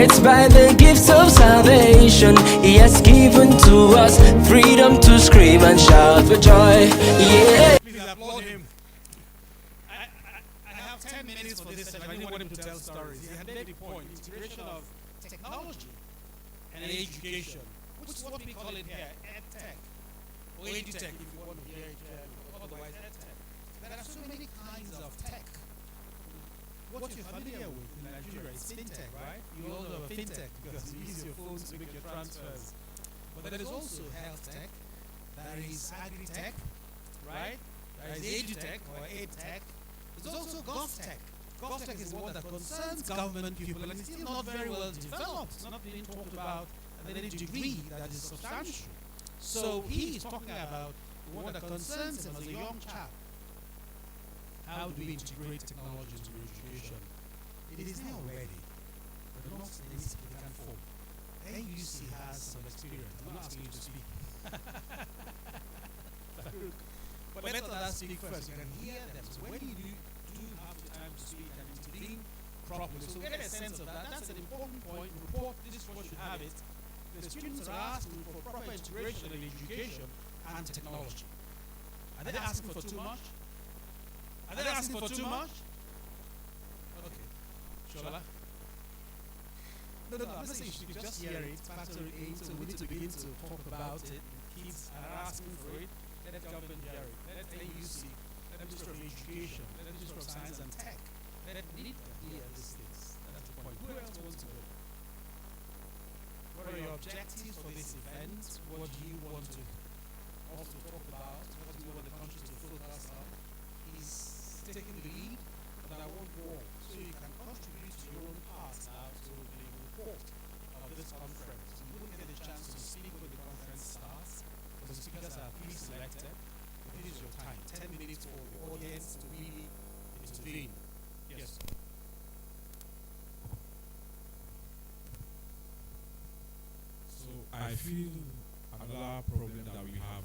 It's by the gifts of salvation He has given to us freedom to scream and shout for joy. Yeah. Please applaud him. I have 10 minutes for this session. I didn't want him to tell stories. He had made the point, integration of technology and education, which is what we call it here, EdTech, or EdTech if you want to hear it, otherwise EdTech. There are so many kinds of tech. What you're familiar with in Nigeria is fintech, right? You all know fintech because you use your phones to make your transfers. But there is also health tech, there is agri-tech, right? There is EdTech or EdTech. There's also GovTech. GovTech is one that concerns government people and it's still not very well developed. It's not being talked about at any degree that is substantial. So he is talking about the one that concerns him as a young child. How do we integrate technology into education? It is there already, but not in any significant form. NUC has some experience. I'm not asking you to speak. But let others speak first. You can hear them. So when you do have the time to speak and intervene properly, so get a sense of that. That's an important point. Report this is what you have it. The students are asking for proper integration of education and technology. Are they asking for too much? Are they asking for too much? Okay. Shola? No, I'm not saying you should just hear it, factor it in, so we need to begin to talk about it. Kids are asking for it. Let government hear it. Let NUC, let the Ministry of Education, let the Ministry of Science and Tech, let NIT hear these things. That's the point. Who else wants to go? What are your objectives for this event? What do you want to also talk about? What do you want the country to focus on? He's taking the lead, but I want more. So you can contribute to your own part now to the report of this conference. You wouldn't get a chance to speak when the conference starts, because the speakers are pre-selected. But this is your time. 10 minutes for the audience to really intervene. Yes. So I feel another problem that we have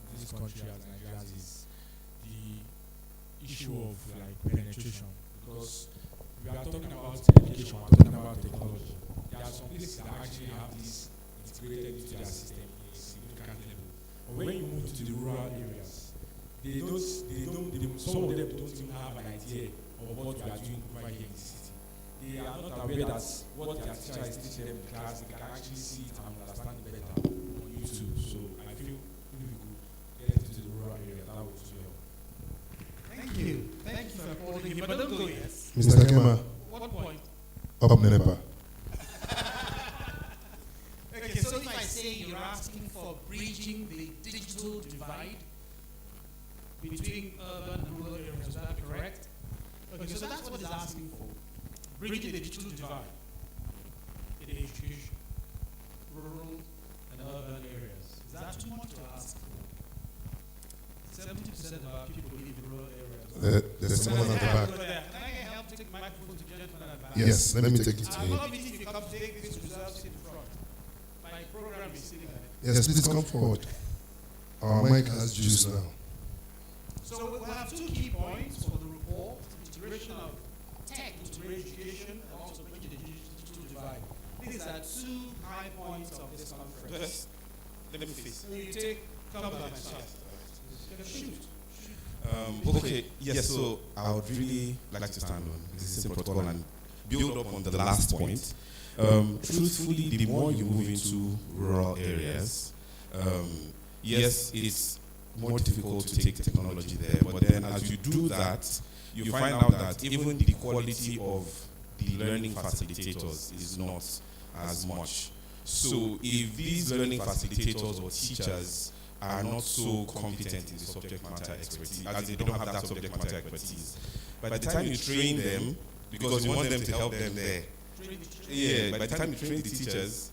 in this country as Nigerians is the issue of like penetration, because we are talking about education, we are talking about technology. There are some places that actually have this integrated into their system in a significant level. But when you move to the rural areas, some of them don't even have an idea of what we are doing over here in the city. They are not aware that what their teacher is teaching them in class, they can actually see it and understand it better on YouTube. So I feel if we could get into the rural area, that would help. Thank you. Thank you for holding him. But don't go yet. Mr. Kema. What point? Up Nepa. Okay, so if I say you're asking for bridging the digital divide between urban and rural areas, is that correct? Okay, so that's what it's asking for. Bridging the digital divide in education, rural and urban areas. Is that too much to ask for? 70% of our people live in rural areas. There's someone at the back. Can I help take the microphone to the gentleman at the back? Yes, let me take it to I'm him. not meeting if you come to take this reserve seat in front. My program is sitting there. Yes, please come forward. Our mic has juice now. So we'll have two key points for the report: integration of tech into education and also bridging the digital divide. These are two high points of this conference. Let me face. So you take cover by myself. Shoot. Okay, yes, so I would really like to stand on this protocol and build up on the last point. Truthfully, the more you move into rural areas, yes, it's more difficult to take technology there, but then as you do that, you find out that even the quality of the learning facilitators is not as much. So if these learning facilitators or teachers are not so competent in the subject matter expertise, as they don't have that subject matter expertise, by the time you train them, because you want them to help them there, by the time you train the teachers,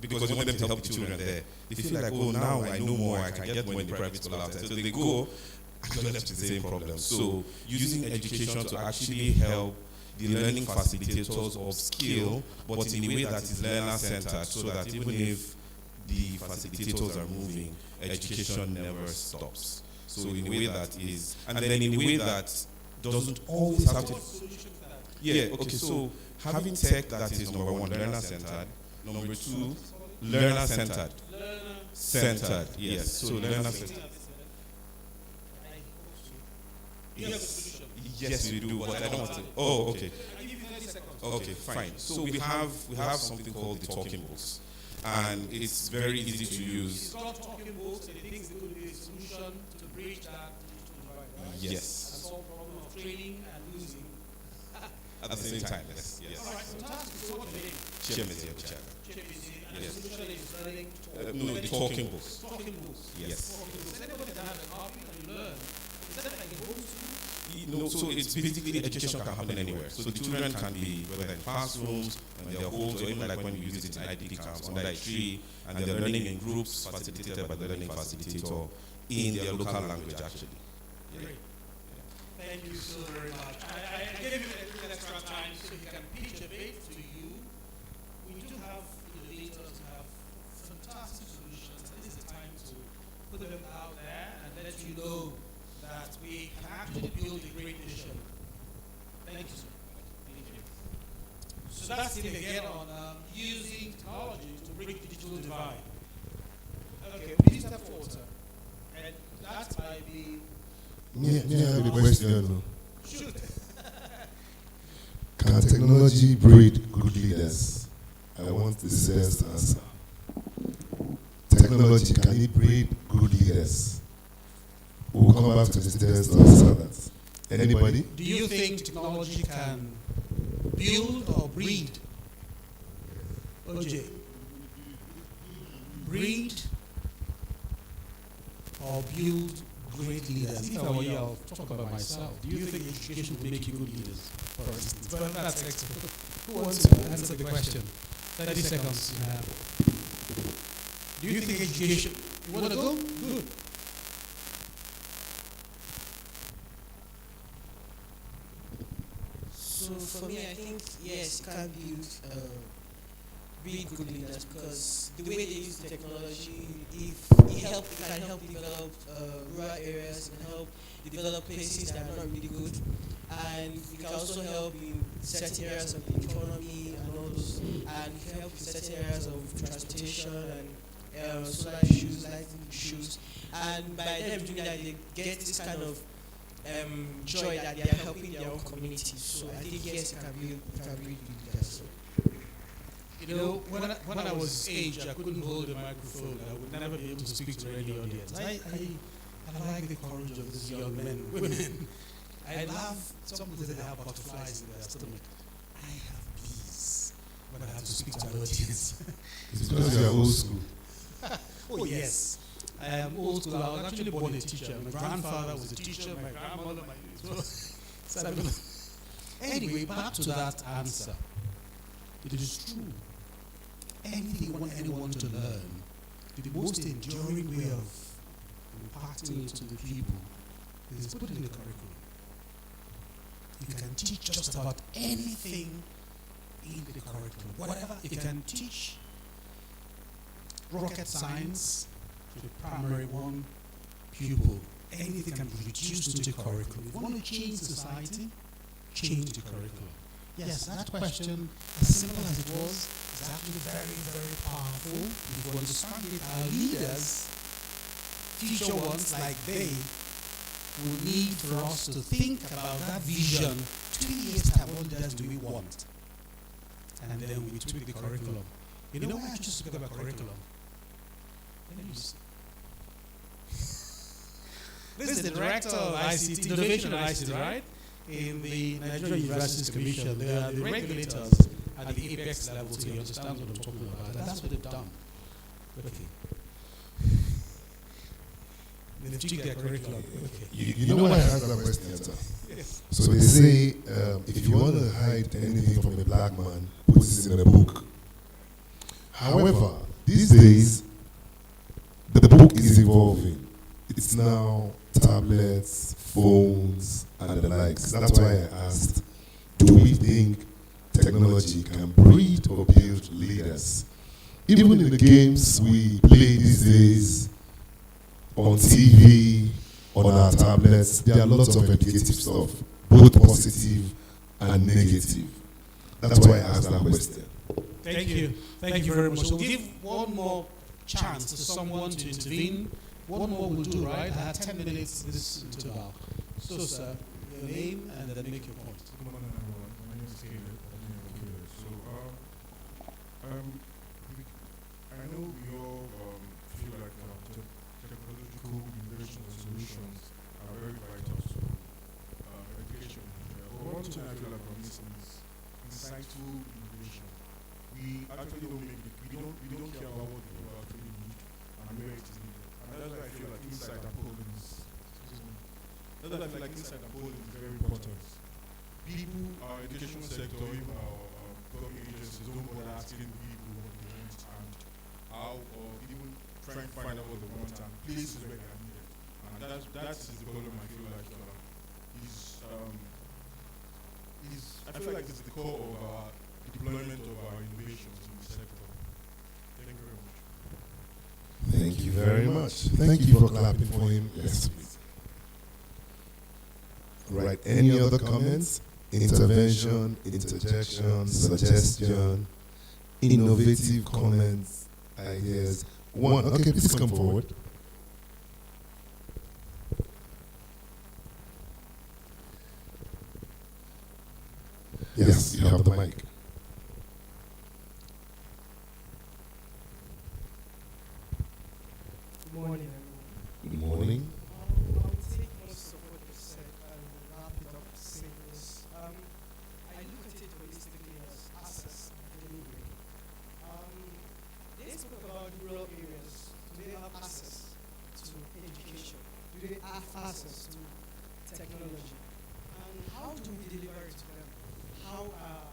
because you want them to help the children there, they feel like, oh, now I know more, I can get more in the private school outside. So they go and you're left with the same problem. So using education to actually help the learning facilitators of skill, but in a way that is learner-centered, so that even if the facilitators are moving, education never stops. So in a way that is, and then in a way that doesn't always have to. Yeah, okay, so having tech that is number one, learner-centered. Number two, learner-centered. Centered, yes. So learner-centered. Yes, we do, but I don't want to. Oh, okay. Okay, fine. So we have something called the talking books, and it's very easy to use. It's not talking books, and it thinks it could be a solution to bridge that digital divide, right? Yes. And solve the problem of training and losing. At the same time, yes. All right, fantastic. So what's the name? Chair is here, Chair. And Yes. the solution is learning to talk. No, the talking books. Talking books. Yes. Talking books. Anybody can have a copy and you learn. Is that like a homeschool? No, so it's basically education can happen anywhere. So the children can be whether in classrooms, in their homes, or even like when you use it in IDP camps under a tree, and they're learning in groups facilitated by the learning facilitator in their local language actually. Yeah. Great. Thank you so very much. I gave you a little extra time so he can pitch a bit to you. We do have innovators who have fantastic solutions. This is the time to put them out there and let you know that we can actually build a great nation. Thank you, sir. Thank you. So that's it again on using technology to bridge the digital divide. Okay, please step forward, sir. And that might be. Me, I have a question. Shoot. Can technology breed good leaders? I want the best answer. Technology, can it breed good leaders? We'll come back to the students to answer that. Anybody? Do you think technology can build or breed? OJ. Breed or build great leaders? If I were you, I'll talk about myself. Do you think education will make you good leaders? For instance, but that's excellent. Who wants to answer the question? 30 seconds you have. Do you think education? You want to go? Good. So for me, I think yes, it can build really good leaders because the way they use the technology, if it can help develop rural areas, it can help develop places that are not really good, and it can also help in certain areas of the economy and all those, and it can help in certain areas of transportation and solar issues, lighting issues, and by them doing that, they get this kind of joy that they are helping their own community. So I think yes, it can really be leaders. You know, when I was aged, I couldn't hold a microphone. I would never be able to speak to any audience. I like the courage of these young men and women. I laugh. Some people say they have butterflies in their stomach. I have bees when I have to speak to an audience. It's because you are old school. Oh yes, I am old school. I was actually born a teacher. My grandfather was a teacher. My grandmother, anyway, back to that answer. It is true. Anything you want anyone to learn, the most enduring way of imparting it to the people is put it in the curriculum. You can teach just about anything in the curriculum. Whatever, you can teach rocket science to the primary one pupil. Anything can be reduced into curriculum. If you want to change society, change the curriculum. Yes, that question, as simple as it was, is actually very, very powerful. If you understand it, our leaders, future ones like they, will need for us to think about that vision. 20 years time, what leaders do we want? And then we tweak the curriculum. You know why I just speak about curriculum? Let me see. This is the director of ICT, innovation of ICT, right? In the Nigerian Universities Commission, they are the regulators at the apex level, so you understand what I'm talking about. And that's what they've done. Okay. They've tweaked their curriculum. Okay. You know why I asked that question, sir? Yes. So they say if you want to hide anything from a black man, put it in a book. However, these days, the book is evolving. It's now tablets, phones, and the likes. That's why I asked, do we think technology can breed or build leaders? Even in the games we play these days, on TV, on our tablets, there are lots of educative stuff, both positive and negative. That's why I asked that question. Thank you. Thank you very much. So we'll give one more chance to someone to intervene. One more will do, right? I had 10 minutes this interval. So, sir, your name and then make your point. Good morning, everyone. My name is Caleb. So, I know we all feel like technological innovations and solutions are very vital to education. But one thing I feel like we're missing is insightful innovation. We actually we don't care about what people actually need and where it is needed. And that's why I feel like insight and polling is very important. People, our educational sector, even our government agencies don't bother asking people what they want and how, or even trying to find out what they want and places where they are needed. And that is the problem I feel like I feel like it's the core of our deployment of our innovations in the sector. Thank you very much. Thank you very much. Thank you for clapping for him. Yes, please. Right. Any other comments? Intervention, interjection, suggestion, innovative comments, ideas. One. Okay, please come forward. Yes, you have the mic. Good morning, everyone. Good morning. I'll take most of what you said and wrap it up saying this. I look at it holistically as access and delivery. They spoke about rural areas. Do they have access to education? Do they have access to technology? And how do we deliver it to them? How are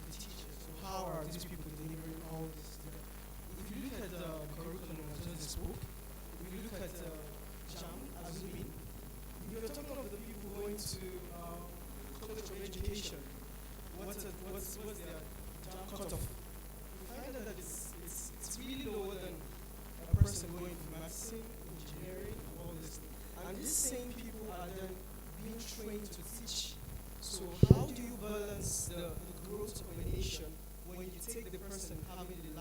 the teachers, or how are these people delivering all this to them? If you look at the curriculum as just spoke, if you look at JAM, assuming, you're talking of the people going to College of Education, what's their JAM cutoff? You find that it's really lower than a person going to medicine, engineering, all this. And these same people are then being trained to teach. So how do you balance the growth of a nation when you take the person having the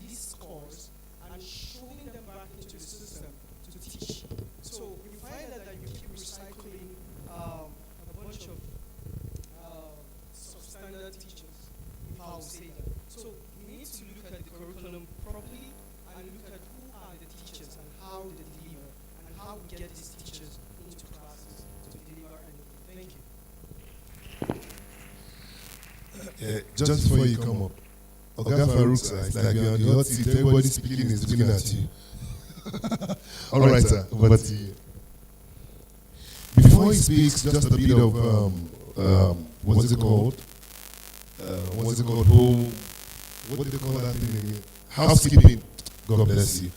least scores and shoving them back into the system to teach? So you find that you keep recycling a bunch of substandard teachers, if I will say that. So we need to look at the curriculum properly and look at who are the teachers and how they deliver and how we get these teachers into classes to deliver anything. Thank you. Just before you come up, Oga Farouk, sir, it's like you're on the hot seat. Everybody speaking is looking at you. All right, sir, over to you. Before he speaks, just a bit of what's it called? What do they call that thing again? Housekeeping. God bless you.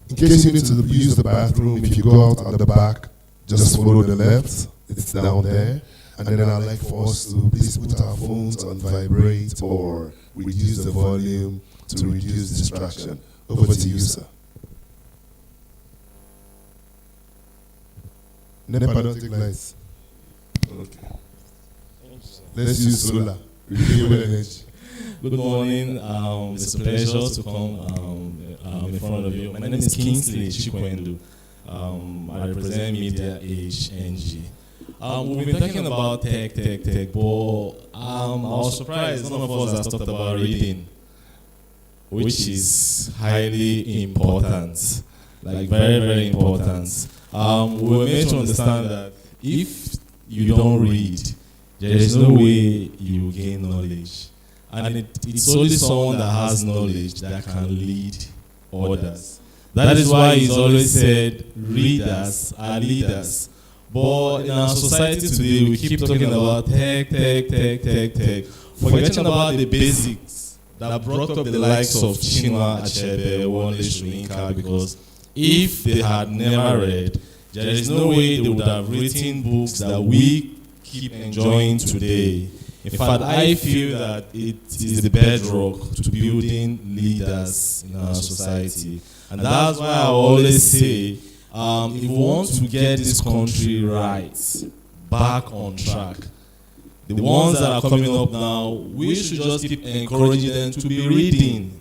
In case you need to use the bathroom, if you go out at the back, just follow the left. It's down there. And then I'd like for us to please put our phones on vibrate or reduce the volume to reduce distraction. Over to you, sir. NEPA don't take lights. Okay. Let's use solar. Renewable energy. Good morning. It's a pleasure to come in front of you. My name is Kingsley Chikwendu. I represent Media Age NG. We've been talking about tech, but I was surprised none of us has talked about reading, which is highly important, like very, very important. We were made to understand that if you don't read, there is no way you gain knowledge. And it's only someone that has knowledge that can lead others. That is why it's always said, readers are leaders. But in our society today, we keep talking about tech, forgetting about the basics that brought up the likes of Chinua Achebe, Wole Soyinka, because if they had never read, there is no way they would have written books that we keep enjoying today. In fact, I feel that it is the bedrock to building leaders in our society. And that's why I always say, if we want to get this country right, back on track, the ones that are coming up now, we should just keep encouraging them to be reading.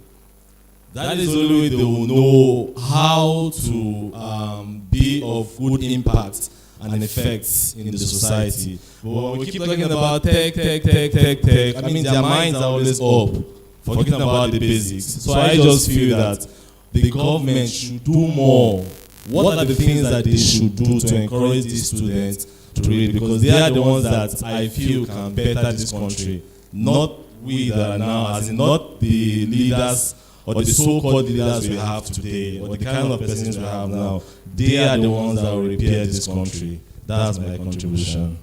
That is the only way they will know how to be of good impact and effects in the society. But when we keep talking about tech, I mean, their minds are always up, forgetting about the basics. So I just feel that the government should do more. What are the things that they should do to encourage these students to read? Because they are the ones that I feel can better this country. Not we that are now, as in not the leaders or the so-called leaders we have today, or the kind of persons we have now. They are the ones that will repair this country. That's my contribution.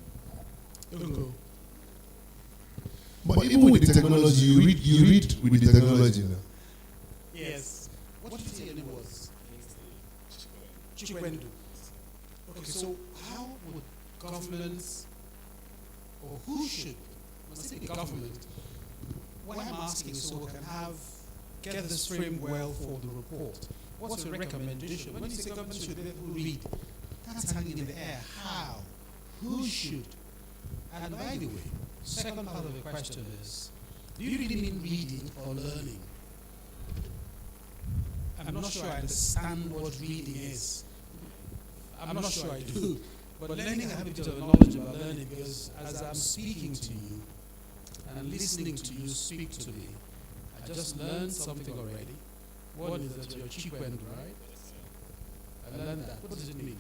But even with the technology, you read with the technology now. Yes. What did you say your name was? Chikwendo. Okay, so how would governments, or who should, must it be government? What I'm asking is so we can get this frame well for the report. What's your recommendation? When you say government should be able to read, that's hanging in the air. How? Who should? And by the way, second part of the question is, do you really mean reading or learning? I'm not sure I understand what reading is. I'm not sure I do. But learning, I have a bit of knowledge about learning because as I'm speaking to you and listening to you speak to me, I just learned something already. One is that you're Chikwendo, right? I learned that. What does it mean?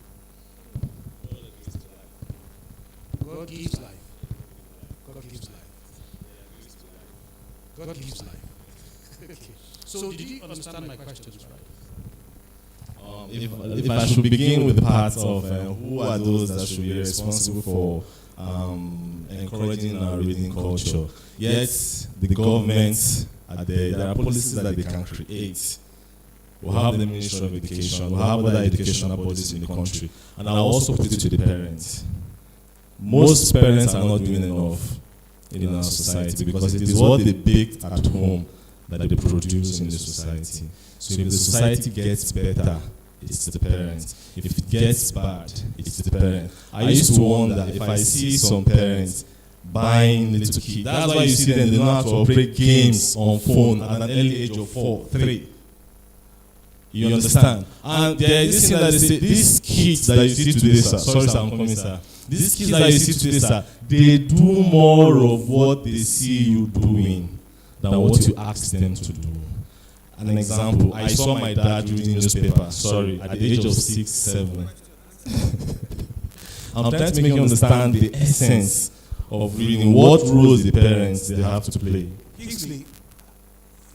God gives life. God gives life. God gives life. Okay. So did you understand my questions, right? If I should begin with the part of who are those that should be responsible for encouraging our reading culture, yet the government, there are policies that they can create. We'll have the Ministry of Education, we'll have other educational bodies in the country, and I'll also put it to the parents. Most parents are not doing enough in our society because it is what they bake at home that they produce in the society. So if the society gets better, it's the parents. If it gets bad, it's the parents. I used to wonder if I see some parents buying little kids. That's why you see them, they know how to operate games on phone at an early age of 4, 3. You understand? And there is this thing that they say, these kids that you see today, sir, sorry sir, I'm coming sir. These kids that you see today, sir, they do more of what they see you doing than what you ask them to do. An example, I saw my dad reading newspaper, sorry, at the age of 6, 7. I'm trying to make you understand the essence of reading, what roles the parents they have to play. Kingsley,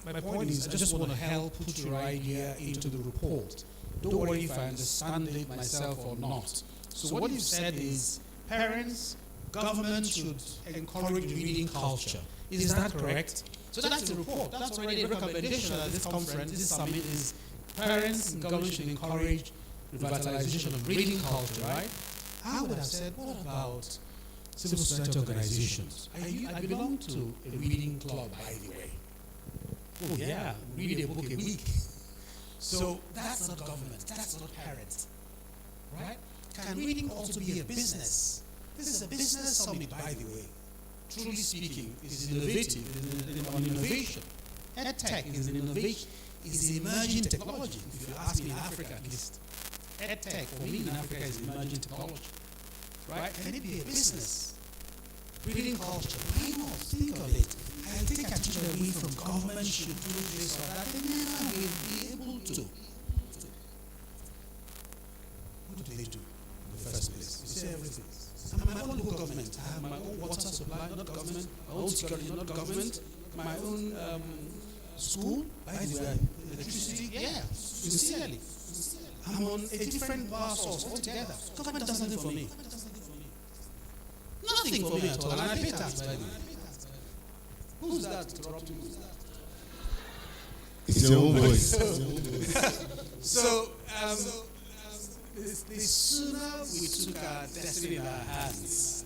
my point is, I just want to help put your idea into the report. Don't worry if I understand it myself or not. So what you've said is, parents, government should encourage reading culture. Is that correct? So that's the report. That's already a recommendation at this conference, this summit is parents and government should encourage revitalization of reading culture, right? I would have said, what about civil society organizations? I belong to a reading club, by the way. Oh yeah, read a book a week. So that's not government, that's not parents, right? Can reading also be a business? This is a business summit, by the way. Truly speaking, is innovative, on innovation. EdTech is an innovation, is emerging technology. If you ask me in Africa at least, EdTech for me in Africa is emerging technology, right? Can it be a business? Reading culture, why not? Think of it. I think I took it away from government should do this or that. They never will be able to. What do they do in the first place? You say everything. I'm my own local government. I have my own water supply, not government. My own security, not government. My own school, by the way, electricity. Yeah, sincerely. I'm on a different power source altogether. Government does nothing for me. Nothing for me at all. And I pay tax, by the way. Who's that interrupting me? It's your own voice. So, the sooner we took our destiny in our hands,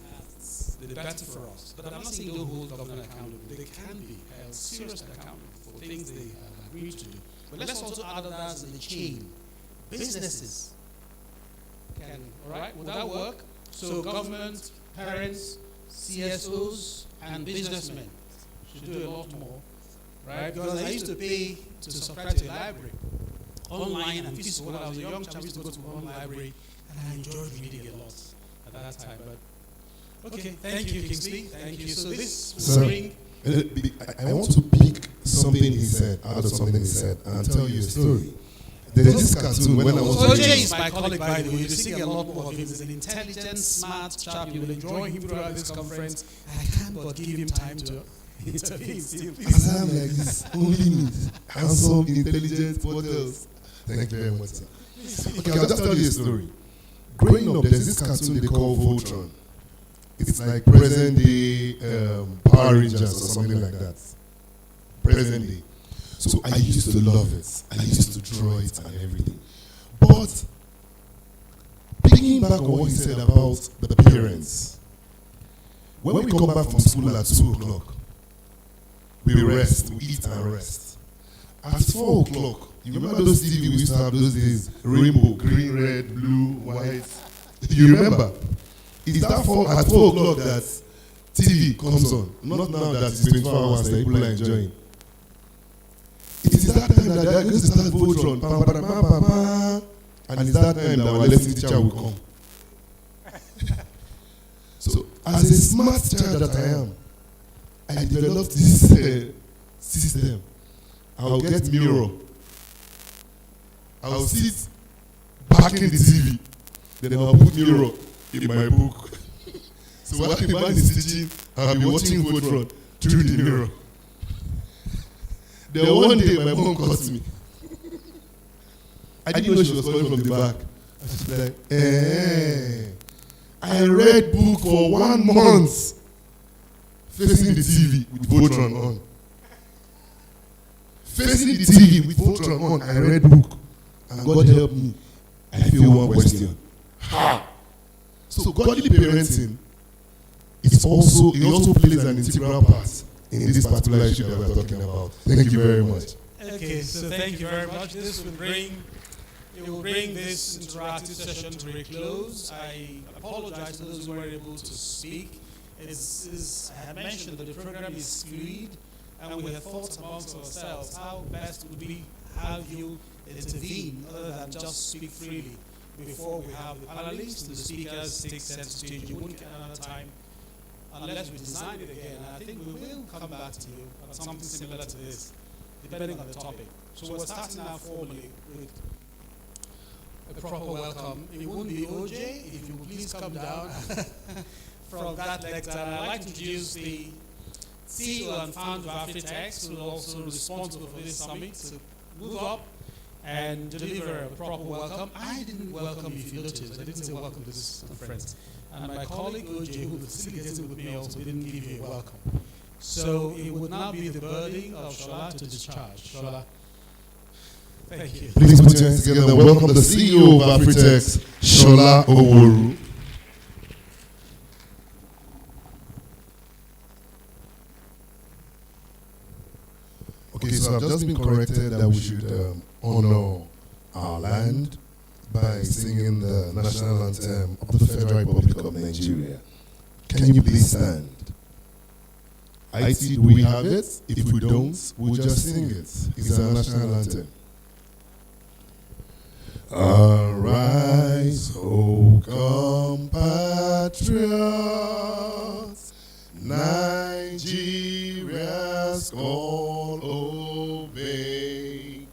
the better for us. But I'm not saying don't hold government accountable. They can be held seriously accountable for things they have agreed to do. But let's also add others in the chain. Businesses can, all right? Would that work? So government, parents, CSOs, and businessmen should do a lot more, right? Because I used to pay to subscribe to a library, online and physical. When I was a young child, I used to go to one library, and I enjoyed reading a lot at that time. But okay, thank you, Kingsley. Thank you. So this will bring. I want to pick something he said, out of something he said, and tell you a story. There's this cartoon when I was OJ is my colleague, by the way. You're seeing a lot more of him. He's an intelligent, smart chap. You will enjoy him throughout this conference. I can't but give him time to intervene still. As I'm like this, only me, handsome, intelligent, what else? Thank you very much, sir. Okay, I'll just tell you a story. Growing up, there's this cartoon they call Voltron. It's like present day Power Rangers or something like that. Present day. So I used to love it. I used to draw it and everything. But picking back on what he said about the parents, when we come back from school at 2 o'clock, we rest, we eat and rest. At 4 o'clock, you remember those TV we used to have those days? Rainbow, green, red, blue, white. You remember? It's that at 4 o'clock that TV comes on. Not now that it's 24 hours that people are enjoying. It is that time that they're going to start Voltron. And it's that time that our lesson teacher will come. So, as a smart child that I am, I developed this system. I'll get mirror. I'll sit back in the TV. Then I'll put mirror in my book. So while the man is teaching, I'll be watching Voltron through the mirror. Then one day my mom caught me. I didn't know she was calling from the back. I was like, I read book for 1 month facing the TV with Voltron on. Facing the TV with Voltron on, I read book. And God help me. I feel one question. Ha! So godly parenting it also plays an integral part in this particular issue that we're talking about. Thank you very much. Okay, so thank you very much. This will bring this interactive session to a close. I apologize to those who were able to speak. I had mentioned that the program is fluid, and we have thought amongst ourselves how best would we have you intervene other than just speak freely. Before we have the panelists and the speakers take center stage, you won't get another time unless we design it again. And I think we will come back to you on something similar to this, depending on the topic. So we're starting now formally with a proper welcome. It won't be OJ, if you would please come down from that lectern. I'd like to introduce the CEO and founder of EdTech, who is also responsible for this summit, to move up and deliver a proper welcome. I didn't welcome you, if you noticed. I didn't say welcome to this conference. And my colleague OJ, who facilitated with me, also didn't give you a welcome. So it would now be the burden of Shola to discharge. Shola, thank you. Please put your hands together and welcome the CEO of EdTech, Shola Oworu. Okay, so I've just been corrected that we should honor our land by singing the national anthem of the Federal Republic of Nigeria. Can you please stand? IT, do we have it? If we don't, we'll just sing it. It's our national anthem. Arise, O compatriots, Nigeria's call obey,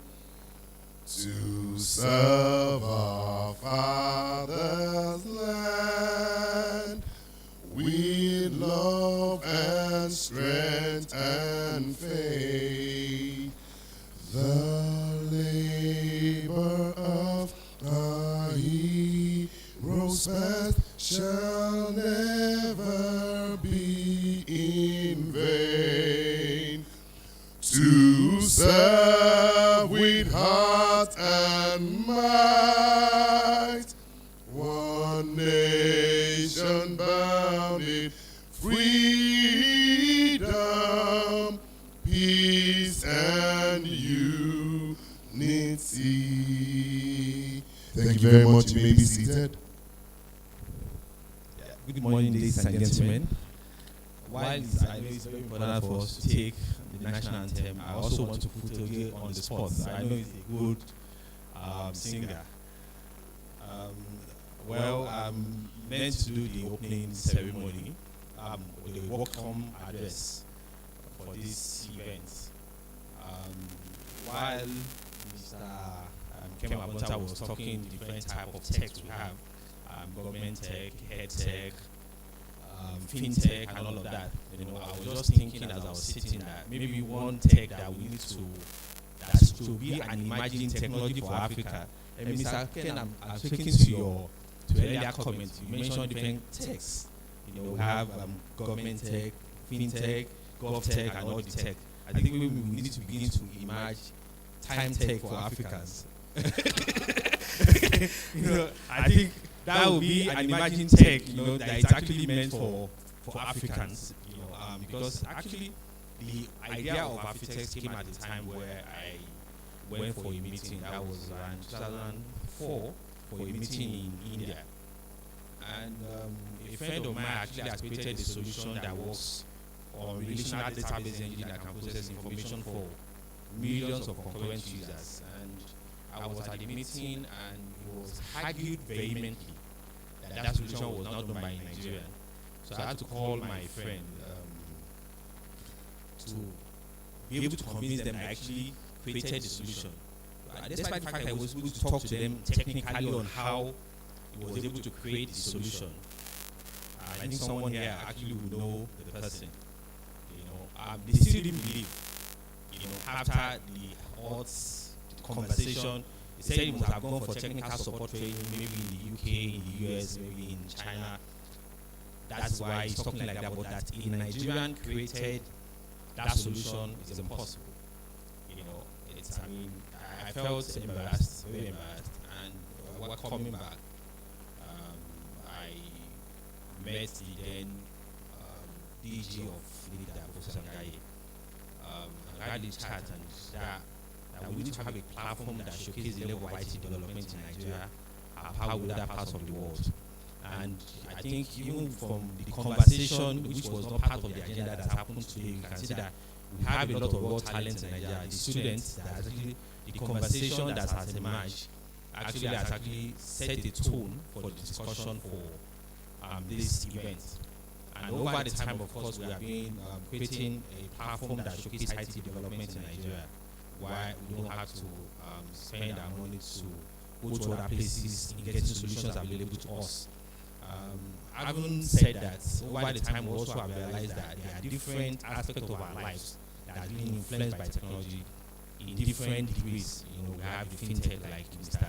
to serve our father's land with love and strength and faith. The labor of our heroes past shall never be in vain. To serve with heart and might, one nation bound in freedom, peace and unity. Thank you very much. You may be seated. Good morning, ladies and gentlemen. while I know it's very important for us to take the national anthem, I also want to put Oge on the spot. I know he's a good singer. Well, I'm meant to do the opening ceremony, the welcome address for this event. While Mr. Kema Bonta was talking different type of techs we have, government tech, EdTech, fintech, and all of that. You know, I was just thinking as I was sitting that maybe one tech that we need to be an emerging technology for Africa. And Mr. Ken, I'm speaking to your earlier comments. You mentioned different techs. You know, we have government tech, fintech, gov tech, and all the tech. I think we need to begin to emerge time tech for Africans. You know, I think that will be an emerging tech, you know, that it's actually meant for Africans, you know, because actually the idea of architects came at the time where I went for a meeting. That was around 2004 for a meeting in India, and a friend of mine actually has created a solution that works on relational database engine that can process information for millions of concurrent users. And I was at the meeting, and it was argued vehemently that solution was not done by a Nigerian. So I had to call my friend to be able to convince them that I actually created the solution. Despite the fact that I was able to talk to them technically on how he was able to create the solution, I think someone here actually would know the person. You know, they still didn't believe. You know, after the odds conversation, he said he must have gone for technical support training, maybe in the UK, in the US, maybe in China. That's why he's talking like that. But that a Nigerian created that solution is impossible. You know, it's. I mean, I felt embarrassed, very embarrassed, and while coming back, I met the then DG of NIDA, Professor Ngaye. I had a chat, and that we need to have a platform that showcases the level of IT development in Nigeria, how with other parts of the world. And I think even from the conversation, which was not part of the agenda that happened today, you can see that we have a lot of raw talent in Nigeria. The students, that actually, the conversation that has emerged actually has actually set a tone for the discussion for this event. And over the time, of course, we have been creating a platform that showcases IT development in Nigeria, why we don't have to spend our money to go to other places in getting solutions available to us. Having said that, over the time we also have realized that there are different aspects of our lives that are being influenced by technology in different degrees. You know, we have the fintech like Mr.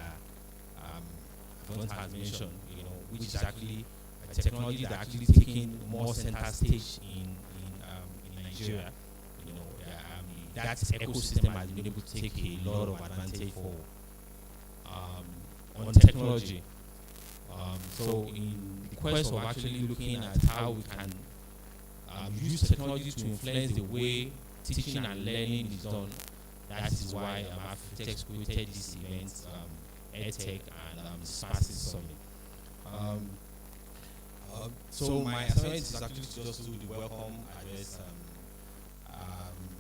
Avant has mentioned, you know, which is actually a technology that actually taking more center stage in Nigeria. You know, that ecosystem has been able to take a lot of advantage for on technology. So in the quest of actually looking at how we can use technology to influence the way teaching and learning is done, that is why Architects created this event, EdTech and Spaces Summit. So my assignment is actually to just do the welcome address.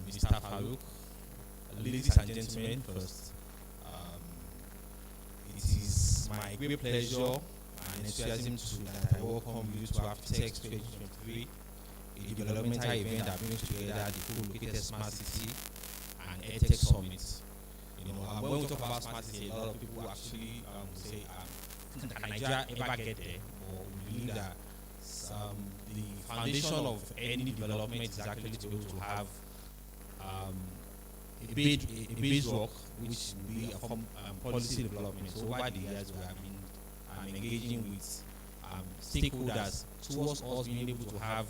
Mr. Farouk, ladies and gentlemen, first, it is my great pleasure and enthusiasm that I welcome you to Architects 2023, a developmental event that brings together the co-located Smart City and EdTech Summit. You know, when we talk about Smart City, a lot of people actually say, can Nigeria ever get there? Or we believe that the foundation of any development is actually to be able to have a base rock, which will be a policy development. So over the years, we have been engaging with stakeholders towards us being able to have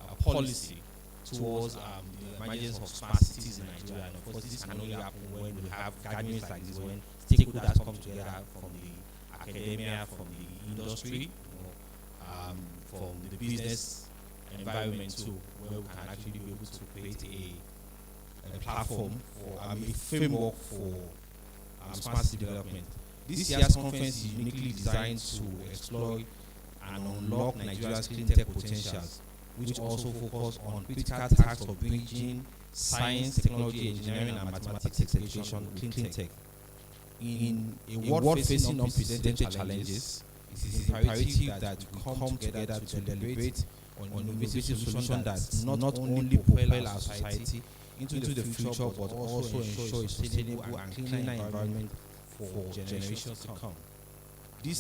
a policy towards the emergence of smart cities in Nigeria. And of course, this can only happen when we have gatherings like this, when stakeholders come together from the academia, from the industry, from the business environment too, where we can actually be able to create a platform for a framework for smart city development. This year's conference is uniquely designed to explore and unlock Nigeria's clean tech potentials which also focus on critical tasks of bridging science, technology, engineering, and mathematics education with clean tech. In a world facing unprecedented challenges, it is imperative that we come together to deliberate on innovative solutions that not only propel our society into the future but also ensure a sustainable and cleaner environment for generations to come. This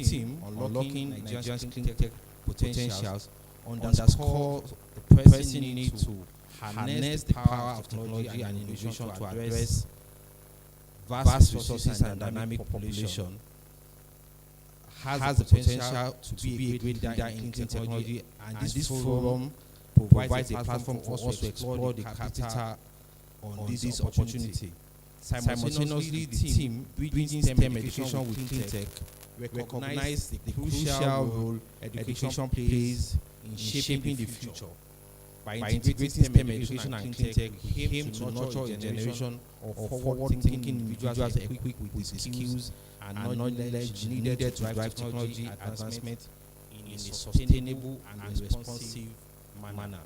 team unlocking Nigeria's clean tech potentials underscore the pressing need to harness the power of technology and innovation to address vast resources and dynamic population, has the potential to be a great leader in clean technology, and this forum provides a platform for us to explore the capital on this opportunity. Simultaneously, the team bridging STEM education with clean tech recognize the crucial role education plays in shaping the future. By integrating STEM education and clean tech, we aim to nurture a generation of forward-thinking individuals equipped with the skills and knowledge needed to drive technology advancement in a sustainable and responsive manner.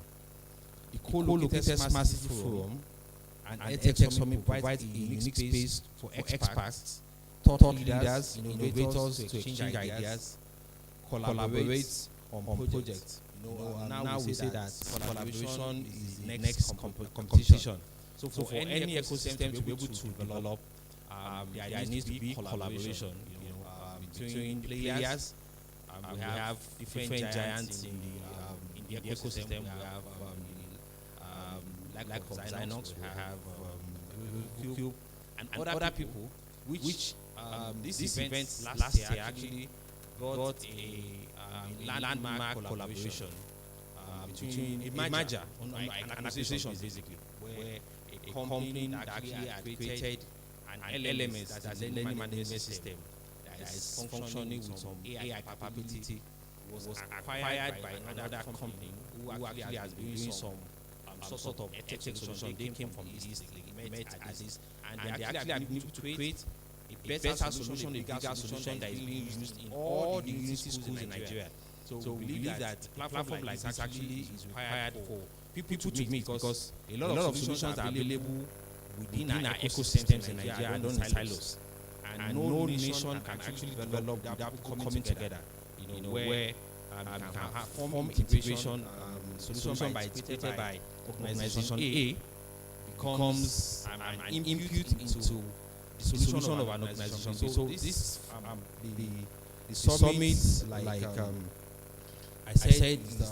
The co-located Smart City Forum and EdTech Summit provides a unique space for experts, thought leaders, innovators to exchange ideas, collaborate on projects. Now we say that collaboration is the next competition. So for any ecosystem to be able to develop, there needs to be collaboration. Between players, we have different giants in the ecosystem. We have like Zynox, we have Cube, and other people, which this event last year actually got a landmark collaboration between a merger, an acquisition basically, where a company that actually had created an element that is a learning management system that is functioning with some AI capability was acquired by another company who actually has been doing some sort of EdTech solution. They came from the East, they met at this, and they actually are able to create a better solution, a bigger solution that is being used in all the university schools in Nigeria. So we believe that a platform like this actually is required for people to meet, because a lot of solutions are available within our ecosystems in Nigeria, done in silos, and no nation can actually develop without coming together. Where can have form integration, solution created by organization A becomes an input into the solution of an organization. So this the summit, like I said, is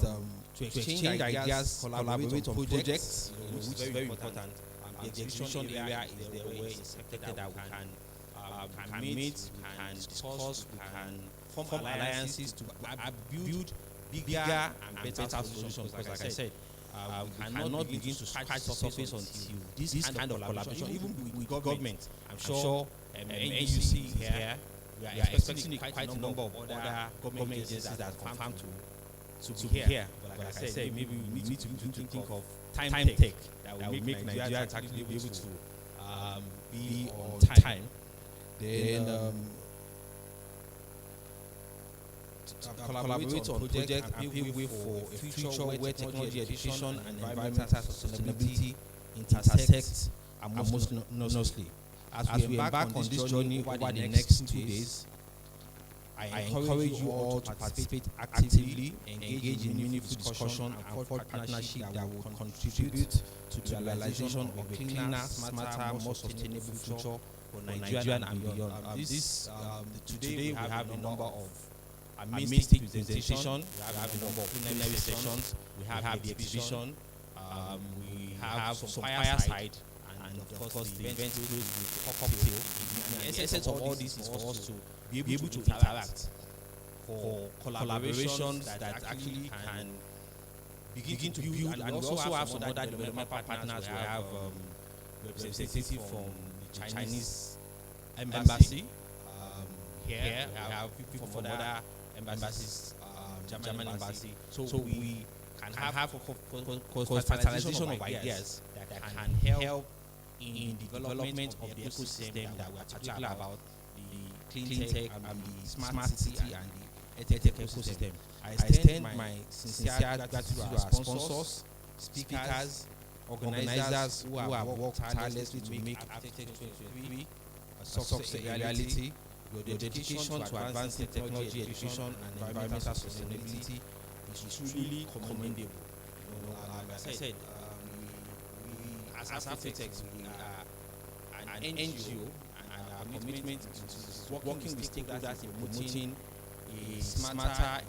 to exchange ideas, collaborate on projects, which is very important. The exhibition area is there where it's expected that we can meet, we can discuss, we can form alliances to build bigger and better solutions. Because like I said, we cannot begin to scratch the surface until this kind of collaboration, even with government. I'm sure NUC here, we are expecting quite a number of other government agencies that have confirmed to be here. But like I said, maybe we need to think of time tech that will make Nigeria actually be able to be on time. Then collaborate on projects and pave way for a future where technology, education, and environmental sustainability intersect harmoniously. As we embark on this journey over the next 2 days, I encourage you all to participate actively, engage in meaningful discussion, and forge partnership that will contribute to the realization of a cleaner, smarter, more sustainable future for Nigeria and beyond. Today we have a number of amazing presentation, we have a number of plenary sessions, we have the exhibition, we have some fireside, and of course the event closed with cocktail. The essence of all this is for us to be able to interact, for collaborations that actually can begin to build, and we also have some other development partners. We have representatives from the Chinese embassy. Here we have people from other embassies, German embassy. So we can have fertilization of ideas that can help in the development of the ecosystem that we are particular about, the clean tech and the smart city and EdTech ecosystem. I extend my sincere gratitude to our sponsors, speakers, organizers who have worked tirelessly to make EdTech 2023 a success a reality. Your dedication to advancing technology education and environmental sustainability is truly commendable. Like I said, we as EdTech, we are an NGO, and our commitment is working with stakeholders in promoting a smarter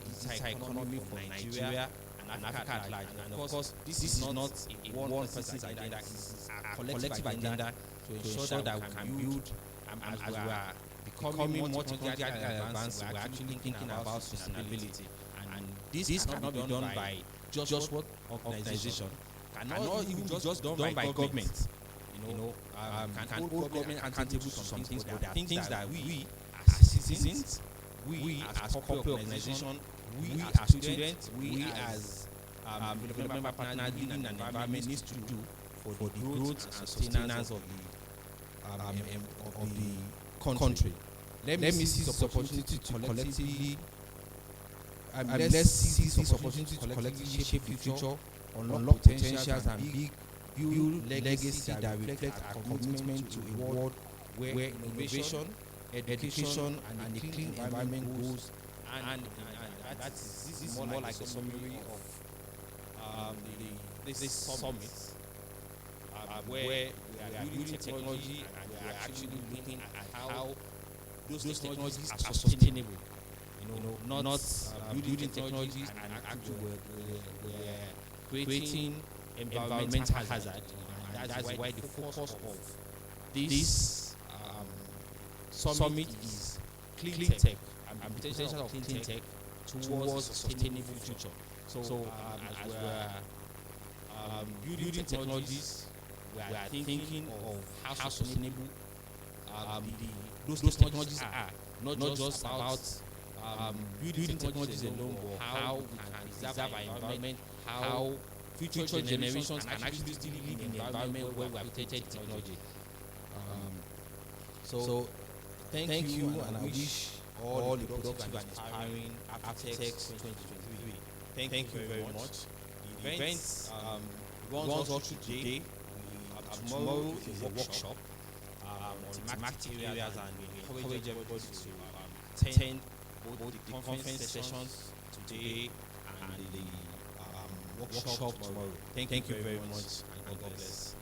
economy for Nigeria and Africa at large. And of course, this is not a one person's agenda; it's a collective agenda to ensure that we can build, as we are becoming more technologically advanced, we're actually thinking about sustainability. And this cannot be done by just what organization, cannot even just done by government. Can hold government accountable to some things, but there are things that we as citizens, we as corporate organization, we as students, we as development partners in an environment needs to do for the growth and sustenance of the country. Let me seize this opportunity to collectively let's seize this opportunity to collectively shape the future, unlock potentials, and build legacy that reflect our commitment to a world where innovation, education, and a clean environment goes. And this is more like a summary of this summit, where we are building technology and we are actually looking at how those technologies are sustainable. Not building technologies and actually we're creating environmental hazard. And that's why the focus of this summit is clean tech and potential of clean tech towards a sustainable future. So as we're building technologies, we are thinking of how sustainable those technologies are. Not just about building technologies alone, but how we can preserve our environment, how future generations can actually still live in an environment where we have created technology. So thank you, and I wish all the productive and inspiring architects 2023. Thank you very much. The event runs all through today. Tomorrow is a workshop on thematic areas, and we encourage everybody to attend both the conference sessions today and the workshop tomorrow. Thank you very much, and God bless.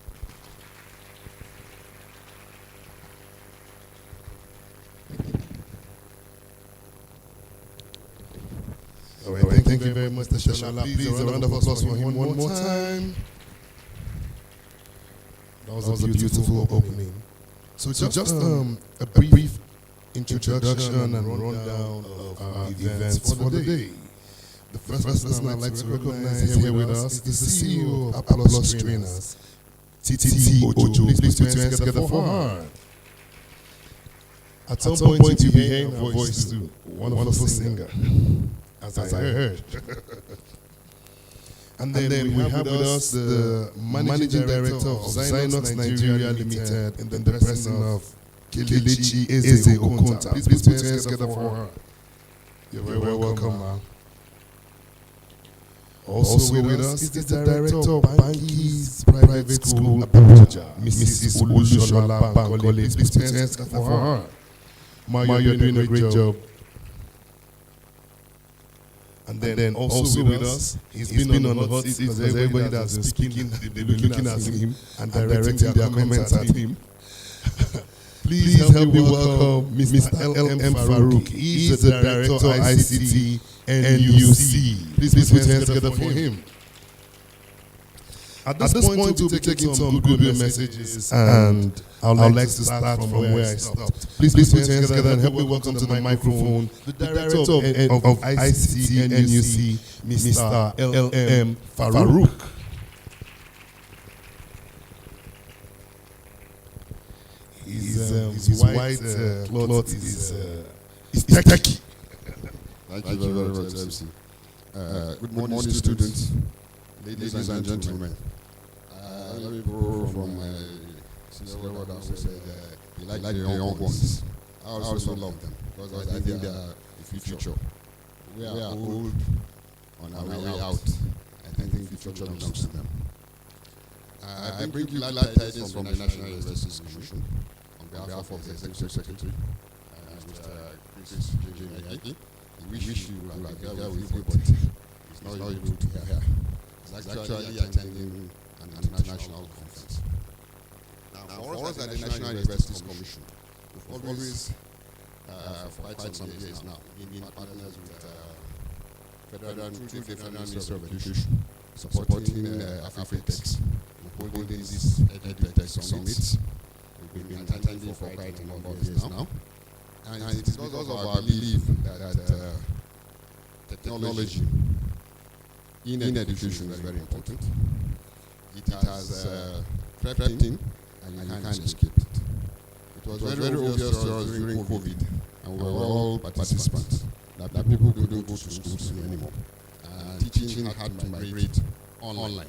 All right, thank you very much, Mr. Shashala. Please, a round of applause for him one more time. That was a beautiful opening. So just a brief introduction and rundown of our events for the day. The first person I'd like to recognize here with us is the CEO of Applause Trainers, Titi Ojo. Please put your hands together for her. At some point you'll be hearing her voice too. Wonderful singer, as I heard. And then we have with us the Managing Director of Zynox Nigeria Limited in the person of Kelechi Eze Okonta. Please put your hands together for her. You're very welcome, ma'am. Also with us is the Director of Banki's Private School, Abuja, Mrs. Olushola Bankole. Please put your hands together for her. Ma, you're doing a great job. And then also with us, he's been on the hot seat because everybody that's been speaking, they've been looking at him and directing their comments at him. Please help me welcome Mr. L.M. Farouk. He is the Director of ICT NUC. Please put your hands together for him. At this point, we'll be taking some good messages, and I'd like to start from where I stopped. Please put your hands together and help me welcome to the microphone the Director of ICT NUC, Mr. L.M. Farouk. His white cloth is techy. Thank you very much, MC. Good morning, students, ladies and gentlemen. Let me borrow from my sister brother who said he liked the young ones. I also love them because I think they are the future. we are old, on our way out. I think the future belongs to them. I bring you glad tidings from the National Universities Commission on behalf of the Executive Secretary, Mr. Chris J. We wish you would have been here with you, but it's not able to be here. He's actually attending an international conference. Now, for us at the National Universities Commission, we've always, for quite some years now, been partners with through the Federal Ministry of Education, supporting AfriTechs, holding these EdTech summits. We've been attending for quite a number of years now. And it is because of our belief that technology in education is very important. It has crept in, and you can't escape it. It was very obvious to us during COVID, and we were all participants, that people couldn't go to schools anymore. And teaching had to migrate online.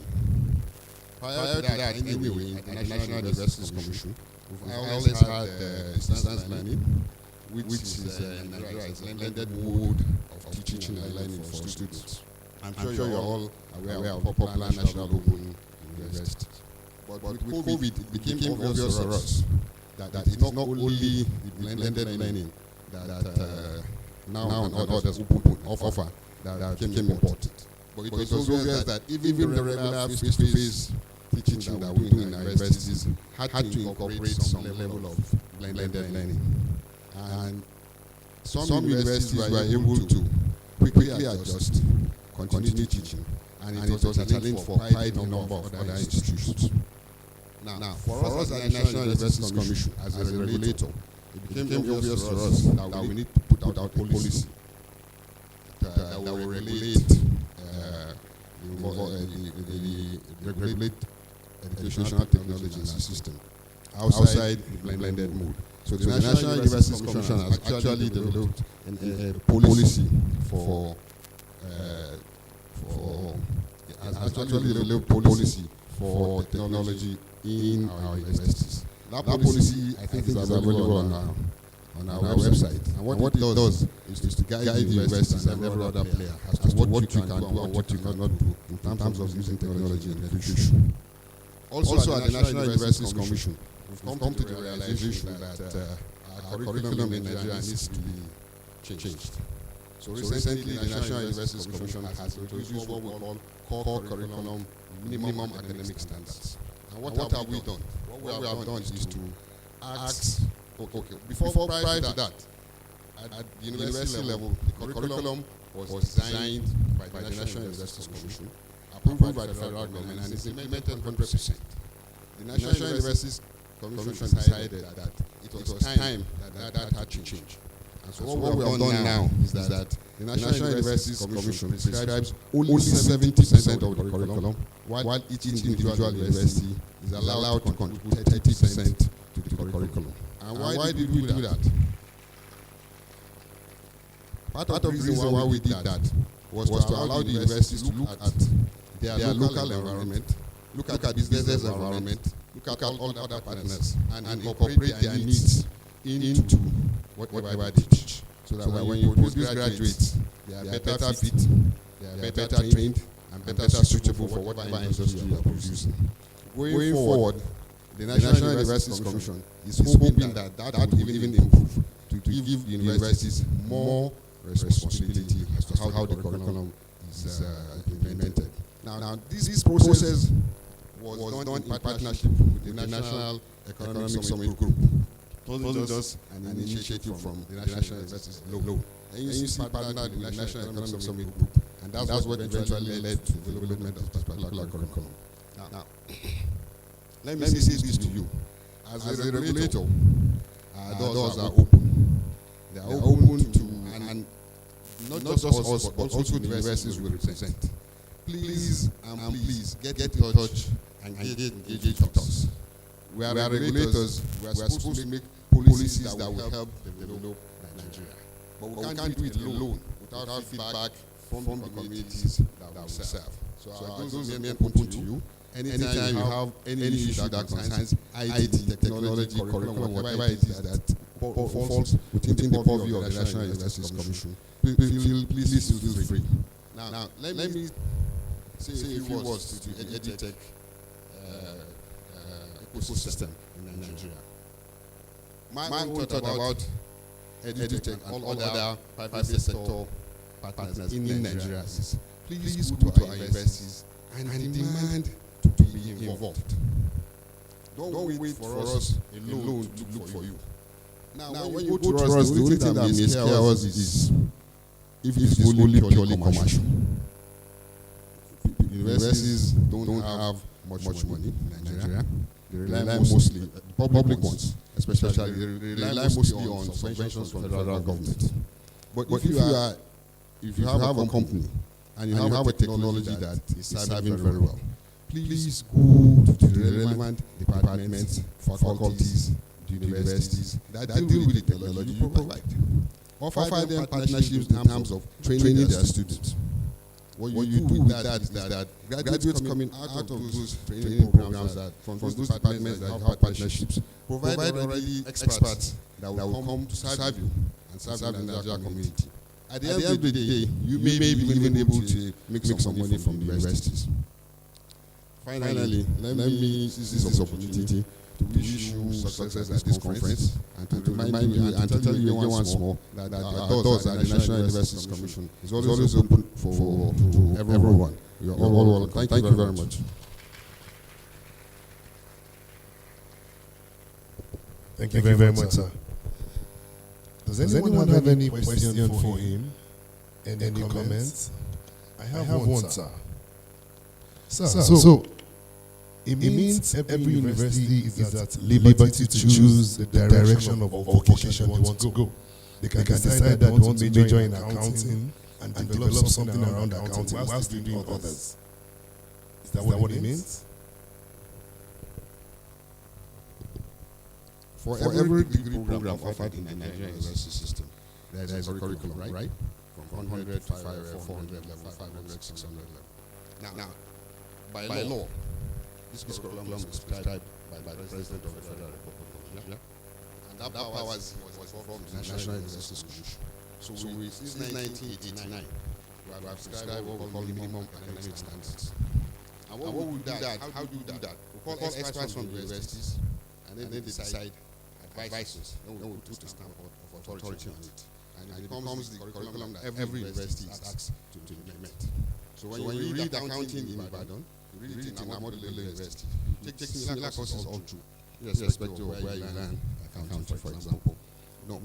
Prior to that, anyway, at the National Universities Commission, we've always had distance learning, which is in Nigeria is a blended mode of teaching and learning for students. I'm sure you're all aware of popular national open universities. But with COVID, it became obvious for us that it's not only the blended learning that now and others offer that became important. But it was obvious that even the regular face-to-face teaching that we do in our universities had to incorporate some level of blended learning. And some universities were able to quickly adjust, continue teaching, and it was a challenge for quite a number of other institutions. Now, for us at the National Universities Commission, as a regulator, it became obvious to us that we need to put out a policy that will regulate regulate educational technology in our system outside the blended mode. So the National Universities Commission has actually developed a policy for technology in our universities. That policy, I think, is available on our website. And what it does is to guide the universities and every other player as to what you can do and what you cannot do in terms of using technology in education. Also, at the National Universities Commission, we've come to the realization that our curriculum in Nigeria needs to be changed. So recently, the National Universities Commission has introduced what we call core curriculum minimum academic standards. And what have we done? What we have done is to ask, prior to that, at the university level, the curriculum was designed by the National Universities Commission, approved by the federal government, and is implemented 100%. The National Universities Commission decided that it was time that had to change. And so what we have done now is that the National Universities Commission prescribes only 70% of the curriculum, while each individual university is allowed to contribute 30% to the curriculum. And why did we do that? Part of the reason why we did that was to allow the universities to look at their local environment, look at the business environment, look at all other partners, and incorporate their needs into whatever they teach. So that when you produce graduates, they are better fit, they are better trained, and better suitable for whatever industry you are producing. Going forward, the National Universities Commission is hoping that will even improve to give the universities more responsibility as to how the curriculum is implemented. Now, this process was done in partnership with the National Economic Summit Group. It wasn't just an initiative from the National Universities alone. NUC partnered with the National Economic Summit Group, and that's what eventually led to the development of this particular curriculum. Now, let me say this to you. As a regulator, our doors are open. They are open to, and not just us, but also the universities we represent. Please get in touch and engage with us. We are regulators. We are supposed to make policies that will help develop Nigeria. But we can't do it alone without feedback from the communities that we serve. So our doors remain open to you. Anytime you have any issue that concerns IT, technology, curriculum, whatever it is that falls within the purview of the National Universities Commission, please feel free. Now, let me say a few words to the EdTech ecosystem in Nigeria. My own thought about EdTech and all other private sector partners in Nigeria is please go to our universities and demand to be involved. Don't wait for us alone to look for you. Now when you go to us, the only thing that may scare us is if it is only purely commercial. Universities don't have much money in Nigeria. They rely mostly, public ones especially, they rely mostly on subventions from the federal government. But if you have a company and you have a technology that is serving very well, please go to the relevant departments, faculties, universities that deal with the technology you provide. Offer them partnerships in terms of training their students. What you do with that is that graduates coming out of those training programs from those departments that have partnerships provide already experts that will come to serve you and serve the Nigerian community. At the end of the day, you may be even able to make some money from the universities. Finally, let me use this opportunity to wish you success at this conference and to remind you and to tell you again once more that our doors at the National Universities Commission is always open to everyone. You are all welcome. Thank you very much. Thank you very much, sir. Does anyone have any question for him? Any comments? I have one, sir. So it means every university is at liberty to choose the direction of vocation they want to go. They can decide that they want to major in accounting and develop something around accounting whilst doing others. Is that what it means? For every degree program offered in the Nigerian university system, there is a curriculum, right? From 100 to 400 level, 500, 600 level. Now, by law, this curriculum is prescribed by the President of the Federal Republic of Nigeria, and that power was from the National Universities Commission. So since 1989, we have prescribed what we call minimum academic standards. And what we do that, how do we do that? We call experts from the universities, and then they decide advices. Then we put a stamp of authority on it. And it becomes the curriculum that every university is asked to implement. So when you read accounting in Ibadan, you read it in Ahmadu Bello University, you take similar courses all through, irrespective of where you learn accounting, for example.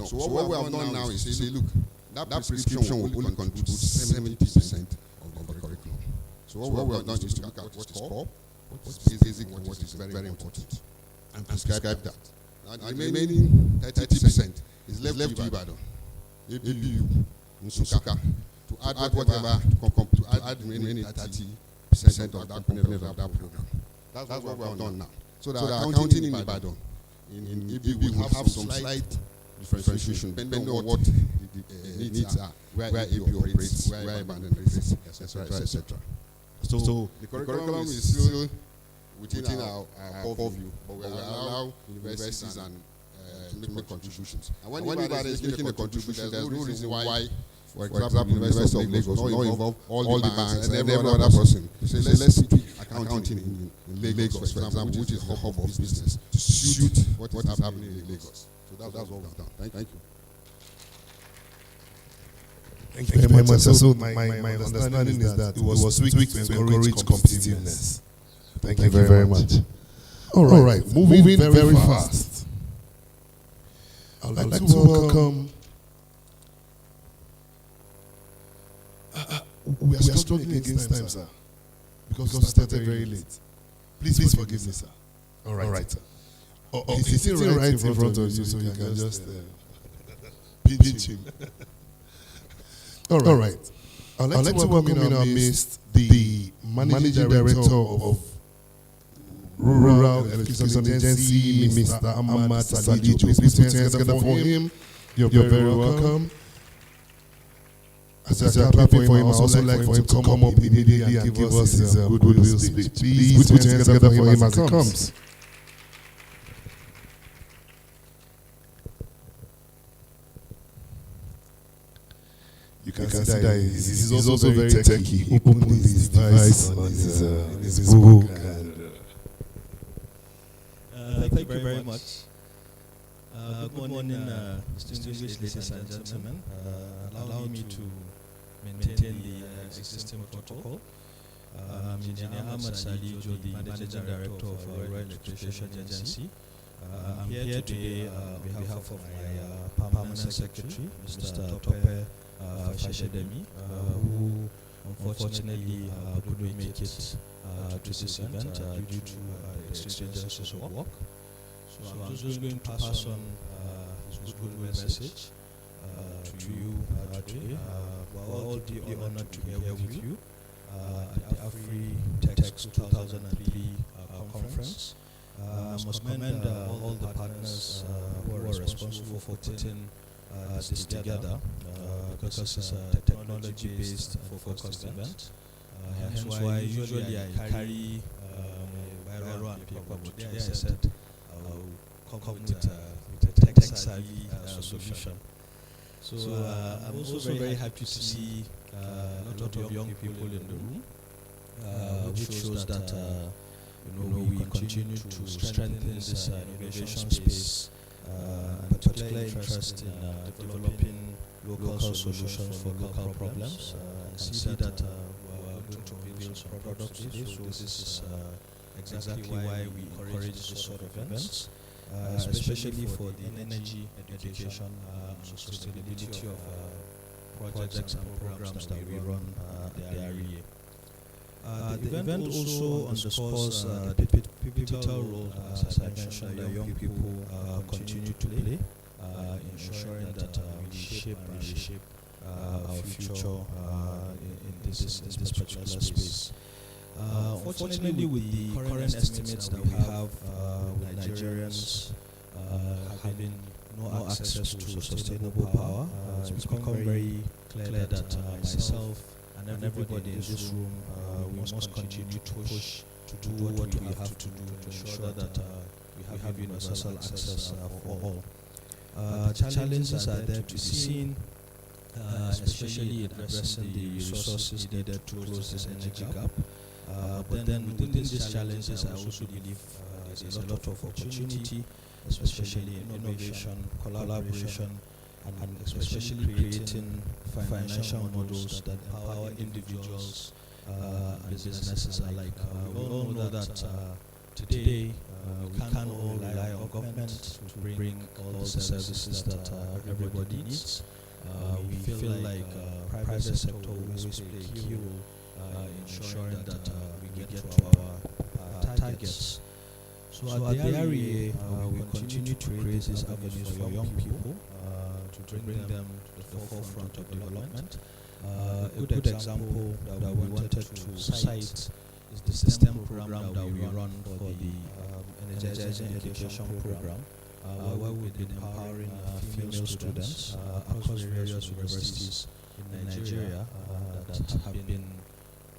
So what we have done now is to say, look, that prescription will only contribute 70% of the curriculum. So what we have done is to look at what is core, what is basic, and what is very important, and prescribe that. And the remaining 30% is left to Ibadan, ABU, Nsuka, to add whatever, to add the remaining 30% of that component of that program. That's what we have done now. So that accounting in Ibadan, in ABU will have some slight differentiation depending on what the needs are, where ABU operates, where Ibadan operates, etc., etc. So the curriculum is still within our purview, but we allow universities and to make contributions. And when anybody is making a contribution, there's no reason why, for example, the University of Lagos not involve all the banks and every other person. You say, let's speak accounting in Lagos, for example, which is the hub of business, to suit what is happening in Lagos. So that's what we've done. Thank you. Thank you very much. So my understanding is that it was tweaked to encourage competitiveness. Thank you very much. All right, moving very fast. I'd like to welcome. We are struggling against time, sir, because we started very late. Please forgive me, sir. All right, sir. He's sitting right in front of you, so you can just pinch him. All right. I'd like to welcome in our midst the Managing Director of Rural Electricity Agency, Mr. Ahmad Salidi. Please put your hands together for him. You're very welcome. As I clap for him, I also like for him to come up immediately and give us his goodwill speech. Please put your hands together for him as he comes. You can see that he's also very techy. He opened his device on his book. And Thank you very much. Good morning, distinguished ladies and gentlemen. Allow me to maintain the existing protocol. I'm Engineer Ahmad Salijo, the Managing Director of Royal Electrification Agency. I'm here today on behalf of my Permanent Secretary, Mr. Tope Fashedemi, who unfortunately couldn't make it to this event due to exigencies of work. So I'm just going to pass on his goodwill message to you today. We're all deeply honored to be here with you at the AfriTech 2003 conference. I must commend all the partners who are responsible for putting this together because it's a technology-based focused event. Hence why usually I carry my biro and paper, but today I said I'll come with a tech-savvy solution. So I'm also very happy to see a lot of young people in the room, which shows that we continue to strengthen this innovation space, and particular interest in developing local solutions for local problems. And see that we're going to build some products today, so this is exactly why we encourage this sort of events, especially for the energy education and sustainability of projects and programs that we run at the REA. The event also underscores the pivotal role, as I mentioned, that young people continue to play in ensuring that we shape and reshape our future in this particular space. Unfortunately, with the current estimates that we have, with Nigerians having no access to sustainable power, it's become very clear that myself and everybody in this room, we must continue to push to do what we have to do to ensure that we have universal access for all. Challenges are there to be seen, especially in addressing the resources needed to close this energy gap. But then within these challenges, I also believe there's a lot of opportunity, especially in innovation, collaboration, and especially creating financial models that empower individuals and businesses alike. We all know that today we can't all rely on government to bring all the services that everybody needs. We feel like private sector will always play a key role in ensuring that we get to our targets. So at the REA, we continue to create these avenues for young people to bring them to the forefront of development. A good example that we wanted to cite is the STEM program that we run for the Energizing Education Program, where we've been empowering female students across various universities in Nigeria that have been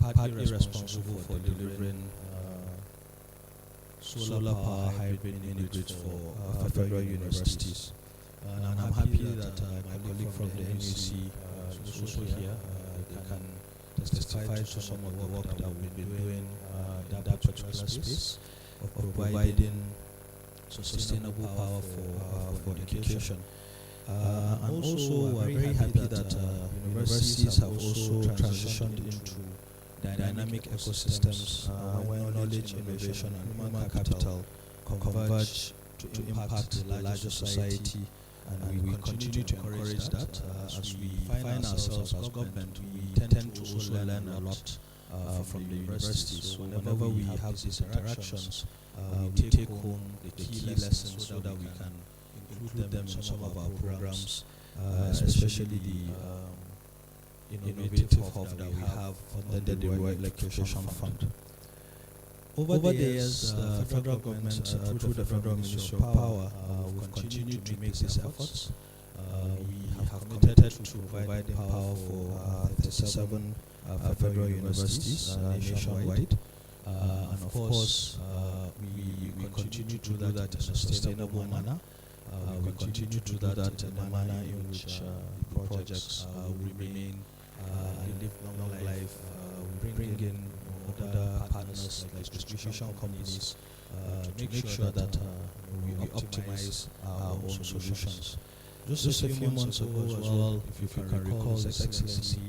partly responsible for delivering solar power hybrid mini-grids for federal universities. And I'm happy that my colleague from the NUC is also here. They can testify to some of the work that we've been doing in that particular space of providing sustainable power for education. And also, we're very happy that universities have also transitioned into dynamic ecosystems where knowledge, innovation, and human capital converge to impact the larger society. And we continue to encourage that as we find ourselves as government. We tend to also learn a lot from the universities. So whenever we have these interactions, we take home the key lessons so that we can include them in some of our programs, especially the innovative hub that we have under the Royal Electrification Fund. Over the years, the federal government, through the Federal Ministry of Power, we've continued to make these efforts. We have committed to providing power for 37 federal universities nationwide. And of course, we continue to do that in a sustainable manner. We continue to do that in a manner in which the projects will remain live long life. We bring in other partners like distribution companies to make sure that we optimize our own solutions. Just a few months ago as well, if you can recall, His Excellency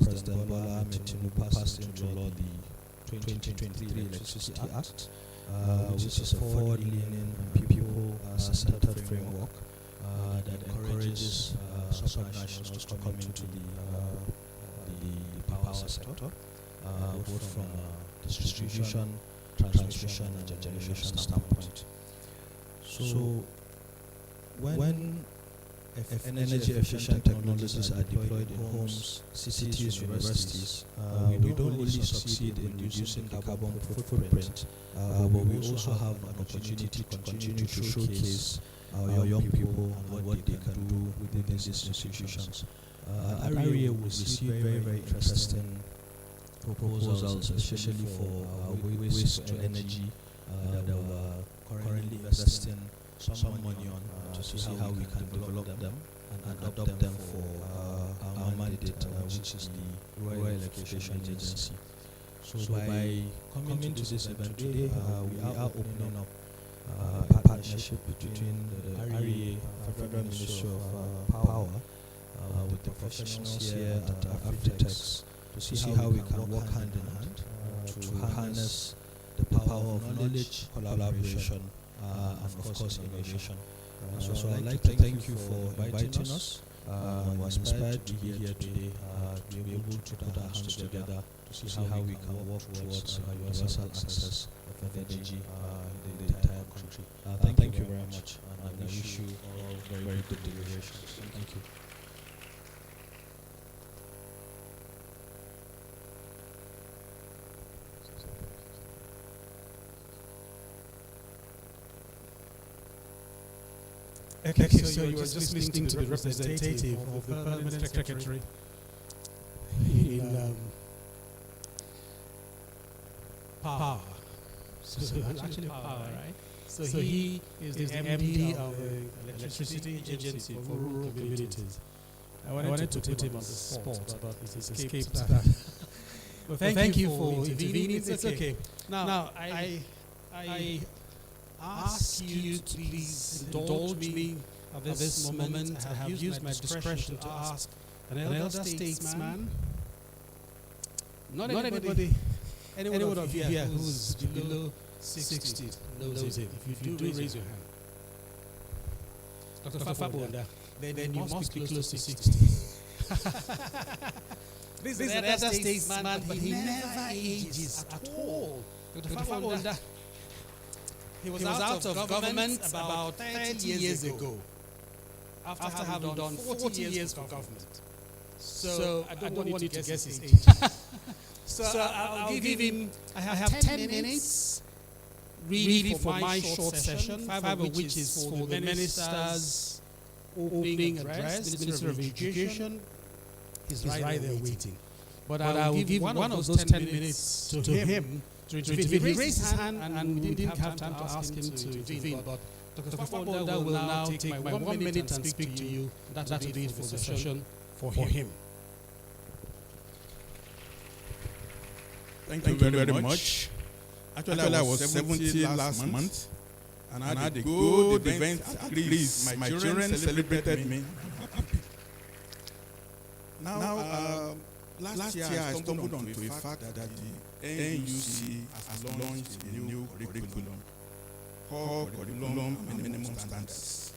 President Bola Ahmed Tinubu passed into law the 2023 Electricity Act, which is a forward-leaning people-centered framework that encourages subnationals to come into the power sector, both from distribution, transmission, and generation standpoint. So, when energy efficient technologies are deployed in homes, cities, universities, we don't only succeed in reducing the carbon footprint, but we also have an opportunity to continue to showcase our young people and what they can do within these institutions. At REA, we see very, very interesting proposals, especially for waste to energy that we're currently investing some money on to see how we can develop them and adopt them for our mandate, which is the Royal Electrification Agency. So by coming to this event today, we are opening up a partnership between the REA, Federal Ministry of Power, with the professionals here at EdTech to see how we can work hand in hand to harness the power of knowledge, collaboration, and of course innovation. So I'd like to thank you for inviting us. We're inspired to be here today to be able to put our hands together to see how we can work towards universal access of energy in the entire country. Thank you very much, and I wish you all very, very good deliberations. Thank you. Okay, so you were just listening to the representative of the Permanent Secretary in Power. So actually Power, right? So he is the MD of the Electricity Agency for Rural Communities. I wanted to put him on the spot, but he's escaped that. But thank you for intervening. It's okay. Now, I ask you to please indulge me at this moment. I have used my discretion to ask an elder statesman, not anybody, anyone of you here who's below 60 knows him. If you do, raise your hand. Dr. Fabonda, then you must be close to 60. This is an elder statesman, but he never ages at all. Dr. Fabonda, he was out of government about 30 years ago, after having done 40 years of government. So I don't want you to guess his age. So I'll give him, I have 10 minutes really for my short session, 5 of which is for the minister's opening address, the Minister of Education. He's right there waiting. But I will give one of those 10 minutes to him. He raised his hand and we didn't have time to ask him to intervene, but Dr. Fabonda will now take my 1 minute and speak to you. That will be it for the session for him. Thank you very much. Actually, I was 70 last month, and I had a good event at Greece. My children celebrated me. Now, last year I stumbled onto a fact that the NUC has launched a new curriculum called Curriculum Minimum Standards.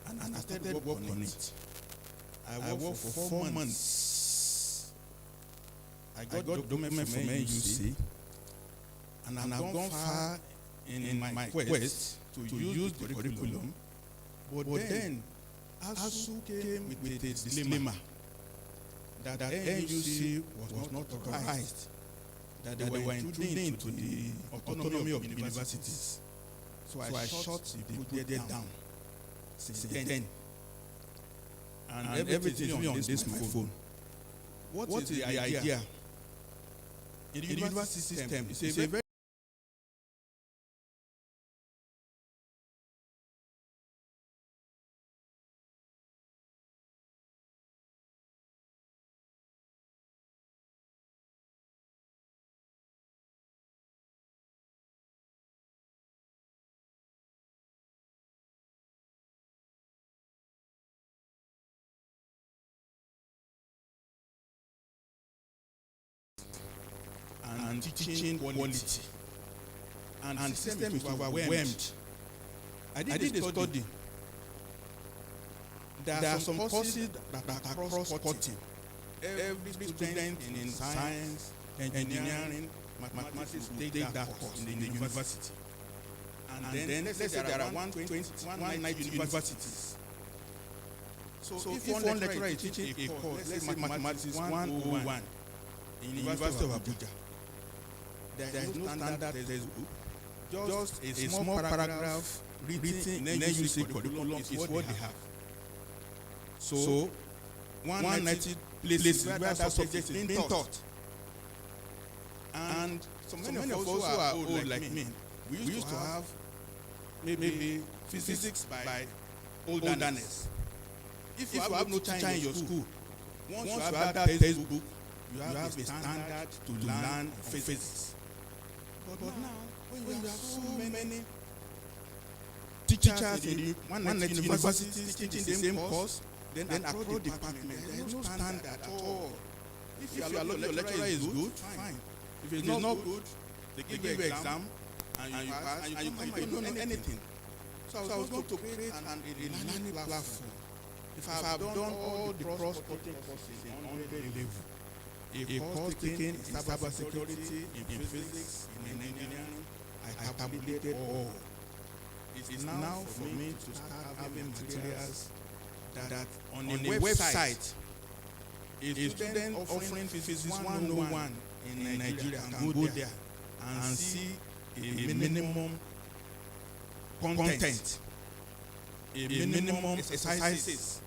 And I started working on it. I worked for 4 months. I got document from NUC, and I've gone far in my quest to use the curriculum. But then, ASU came with a disclaimer that NUC was not authorized, that they were intruding into the autonomy of universities. So I shut the project down since then. And everything is on this my phone. What is the idea? In the university system, it's a very and teaching quality. And the system is overwhelmed. I did a study. There are some courses that are cross-cutting. Every student in science, engineering, mathematics will take that course in the university. And then let's say there are 190 universities. So if one lecturer is teaching a course, let's say mathematics 101 in the University of Abuja, there is no standard textbook. Just a small paragraph written in NUC curriculum is what they have. So 190 places where that subject is being taught. And so many of us who are old like me, we used to have maybe physics by olderness. If you have no teacher in your school, once you have that textbook, you have a standard to learn physics. But now, when you have so many teachers in one university teaching the same course, then across the department, there is no standard at all. If your lecturer is good, fine. If it's not good, they give you an exam and you pass and you come and you don't know anything. So I was going to create a learning platform. If I have done all the cross-cutting courses in 100 level, a course taken in cybersecurity, in physics, in engineering, I tabulated all. It is now for me to start having materials that on a website, a student offering physics 101 in Nigeria can go there and see a minimum content, a minimum exercises,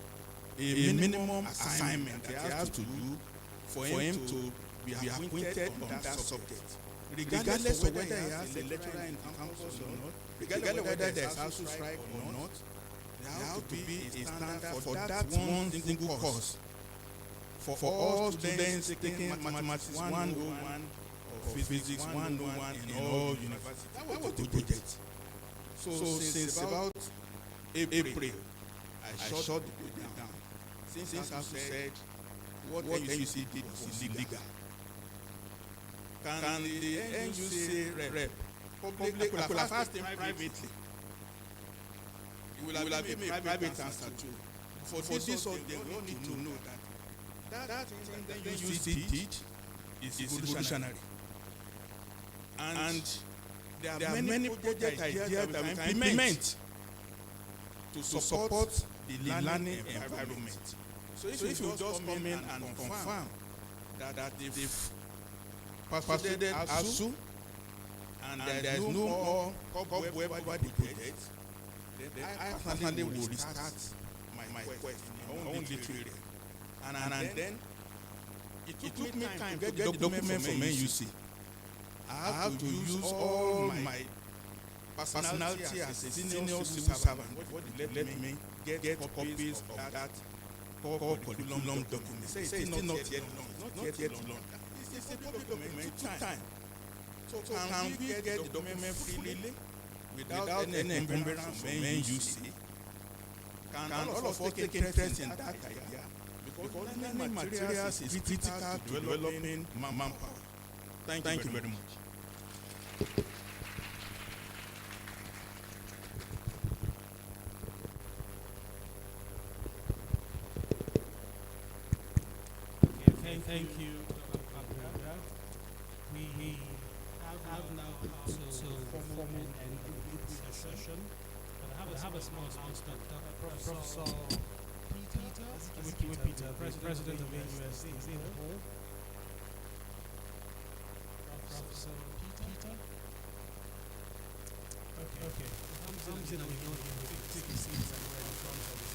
a minimum assignment that he has to do for him to be acquainted on that subject. Regardless of whether he has a lecturer in campus or not, regardless of whether there is ASU strike or not, there has to be a standard for that one single course. For all students taking mathematics 101 or physics 101 in all universities. That was the project. So since about April, I shut the project down. Since ASU said what NUC did was illegal. Can the NUC rep publicly, I could have asked him privately. He will have given me a private answer too. For this, they all need to know that thing that NUC did is revolutionary. And there are many project ideas that we can implement to support the learning environment. So if you just come in and confirm that they've persuaded ASU and there is no more cobweb over the project, then I personally will restart my quest in my own little area. And then it took me time to get the document from NUC. I have to use all my personality as a senior civil servant to let me get copies of that core curriculum document. Say it's not yet long. It's a public document, it took time. So can we get the document freely without any encumbrance from NUC? Can all of us take interest in that idea? Because learning materials is critical to developing manpower. Thank you very much. Thank you, Dr. Abdullah. We have now come to formal and complete session. But I have a small announcement. Professor Peter, President of AUS, is in the hall. Professor Peter? Okay. Comes in and we know him. Take his seat and we're in front of the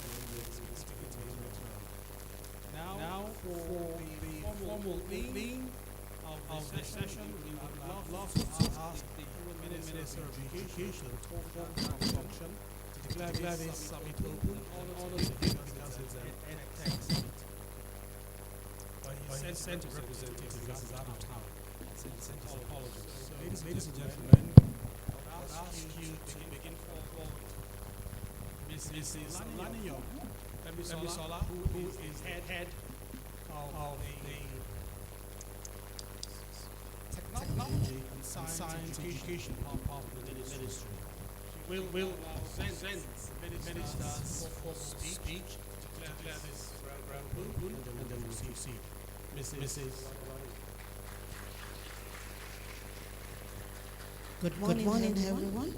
speaker to him as well. Now for the formal theme of the session, we would love to ask the Minister of Education for formal function to declare this summit open on the because it's an EdTech summit. But he sent a representative because he's out of town. Sent all apologies. So ladies and gentlemen, I would ask you to begin forward. Mrs. Laniyo Bemisola, who is head of the technology, and science education part of the ministry. We'll present ministers for speech to declare this round, and then we'll see Mrs. Good morning, everyone.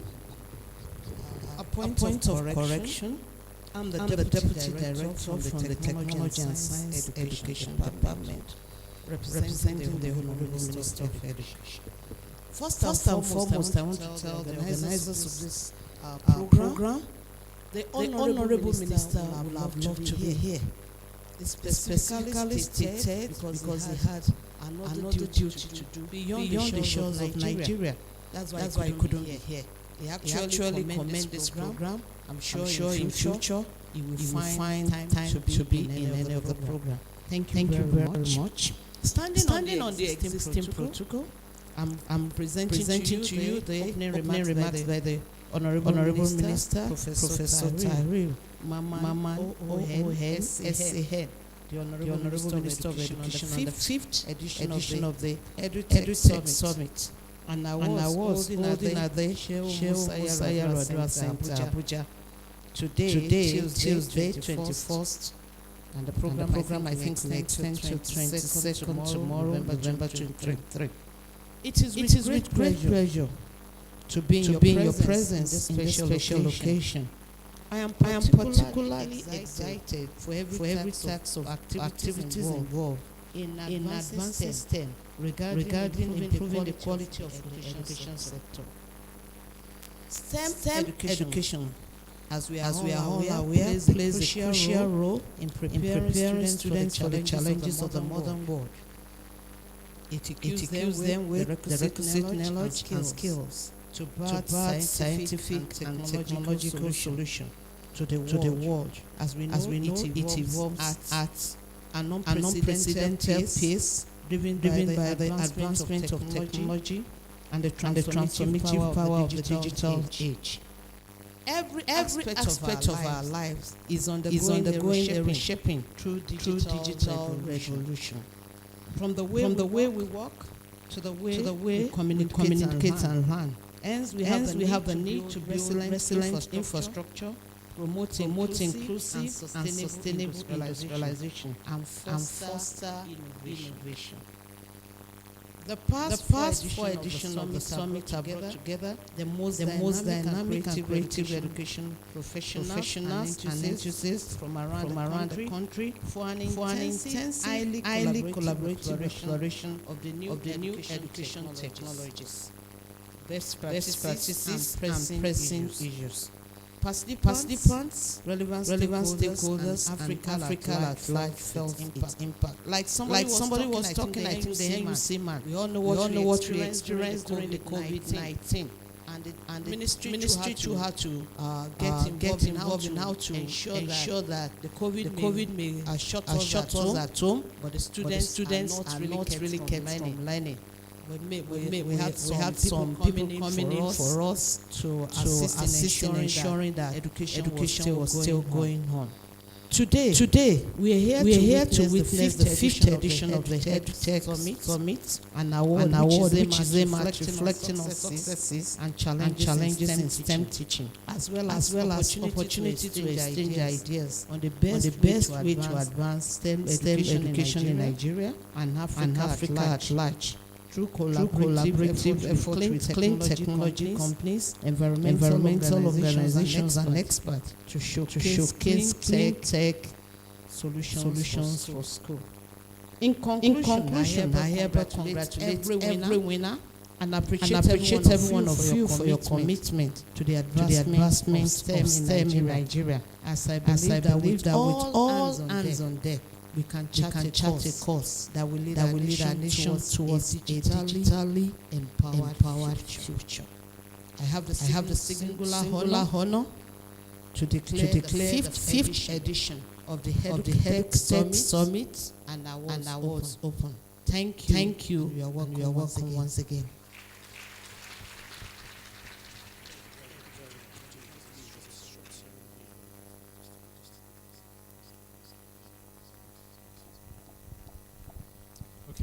A point of correction. I'm the Deputy Director from the Technology and Science Education Department, representing the Honorable Minister of Education. First and foremost, I want to tell the organizers of this program, the Honorable Minister would love to be here. It's specifically stated because he had another duty to do beyond the shores of Nigeria. That's why he couldn't be here. He actually commend this program. I'm sure in future he will find time to be in any of the program. Thank you very much. Standing on the existing protocol, I'm presenting to you the opening remarks by the Honorable Minister, Professor Tyrell Mama O.S.A. the Honorable Minister of Education, on the 5th edition of the EdTech Summit. And I was holding at the Sheo Radwa Center, Abuja. Today, Tuesday, 21st, and the program I think will extend to 22nd tomorrow, November 23. It is with great pleasure to be in your presence in this special occasion. I am particularly excited for every type of activities involved in advancing STEM regarding improving the quality of the education sector. STEM education, as we are all aware, plays a crucial role in preparing students for the challenges of the modern world. It equips them with the requisite knowledge and skills to provide scientific and technological solutions to the world. As we know, it evolves at an unprecedented pace, driven by the advancement of technology and the transformative power of the digital age. Every aspect of our lives is undergoing the reshaping through digital revolution. From the way we work to the way we communicate and learn. Hence, we have the need to build resilient infrastructure, promote inclusive and sustainable industrialization, and foster innovation. The past four editions of the summit have brought together the most dynamic and creative education professionals and enthusiasts from around the country for an intensive, highly collaborative exploration of the new education technologies, best practices and pressing issues. Participants, relevant stakeholders, Africa at large felt its impact. Like somebody was talking, I think the NUC man. We all know what we experienced during the COVID-19. And the ministry too had to get involved in how to ensure that the COVID may shut us at home, but the students are not really kept from learning. We had some people coming in for us to assist in ensuring that education was still going on. Today we are here to witness the 5th edition of the EdTech Summit, an award which is aimed at reflecting on successes and challenges in STEM teaching, as well as opportunity to exchange ideas on the best way to advance STEM education in Nigeria and Africa at large. Through collaborative efforts with clean technology companies, environmental organizations and experts to showcase clean tech solutions for school. In conclusion, I hereby congratulate every winner and appreciate every one of you for your commitment to the advancement of STEM in Nigeria. As I believe that with all hands on deck, we can chart a course that will lead our nation towards a digitally empowered future. I have the singular honor to declare the 5th edition of the EdTech Summit and awards open. Thank you. You are welcome once again.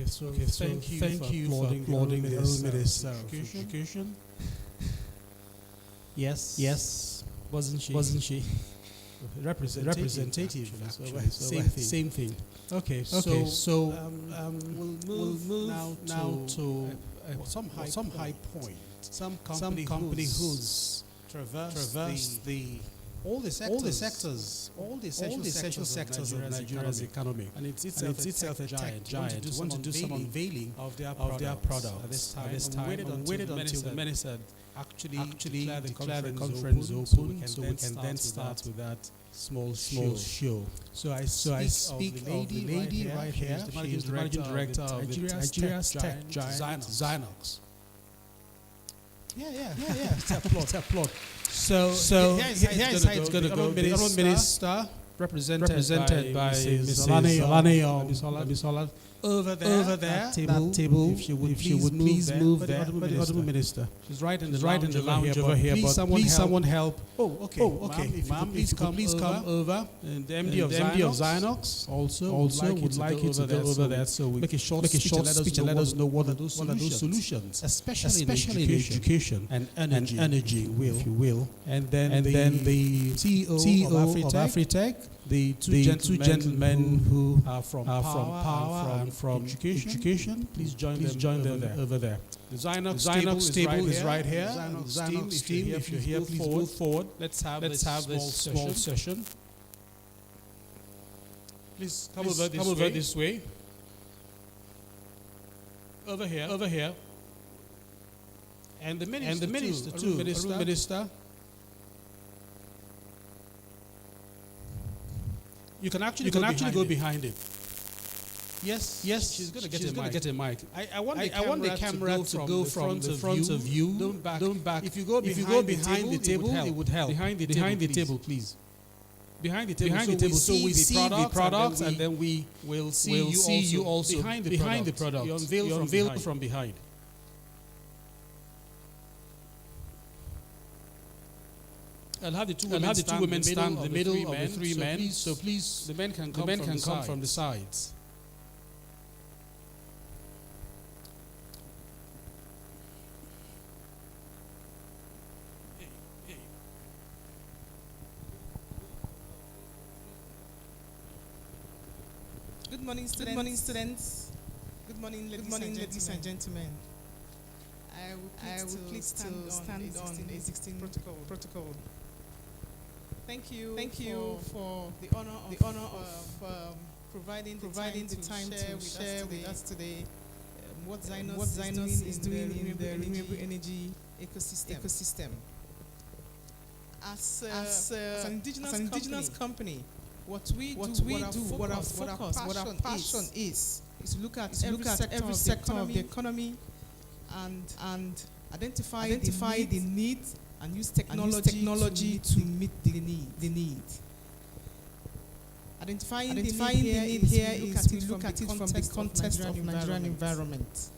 thank you for applauding the Minister of Education. Yes. Wasn't she? Representative. Actually. Same thing. Okay. So we'll move now to some high point. Some company who's traversed all the sectors, all the essential sectors of Nigeria's economy, and it's itself a giant. Want to do some unveiling of their product at this time. Waited until the minister actually declare the conference open, so we can then start with that small show. So I speak of the lady right here. She is the managing director of Nigeria's tech giant Zynox. Yeah. It's a plot. So here's how it's going to go. The Honourable Minister, represented by Mrs. Alani over there, that table, if she would please move there. But the Honourable Minister, she's right in the lounge over here. But please someone help. Oh, okay. Ma'am, please come over. And the MD of Zynox also would like you to go over there. So we make a short speech and let us know what are those solutions, especially in education and energy, if you will. And then the CEO of Afritech, the two gentlemen who are from power and from education, please join them over there. The Zynox table is right here. Zynox team, if you're here, please move forward. Let's have this small session. Please come over this way. Over here. And the minister too. Minister. You can actually go behind it. Yes, she's going to get a mic. I want the camera to go from the front of you. Don't back. If you go behind the table, it would help. Behind the table, please. Behind the table, so we see the products, and then we will see you also behind the product. You unveil from behind. I'll have the two women stand in the middle of the three men. So please, the men can come from the sides. Good morning, students. Good morning, ladies and gentlemen. I will please stand on existing protocol. Thank you for the honor of providing the time to share with us today what Zynox is doing in the renewable energy ecosystem. As an indigenous company, what our passion is to look at every sector of the economy and identify the need and use technology to meet the need. Identifying the need here is to look at it from the context of Nigerian environment.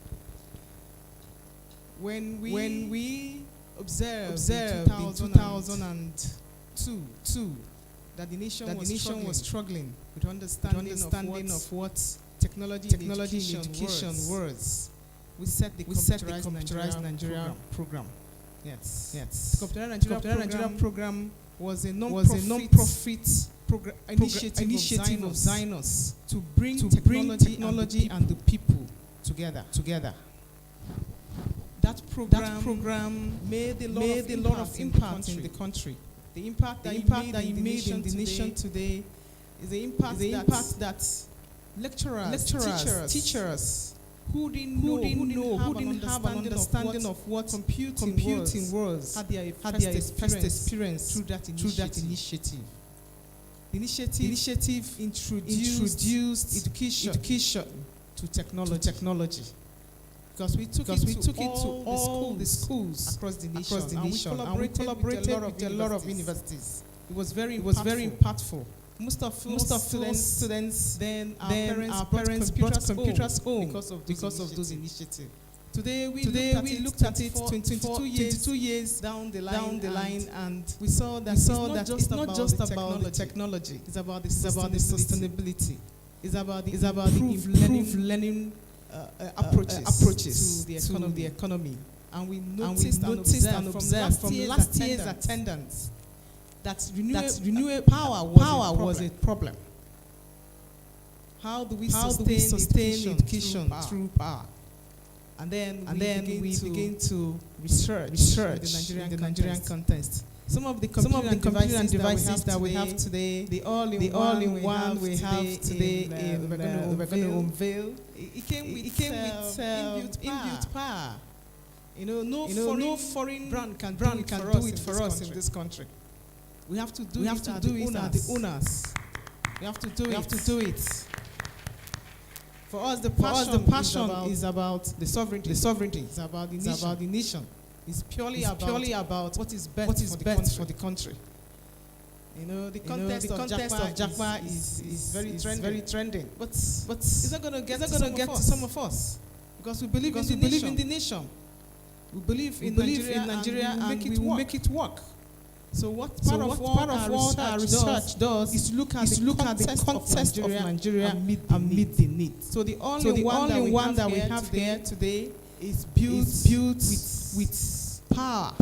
When we observe in 2002 that the nation was struggling with understanding of what technology in education was, we set the Computerized Nigeria program. Yes. The Computerized Nigeria program was a non-profit initiative of Zynox to bring technology and the people together. That program made a lot of impact in the country. The impact that it made in the nation today is the impact that lecturers, teachers who didn't have an understanding of what computing was had their first experience through that initiative. The initiative introduced education to technology. Because we took it to all the schools across the nation, and we collaborated with a lot of universities. It was very impactful. Most of students then our parents brought computers home because of those initiatives. Today we looked at it 22 years down the line, and we saw that it's not just about the technology. It's about the sustainability. It's about the improved learning approaches to the economy. And we noticed and observed from last year's attendance that renewable power was a problem. How do we sustain education through power? And then we begin to research the Nigerian context. Some of the computing devices that we have today, the all-in-one we have today, we're going to unveil. It came with inbuilt power. No foreign brand can do it for us in this country. We have to do it at the owners. We have to do it. For us, the passion is about the sovereignty. It's about the nation. It's purely about what is best for the country. The context of JACMA is very trending. But it's not going to get to some of us because we believe in the nation. We believe in Nigeria and we will make it work. So part of what our research does is look at the context of Nigeria and meet the need. So the only one that we have here today is built with power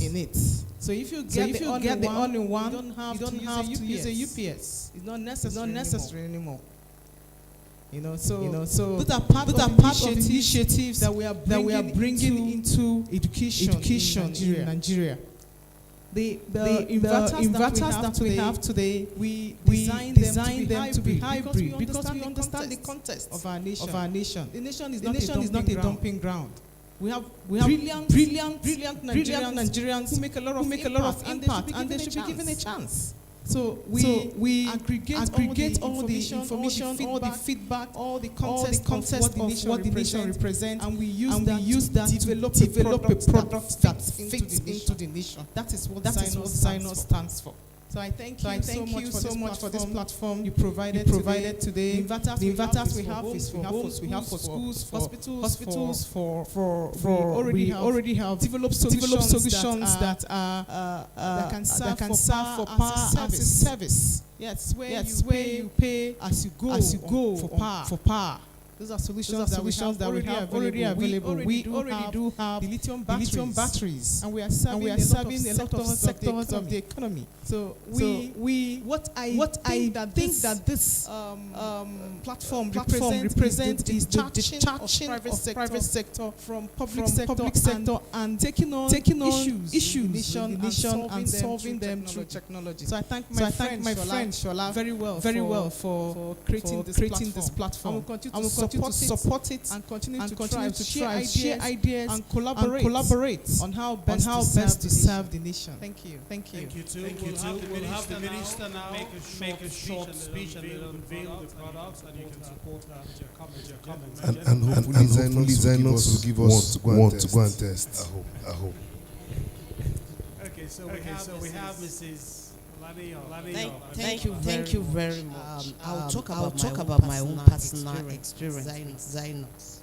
in it. So if you get the all-in-one, you don't have to use a UPS. It's not necessary anymore. So those are part of initiatives that we are bringing into education in Nigeria. The inverters that we have today, we design them to be hybrid because we understand the context of our nation. The nation is not a dumping ground. We have brilliant Nigerians who make a lot of impact, and they should be given a chance. So we aggregate all the information, all the feedback, all the context of what the nation represents, and we use that to develop a product that fits into the nation. That is what Zynos stands for. So I thank you so much for this platform you provided today. The inverters we have for schools, for hospitals, we already have developed solutions that can serve for power as a service. Yes, where you pay as you go for power. Those are solutions that we have already available. We already do have the lithium batteries, and we are serving a lot of sectors of the economy. So what I think that this platform represents is the detaching of private sector from public sector and taking on issues in the nation and solving them through technology. So I thank my friend Shola very well for creating this platform. I will continue to support it and continue to try to share ideas and collaborate on how best to serve the nation. Thank you. Thank you too. We'll have the minister now make a short speech and then unveil the products, and you can support her with your comments. And hopefully Zynos will give us one to go and test. I hope. Okay, so we have Mrs. Thank you very much. I'll talk about my own personal experience in Zynos.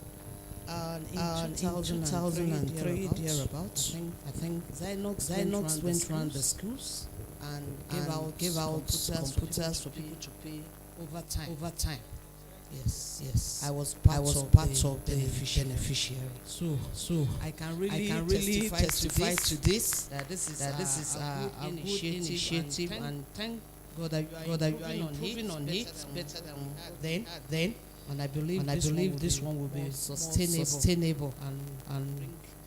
In 2003 thereabouts, I think Zynos went around the schools and gave out computers for people to pay over time. Yes. I was part of the beneficiary. So I can really testify to this. This is a good initiative, and thank God that you are improving on it better than then. And I believe this one will be sustainable and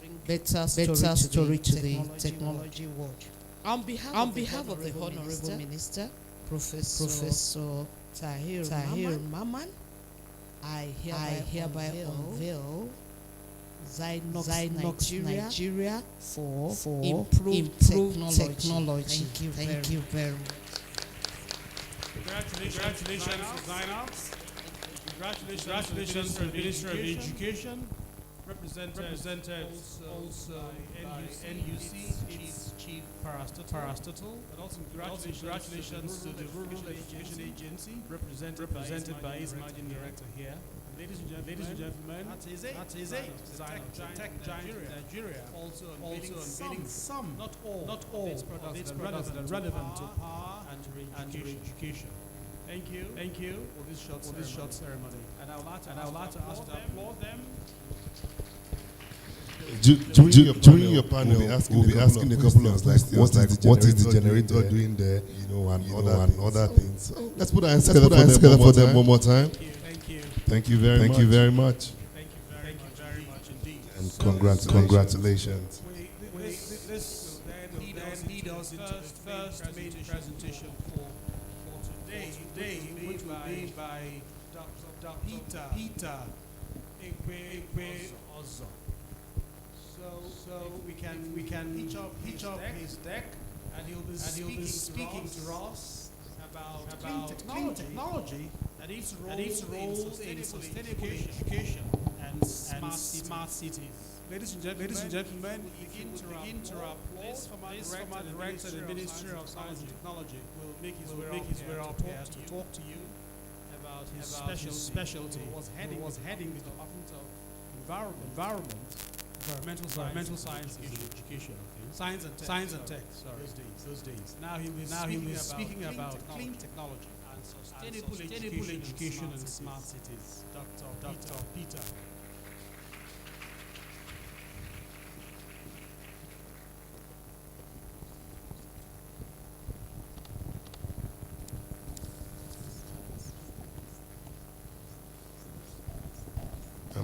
bring better story to the technology world. On behalf of the Honorable Minister, Professor Tahir Maman, I hereby unveil Zynos Nigeria for improved technology. Thank you very much. Congratulations to Zynos. Congratulations to the Minister of Education. Represented also NUC, Chief Parastatal, and also congratulations to the Rural Education Agency, represented by his Managing Director here. Ladies and gentlemen, that is it. EdTech Nigeria also unveiling some, not all, of its products that are relevant to power and to education. Thank you for this short ceremony. And I would like to ask you to applaud them. During your panel, we'll be asking a couple of questions like what is the generator doing there, and other things. So let's put our hands together for them one more time. Thank you very much. Thank you very much indeed. And congratulations. This will lead us into the first main presentation for today. Today, which will be by Dr. Peter Ozo. So we can hitch up his deck, and he'll be speaking to us about clean technology that is role in sustainable education and smart cities. Ladies and gentlemen, if you begin to applaud, this former director of the Ministry of Science and Technology will make his way up here to talk to you about his specialty. Was heading the Department of Environmental Science Education, Science and Tech. Sorry, those days. Now he'll be speaking about clean technology and sustainable education and smart cities. Dr. Peter.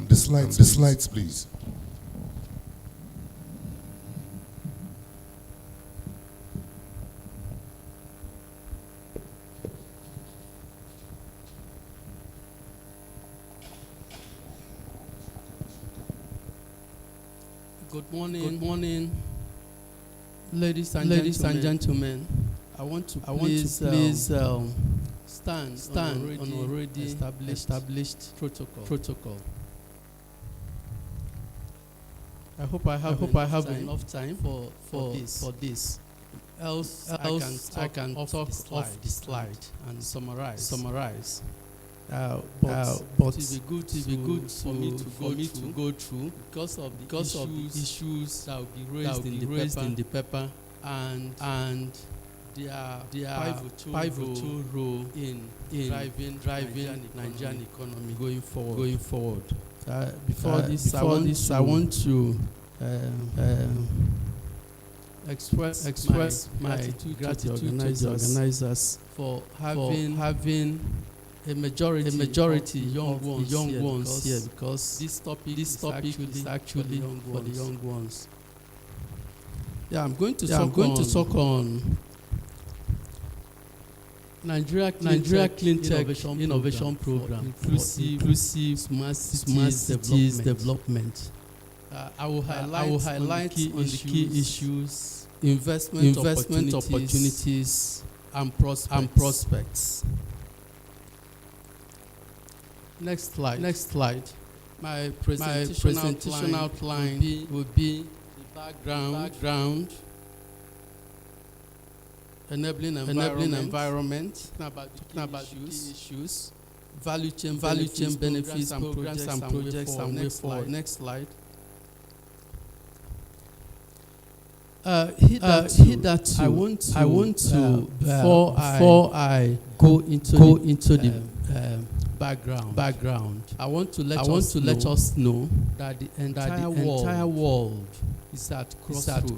The slides, please. Good morning, ladies and gentlemen. I want to please stand on already established protocol. I hope I have enough time for this. Else I can talk off the slide and summarize. But it will be good for me to go through because of the issues that will be raised in the paper and their pivotal role in driving Nigerian economy going forward. Before this, I want to express my gratitude to the organizers for having a majority young ones here because this topic is actually for the young ones. Yeah, I'm going to talk on Nigeria Clean Tech Innovation Program, inclusive smart cities development. I will highlight on the key issues, investment opportunities and prospects. Next slide. My presentation outline will be the background, enabling environment, about key issues, value chain benefits and projects and way forward. Next slide. Hitherto, I want to before I go into the background. I want to let us know that the entire world is at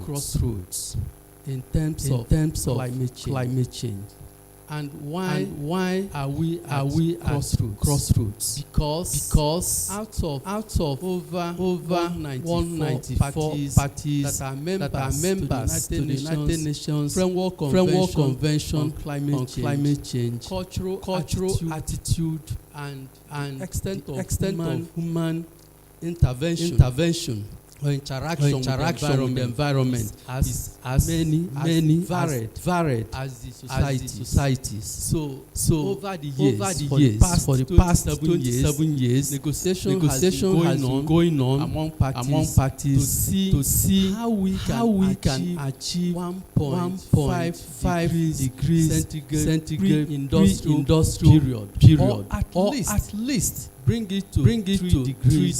crossroads in terms of climate change. And why are we at crossroads? Because out of over 194 parties that are members to the United Nations Framework Convention on Climate Change, cultural attitude and extent of human intervention or interaction with the environment as many varied as the societies. So over the years, for the past 7 years, negotiation has been going on among parties to see how we can achieve 1.5 degrees centigrade industrial period, or at least bring it to 3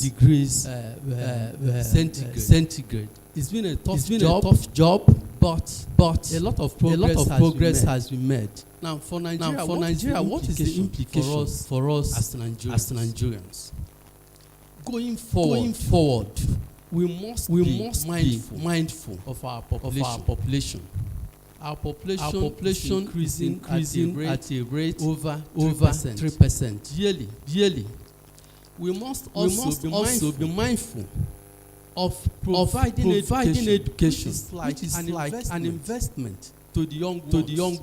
degrees centigrade. It's been a tough job, But a lot of progress has been made. Now for Nigeria, what is the implication for us as Nigerians? Going forward, we must be mindful of our population. Our population is increasing at a rate over 3% yearly. We must also be mindful of providing education, which is like an investment to the young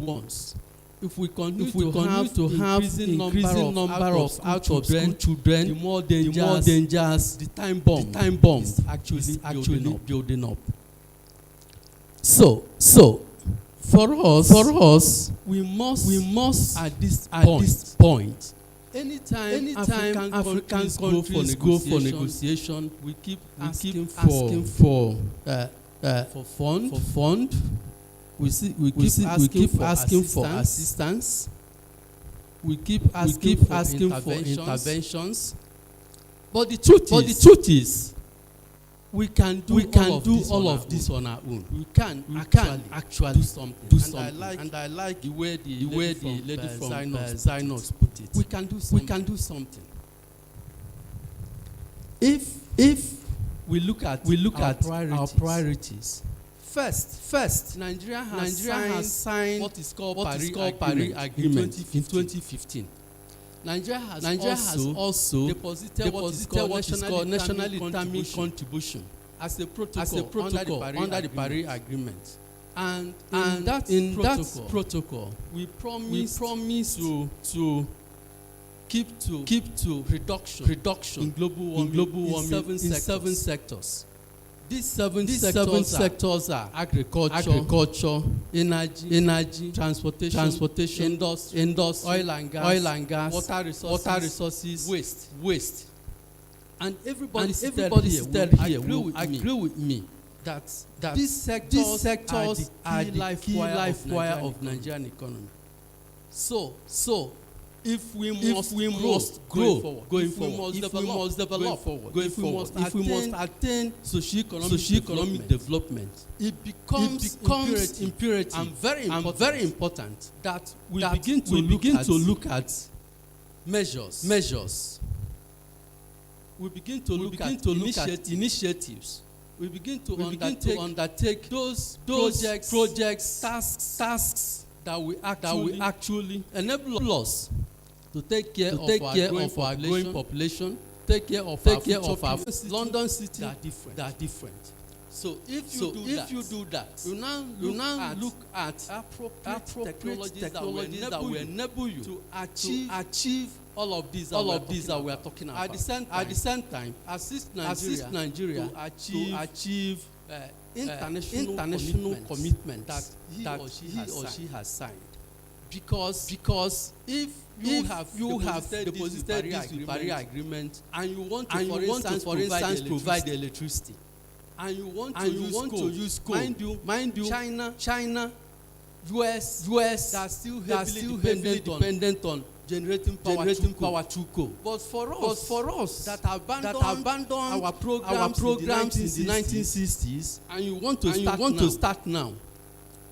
ones. If we continue to have increasing number of out of school children, the more dangerous the time bomb is actually building up. So for us, we must at this point. Anytime African countries go for negotiation, we keep asking for fund. We keep asking for assistance. We keep asking for interventions. But the truth is, we can do all of this on our own. We can actually do something. And I like the way the lady from Zynos put it. We can do something. If we look at our priorities. First, Nigeria has signed what is called Paris Agreement in 2015. Nigeria has also deposited what is called nationally determined contribution as a protocol under the Paris Agreement. And in that protocol, we promise to keep to reduction in global warming in seven sectors. These seven sectors are agriculture, energy, transportation, industry, oil and gas, water resources, waste. And everybody here will agree with me that these sectors are the life wire of Nigerian economy. So if we must grow going forward, if we must develop, if we must attain socio-economic development, it becomes imperative and very important that we begin to look at measures. We begin to look at initiatives. We begin to undertake those projects, tasks that will actually enable us to take care of our growing population, take care of our London City that are different. So if you do that, you now look at appropriate technologies that will enable you to achieve all of these that we are talking about. At the same time, assist Nigeria to achieve international commitment that he or she has signed. Because if you have deposited this Paris Agreement and you want to, for instance, provide electricity, and you want to use coal, mind you, China, US that still heavily dependent on generating power through coal. But for us that abandoned our programs in the 1960s, and you want to start now,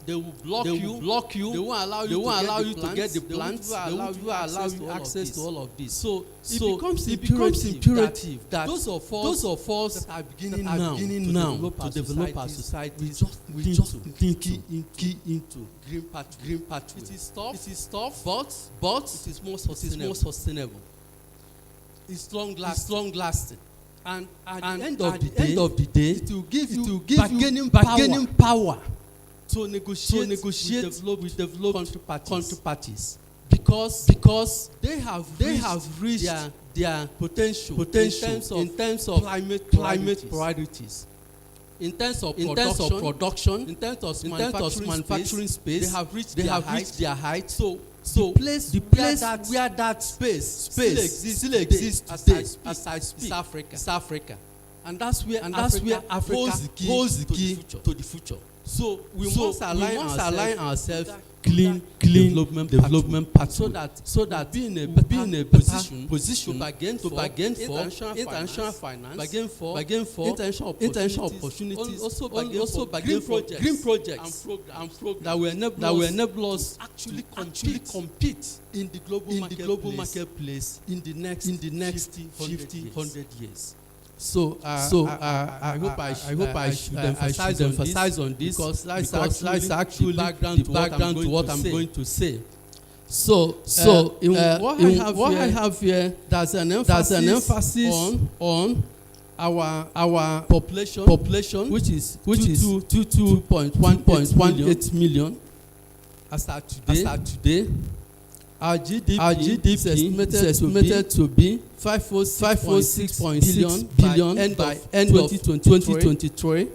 they will block you. They won't allow you to get the plants. They won't allow you access to all of this. So it becomes imperative that those of us that are beginning now to develop our society, we just key into green pathway. It is tough, but it is more sustainable. It's long lasting. And at the end of the day, it will give you bargaining power to negotiate with developed counterparties because they have reached their potential in terms of climate priorities, in terms of production, in terms of manufacturing space. They have reached their height. So the place where that space still exists today as I speak is Africa. And that's where Africa holds the key to the future. So we must align ourselves clean development pathway so that be in a position to bargain for international finance, bargain for international opportunities, also bargain for green projects and programs that will enable us actually compete in the global marketplace in the next 50-100 years. So I hope I should emphasize on this because that's actually background to what I'm going to say. So what I have here, there's an emphasis on our population, which is 2.18 million as at today. Our GDP is estimated to be 506.6 billion by end of 2023.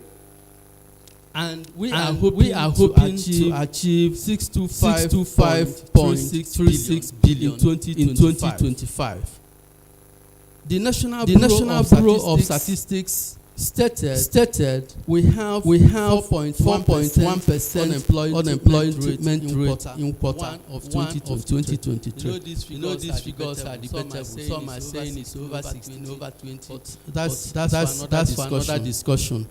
And we are hoping to achieve 625.36 billion in 2025. The National Bureau of Statistics stated we have 4.1% unemployment rate in quarter of 2023. You know these figures are debatable. Some are saying it's over 16, over 20. But that's for another discussion.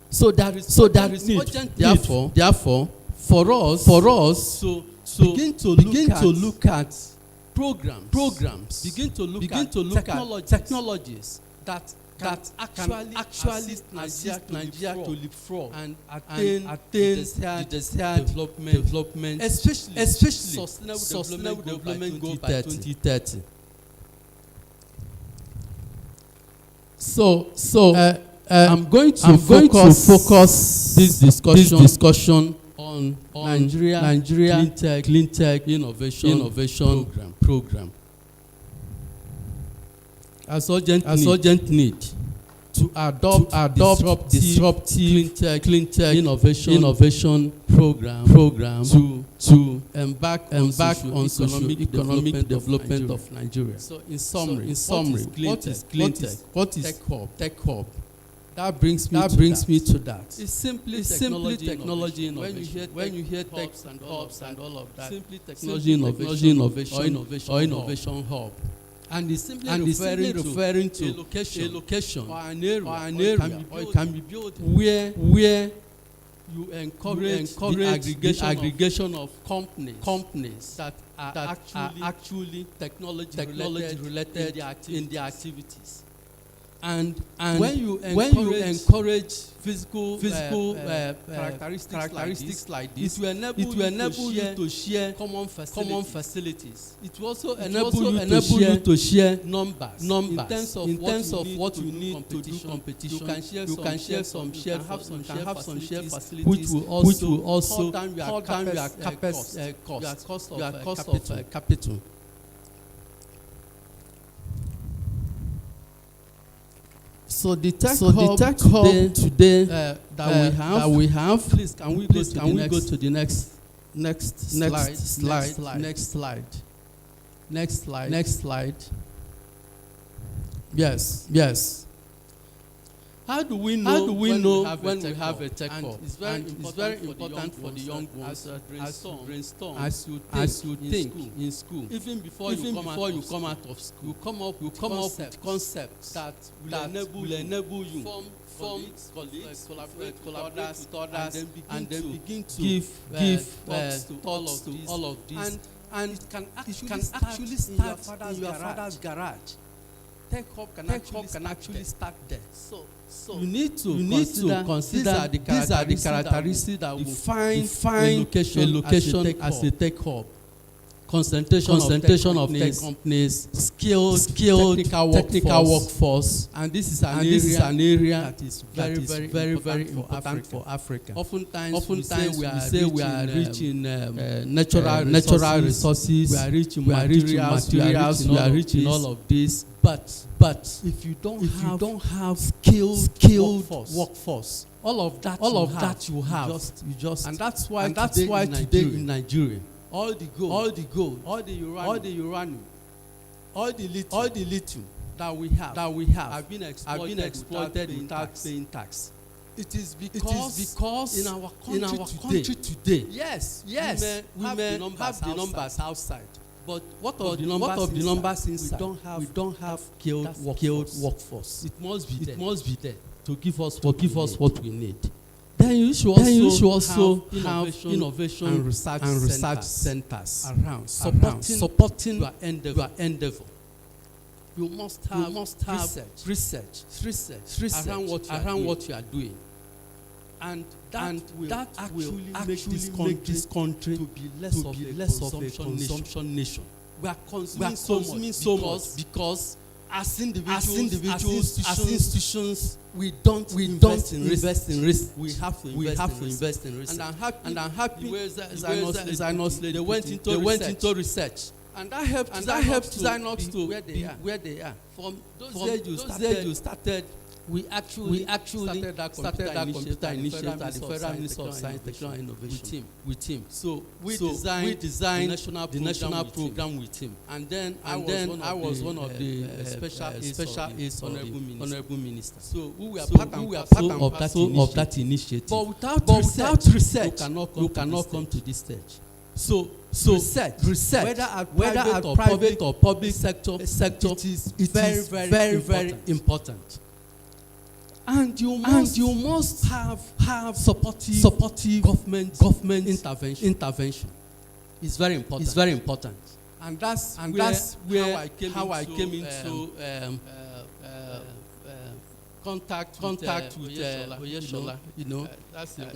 So there is need. Therefore, for us to begin to look at programs. Begin to look at technologies that actually assist Nigeria to leapfrog and attain the desired development, especially sustainable development goal by 2030. So I'm going to focus this discussion on Nigeria clean tech innovation program. As urgent need to adopt disruptive clean tech innovation program to embark on socio-economic development of Nigeria. So in summary, what is clean tech? What is tech hub? That brings me to that. It's simply technology innovation. When you hear tech hubs and all of that, simply technology innovation hub. And it's simply referring to a location or an area it can be built where you encourage the aggregation of companies that are actually technology related in their activities. And when you encourage physical characteristics like this, it will enable you to share common facilities. It will also enable you to share numbers in terms of what you need to do competition. You can share some shared facilities which will also cut down your cost of capital. So the tech hub today that we have. Please, can we go to the next slide? Yes. How do we know when we have a tech hub? It's very important for the young ones as you brainstorm, as you think in school. Even before you come out of school, you come up with concepts that will enable you form colleagues, collaborate with others, and then begin to give thoughts to all of this. And it can actually start in your father's garage. Tech hub can actually start there. So you need to consider these are the characteristics that will define a location as a tech hub. Concentration of tech companies, skilled technical workforce, and this is an area that is very important for Africa. Oftentimes we say we are rich in natural resources, we are rich in materials, we are rich in all of this. But if you don't have skilled workforce, all of that you have. And that's why today in Nigeria, all the gold, all the uranium, all the lithium that we have have been exploited without paying tax. It is because in our country today, yes, we may have the numbers outside. But what of the numbers inside? We don't have skilled workforce. It must be there to give us what we need. Then you should also have innovation and research centers around supporting your endeavor. You must have research around what you are doing, and that will actually make this country to be less of a consumption nation. We are consuming so much because as individuals, as institutions, we don't invest in risk. We have to invest in risk. And I'm happy as I know they went into research. And that helped Zynox to where they are. From those days you started, we actually started that computer initiative at the Federal Ministry of Science, Technology and Innovation with him. So we designed the national program with him. And then I was one of the special aids honorable minister. So we were part of that initiative. But without research, you cannot come to this stage. So research, whether at private or public sector, it is very important. And you must have supportive government intervention. It's very important. And that's where how I came into contact with Oyeshola. That's a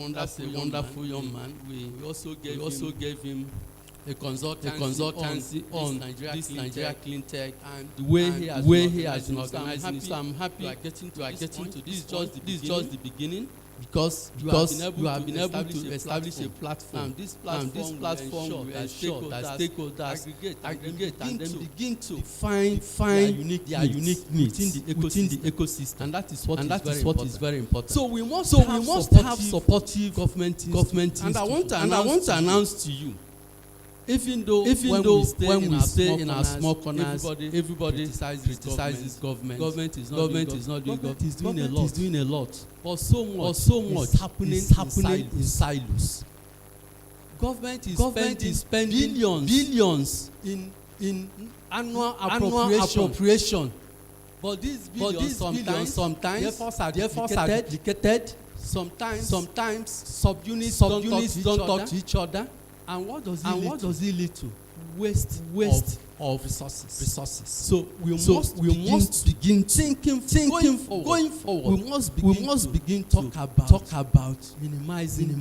wonderful young man. We also gave him a consultancy on this Nigeria Clean Tech and the way he has been organizing. So I'm happy you are getting to this. This is just the beginning, because you have been able to establish a platform. This platform will ensure that stakeholders aggregate and then begin to find their unique needs within the ecosystem. And that is what is very important. So we must have supportive government. And I want to announce to you, even though when we stay in our small corners, everybody criticizes government. Government is not doing. Government is doing a lot. But so much is happening in silos. Government is spending billions in annual appropriation. But these billions sometimes are duplicated. Sometimes subunits don't talk to each other. And what does it lead to? Waste of resources. So we must begin thinking going forward. We must begin talk about minimizing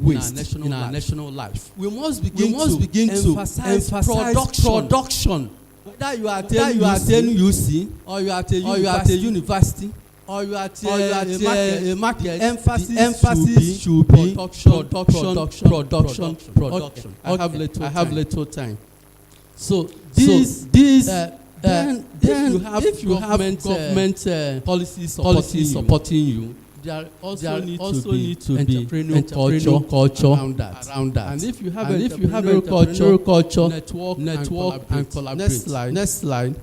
waste in our national life. We must begin to emphasize production. Whether you are at UC or you are at a university, or you are at a market, emphasis should be production. I have little time. So then if you have government policies supporting you, there also need to be entrepreneurial culture around that. And if you have entrepreneurial culture, network and collaborate. Next slide.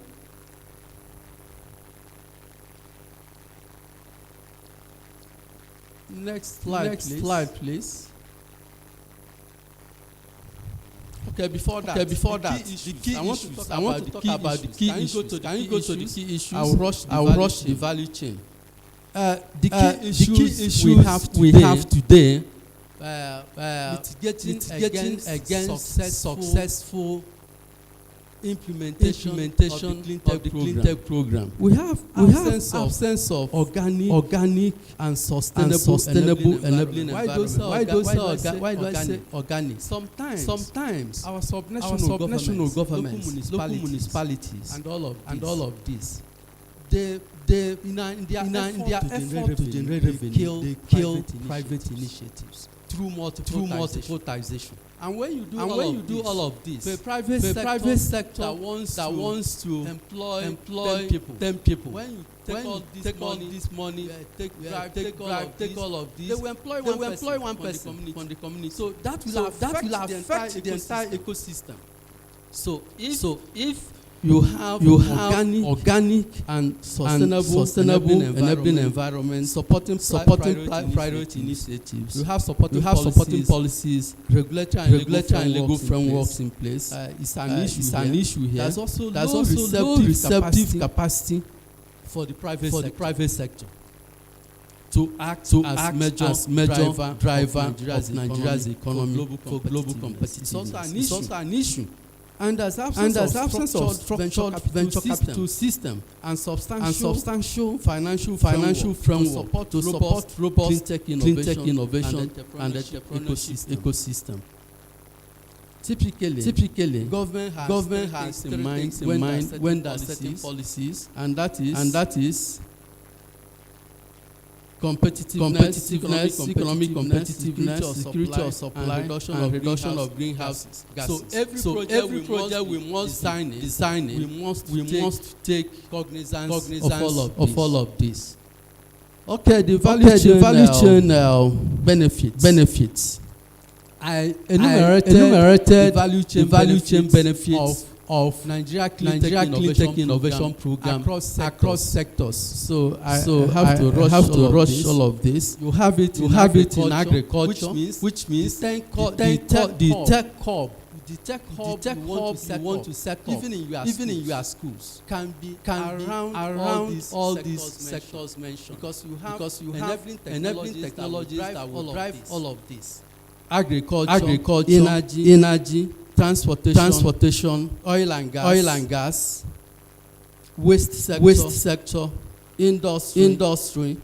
Next slide, please. Okay, before that, the key issues. I want to talk about the key issues. Can you go to the key issues? I will rush the value chain. The key issues we have today, mitigating against successful implementation of the clean tech program. We have a sense of organic and sustainable enabling environment. Why do I say organic? Sometimes our subnational governments, local municipalities, and all of this, they in their effort to generate revenue, they kill private initiatives through multiple taxation. And when you do all of this, the private sector that wants to employ 10 people, when you take all this money, take all of this, they will employ one person from the community. So that will affect the entire ecosystem. So if you have organic and sustainable environment supporting priority initiatives. You have supporting policies, regulatory and legal frameworks in place. It's an issue here. There's also low receptive capacity for the private sector to act as major driver of Nigeria's economy for global competitiveness. It's also an issue. And there's absence of structured venture capital system and substantial financial framework to support robust clean tech innovation and ecosystem. Typically, government has in mind when they are setting policies, and that is competitiveness, economic competitiveness, security of supply, and reduction of greenhouse gases. So every project we must design it. We must take cognizance of all of this. Okay, the value chain benefits. I enumerated the value chain benefits of Nigeria Clean Tech Innovation Program across sectors. So I have to rush all of this. You have it in agriculture, which means the tech hub you want to set up, even in your schools, can be around all these sectors mentioned, because you have enabling technologies that will drive all of this. Agriculture, energy, transportation, oil and gas, waste sector, industry,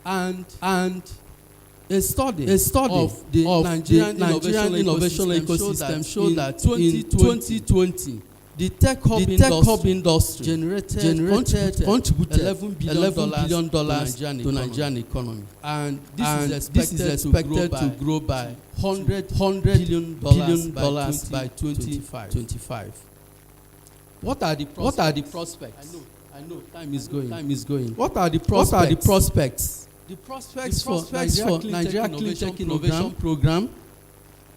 and a study of the Nigerian innovation ecosystem showed that in 2020 the tech hub industry contributed $11 billion to Nigerian economy, and this is expected to grow by $100 billion by 2025. What are the prospects? I know. Time is going. What are the prospects? The prospects for Nigeria Clean Tech Innovation Program.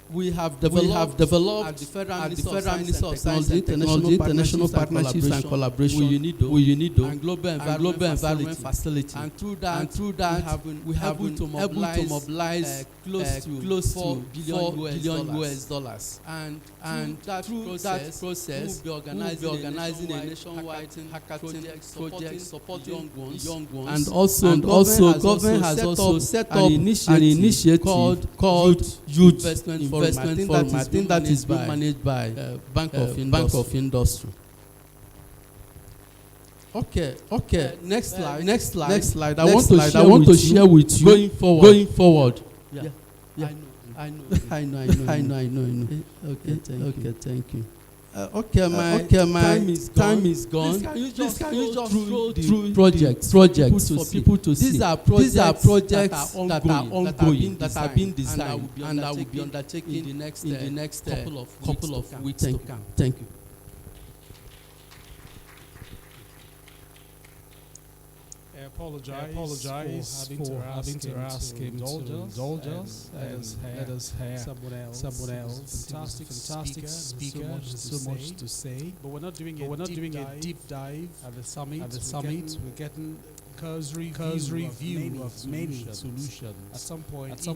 We have developed at the Federal Minister of Science and Technology, international partnerships and collaboration with UNIDO and Global Environment Facility. And through that, we have been able to mobilize close to $4 billion. And through that process, we will be organizing a nationwide hackathon project supporting young ones. And also government has also set up an initiative called Youth Investment Forum. I think that is being managed by Bank of Industry. Okay. Next slide. I want to share with you going forward. Yeah. I know. Okay, thank you. My time is gone. Can you just go through projects for people to see? These are projects that are ongoing, that are being designed, and that will be undertaken in the next couple of weeks to come. Thank you. Apologize for having to ask him to indulge us. Let us hear someone else. Fantastic speaker. So much to say. But we're not doing a deep dive at the summit. We're getting cursory view of many solutions. At some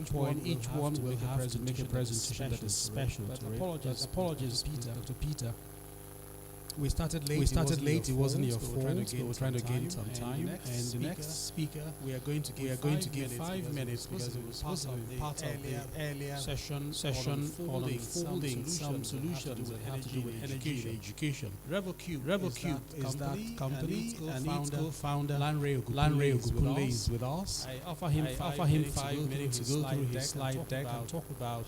point, each one will have to make a presentation that is special to it. Apologies, Dr. Peter. We started late. It wasn't your fault. We're trying to gain some time. And the next speaker, we are going to give 5 minutes because it was part of the earlier session on unfolding some solutions that have to do with energy and education. Rebel Cube is that company, and its co-founder Lanre Ogunle is with us. I offer him 5 minutes to go through his slide deck and talk about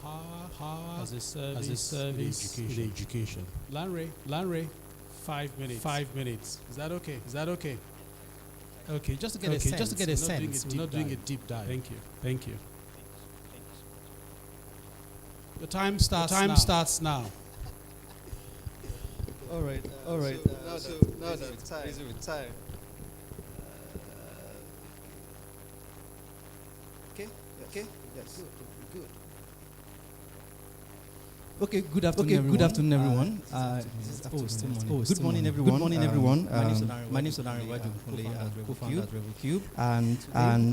how as a service in education. Lanre. 5 minutes. Is that okay? Okay, just to get a sense. We're not doing a deep dive. Thank you. The time starts now. All right. Now that's busy with time. Okay. Yes. Good. Okay, good afternoon, everyone. Good morning, everyone. My name is Olari Waju, co-founder at RevelCube, and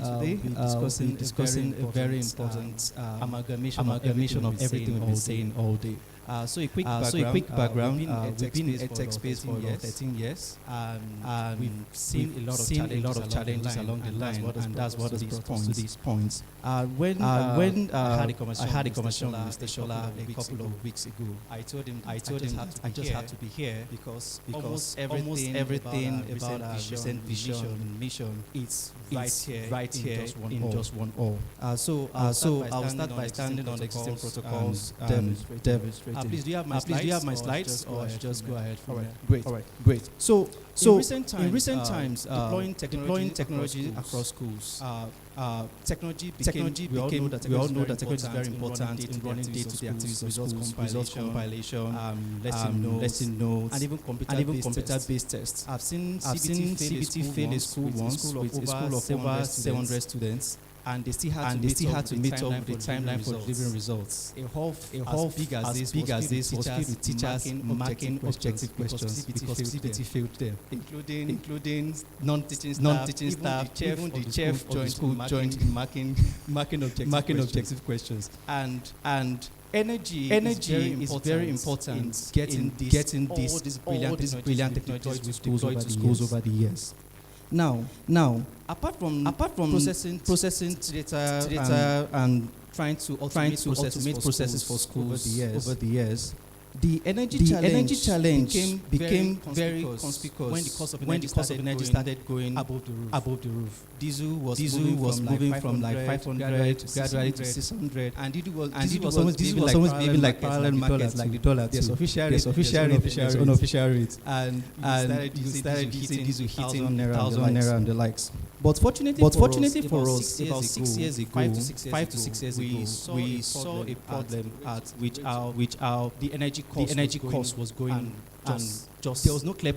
today we'll be discussing a very important amalgamation of everything we've been saying all day. So a quick background. We've been in EdTech space for 13 years, and we've seen a lot of challenges along the line, and that's what has brought us to these points. When I had a conversation with Mr. Shola a couple of weeks ago, I told him I just had to be here because almost everything about our recent vision and mission is right here in just one all. So I'll start by standing on the existing protocols, demonstrating. Please, do you have my slides, or just go ahead? All right, great. So in recent times, deploying technology across schools. Technology became, we all know that technology is very important in running day-to-day activities, results compilation, lesson notes, and even computer-based tests. I've seen CBT fail a school once with a school of over 700 students. And they still had to meet up with the timeline for delivering results. A hall as big as this was filled with teachers marking objective questions because CBT failed them, including non-teaching staff, even the chef joined in marking objective questions. And energy is very important in getting these brilliant technologies we've deployed to schools over the years. Now, apart from processing data and trying to automate processes for schools over the years, the energy challenge became very conspicuous when the cost of energy started going above the roof. Diesel was moving from like 500 gradually to 600, and diesel was almost behaving like parallel markets, like the dollar. There's official rate, unofficial rate, and you started hitting 1,000 naira and the likes. But fortunately for us, about 6 years ago, 5 to 6 years ago, we saw a problem at which the energy cost was going just there was no clear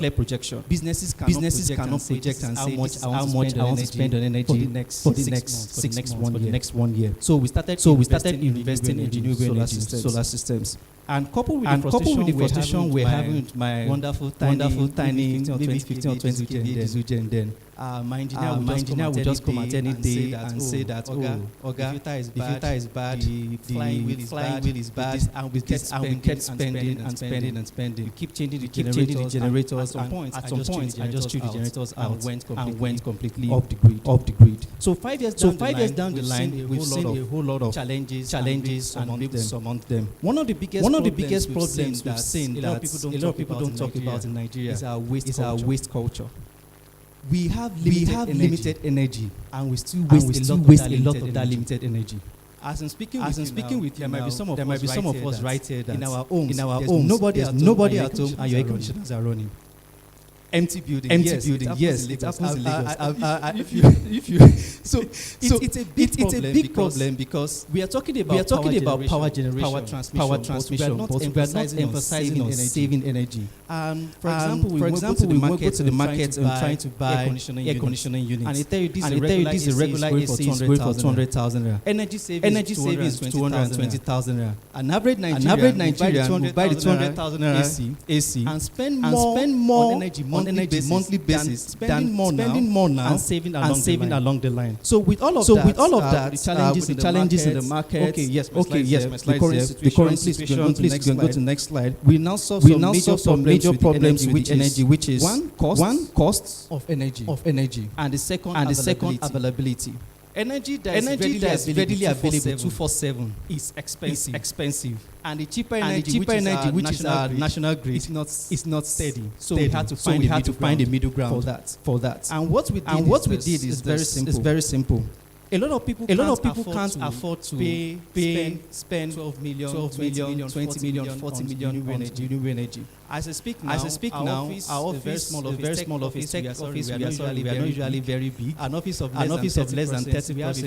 projection. Businesses cannot project and say how much I want to spend on energy for the next 1 year. So we started investing in renewable solar systems. And coupled with the frustration we're having with my wonderful tiny maybe 15 or 20 diesel then my engineer would just come at any day and say that Oga, the filter is bad, the flying wheel is bad, and we kept spending. We keep changing the generators. At some point, I just threw the generators out and went completely off the grid. So 5 years down the line, we've seen a whole lot of challenges among them. One of the biggest problems we've seen that a lot of people don't talk about in Nigeria is our waste culture. We have limited energy, and we still waste a lot of that limited energy. As I'm speaking with you, there might be some of us right here that in our homes, there's nobody at home, and your air conditioners are running. Empty building. Yes, it happens in Lagos. So it's a big problem because we are talking about power transmission, but we are not emphasizing on saving energy. For example, we go to the market and trying to buy air conditioning units, and they tell you this is regular AC is going for 200,000 naira. Energy savings 220,000 naira. An average Nigerian will buy the 200,000 naira AC and spend more on energy monthly basis, spending more now and saving along the line. So with all of that, the challenges in the market. Okay, yes, my slides. The current situation. Please go to the next slide. We now solve some major problems with the energy, which is one cost of energy, and the second availability. Energy that is readily available 247 is expensive. And the cheaper energy, which is our national grid, is not steady. So we had to find a middle ground for that. And what we did is very simple. A lot of people can't afford to spend 12 million, 20 million, 40 million renewable energy. As I speak now, our office, a very small office, tech office, we are not usually very big. An office of less than 30%, we have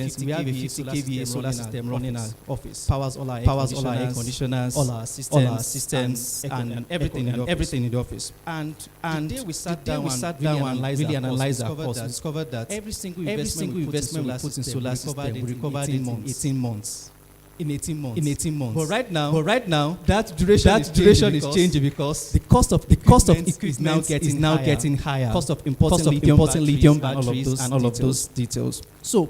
a 50 kVA solar system running our office. Powers all our air conditioners, all our systems, and everything in the office. And today we sat down and really analyzed our costs. We discovered that every single investment we put in solar system, we recovered in 18 months. in 18 months. But right now, that duration is changing because the cost of equipment is now getting higher. Cost of importing lithium batteries and all of those details. So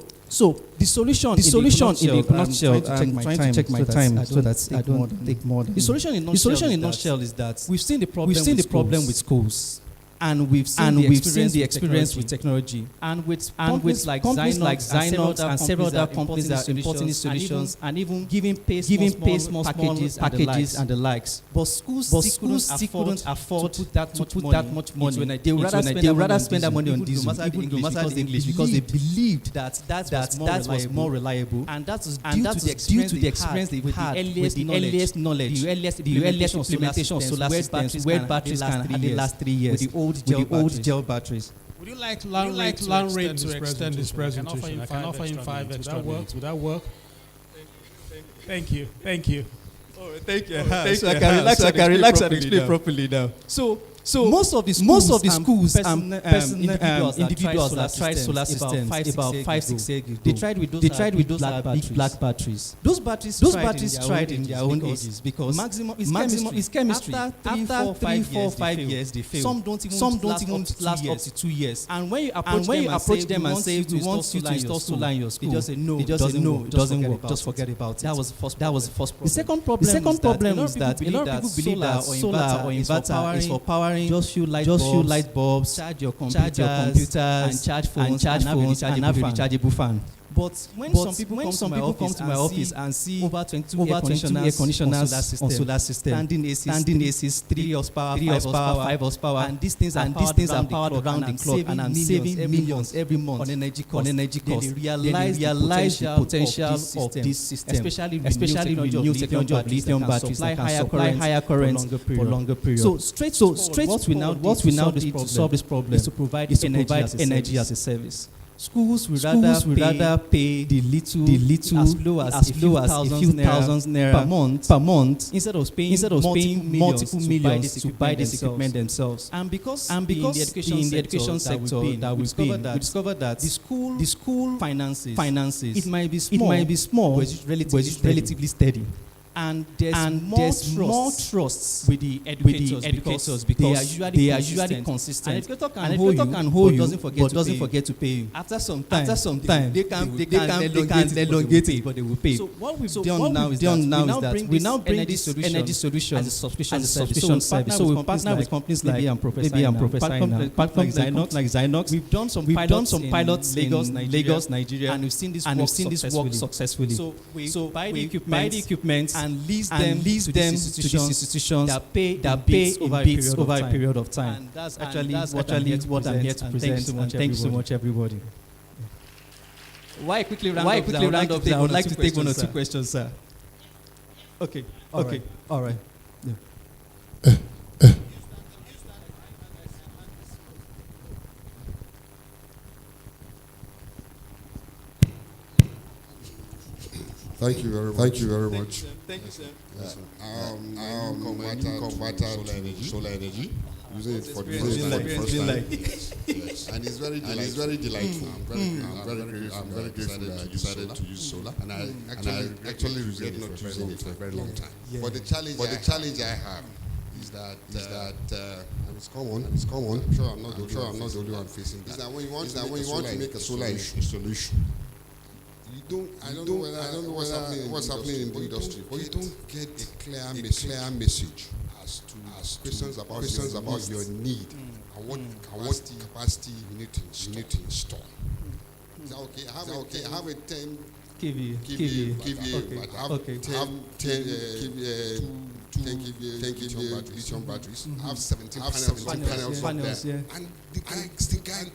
the solution in a nutshell, I'm trying to check my time so that I don't take more. The solution in a nutshell is that we've seen the problem with schools. And we've seen the experience with technology. And with companies like Zynox and several other companies that are importing these solutions and even giving pay small packages and the likes. But schools couldn't afford to put that much money. They would rather spend that money on diesel, even no matter the English, because they believed that was more reliable. And that was due to the experience they've had with the earliest knowledge, the earliest implementation of solar systems where batteries can hardly last 3 years. With the old gel batteries. Would you like Lanre to extend this presentation? I can offer him 5 extra minutes. Would that work? Thank you. All right, thank you. So I can relax and explain properly now. So most of the schools and individuals that tried solar systems about 5-6 years ago, they tried with those big black batteries. Those batteries tried in their own ages because maximum is chemistry. After 3-4-5 years, they fail. Some don't even last up to 2 years. And when you approach them and say we want you to install solar in your school, they just say no, it doesn't work. Just forget about it. That was the first problem. The second problem is that a lot of people believe that solar or inverter is for powering just few light bulbs, charge your computers, and charge phones, and have a rechargeable fan. But when some people come to my office and see over 22 air conditioners on solar system, standing ACs, 3 horsepower, 5 horsepower, and these things are powered around the clock, and I'm saving millions every month on energy cost. They realize the potential of this system, especially with new technology of lithium batteries that can supply higher currents for longer periods. So straight what we now do to solve this problem is to provide energy as a service. Schools will rather pay the little as low as a few thousands naira per month instead of paying multiple millions to buy this equipment themselves. And because in the education sector that we discovered that the school finances it might be small but it's relatively steady. And there's more trust with the educators because they are usually consistent. And educator can hold you but doesn't forget to pay you. After some time, they can elongate it, but they will pay. So what we've done now is that we now bring this energy solution as a subscription service. So we partner with companies like Professor Zynox. We've done some pilots in Lagos, Nigeria, and we've seen this work successfully. So we buy the equipment and lease them to these institutions that pay over a period of time. And that's actually what I'm here to present. Thank you so much, everybody. Why quickly round up? I would like to take 1 or 2 questions, sir. Okay. All right. Yeah. Thank you very much. Thank you, sir. Solar energy, using it for the first time. Yes. And it's very delightful. I'm very grateful that you decided to use solar. And I actually regret not using it for a very long time. Yeah. But the challenge I have is that and it's common. I'm sure I'm not the only one facing that. Is that when you want to make a solar installation, I don't know what's happening in the industry, but you don't get a clear message as to questions about your need and what capacity you need to install. Is that okay? I have a 10 kVA, but I have 10 kVA lithium batteries. I have 17 panels up there. And the guy still can't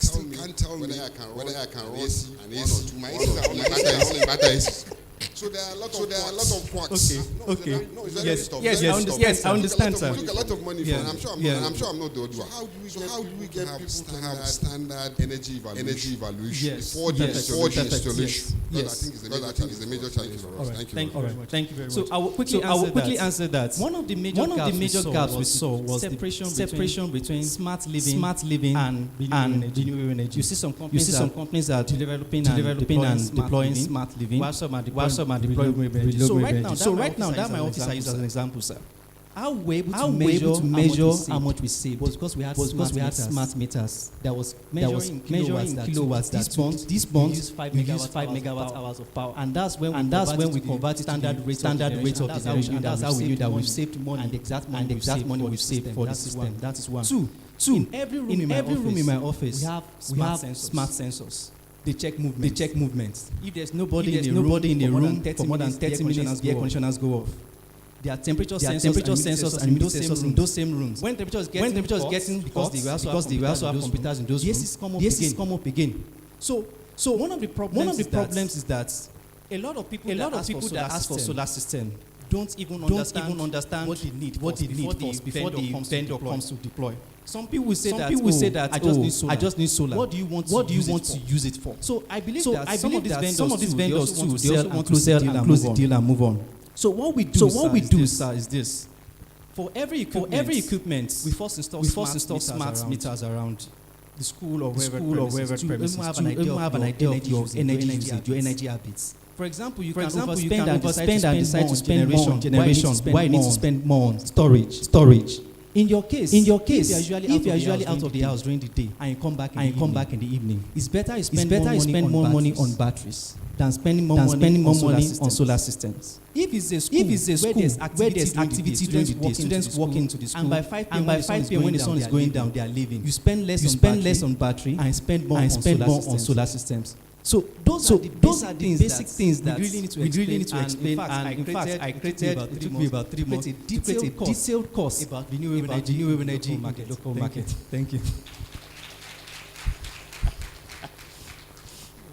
tell me whether I can run an AC to my AC. So there are a lot of quacks. Okay. Yes, I understand, sir. We took a lot of money from. I'm sure I'm not the only one. So how do we get people to have standard energy evaluation before the installation? Yes. I think it's a major challenge for us. Thank you very much. Thank you very much. So I will quickly answer that. One of the major gaps we saw was separation between smart living and renewable energy. You see some companies are developing and deploying smart living, while some system and deploy it. So right now, that my office I use as an example, sir. How we were able to measure how much we saved was because we had smart meters that was measuring kilowatts. This month we used 5 megawatt hours of power, and that's when we converted standard rate of generation. That's how we knew that we've saved money, and the exact money we've saved for the system. That is one. Two. In every room in my office, we have smart sensors. They check movements. If there's nobody in the room for more than 30 minutes, the air conditioners go off. There are temperature sensors and in those same rooms. When temperature is getting because they also have computers in those rooms, yes, come up again. So one of the problems is that a lot of people that ask for solar system don't even understand what they need before the vendor comes to deploy. Some people will say that I just need solar. What do you want to use it for? So I believe that some of these vendors too, they also want to sell and close the deal and move on. So what we do, sir, is this. For every equipment, we first install smart meters around the school or wherever premises to have an idea of your energy usage, your energy habits. For example, you can overspend and decide to spend more on generation, why you need to spend more on storage. In your case, if you are usually out of the house during the day and you come back in the evening, it's better you spend more money on batteries than spending more money on solar systems. If it's a school where there's activity during the day, students walk into the school, and by 5 p.m. when the sun is going down, they are leaving. You spend less on battery and spend more on solar systems. So those are the basic things that we really need to explain. And in fact, I created, it took me about 3 months to create a detailed course about renewable energy local market. Thank you.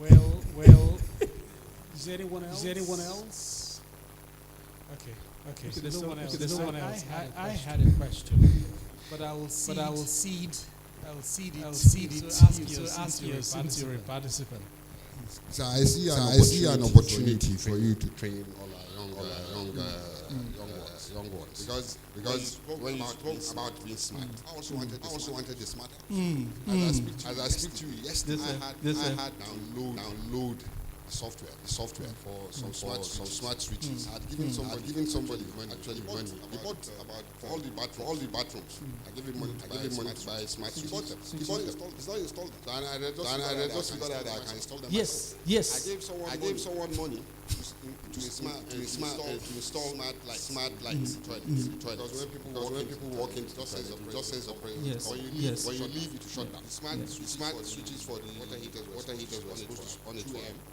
Well, is there anyone else? Okay. So there's no one else. I had a question, but I will cede it to ask you since you're a participant. So I see an opportunity for you to train all our young ones. Because when you spoke about being smart, I also wanted the smart house. As I speak to you yesterday, I had download the software for some smart switches. I had given somebody money. He bought for all the bathrooms. I gave him money to buy smart switches. He bought it. He's not installed them. And I just figured that I can install them. Yes. I gave someone money to install smart lights in the toilet. Because when people walk into the toilet, it just says operate. When you leave, it will shut down. The smart switches for the water heaters were supposed to on at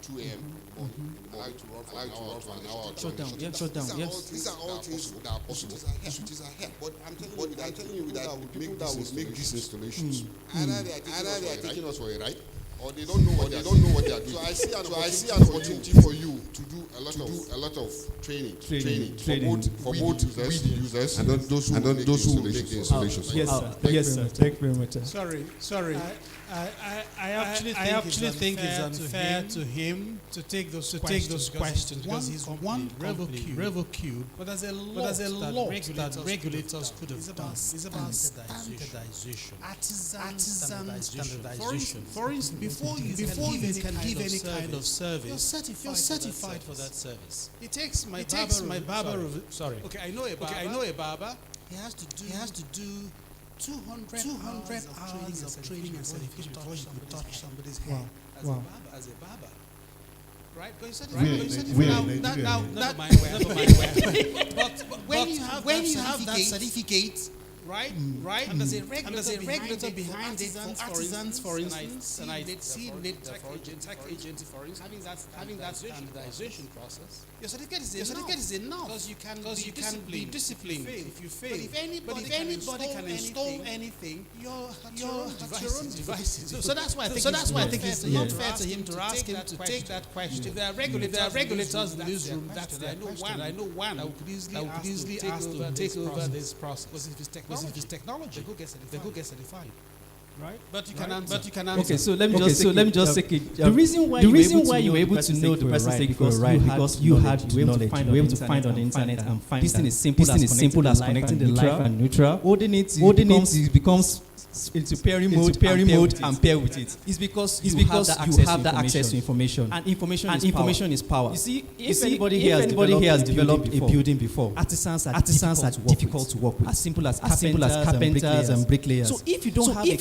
2 a.m. Allow it to run for an hour. Shut down. These are all things that are possible. The switches are here. But I'm telling you that people that will make these installations, either they are taking us for a ride, or they don't know what they are doing. So I see an opportunity for you to do a lot of training for both users and those who make the installations. Yes, sir. Thank you very much. Sorry. I actually think it's unfair to him to take those questions because he's one Revel Cube. But there's a lot that regulators could have done. It's about standardization, artisan standardization. For instance, before you can give any kind of service, you're certified for that service. It takes my barber. Sorry. Okay, I know a barber. He has to do 200 hours of training and certification before you could touch somebody's hair as a barber. Right? Now, never mind where. But when you have that certificate, right? And there's a regulator behind it for artisans, for instance, and I did see EdTech agency, for instance, having that standardization process. Your certificate is enough because you can be disciplined if you fail. But if anybody can install anything, you're at your own devices. So that's why I think it's not fair to him to ask him to take that question. If there are regulators in this room, I know one that could easily ask to take over this process. Because if it's technology, they go get certified. Right? But you can answer. Okay, so let me just take it. The reason why you were able to know the person's take for a ride because you had knowledge. You were able to find on the internet and find this thing is simple as connecting the life and neutral. Holding it becomes into pairing mode and pair with it. It's because you have that access to information. And information is power. You see, if anybody here has developed a building before, artisans are difficult to work with. As simple as carpenters and bricklayers. So if you don't have a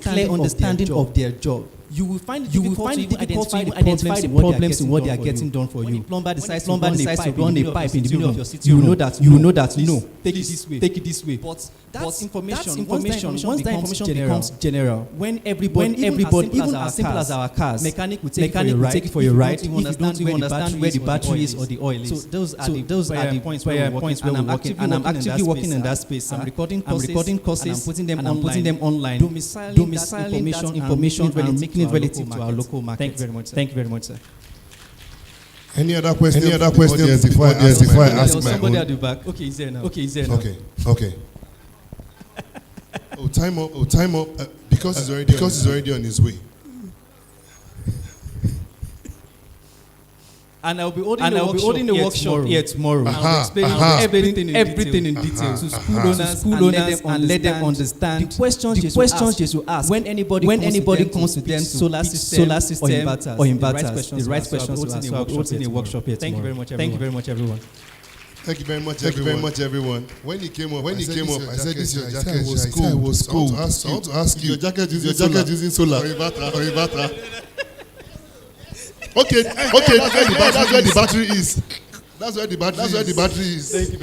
clear understanding of their job, you will find it difficult to identify the problems in what they are getting done for you. Plumber decides to run a pipe in the middle of your city. You will know that take it this way. But that's information. Once that information becomes general, when everybody, even as simple as our cars, mechanic will take it for your ride. If you don't understand where the battery is or the oil is. So those are the points where we're working. And I'm actively working in that space. I'm recording courses and I'm putting them online. Domiciling that information and making it relative to our local market. Thank you very much, sir. Any other questions before I ask my somebody own? at the back. Okay, is there now? Okay. Time up. Because he's already on his way. And I'll be holding the workshop here tomorrow. I'll be explaining everything in detail to school owners and let them understand the questions they should ask when anybody comes to them solar system or inverters. The right questions to ask. So I'll be holding a workshop here tomorrow. Thank you very much, everyone. Thank you very much, everyone. When he came up, I said, "This your jacket was cool." I want to ask you, your jacket using solar or inverter? Okay, that's where the battery is. That's where the battery is. Thank you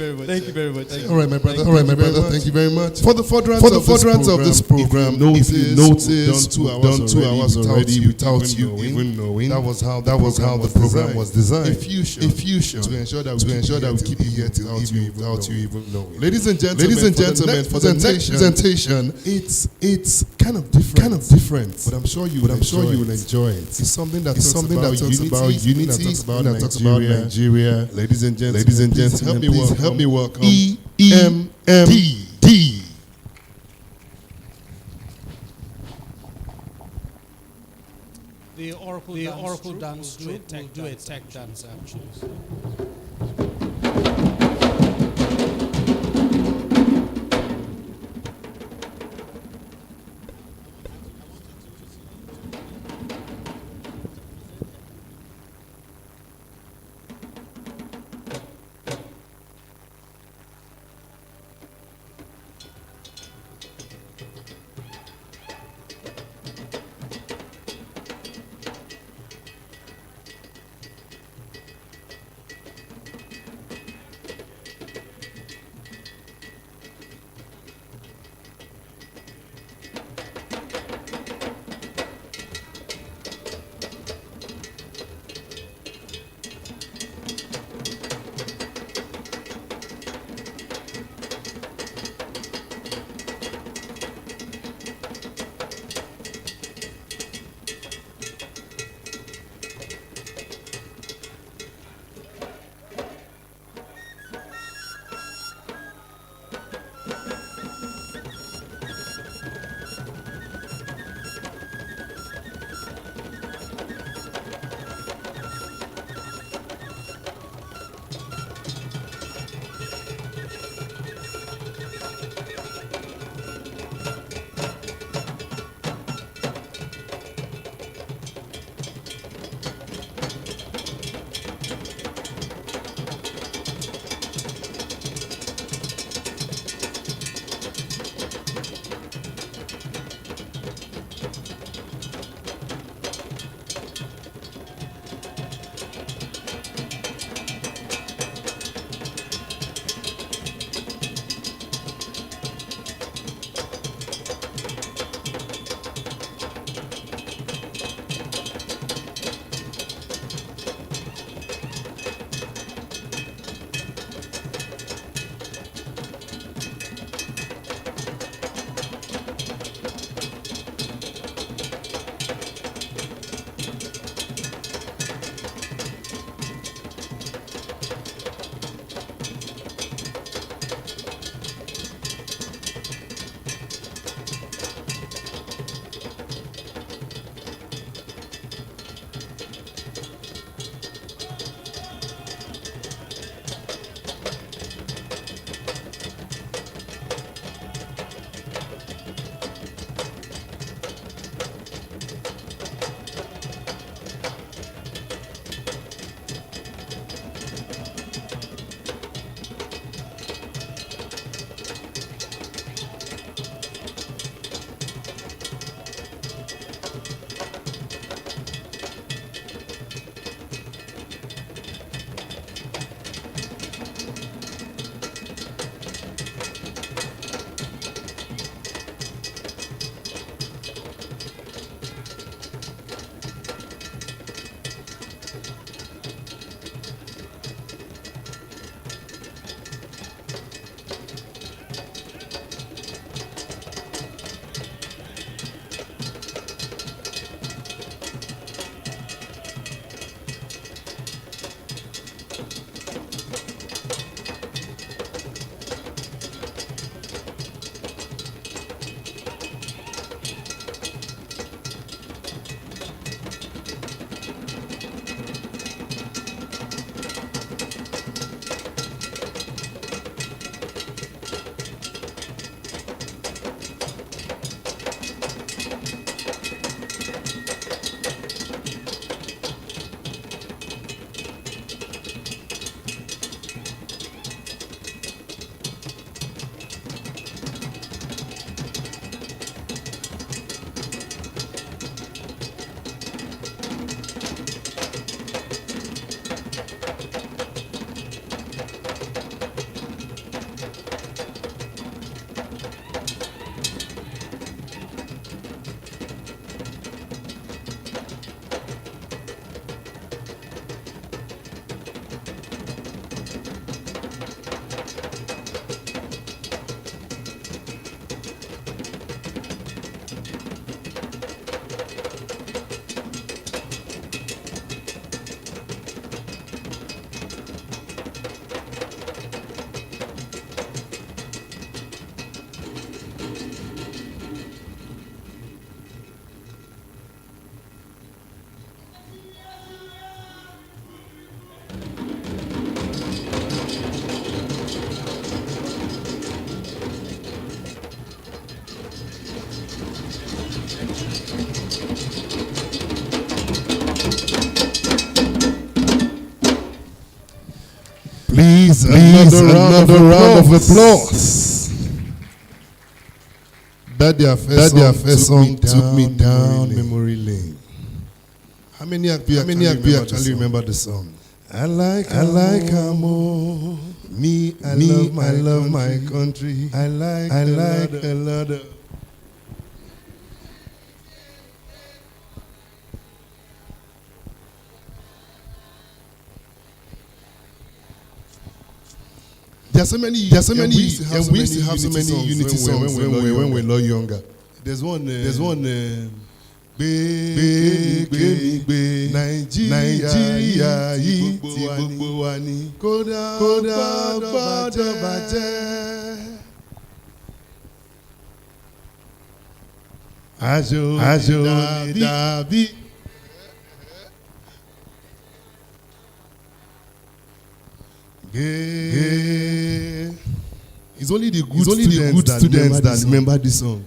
very much. All right, my brother. Thank you very much. For the furtherance of this program, if you noticed, we've done 2 hours already without you even knowing. That was how the program was designed. A fusion to ensure that we keep you here without you even knowing. Ladies and gentlemen, for the next presentation, it's kind of different. But I'm sure you will enjoy it. It's something that talks about unity, that talks about Nigeria. Ladies and gentlemen, please help me welcome EMD. The Oracle dance will do a tech dance actually. Please, another round of applause. That their first song took me down memory lane. How many of you actually remember the song? I like more. Me, I love my country. I like a lot of. There are so many, and we used to have so many unity songs when we were a lot younger. There's one, Nigeria yìí ti gbogbo wa ni. Kódà gbọ́dọ̀ bàjẹ́. Aṣọ dàbí. It's only the good students that remember this song.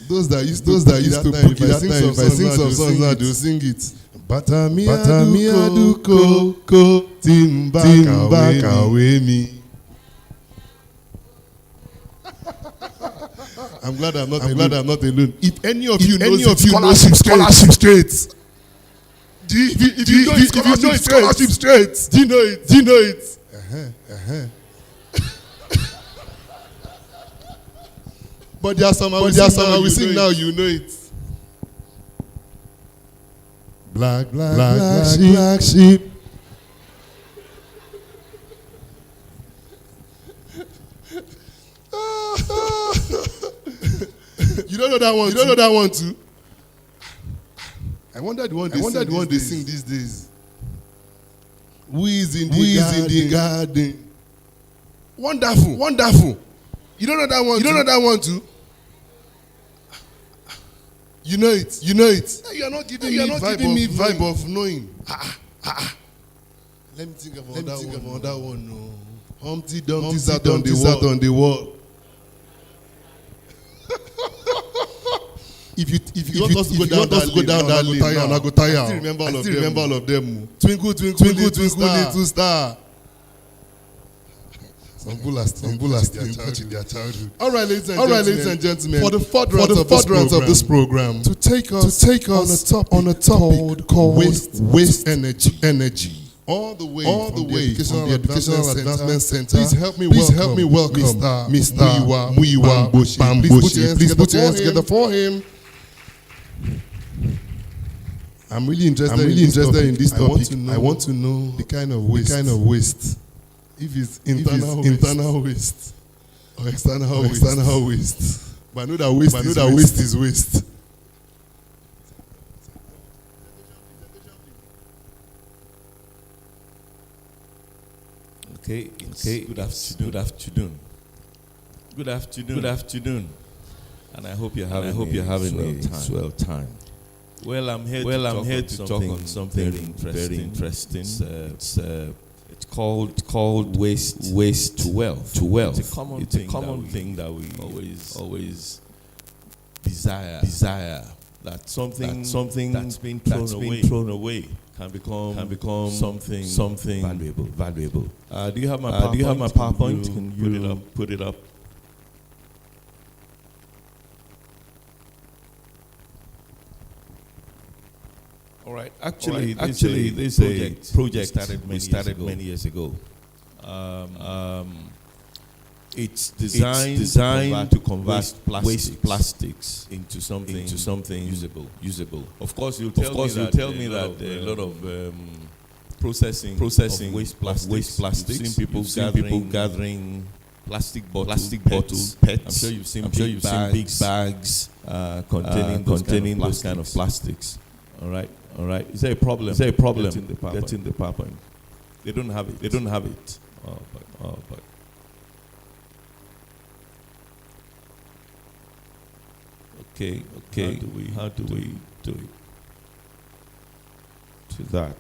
Those that used to book it, if I sing some songs now, they'll sing it. Bàtà mi àdúkò tí ń bá kàwé mi. I'm glad I'm not alone. If any of you knows scholarship straight. If you know scholarship straight, do you know it? But there are some we sing now, you know it. Black sheep. You don't know that one too? I wonder the one they sing these days. Who is in the garden? Wonderful. You don't know that one too? You know it. You're not giving me vibe of knowing. Let me think about that one. No. Humpty Dumpty sat on the wall. If you want us to go down that lane, I go tire. I still remember all of them. Twinkle, little star. Some people are still in touch with their childhood. All right, ladies and gentlemen. For the fourth round of this program, to take us on a topic called waste energy. All the way from the Educational Advancement Center. Please help me welcome Mr. Muyiwa Bamboshi. Please put your hands together for him. I'm really interested in this topic. I want to know the kind of waste. If it's internal waste or external waste. But I know that waste is waste. Okay. Good afternoon. And I hope you're having a swell time. Well, I'm here to talk on something very interesting. It's called waste to wealth. It's a common thing that we always desire. That something that's been thrown away can become something valuable. Do you have my PowerPoint? Can you put it up? All right. Actually, this is a project we started many years ago. It's designed to convert waste plastics into something usable. Of course, you'll tell me that there are a lot of processing of waste plastics. You've seen people gathering plastic bottles, PETs. I'm sure you've seen big bags containing those kind of plastics. All right. Is there a problem? Getting the PowerPoint. They don't have it. Oh, but. Okay. How do we do it? To that.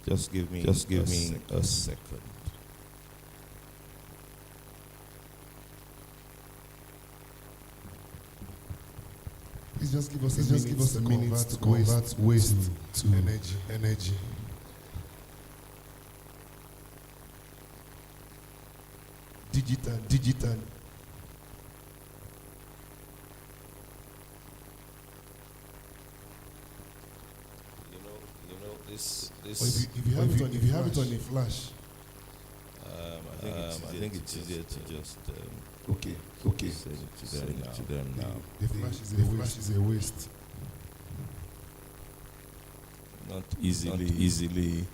Just give me a second. Please just give us a minute to convert waste to energy. digital. This. If you have it on a flash. I think it's easier to just okay. send it to them now. The flash is a waste. Not easily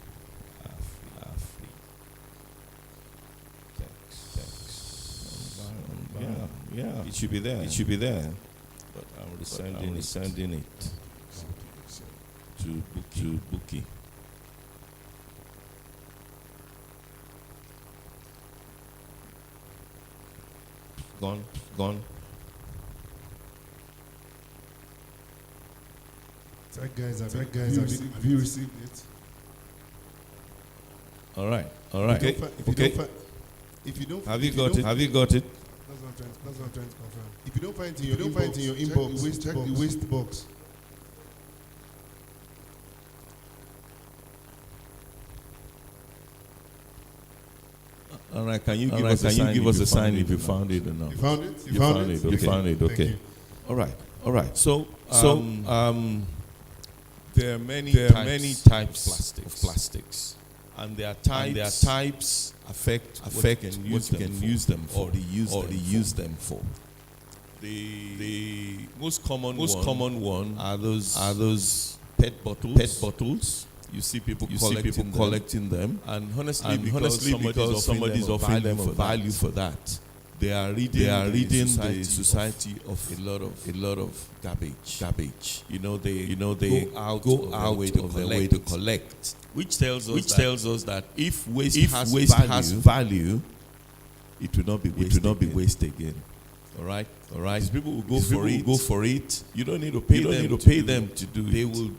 free. Text. Yeah. It should be there. But I'm resending it to Bookie. Gone. Guys, have you received it? All right. Okay. If you don't, have you got it? That's what I'm trying to confirm. If you don't find it in your inbox, check the waste box. All right. Can you give us a sign if you found it or not? You found it? You found it. Okay. You found it. Okay. All right. So there are many types of plastics, and their types affect what you can use them for, or use them for. The most common one are those pet bottles. You see people collecting them, and honestly, because somebody's offering them a value for that, they are reading the society of a lot of garbage. They go out of their way to collect, which tells us that if waste has value, it will not be waste again. All right. These people will go for it. You don't need to pay them to do it.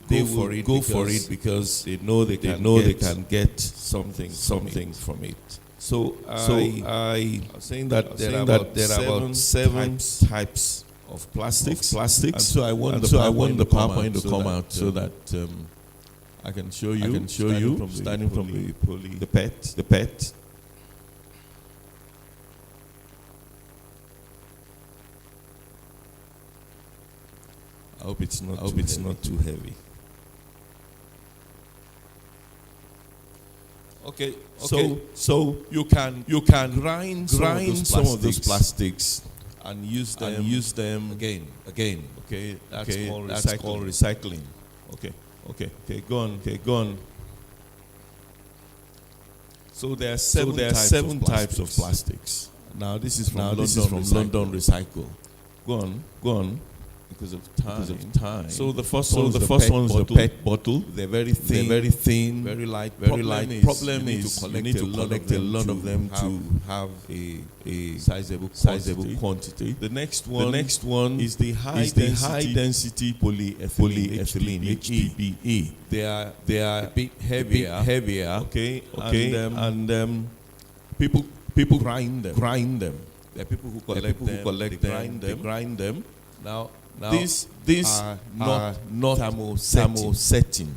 They will go for it because they know they can get something from it. So I was saying that there are about seven types of plastics. And so I want the PowerPoint to come out so that I can show you. Starting from the pet. I hope it's not too heavy. Okay. So you can grind some of those plastics and use them again. Okay. That's called recycling. Okay. Go on. So there are seven types of plastics. Now this is from London Recycle. Go on. Because of time. So the first one is the pet bottle. They're very thin, very light. Problem is you need to collect a lot of them to have a sizable quantity. The next one is the high density polyethylene HDPE. They are a bit heavier. Okay. And people grind them. There are people who collect them. They grind them. Now these are not thermosetting.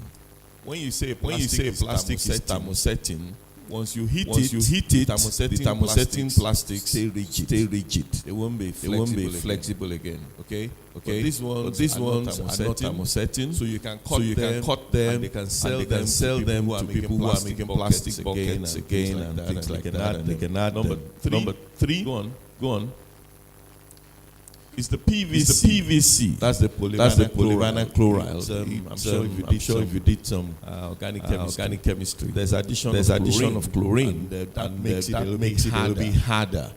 When you say plastic is thermosetting, once you heat it, the thermosetting plastics stay rigid. They won't be flexible again. Okay. But these ones are not thermosetting. So you can cut them. And they can sell them to people who are making plastic buckets again and things like that. They can add number three. Go on. It's the PVC. That's the polyvinyl chloride. I'm sure if you did some organic chemistry, there's addition of chlorine that makes it a little bit harder.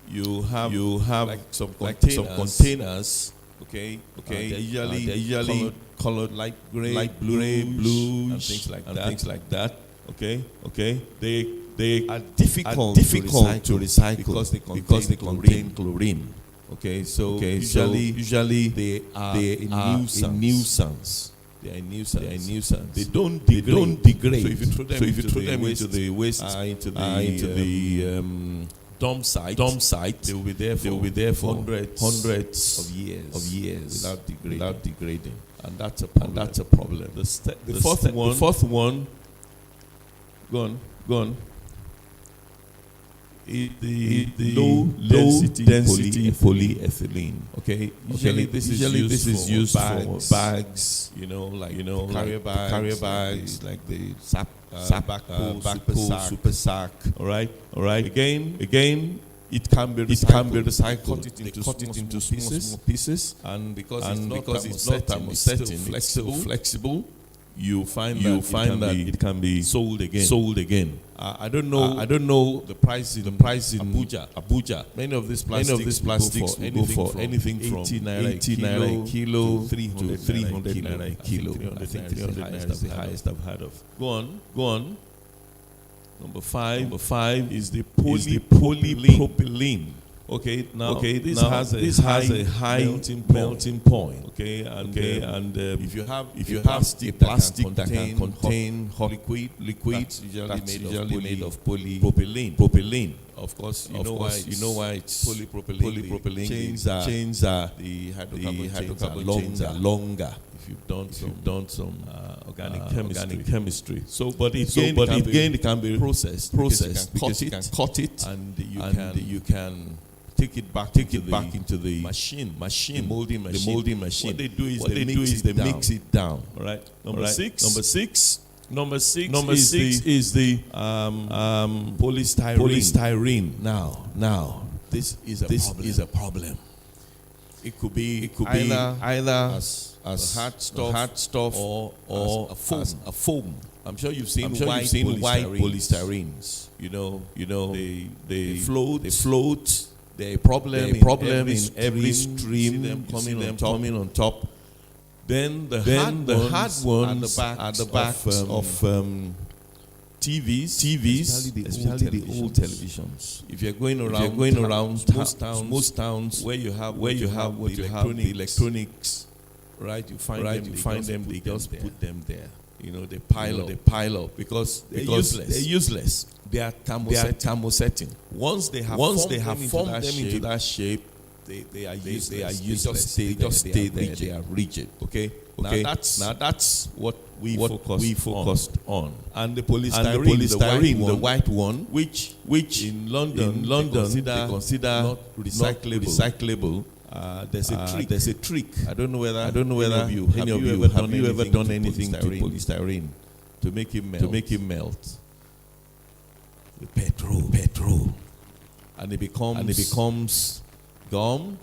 You have like some containers. Okay. They're usually colored light gray, blue, and things like that. Okay. They are difficult to recycle because they contain chlorine. Okay, so usually they are a nuisance. They are a nuisance. They don't degrade. So if you throw them into the waste, into the dump site, they will be there for hundreds of years without degrading, and that's a problem. The fourth one. Go on. the low density polyethylene. Okay, usually this is used for bags, like carrier bags, like the backpack, super sack. All right. Again, it can be recycled. Cut it into small pieces, and because it's not thermosetting, it's still flexible. You find that it can be sold again. I don't know the price in Abuja. Many of these plastics will go for anything from 80 naira a kilo to 300 naira a kilo. I think 300 naira is the highest I've heard of. Go on. Number five is the polypropylene. Okay, this has a high melting point. Okay, and if you have a plastic that can contain hot liquid, that's usually made of propylene. Of course, you know why it's polypropylene. Chains are the hydrocarbon chains are longer. If you've done some organic chemistry. So, but it can be processed because you can cut it, and you can take it back into the machine, the molding machine. What they do is they mix it down. All right. Number six is the polystyrene. Now this is a problem. It could be either as hard stuff or a foam. I'm sure you've seen white polystyrenes. They float. They're a problem in every stream coming on top. Then the hard ones at the back of TVs, especially the old televisions. If you're going around most towns where you have the electronics, right? You find them. They just put them there. They pile up because they're useless. They are thermosetting. Once they have formed them into that shape, they are useless. They just stay there. They are rigid. Okay. Now that's what we focused on. And the polystyrene, the white one, which in London they consider not recyclable. There's a trick. I don't know whether any of you have ever done anything to polystyrene to make it melt. The petrol, and it becomes gum.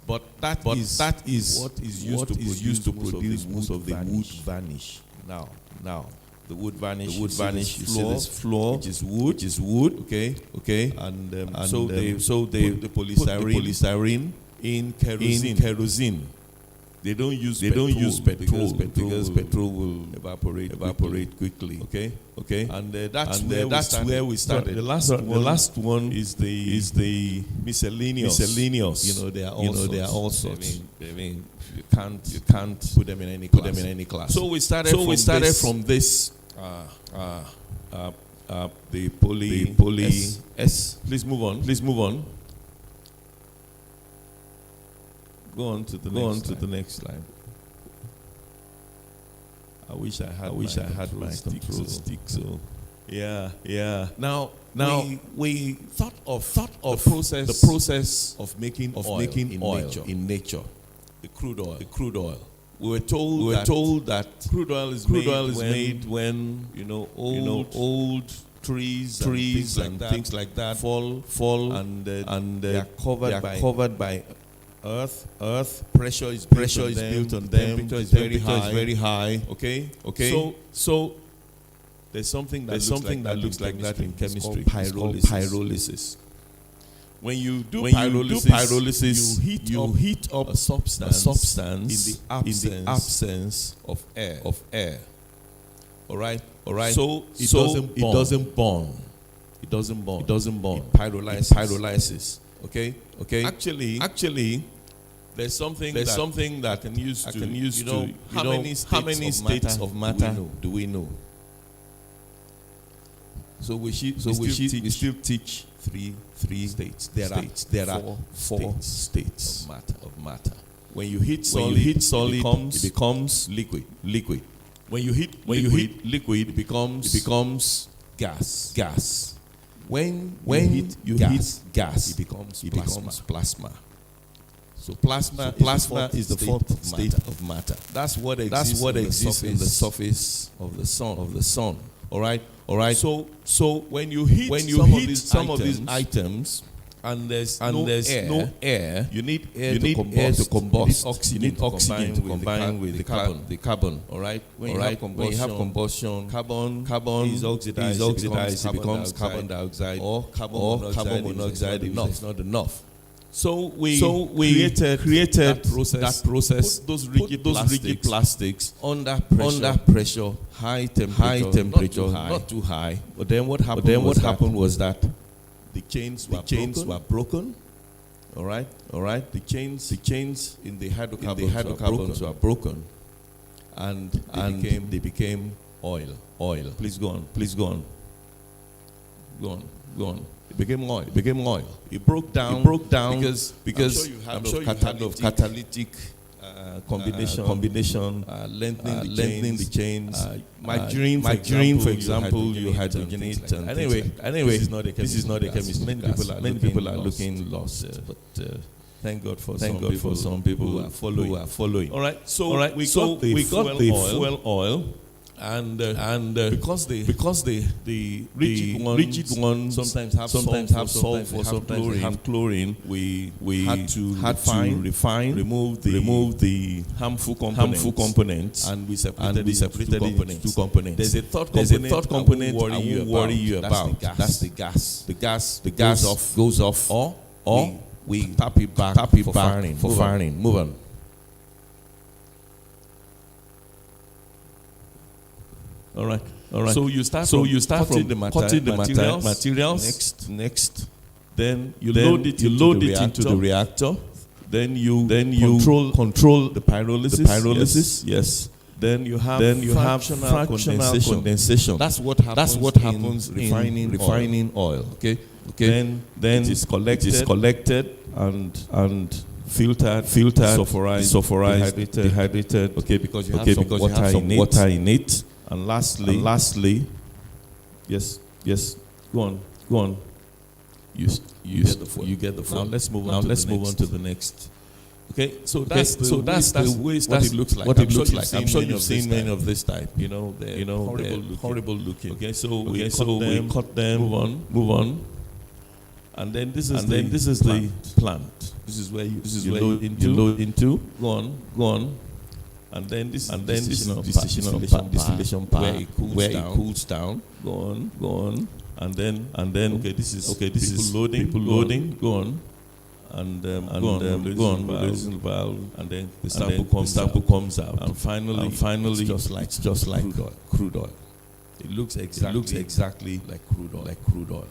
But that is what is used to produce most of the wood varnish. Now the wood varnish. You see this floor, which is wood. Okay. And so they put the polystyrene in kerosene. They don't use petrol because petrol will evaporate quickly. Okay. And that's where we started. The last one is the miscellaneous. There are all sorts. I mean, you can't put them in any class. So we started from this. The poly S. Please move on. Go on to the next slide. I wish I had my stick. So yeah. Now we thought of the process of making oil in nature. The crude oil. We were told that crude oil is made when old trees and things like that fall and they are covered by earth. Pressure is built on them. Temperature is very high. Okay. So there's something that looks like that in chemistry. Pyrolysis. When you do pyrolysis, you heat up a substance in the absence of air. All right. So it doesn't burn. It pyrolyzes. Okay. Actually, there's something that I can use to how many states of matter do we know? So we still teach three states. There are four states of matter. When you hit solid, it becomes liquid. When you hit liquid, it becomes gas. When you hit gas, it becomes plasma. So plasma is the fourth state of matter. That's what exists in the surface of the sun. All right. So when you hit some of these items, and there's no air, you need air to combust. You need oxygen to combine with the carbon. All right. When you have combustion, carbon is oxidized, it becomes carbon dioxide or carbon monoxide if it's not enough. So we created that process. Put those rigid plastics under pressure, high temperature, not too high. But then what happened was that the chains were broken. All right. The chains in the hydrocarbons were broken, and they became oil. Please go on. It became oil. It broke down because I'm sure you had of catalytic combination, lengthening the chains. Margarine, for example, you hydrogenate. Anyway, this is not a chemistry. Many people are looking lost, but thank God for some people who are following. All right. So we got the fuel oil. And because the rigid ones sometimes have sulfur, sometimes have chlorine, we had to refine, remove the harmful components, and we separated it into two components. There's a third component I won't worry you about. That's the gas. The gas goes off, or we tap it back for firing. Move on. All right. So you start from the materials. Next. Then you load it into the reactor. Then you control the pyrolysis. Yes. Then you have fractional condensation. That's what happens in refining oil. Okay. Then it is collected and filtered, sulfurized, dehydrated. Okay, because you have some water in it. And lastly, yes, go on. You get the food. Now let's move on to the next. Okay, so that's the way what it looks like. I'm sure you've seen many of this type. They're horrible looking. Okay, so we cut them. Move on. And then this is the plant. This is where you load into. Go on. And then this is distillation part where it cools down. Go on. And then this is loading. Go on. And releasing the valve. And then the sample comes out. And finally it's just like crude oil. It looks exactly like crude oil.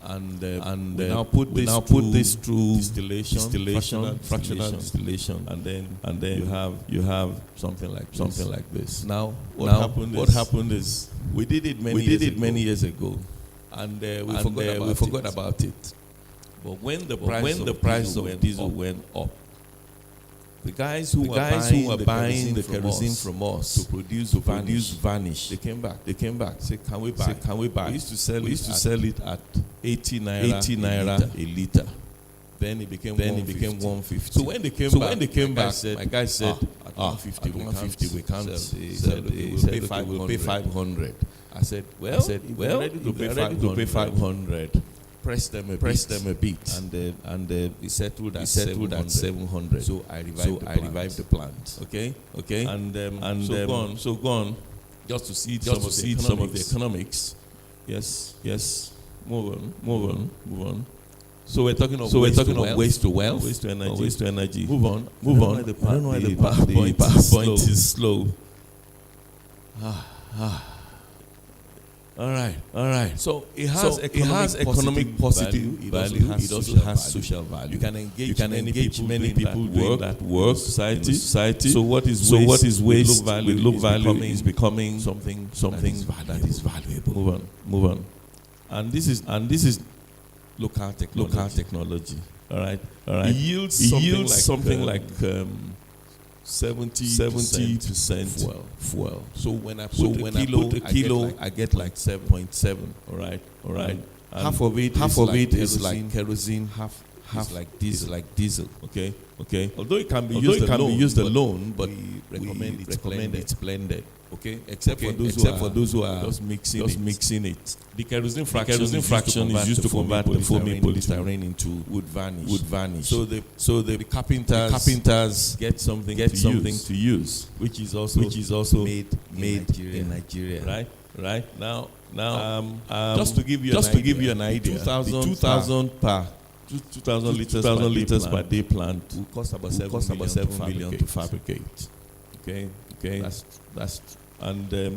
And we now put this through distillation, fractional distillation, and then you have something like this. Now what happened is we did it many years ago, and we forgot about it. But when the price of diesel went up, the guys who were buying the kerosene from us to produce vanish. They came back. Say, can we buy? We used to sell it at 80 naira a liter. Then it became 150. So when they came back, my guy said, at 150 we can't sell. We'll pay 500. I said, well, if we're ready to pay 500. Press them a bit, and we settled at 700. So I revived the plant. Okay, so go on, just to see some of the economics. Yes. Move on. So we're talking of waste to wealth, waste to energy. Move on. I don't know why the PowerPoint is slow. All right. So it has economic positive value. It also has social value. You can engage many people doing that work. Society. So what is waste? With low value is becoming something that is valuable. Move on. And this is local technology. All right. It yields something like 70% fuel. So when I put a kilo, I get like 7.7. All right. And half of it is like kerosene, half is like diesel. Okay. Although it can be used alone, but we recommend it's blended. Okay, except for those who are just mixing it. The kerosene fraction is used to convert the foaming polystyrene into wood varnish. So the carpenters get something to use, which is also made in Nigeria. Right now, just to give you an idea, 2,000 liters per day plant will cost about 7 million to fabricate. Okay, that's and it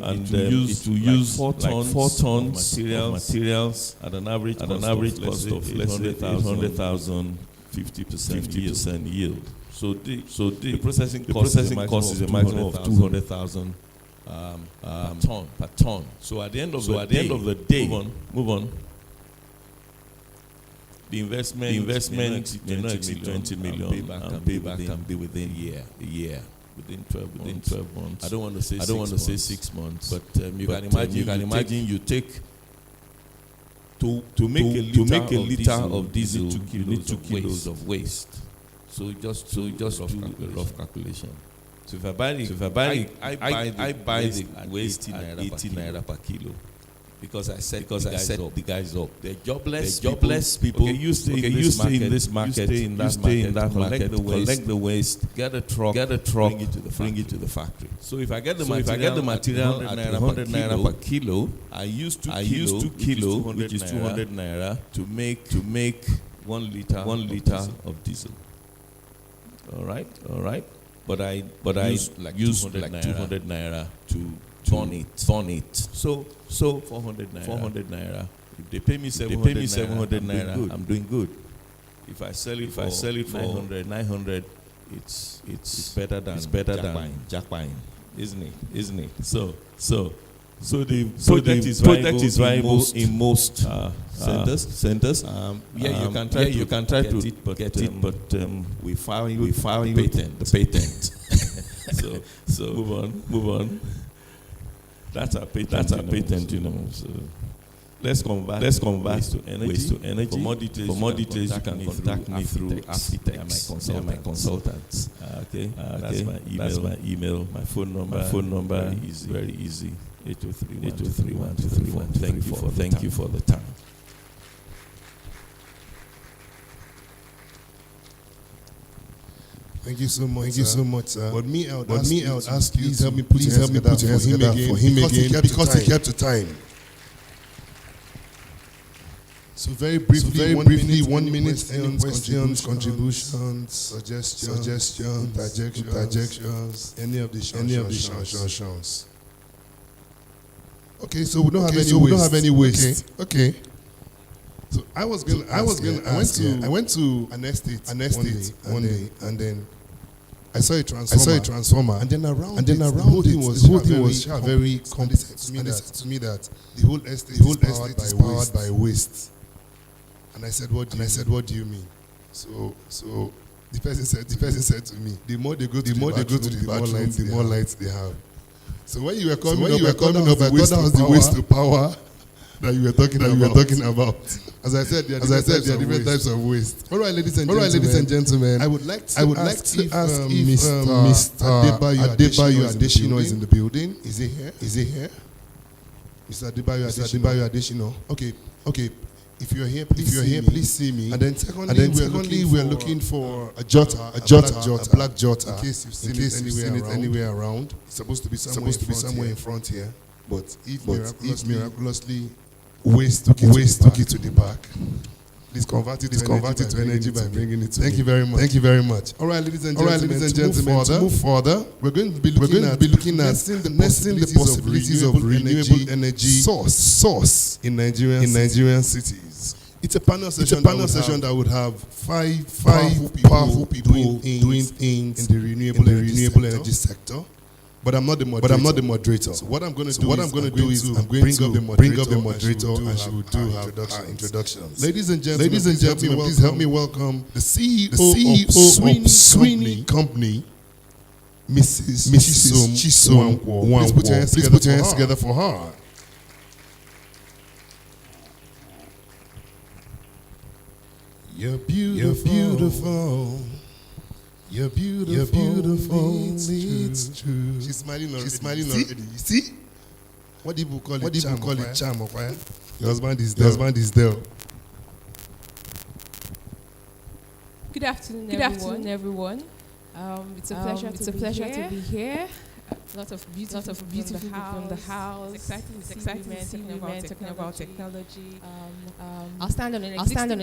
will use like 4 tons of materials at an average cost of let's say 800,000, 50% yield. So the processing cost is a maximum of 200,000 per ton. So at the end of the day, move on. The investment may not exceed 20 million, and payback can be within a year. Within 12 months. I don't want to say 6 months, but you can imagine you take to make a liter of diesel, you need 2 kilos of waste. So just do a rough calculation. So if I buy the waste at 80 naira per kilo. Because I set the guys up. They're jobless people. Okay, you stay in this market, collect the waste, get a truck, bring it to the factory. So if I get the material at 100 naira per kilo, I use 2 kilo, which is 200 naira, to make 1 liter of diesel. All right. But I use like 200 naira to turn it. So 400 naira. If they pay me 700 naira, I'm doing good. If I sell it for 900, it's better than jack buying, isn't it? So the project is viable in most centers. You can try to get it, but we file the patent. So move on. That's a patent, you know. So let's convert to energy. For more details, you can contact me through EdTech. My consultants. Okay. That's my email. My phone number is very easy. 803-123-121. Thank you for the time. Thank you so much, sir. But me, I would ask you, please help me put your hands together for him again, because he kept the time. So very briefly, 1 minute, questions, contributions, suggestions, interjections, any of the shans. Okay, so we don't have any waste. Okay. So I went to an estate one day, and then I saw a transformer, and then around the whole thing was very complex. And they said to me that the whole estate is powered by waste. And I said, what do you mean? So the person said to me, the more they go to the bathroom, the more lights they have. So when you were coming up, I thought that was the waste to power that you were talking about. As I said, there are different types of waste. All right, ladies and gentlemen. I would like to ask if Mr. Adebayo Adeshino is in the building. Is he here? Mr. Adebayo Adeshino. Okay. If you're here, please see me. And then secondly, we're looking for a jotter, a black jotter. In case you've seen it anywhere around. It's supposed to be somewhere in front here. But if miraculously waste took it to the back, please convert it to energy by bringing it to me. Thank you very much. All right, ladies and gentlemen, to move further, we're going to be looking at the possibilities of renewable energy source in Nigerian cities. It's a panel session that would have five powerful people doing things in the renewable energy sector. But I'm not the moderator. So what I'm going to do is bring up the moderator and she will do her introductions. Ladies and gentlemen, please help me welcome the CEO of Sweeney Company, Mrs. Chisom Wankwo. Please put your hands together for her. You're beautiful. You're beautiful. It's true. She's smiling already. You see? What do you call it? Charm of fire. Your husband is there. Good afternoon, everyone. It's a pleasure to be here. A lot of beautiful people from the house. It's exciting to see women talking about technology. I'll stand on an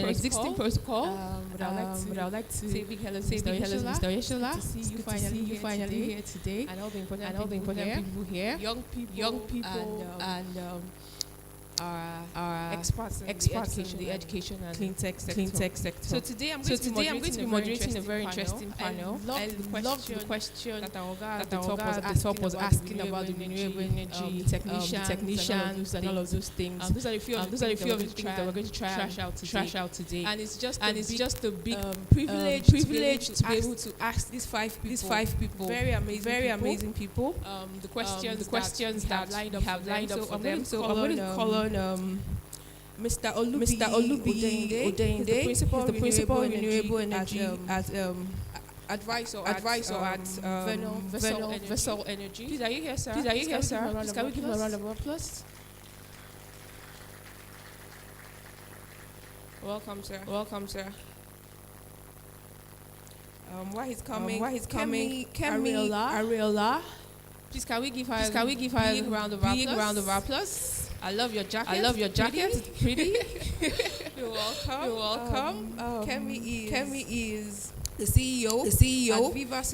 existing protocol. But I would like to say big hello to Mr. Yeshola. To see you finally here today. And all the important people here. Young people and our experts in the education and clean tech sector. So today I'm going to be moderating a very interesting panel. I love the question that our guy at the top was asking about the renewable energy technicians and all of those things. Those are a few of the things that we're going to trash out today. And it's just a big privilege to be able to ask these five people, very amazing people, the questions that we have lined up for them. So I'm going to call on Mr. Olubi Odende, the principal renewable energy advisor at Vessel Energy. Please, are you here, sir? Please, can we give him a round of applause? Welcome, sir. While he's coming, Ariola. Please, can we give her a big round of applause? I love your jacket. It's pretty. You're welcome. Kemi is the CEO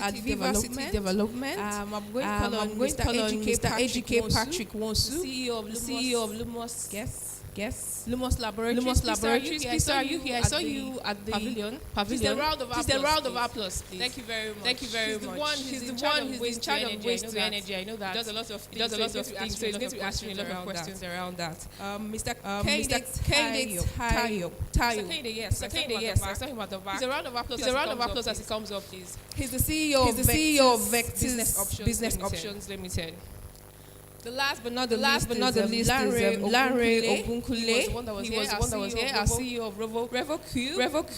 at Viva City Development. I'm going to call on Mr. Ejike Patrick Wonsu, CEO of Lumos. Yes. Lumos Laboratories. Please, are you here? I saw you at the pavilion. Just a round of applause, please. Thank you very much. She's the one who's in charge of waste to energy. I know that. Does a lot of things. So he's going to be asking a lot of questions around that. Mr. Kende Tayo. Yes. I was talking about the VAC. He's a round of applause as he comes up, please. He's the CEO of Vectis Business Options Limited. The last but not the least is Lanre Ogunkule. He was the one that was here, our CEO of RevoCube. Good to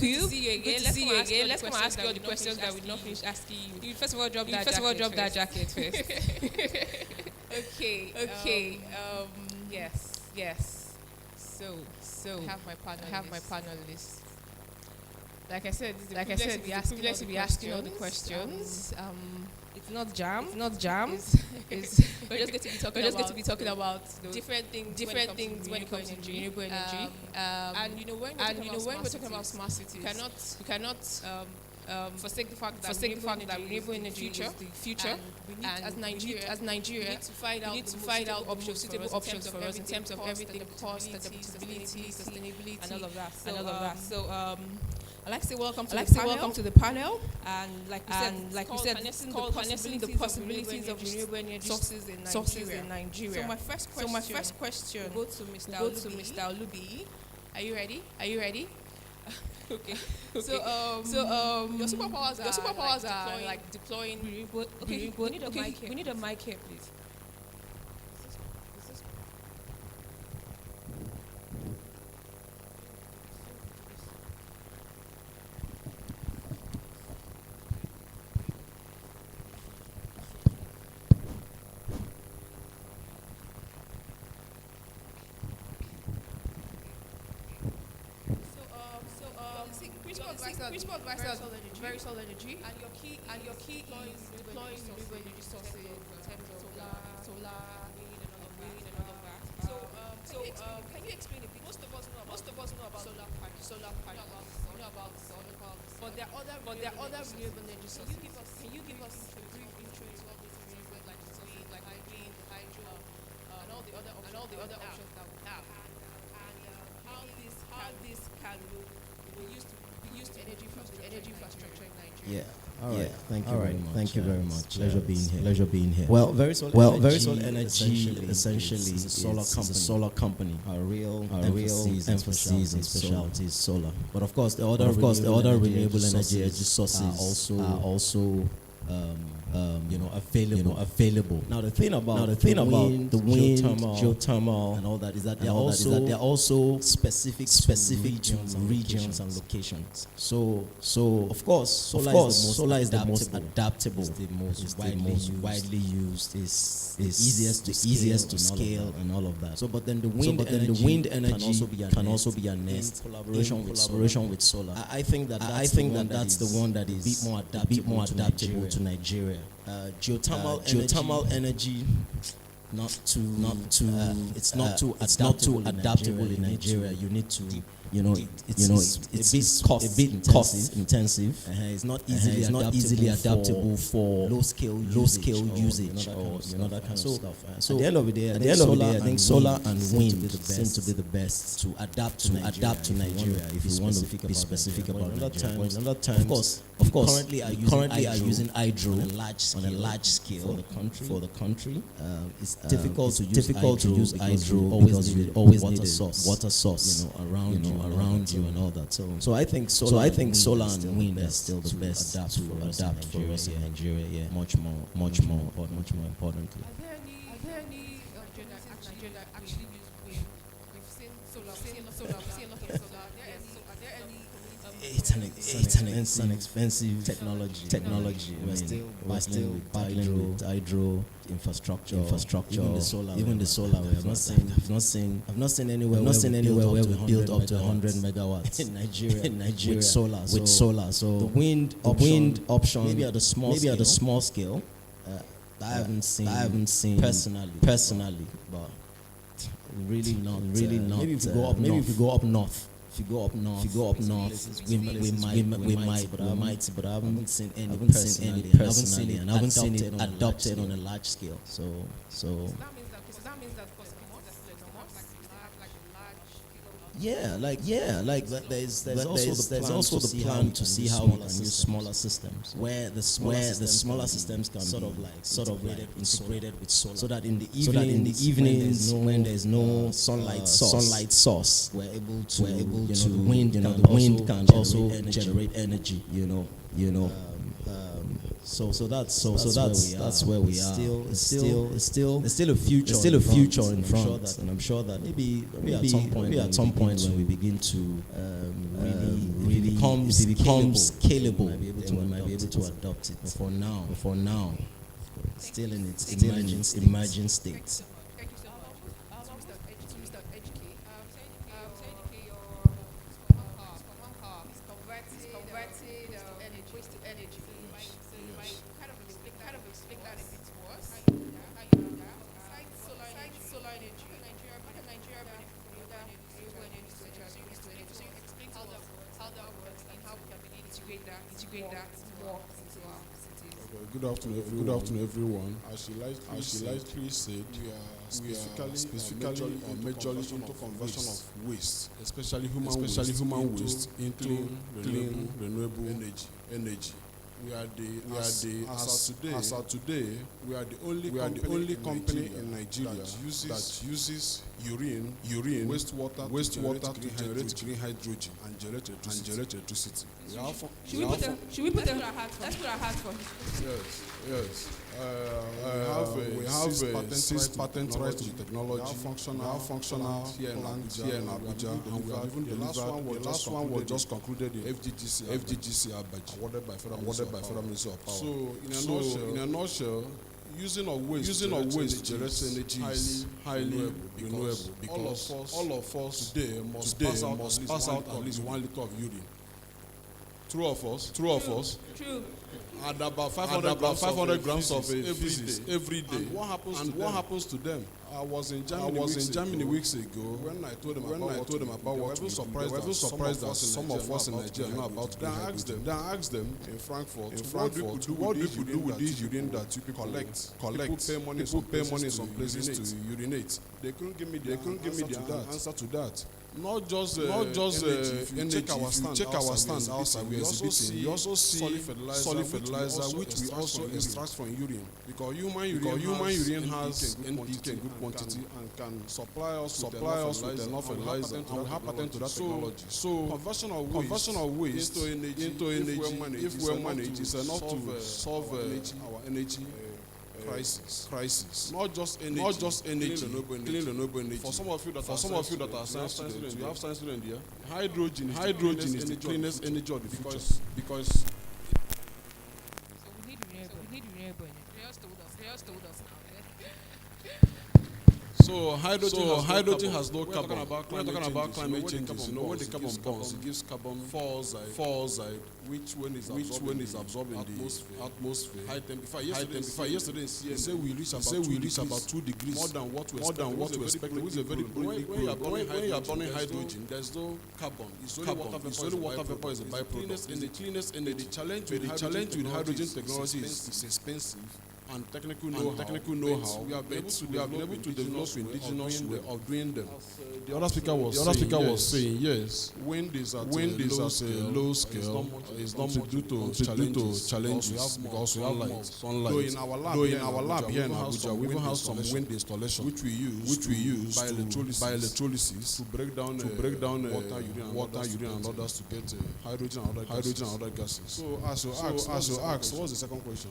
see you again. Let's come and ask you all the questions that we did not finish asking you. You first of all drop that jacket first. Okay. Yes. So I have my panelists. Like I said, it's a privilege to be asking all the questions. It's not jam. We're just going to be talking about different things when it comes to renewable energy. And when we're talking about smart cities, we cannot forsake the fact that renewable energy is the future. And as Nigeria, we need to find out suitable options for us in terms of everything: cost, adaptability, sustainability, and all of that. So. I'd like to say welcome to the panel. And like we said, harnessing the possibilities of renewable energy sources in Nigeria. So my first question go to Mr. Olubi. Are you ready? Okay. So your superpowers are like deploying renewable. Okay. We need a mic here, please. Principal advisor is very solar energy, and your key is deploying renewable energy sources in terms of solar, wind, and all of that. So can you explain a bit? Most of us know about solar panels, but there are other renewable energy sources. Can you give us a brief intro to all these renewable energy sources like wind, hydro, and all the other options that we have, and how this can be used energy infrastructure in Nigeria. Yeah. All right. Thank you very much. Pleasure being here. Well, Very Solar Energy essentially is a solar company. Our real emphasis and specialty is solar. But of course, the other renewable energy sources are also available. Now the thing about the wind, geothermal, and all that is that they're also specific regions and locations. So of course, solar is the most adaptable, is the most widely used, is easiest to scale and all of that. So but then the wind energy can also be a nest collaboration with solar. I think that's the one that is a bit more adaptable to Nigeria. Geothermal energy, it's not too adaptable in Nigeria. You need to, it's a bit cost intensive. It's not easily adaptable for low scale usage or that kind of stuff. So at the end of the day, I think solar and wind seem to be the best to adapt to Nigeria. If you want to be specific about Nigeria, another time, of course, currently are using hydro on a large scale for the country. It's difficult to use hydro because you always need a water source, around you and all that. So I think solar and wind are still the best to adapt for us in Nigeria. Yeah, much more importantly. Are there any Nigeria that actually use wind? We've seen solar. It's an expensive technology. We're still battling with hydro infrastructure. Even the solar. I've not seen anywhere where we build up to 100 megawatts in Nigeria with solar. So the wind option maybe at a small scale. I haven't seen personally, but really not. Maybe if you go up north. If you go up north, we might, but I haven't seen any personally, and I haven't seen it adopted on a large scale. So that means that there's also the plan to see how we can use smaller systems, where the smaller systems can sort of integrated with solar, so that in the evenings when there's no sunlight source, we're able to the wind can also generate energy. So that's where we are. It's still a future in front, and I'm sure that maybe at some point when we begin to really become scalable, we might be able to adopt it. But for now, still in its emerging state. Good afternoon, everyone. As she likely said, we are specifically or majorly into conversion of waste, especially human waste into clean, renewable energy. We are as of today, we are the only company in Nigeria that uses urine, wastewater to generate green hydrogen and generate electricity. Should we put our hat for? Let's put our hat for. Yes. We have six patent rights to the technology. We have functional here in Abuja, and we have even delivered. The last one was just concluded in FGGC Abaji, awarded by Federal Ministry of Power. So in a nutshell, using of waste generates energy is highly renewable because all of us today must pass out at least 1 liter of urine. True of us. True. And about 500 grams of feces every day. And what happens to them? I was in Germany weeks ago when I told them about what we were surprised that some of us in Nigeria know about. Then I asked them in Frankfurt, what do you do with this urine that you people collect? People pay money some places to urinate. They couldn't give me the answer to that. Not just energy. If you check our stand outside, we also see solid fertilizer, which we also extract from urine. Because human urine has NPK in good quantity and can supply us with enough fertilizer, and we have patent to that technology. So conversion of waste into energy, if well managed, is enough to solve our energy crisis. Not just energy, clean renewable energy. For some of you that are science students, we have science students here. Hydrogen is the cleanest energy of the future. Because So we need renewable energy. They just told us now. So hydrogen has no carbon. We're talking about climate changes. When the carbon burns, it gives carbon dioxide, which when is absorbed in the atmosphere. High temperature. Yesterday, they say we reach about 2 degrees more than what we expected. Which is a very when you are burning hydrogen, there's no carbon. It's only water vapor is a byproduct. The cleanest energy. The challenge with hydrogen technology is expensive. And technical know-how, we have been able to develop indigenous way of doing them. The other speaker was saying, yes, wind is at a low scale. It's not much due to challenges because we have sunlight. Though in our lab here in Abuja, we even have some wind installation which we use by electrolysis to break down water, urine, and others to get hydrogen and other gases. So as you ask, what's the second question?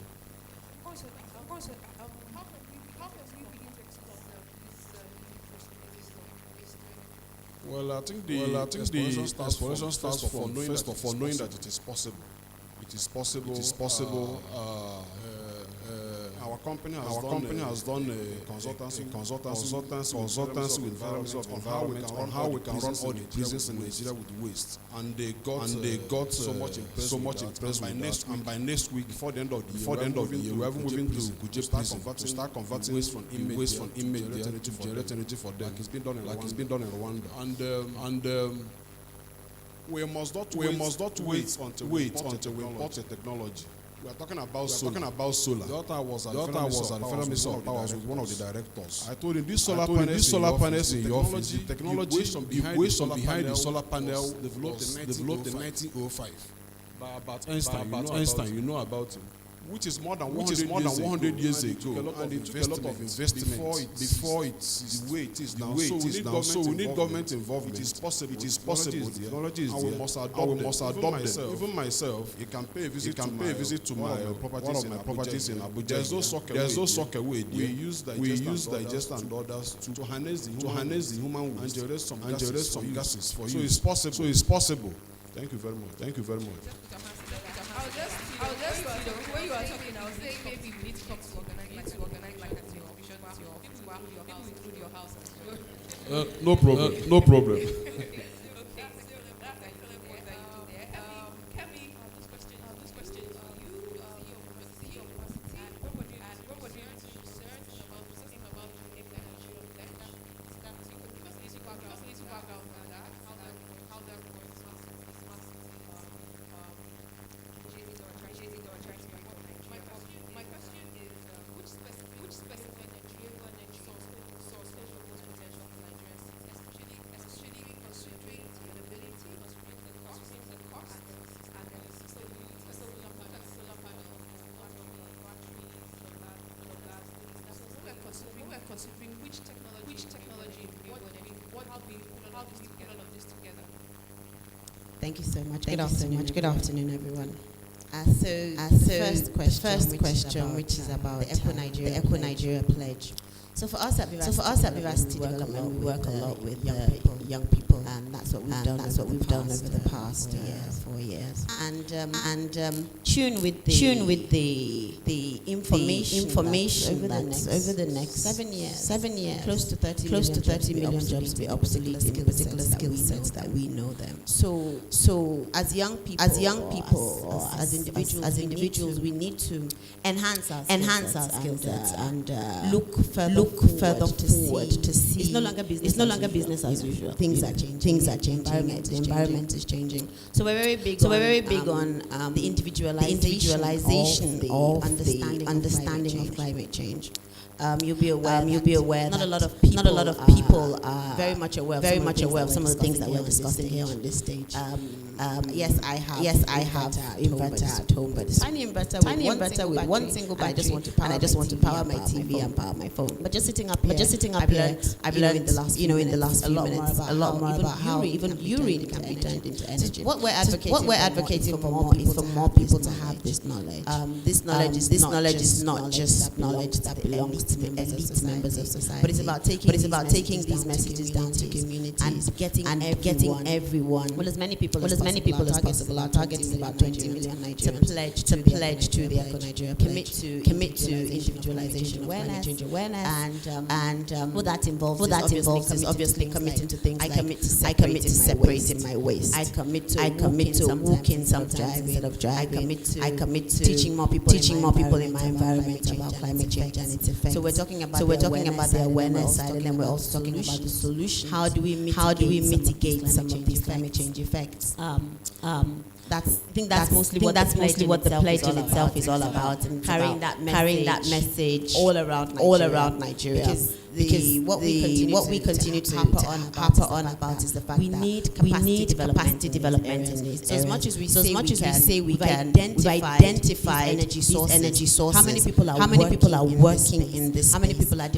Well, I think the exploration starts from knowing that it is possible. It is possible. Our company has done a consultancy with various on how we can run all the prisons in Nigeria with waste, and they got so much impressed by next week, before the end of the year, we are moving to Kuje prison to start converting waste from inmate to generate energy for them. Like it's been done in Rwanda, we must not wait until we import the technology. We are talking about solar. The other was at the Federal Ministry of Powers with one of the directors. I told him these solar panels in your office, the technology behind the solar panel developed in 1905 by Albert Einstein. You know about him. Which is more than 100 years ago, and it took a lot of investment before it's the way it is now. So we need government involvement. It is possible. The technology is there. We must adopt them. Even myself, you can pay a visit to one of my properties in Abuja. There's no sock away. We use digester and others to harness the human waste and generate some gases for you. So it's possible. Thank you very much. I'll just when you are talking, I was saying maybe we need to come to organize like a television to your people include your house as well. No problem. Considering which technology how do we put all of this together? Thank you so much. Good afternoon, everyone. The first question, which is about the Eco Nigeria Pledge. So for us at Vivacity Development, we work a lot with young people, and that's what we've done over the past 4 years. And tune with the information over the next 7 years, close to 30 million jobs be obsolete in particular skill sets that we know them. So as young people, as individuals, we need to enhance our skill sets and look look further forward to see. It's no longer business as usual. Things are changing. The environment is changing. So we're very big on the individualization of the understanding of climate change. You'll be aware. Not a lot of people are very much aware of some of the things that we're discussing here on this stage. Yes, I have inverter at home, but it's tiny inverter with one single battery, and I just want to power my TV and power my phone. But just sitting up here, I've learned in the last few minutes a lot more about how even urine can be turned into energy. What we're advocating for more is for more people to have this knowledge. This knowledge is not just knowledge that belongs to the elite members of society, but it's about taking these messages down to communities and getting everyone, as many people as possible. Our target is about 20 million Nigerians to pledge to the Eco Nigeria Pledge, commit to individualization of climate change awareness, and what that involves is obviously committing to things. I commit to separating my waste. I commit to walking sometimes instead of driving. I commit to teaching more people in my environment about climate change and its effects. So we're talking about the awareness side, and then we're also talking about the solution. How do we mitigate some of these climate change effects? I think that's mostly what the pledge in itself is all about, and carrying that message all around Nigeria. Because what we continue to harp on about is the fact that we need capacity development in these areas. So as much as we say we can, we've identified these energy sources. How many people are working in this? How many people are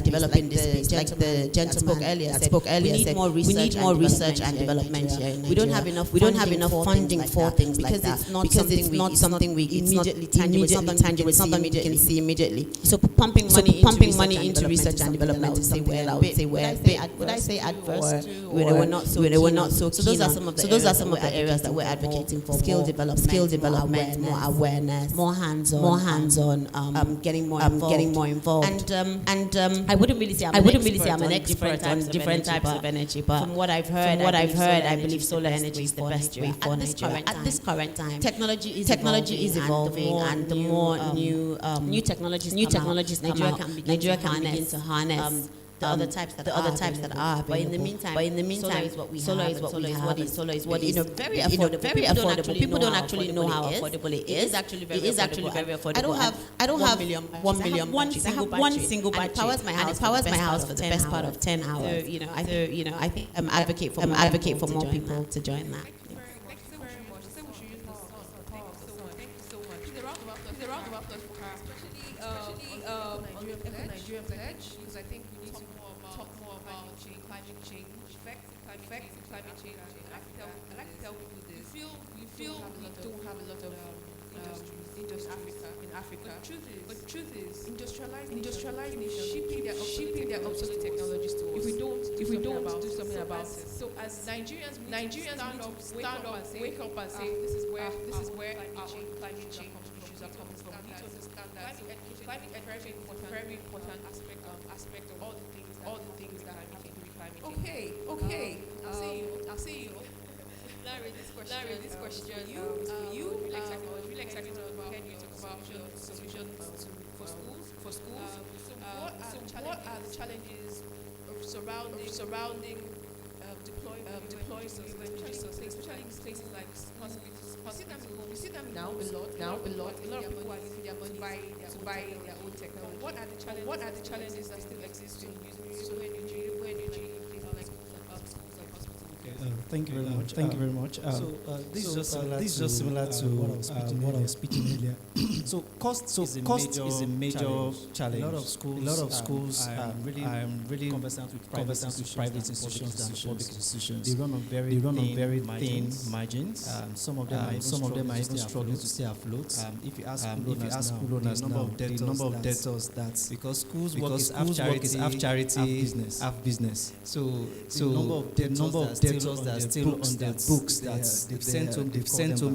developing this? Like the gentleman that spoke earlier said, we need more research and development here in Nigeria. We don't have enough funding for things like that because it's not something we immediately tangible. It's not tangible. It's something we can see immediately. So pumping money into research and development. I would say would I say adverse? We're not so. So those are some of the areas that we're advocating for: skill development, more awareness, more hands-on, getting more involved. And I wouldn't really say I'm an expert on different types of energy, but from what I've heard, I believe solar energy is the best way for Nigeria at this current time. Technology is evolving, and the more new technologies Nigeria can begin to harness. The other types that are available. But in the meantime, solar is what we have. Solar is what is very affordable. People don't actually know how affordable it is. It is actually very affordable. I don't have 1 million batteries. I have one single battery. And it powers my house for the best part of 10 hours. So, I think advocate for more people to join that. Nigerian pledge, because I think we need to talk more about climate change effects of climate change in Africa. I like to tell people this. You feel we don't have a lot of industries in Africa. But the truth is, industrializing shipping their obsolete technologies to us. If we don't do something about it. So as Nigerians stand up, wake up and say, this is where climate change issues are coming from. We need to understand that climate education is a very important aspect of all the things that have to do with climate change. Okay. I'll say you. Larry, this question for you. Really excited to hear you talk about solutions for schools. What are the challenges of surrounding deploying renewable resources, especially in places like hospitals? We see them now a lot. A lot of people are using their money to buy their own technology. What are the challenges that still exist in using solar energy in places like schools and hospitals? Thank you very much. This is just similar to what I was speaking earlier. So cost is a major challenge. A lot of schools are really conversant with private institutions than public institutions. They run on very thin margins. Some of them are even struggling to stay afloat. If you ask school owners now, the number of debtors that because schools work is half charity, half business. So the number of debtors that still on their books that they've sent home, they've sent them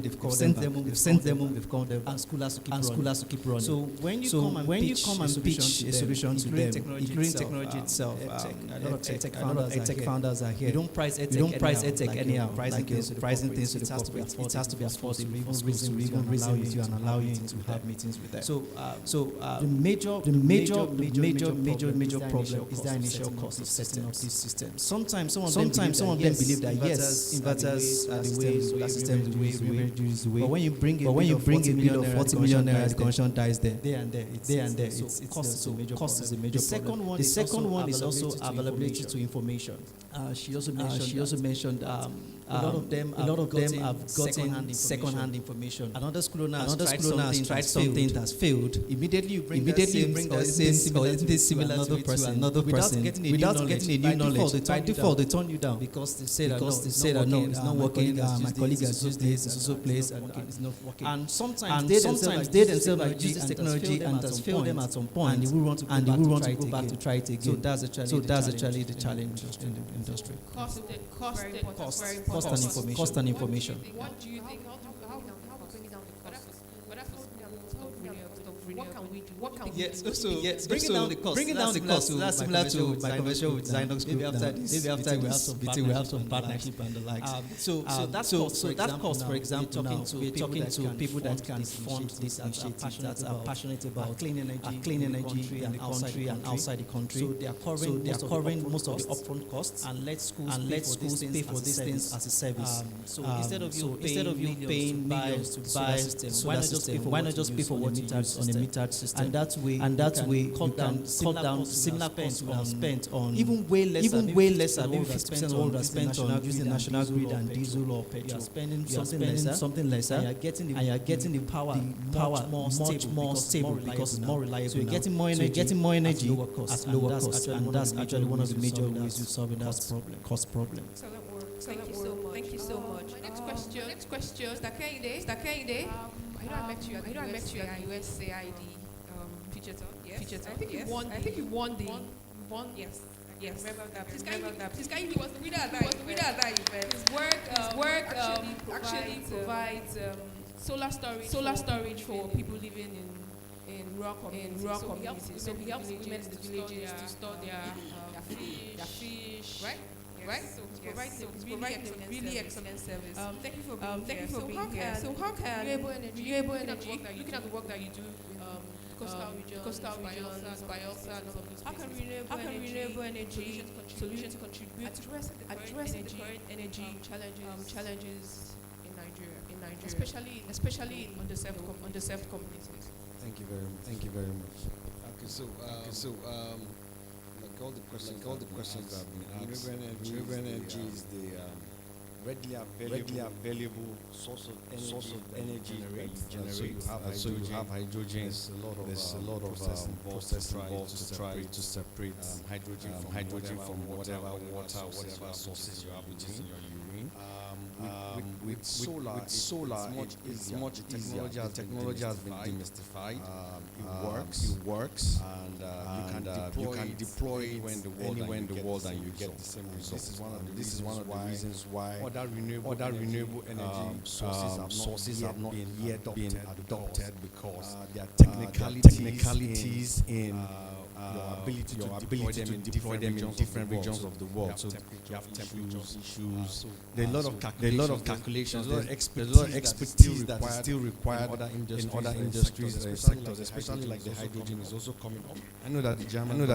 home, they've called them, and school has to keep running. So when you come and pitch a solution to them, including technology itself, a lot of EdTech founders are here. You don't price EdTech anyhow. Pricing things to the corporate. It has to be affordable. Even reason with you and allow you to have meetings with them. So the major problem is the initial cost of setting up these systems. Sometimes some of them believe that yes, inverters are the way, solar systems the way, reduce the way. But when you bring a bill of 40 million naira, the connection dies there. It's cost is a major problem. The second one is also availability to information. She also mentioned a lot of them have gotten second-hand information. Another school owner has tried something that's failed. Immediately you bring the same similar to another person without getting a new knowledge. By default, they turn you down because they say that no, it's not working. My colleague has used this, it's also placed, and it's not working. And sometimes they themselves have used this technology and it has failed them at some point, and they will want to go back to try it again. So that's actually the challenge in the industry. Cost and information. What do you think? How can we bring down the cost? What can we do? Bringing down the cost. That's similar to my conversation with Zynox Group. Maybe after we have some partnership and the likes. So that cost, for example, we're talking to people that can fund this initiative, that are passionate about clean energy in the country and outside the country. So they are covering most of the upfront costs and let schools pay for these things as a service. So instead of you paying millions to buy solar system, why not just pay for what you use on a metered system? And that way you can cut down similar costs we have spent on even way lesser, maybe 50% of what we have spent on using national grid and diesel or petrol. You are spending something lesser, and you are getting the power much more stable because it's more reliable. So you're getting more energy at lower cost, and that's actually one of the major ways to solve cost problem. Thank you so much. My next question. Dakende. I know I met you at USAID feature talk. Yes. I think you won the. Yes. Remember that. This guy, he was the winner at that event. His work actually provides solar storage for people living in rural communities. So he helps women in the villages to store their fish, right? So he's providing a really excellent service. Thank you for being here. So how can renewable energy, looking at the work that you do coastal regions, Bielsa, and all of those places, how can renewable energy solutions contribute addressing the current energy challenges in Nigeria, especially in underserved communities? Thank you very much. Okay, so like all the questions that have been asked, renewable energy is the readily available source of energy that you generate. So you have hydrogen. There's a lot of process involved to separate hydrogen from whatever water, whatever sources you have in your urine. With solar, it's much easier. Technology has been demystified. It works, and you can deploy anywhere in the world, and you get the same results. This is one of the reasons why other renewable energy sources have not yet been adopted, because there are technicalities in your ability to deploy them in different regions of the world. So you have temperature issues. There are a lot of calculations. There's a lot of expertise that is still required in other industries, sectors, especially like the hydrogen is also coming up. I know that the German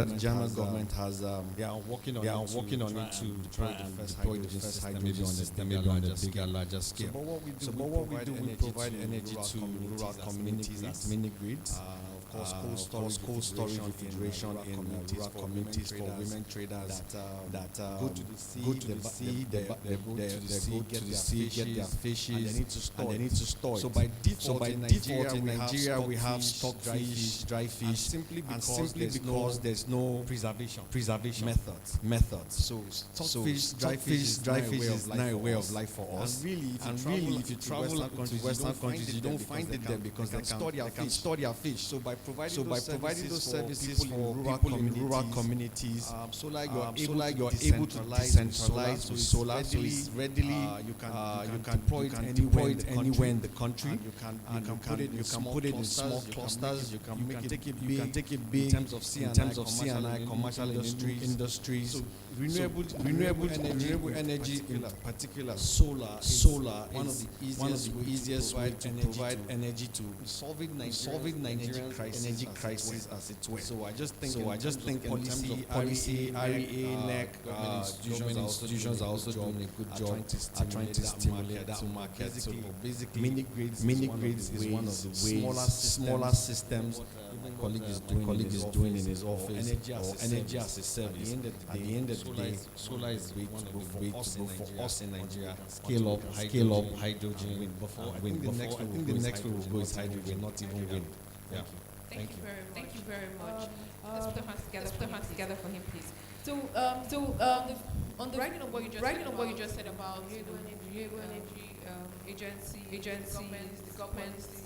government has they are working on it to deploy the first hydrogen system maybe on a bigger, larger scale. So what we do, we provide energy to rural communities as mini grids. Cold storage refrigeration in rural communities for women traders that go to the sea, they go to the sea, get their fishes, and they need to store it. So by default in Nigeria we have stock dry fish, simply because there's no preservation methods. So dry fish is now a way of life for us. And really, if you travel to Western countries, you don't find it there because they can store their fish. So by by providing those services for people in rural communities, so like you're able to decentralize with solar, so it's readily you can deploy it anywhere in the country. You can put it in small clusters. You can take it big in terms of C&I commercial industries. So renewable energy in particular, solar one of the easiest way to provide energy to solving Nigeria's energy crisis as it were. So I just think in terms of policy, REA, NEC, government institutions are also doing a good job at trying to stimulate that market. So basically, mini grids is one of the ways, smaller systems. My colleague is doing in his office, or energy as a service. At the end of the day, solar is the way to go for us in Nigeria. Scale up hydrogen, wind. I think the next way we'll go is hydrogen, not even wind. Yeah. Thank you very much. Let's put our hands together for him, please. So, on the writing of what you just said about renewable energy agencies, the government agencies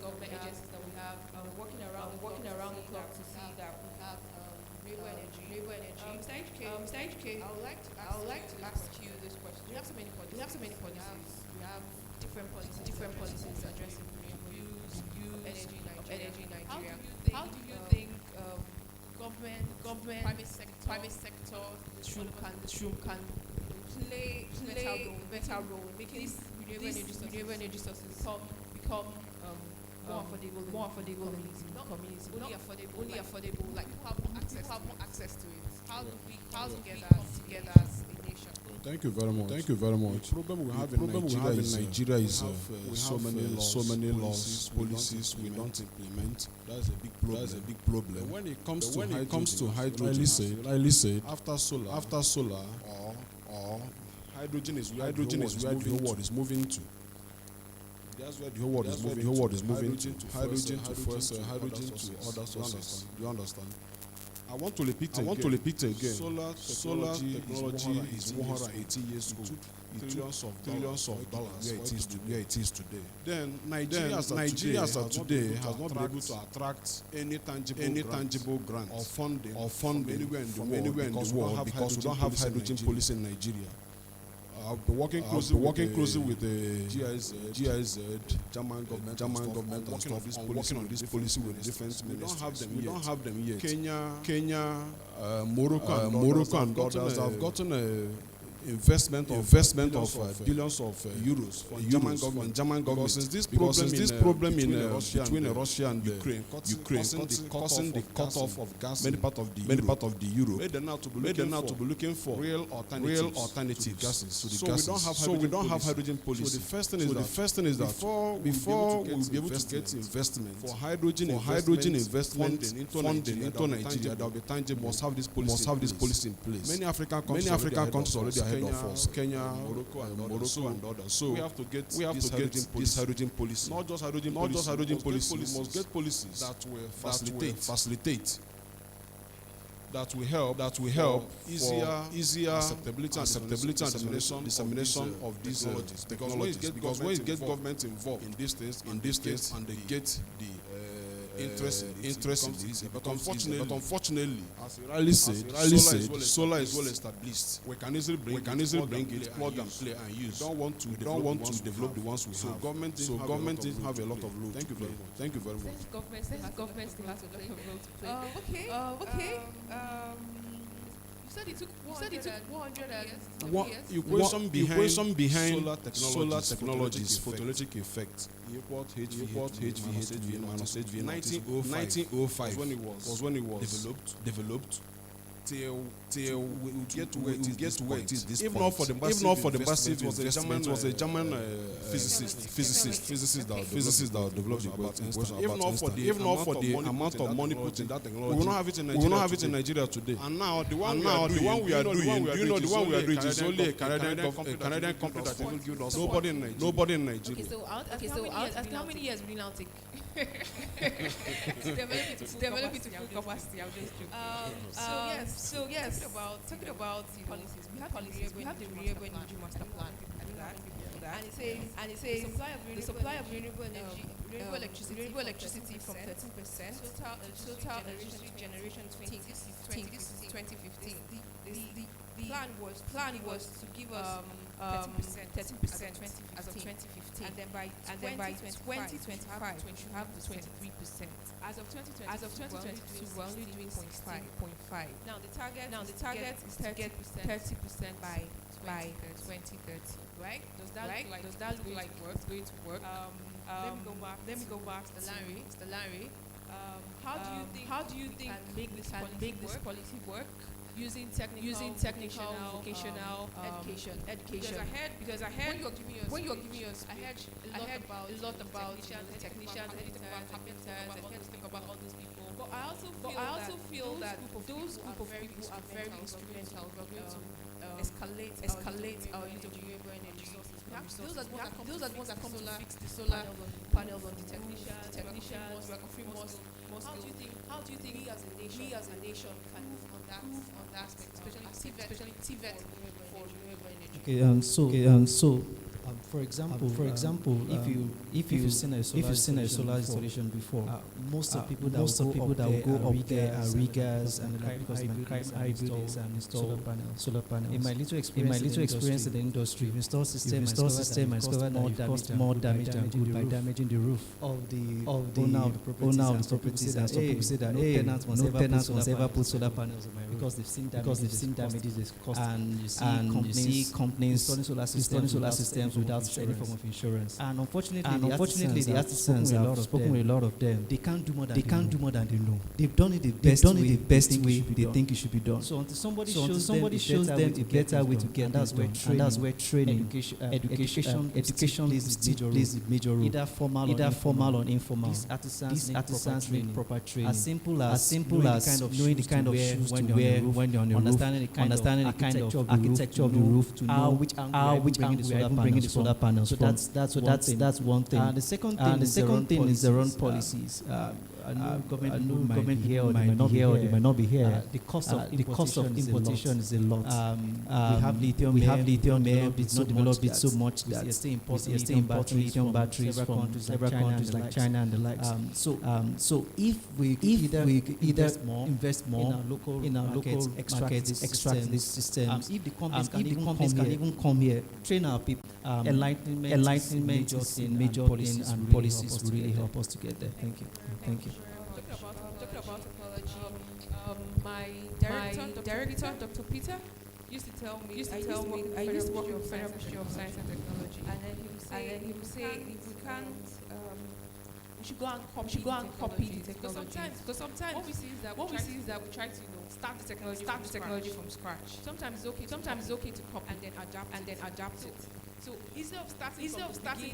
that we have, working around the clock to see that we have renewable energy. Mr. HK, I would like to ask you this question. We have so many policies. We have different policies addressing renewable energy in Nigeria. How do you think government, private sector can play better role in making these renewable energy sources become more affordable in the community, only affordable, like people have more access to it. How do we come together as a nation? Thank you very much. The problem we have in Nigeria is so many laws, policies we don't implement. That's a big problem. When it comes to hydrogen, rightly said, after solar, or hydrogen is where the whole world is moving to. That's where the whole world is moving to. Hydrogen to first, hydrogen to other sources. Do you understand? I want to repeat again. Solar technology is 180 years old. It took trillions of dollars where it is today. Then Nigeria as of today has not been able to attract any tangible grant or funding anywhere in the world because we don't have hydrogen policy in Nigeria. I'll be working closely with the GIZ, German government, working on this policy with different ministries. We don't have them yet. Kenya, Morocco and others have gotten a investment of billions of euros from German government. Since this problem between Russia and Ukraine causing the cut off of gas many part of the Europe, made them now to be looking for real alternatives to gases. So we don't have hydrogen policy. So the first thing is that before we'll be able to get investment for hydrogen investment funding into Nigeria, that will be tangible. Must have this policy in place. Many African countries already ahead of us, Kenya, Morocco and others. So we have to get this hydrogen policy. Not just hydrogen policy. We must get policies that will facilitate, that will help easier acceptability and dissemination of these technologies. Because when you get government involved in these things, and they get the interest in this, but unfortunately, as you rightly said, solar is well established. We can easily bring it, plug and play and use. Don't want to develop the ones we have. So government didn't have a lot of load. Thank you very much. Government still has a lot of role to play. Okay. You said it took 100 equation behind solar technologies, photoelectric effect. Equal HV minus HV. 1905 was when it was developed. Till we get to where it is this point. If not for the massive investment, it was a German physicist that developed the equation. If not for the amount of money put in that technology, we will not have it in Nigeria today. And now the one we are doing is only a Canadian company that will give us nobody in Nigeria. Okay, so how many years will you now take? Develop it to full capacity. I'm just joking. So yes, talking about policies. We have the renewable energy master plan. and it says the supply of renewable electricity from 13%, total electricity generation 2015. The plan was to give us 13% as of 2015, and then by 2025 we should have the 23%. As of 2022, we're only doing 0.5. Now the target is to get 30% by 2030. Right? Does that look like it's going to work? Let me go back to Larry. How do you think we can make this policy work? Using technical, vocational education. Because I heard when you were giving us, I heard a lot about technicians, carpenters, about all these people. But I also feel that those group of people are very instrumental. We're going to escalate our use of renewable energy sources. Those are the ones that come to fix the solar panels on the technicians. We're offering more. How do you think we as a nation can move on that aspect, especially TVET for renewable energy? So for example, if you've seen a solar installation before, most of the people that will go up there are riggers and because high buildings and install solar panels. In my little experience in the industry, you install system and discover that more damage than good by damaging the roof of the owner of the properties, and some people say that no tenant must ever put solar panels on my roof because they've seen damages it's cost. And you see companies installing solar systems without any form of insurance. And unfortunately, the artisans have spoken with a lot of them. They can't do more than they know. They've done it the best way they think it should be done. So until somebody shows them a better way to get that, and that's where training, education plays a major role. Either formal or informal. These artisans need proper training. As simple as knowing the kind of shoes to wear when you're on the roof, understanding the kind of architecture of the roof, to know which angle we are bringing the solar panels. So that's one thing. The second thing is the run policies. I know government might be here or they might not be here. The cost of importation is a lot. We have lithium here. It's not developed it so much that we still import lithium batteries from several countries like China and the likes. So if we either invest more in our local markets, extract these systems. If the companies can even come here, train our people. Enlightenment major things and policies will really help us to get there. Thank you. Talking about technology, my director, Dr. Peter, used to tell me I used to work with the Federal Ministry of Science and Technology, and then he would say if we can't, we should go and copy the technology. Because sometimes what we see is that we try to start the technology from scratch. Sometimes it's okay to copy and then adapt it. So instead of starting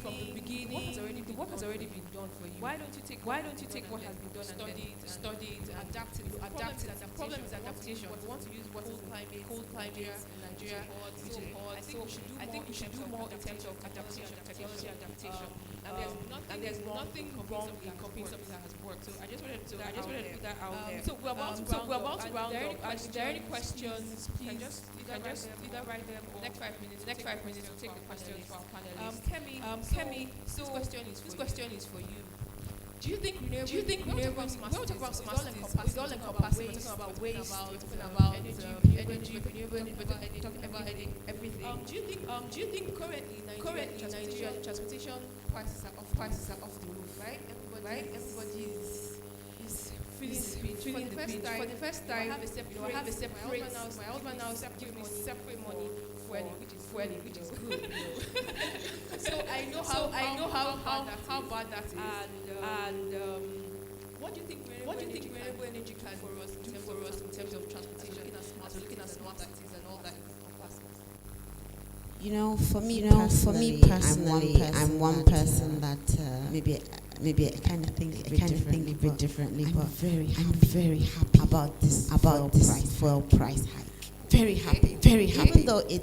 from the beginning, the work has already been done for you. Why don't you take what has been done and study it, adapt it? The problem is adaptation. We want to use what is cold climate in Nigeria, which is hot. I think we should do more in terms of adaptation, technology adaptation. And there's nothing wrong in copying something that has worked. So I just wanted to put that out there. So we're about to round up. If there are any questions, please you can just either write them or next 5 minutes to take the questions for our panelists. Kemi, so this question is for you. Do you think renewable when we talk about smart cities, it's all encompassing. We're talking about waste, we're talking about energy, renewable energy, we're talking about everything. Do you think currently Nigeria transportation prices are off the roof, right? Everybody is feeling the pinch. For the first time, I have a separate. My husband now gives me separate money fueling, which is good. So I know how bad that is. And what do you think renewable energy can do for us in terms of transportation, as we're looking at smart cities and all that encompasses? For me personally, I'm one person that maybe I kind of think a bit differently, but I'm very happy about this fuel price hike. Very happy.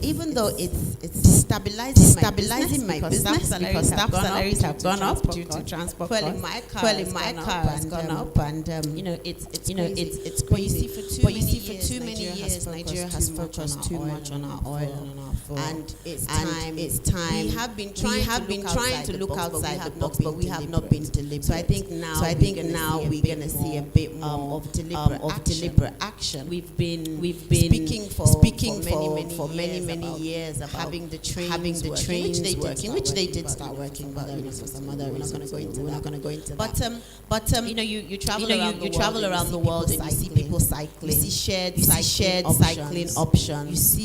Even though it's destabilizing my business because staff salaries have gone up due to transport costs. Fuel in my car has gone up, and it's crazy. But you see, for too many years, Nigeria has focused too much on our oil and on our and it's time. We have been trying to look outside the box, but we have not been deliberate. So I think now we're going to see a bit more of deliberate action. We've been speaking for many years about having the trains working, which they did start working, but for some other reasons. We're not going to go into that. But you travel around the world and you see people cycling. You see shared cycling options.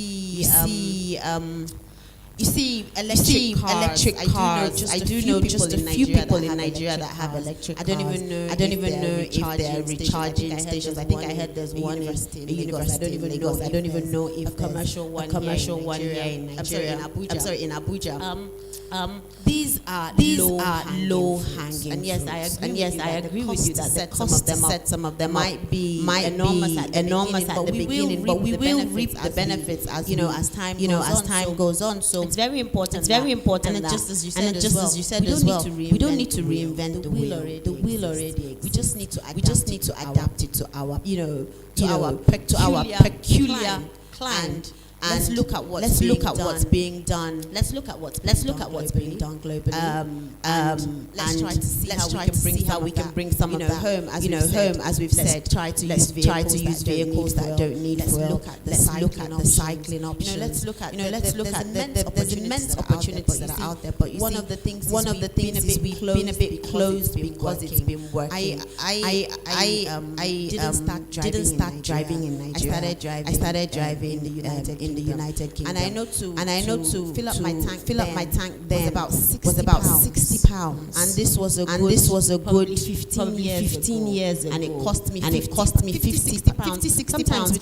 You see electric cars. I do know just a few people in Nigeria that have electric cars. I don't even know if they're recharging stations. I think I heard there's one in a university in Lagos. I don't even know if a commercial one here in Nigeria. I'm sorry, in Abuja. These are low hanging. And yes, I agree with you that the cost to set some of them might be enormous at the beginning, but we will reap the benefits as time goes on. So it's very important. And just as you said as well, we don't need to reinvent the wheel. The wheel already exists. We just need to adapt it to our peculiar plan. And let's look at what's being done. Let's look at what's being done globally. Let's try to see how we can bring some of that home. As we've said, try to use vehicles that don't need fuel. Let's look at the cycling options. Let's look at there's immense opportunities that are out there. But one of the things is we've been a bit closed because it's been working. I didn't start driving in Nigeria. I started driving in the United Kingdom. And I know to fill up my tank then was about 60 pounds. And this was a good 15 years ago. And it cost me 50 pounds.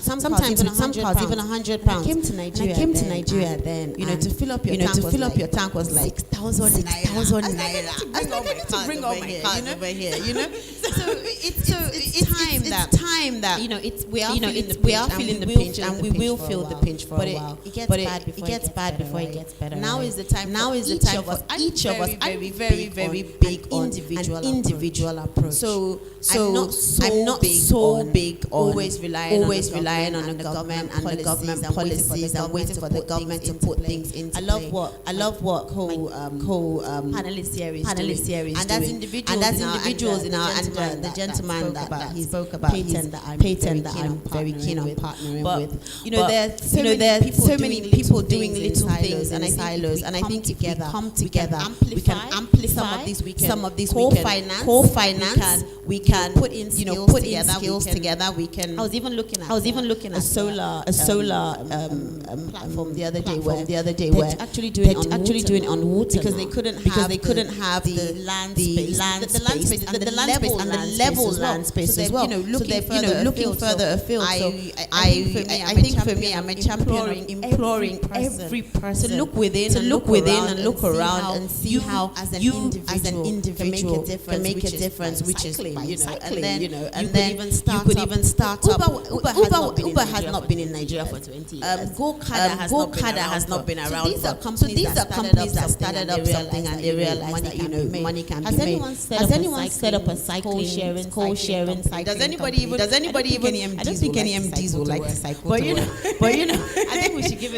Sometimes with some cars even 100 pounds. I came to Nigeria then. To fill up your tank was like 6,000 naira. I started to bring all my cars over here. So it's time that we are feeling the pinch and we will feel the pinch for a while. It gets bad before it gets better. Now is the time for each of us. I'm very big on an individual approach. So I'm not so big on always relying on the government and the government policies and waiting for the government to put things into play. I love what panelist here is doing. And that's individuals in our and the gentleman that he spoke about patent that I'm very keen on partnering with. There are so many people doing little things in silos, and I think if we come together, we can amplify some of these. Co-finance. We can put in skills together. We can. I was even looking at a solar platform the other day where they're actually doing it on water because they couldn't have the land space and the level land space as well. Looking further afield. I think for me, I'm a champion imploring every person to look within and look around and see how as an individual can make a difference, which is cycling, and then you could even start up. Uber has not been in Nigeria for 20 years. GoCada has not been around. These are companies that started up something and they realized that money can be made. Has anyone set up a cycling co-sharing cycling? Does anybody even? I don't think any MDs will like to cycle. But I think we should give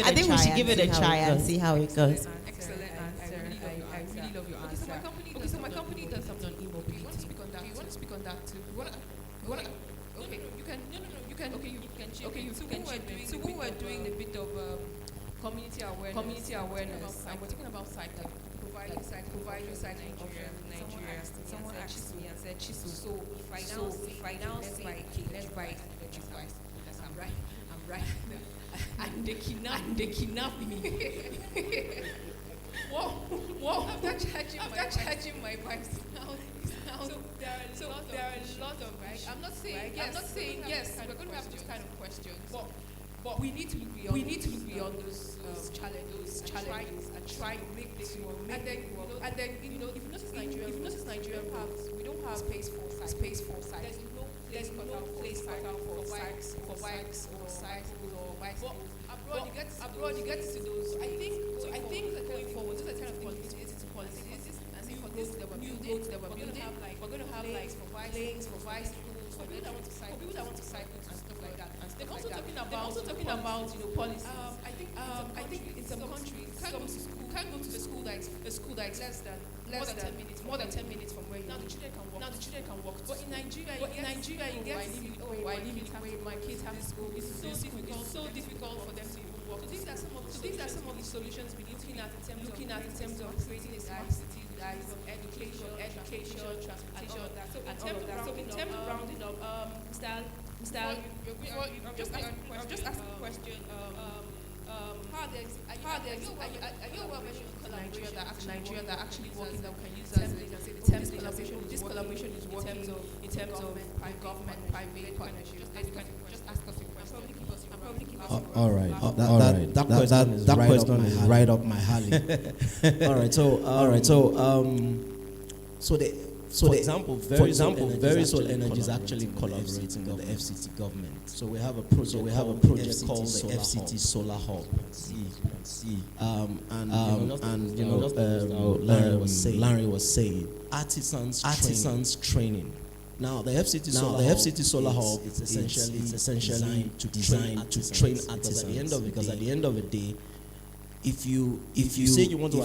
it a try and see how it goes. Excellent answer. I really love your answer. So my company does something on e-mobility. You want to speak on that too? Okay, you can. You can. Okay, you can. So we were doing a bit of community awareness, and we're talking about cycling. Providing cycling in Nigeria. Someone asked me and said, "Chisu, so if I now say, let's buy electric bikes, I'm right." And they kidnap me. Whoa! After charging my bikes now. So there are a lot of right. I'm not saying yes. We're going to have those kind of questions, but we need to look beyond those challenges and try to make this work. And then if you notice Nigerian parks, we don't have space for sites. There's no place cut out for bikes or cycles or bicycles. Abroad you get to those. I think that going forward, those are kind of policies. And for this that we're building, we're going to have like lanes for bicycles, for people that want to cycle and stuff like that. They're also talking about policies. I think in some countries you can't go to a school that is more than 10 minutes from where you live. Now the children can walk. But in Nigeria you get I live in Hawaii, my kids have to school. It's so difficult for them to even walk. So these are some of the solutions we're looking at in terms of creating a smart city that is education, transportation, and all of that. So in terms of rounding up, Mr. I'll just ask a question. Are you aware of Nigeria that actually working that we can use as the terms collaboration? This collaboration is working in terms of government, private partnerships. Just ask us a question. All right. That question is right up my alley. All right. So for example, Verisol Energy is actually collaborating with the FCT government. So we have a project called the FCT Solar Hub. Larry was saying artisans training. Now the FCT Solar Hub is essentially designed to train artisans. Because at the end of the day, if you say you want to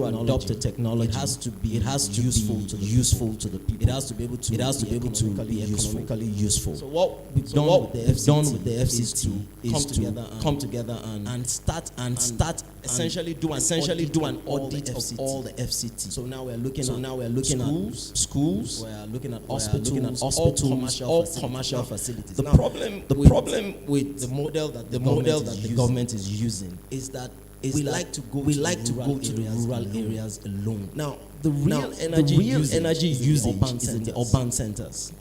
adopt a technology, it has to be useful to the people. It has to be able to be economically useful. So what we've done with the FCT is to come together and start essentially do an audit of all the FCT. So now we're looking at schools. We're looking at hospitals, all commercial facilities. The problem with the model that the government is using is that we like to go to the rural areas alone. Now, the real energy usage is in the urban centers.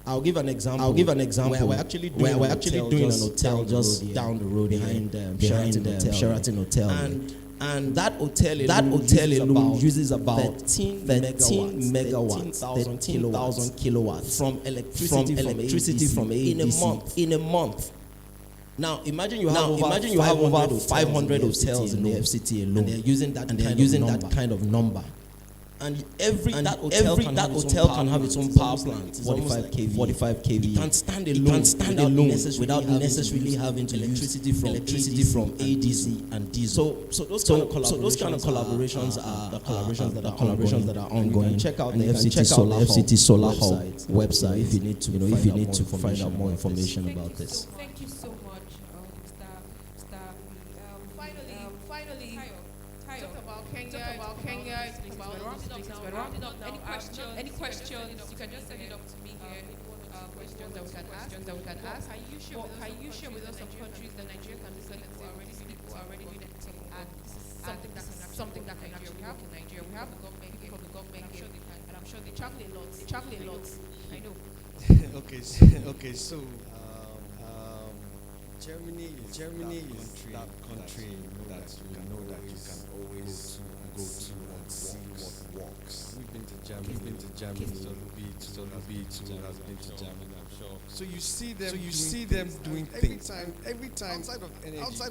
I'll give an example. We're actually doing an hotel just down the road behind Sheraton Hotel. And that hotel alone uses about 13 megawatts, kilowatts from electricity from ADC in a month. Now imagine you have over 500 hotels in the FCT alone, and they're using that kind of number. And every hotel can have its own power plant, 45 kV. It can stand alone without necessarily having to electricity from ADC and diesel. So those kind of collaborations are that are ongoing. Check out the FCT Solar Hub website if you need to find out more information about this. Thank you so much. Finally, talk about Kenya. We're rounding up now. Any questions? You can just send it up to me here. Questions that we can ask. Can you share with us some countries that Nigeria can listen to already doing it? And this is something that Nigeria we have in Nigeria. We have the government, people from the government here, and I'm sure they travel a lot. I know. Okay. So Germany is that country that you know that you can always go to and see what works. We've been to Germany. So Lubi has been to Germany, I'm sure. So you see them doing things. Every time outside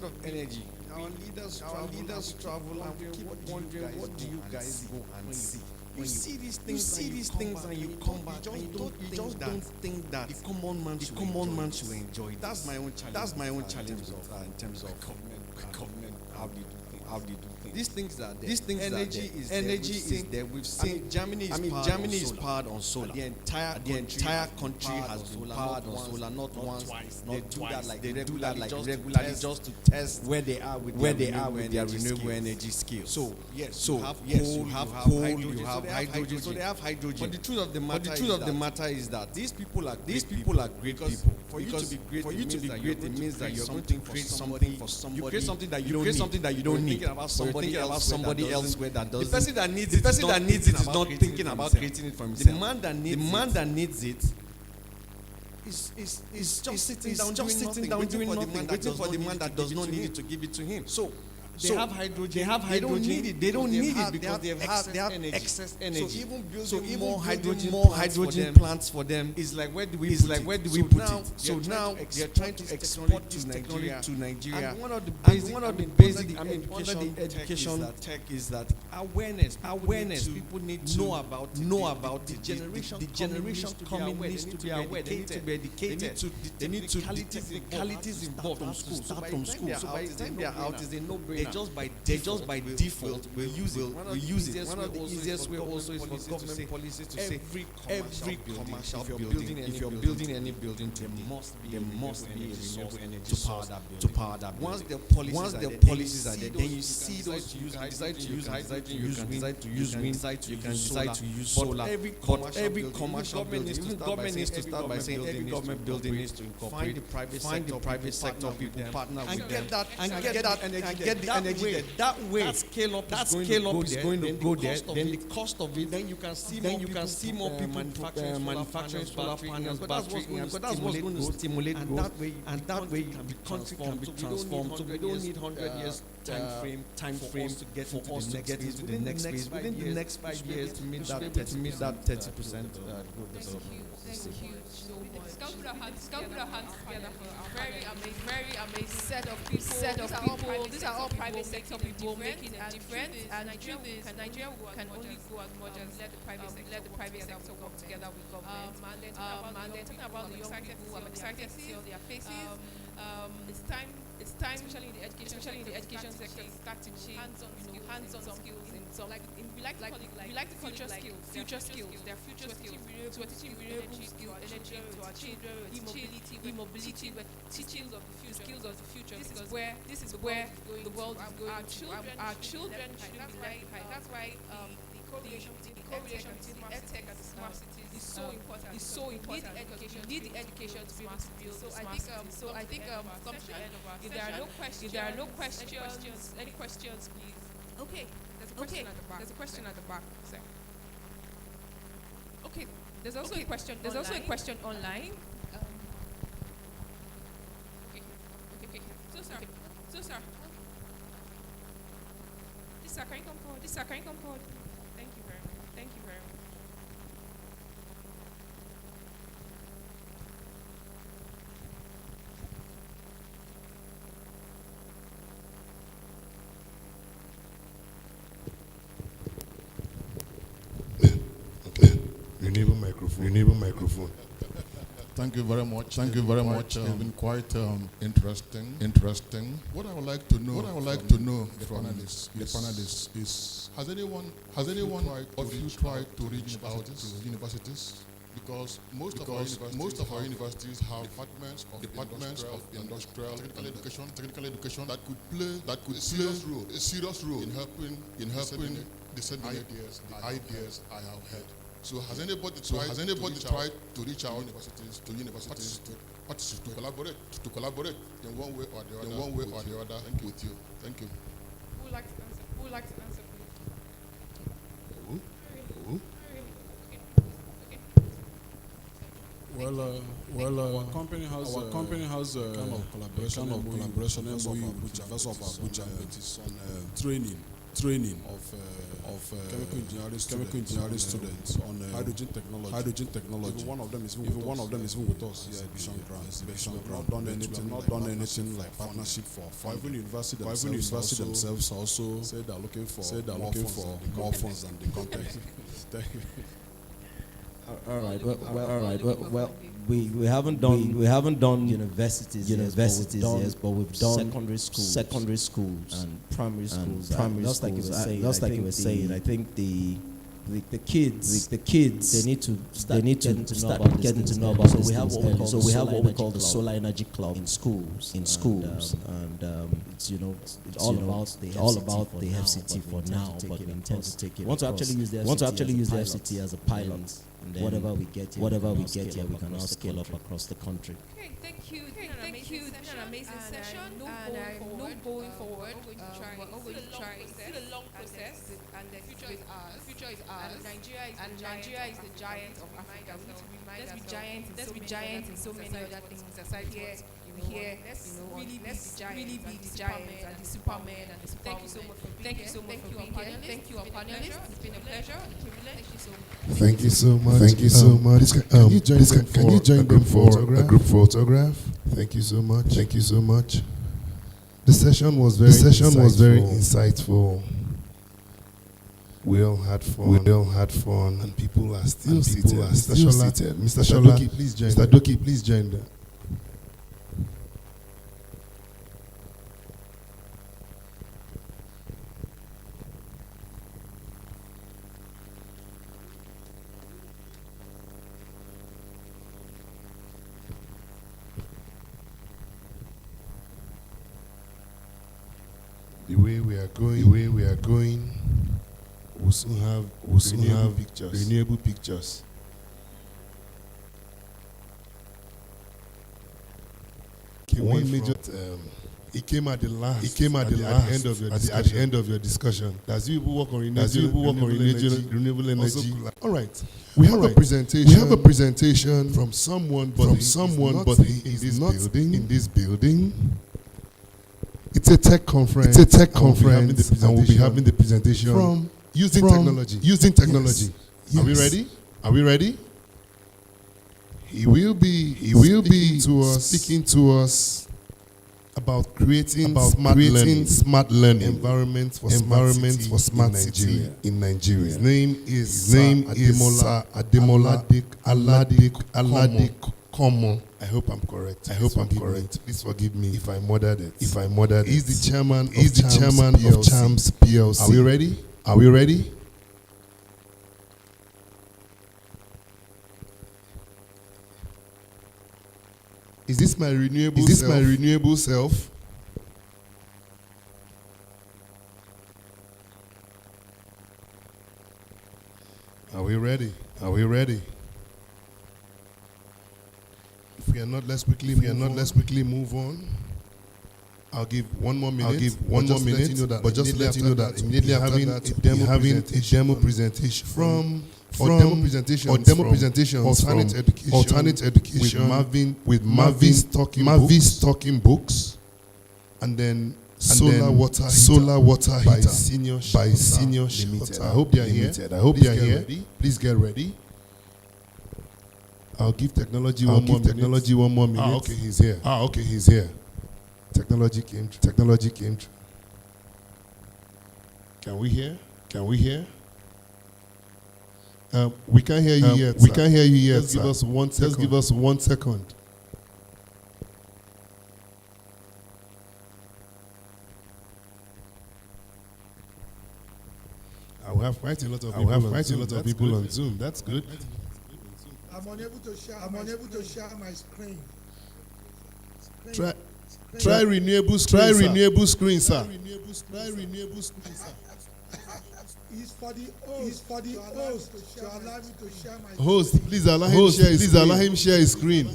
of energy. Our leaders travel and we keep wondering, what do you guys go and see? You see these things and you come back and you just don't think that the common man should enjoy it. That's my own challenge in terms of government. How do you do things? These things are there. Energy is there. We've seen Germany is powered on solar. The entire country has been powered on solar. Not once, not twice. They do that regularly just to test where they are with their renewable energy skills. So you have coal, you have hydrogen. So they have hydrogen. But the truth of the matter is that these people are great people. For you to be great, it means that you're going to create something for somebody. You create something that you don't need. You're thinking about somebody elsewhere that does. The person that needs it is not thinking about creating it for himself. The man that needs it is just sitting down doing nothing, waiting for the man that does not need it to give it to him. So They have hydrogen. They don't need it. They don't need it because they have excess energy. So even building more hydrogen plants for them is like, where do we put it? So now they are trying to export this technology to Nigeria. And one of the basic education tech is that awareness. People need to know about the generation coming needs to be aware. They need to be educated. They need to detect the qualities involved from school. So by the time they are out, is a no-brainer. They just by default will use it. One of the easiest way also is for government policies to say every commercial building, if you're building any building, there must be renewable energy to power that building. Once the policies are there, then you see those you decide to use hydrogen, you can decide to use wind, you can decide to use solar. But every commercial building, even government needs to start by saying every government building needs to incorporate, find the private sector people, partner with them, and get the energy there. That way, that scale up is going to go there. Then the cost of it, then you can see more people manufacturing solar panels, batteries, because that's what's going to stimulate growth, and that way the country can be transformed. So we don't need 100 years time frame to get into the next phase. Within the next 5 years to meet that 30% growth. Thank you so much. Let's put our hands together for a very amazing set of people. These are all private sector people making a difference. And Nigeria can only go as much as let the private sector work together with government. And then talking about the young people, I'm excited to see their faces. It's time, especially in the education sector, start teaching hands-on skills in some, we like to call it future skills. They're future skills. So we're teaching renewable skills, energy to our children, e-mobility, we're teaching skills of the future. This is where the world is going. Our children shouldn't be left behind. That's why the correlation between the EdTech and the smart cities is so important. You need the education to be able to build. So I think if there are no questions, any questions, please. Okay. There's a question at the back. Sir. Okay. There's also a question online. Okay. So sir. This sir, can you come forward? Thank you very much. Renewable microphone. Thank you very much. It's been quite interesting. What I would like to know from the panelists is: has anyone of you tried to reach out to universities? Because most of our universities have departments of industrial technical education that could play a serious role in helping disseminate the ideas I have heard. So has anybody tried to reach out to universities to collaborate in one way or the other with you? Thank you. Who would like to answer? Who? Well, our company has a kind of collaboration MOU with University of Abuja. It is on training of chemical engineering students on hydrogen technology. Even one of them is even with us here at Bishop Ground. Not done anything like partnership for even university themselves also say they're looking for more funds than the content. All right. Well, we haven't done universities yes, but we've done secondary schools and primary schools. Just like you were saying, I think the kids they need to start getting to know about. So we have what we call the Solar Energy Club in schools, and it's all about the FCT for now, but we intend to take it. Want to actually use the FCT as a pilot. And then whatever we get here, we can now scale up across the country. Okay, thank you. Thank you. It's been an amazing session. No going forward. We're going to try. It's still a long process, and the future is ours. And Nigeria is the giant of Africa. Let's be giants in so many other things aside here here, let's really be the giants and the supermen and the superwomen. Thank you so much for being here. Thank you, our panelists. It's been a pleasure and a privilege. Thank you so much. Thank you so much. Can you join them for a group photograph? Thank you so much. Thank you so much. The session was very insightful. We all had fun. And people are still seated. Mr. Doki, please join. Mr. Doki, please join them. The way we are going, we'll soon have renewable pictures. One major, it came at the end of your discussion. Does you work on renewable energy? All right. We have a presentation from someone, but he is not in this building. It's a tech conference. And we'll be having the presentation from using technology. Yes. Are we ready? Are we ready? He will be speaking to us about creating smart learning environments for smart city in Nigeria. His name is Ademola Aladik Komo. I hope I'm correct. Please forgive me if I murdered it. He's the chairman of Champs PLC. Are we ready? Is this my renewable self? Are we ready? If we are not, let's quickly move on. I'll give one more minute. But just let you know that immediately having a demo presentation from demo presentation alternate education with Marvin's talking books, and then solar water heater by senior limited. I hope they are here. Please get ready. I'll give technology one more minute. Okay, he's here. Technology came through. Can we hear? We can't hear you yet. Just give us 1 second. Just give us 1 second. I will have quite a lot of people on Zoom. That's good. I'm unable to share my screen. Try renewable screen, sir. It's for the host to allow me to share my host. Please allow him share his screen.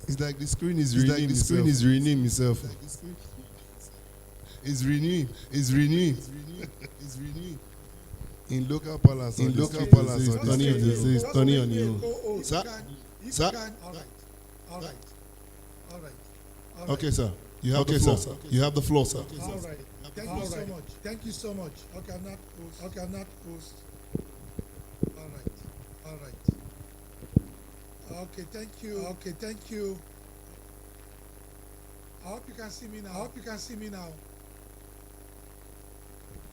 It's like the screen is renewing itself. It's renewing. In local balance, it's turning on you. Sir? All right. Okay, sir. You have the floor, sir. All right. Thank you so much. Okay, I'm not host. All right. Okay, thank you. I hope you can see me now.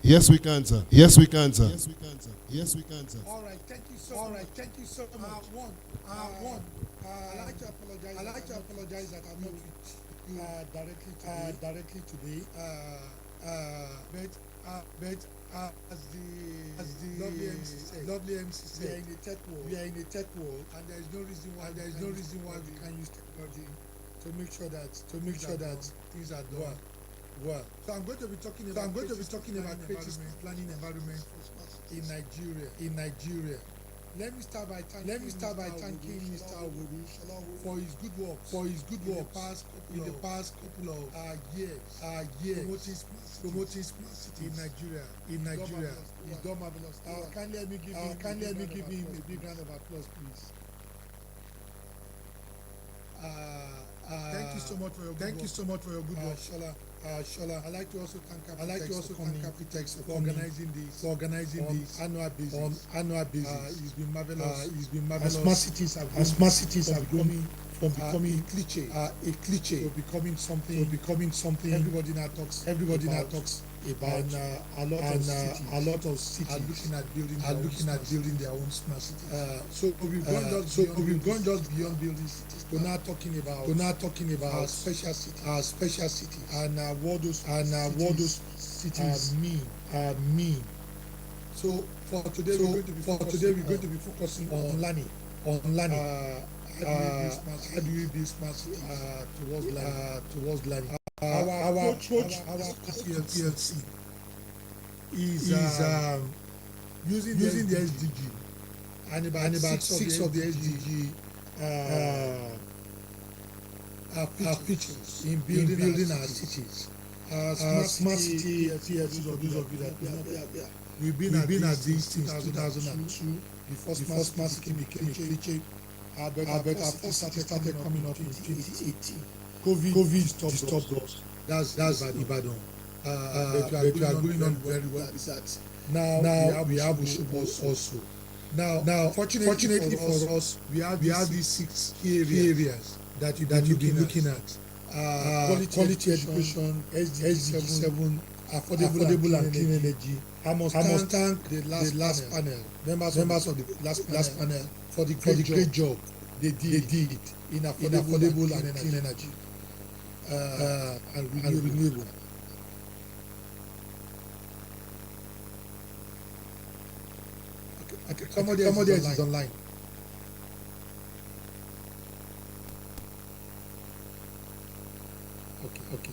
Yes, we can, sir. All right, thank you so much. I'd like to apologize that I'm not with you directly today. But as the lovely MC said, we are in a tech world, and there is no reason why we can't use technology to make sure that things are done well. So I'm going to be talking about creating planning environment in Nigeria. Let me start by thanking Mr. Ogodu for his good work in the past couple of years promoting smart cities in Nigeria. He's done marvelous. Kindly let me give him a big round of applause, please. Thank you so much for your good work. Shola. I'd like to also thank Architects for organizing this annual basis. It's been marvelous. And smart cities have becoming a cliche to becoming something everybody now talks about. And a lot of cities are looking at building their own smart cities. So we've gone just beyond building cities. We're now talking about our special cities and what those cities mean. So for today we're going to be focusing on learning. How do we build smart cities towards learning? Our approach as PLC is using the SDG and about 6 of the SDG features in building our cities. Smart city PLC, for those of you that know, we've been at this since 2002. Before smart city became a cliche. But our first city started coming up in 2018. COVID stopped us. That's Ibadan. But we are going on very well with that. Now we have Oshogbo also. Now, fortunately for us, we have these 6 key areas that you've been looking at. Quality education, SDG 7, affordable and clean energy. I must thank the last panel, members of the last panel for the great job they did in affordable and clean energy and renewable. Okay. Somebody else is online. Okay.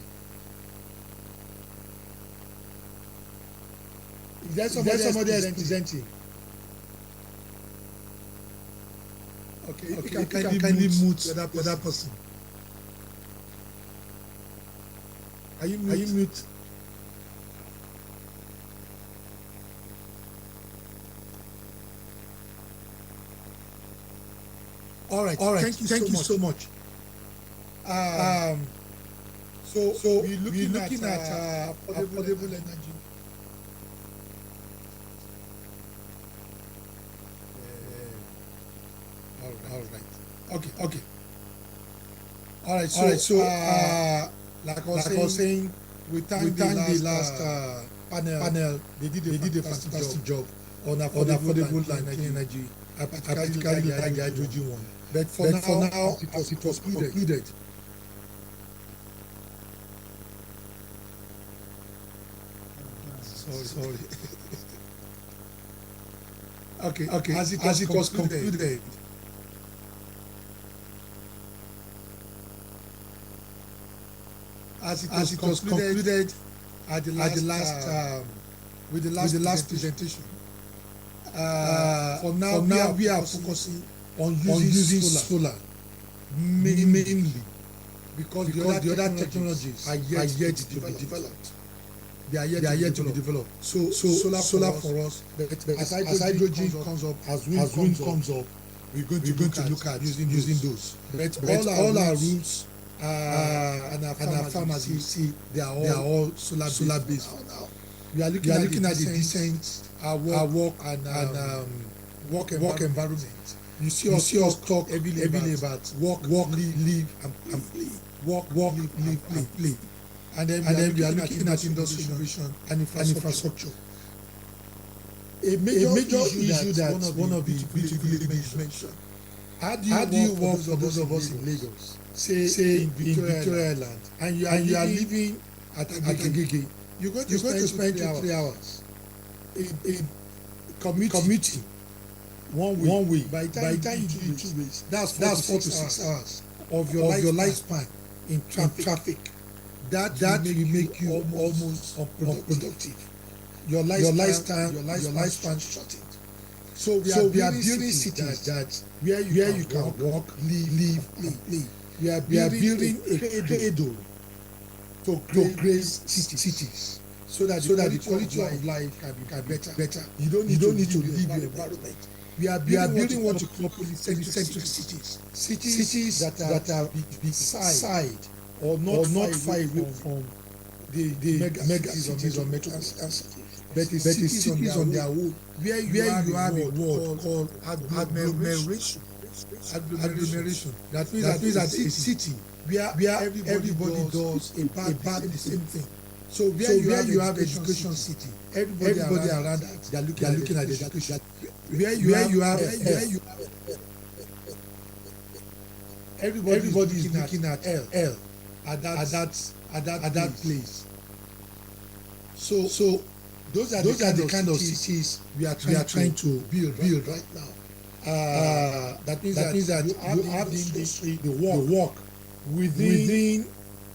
Is there somebody else presenting? Okay. You can kindly mute the other person. Are you mute? All right. Thank you so much. So we're looking at affordable energy. All right. Okay. All right. So like I was saying, we thank the last panel. They did a fantastic job on affordable and clean energy. I particularly like the hydrogen one. But for now, it was concluded. Sorry. Okay. As it was concluded. As it was concluded at the last presentation. For now, we are focusing on using solar mainly because the other technologies are yet to be developed. They are yet to be developed. So solar for us. But as hydrogen comes up, as wind comes up, we're going to look at using those. But all our routes and our farmers, you see, they are all solar based now. We are looking at the decent work and work environment. You see us talk heavily about work, live and play. Work, live, play. And then we are looking at industry innovation and infrastructure. A major issue that one of the beautiful ladies mentioned. How do you work for those of us in Lagos? Say in Victoria Island, and you are living at Agege. You're going to spend 3 hours in commuting one way. By the time you do 2 ways, that's 4 to 6 hours of your lifespan in traffic. That will make you almost unproductive. Your lifespan shortened. So we are building cities that where you can walk, live, and play. We are building a cradle to grace cities, so that the quality of life can be better. You don't need to leave your environment. We are building what you call polycentric cities. Cities that are beside or not far away from the mega cities or metro cities. But the cities on their own, where you have a word called agglomeration. That means that a city where everybody does about the same thing. So where you have education city, everybody around that they are looking at education. Where you have everybody is looking at L at that place. So those are the kind of cities we are trying to build right now. That means that you have the industry, the work within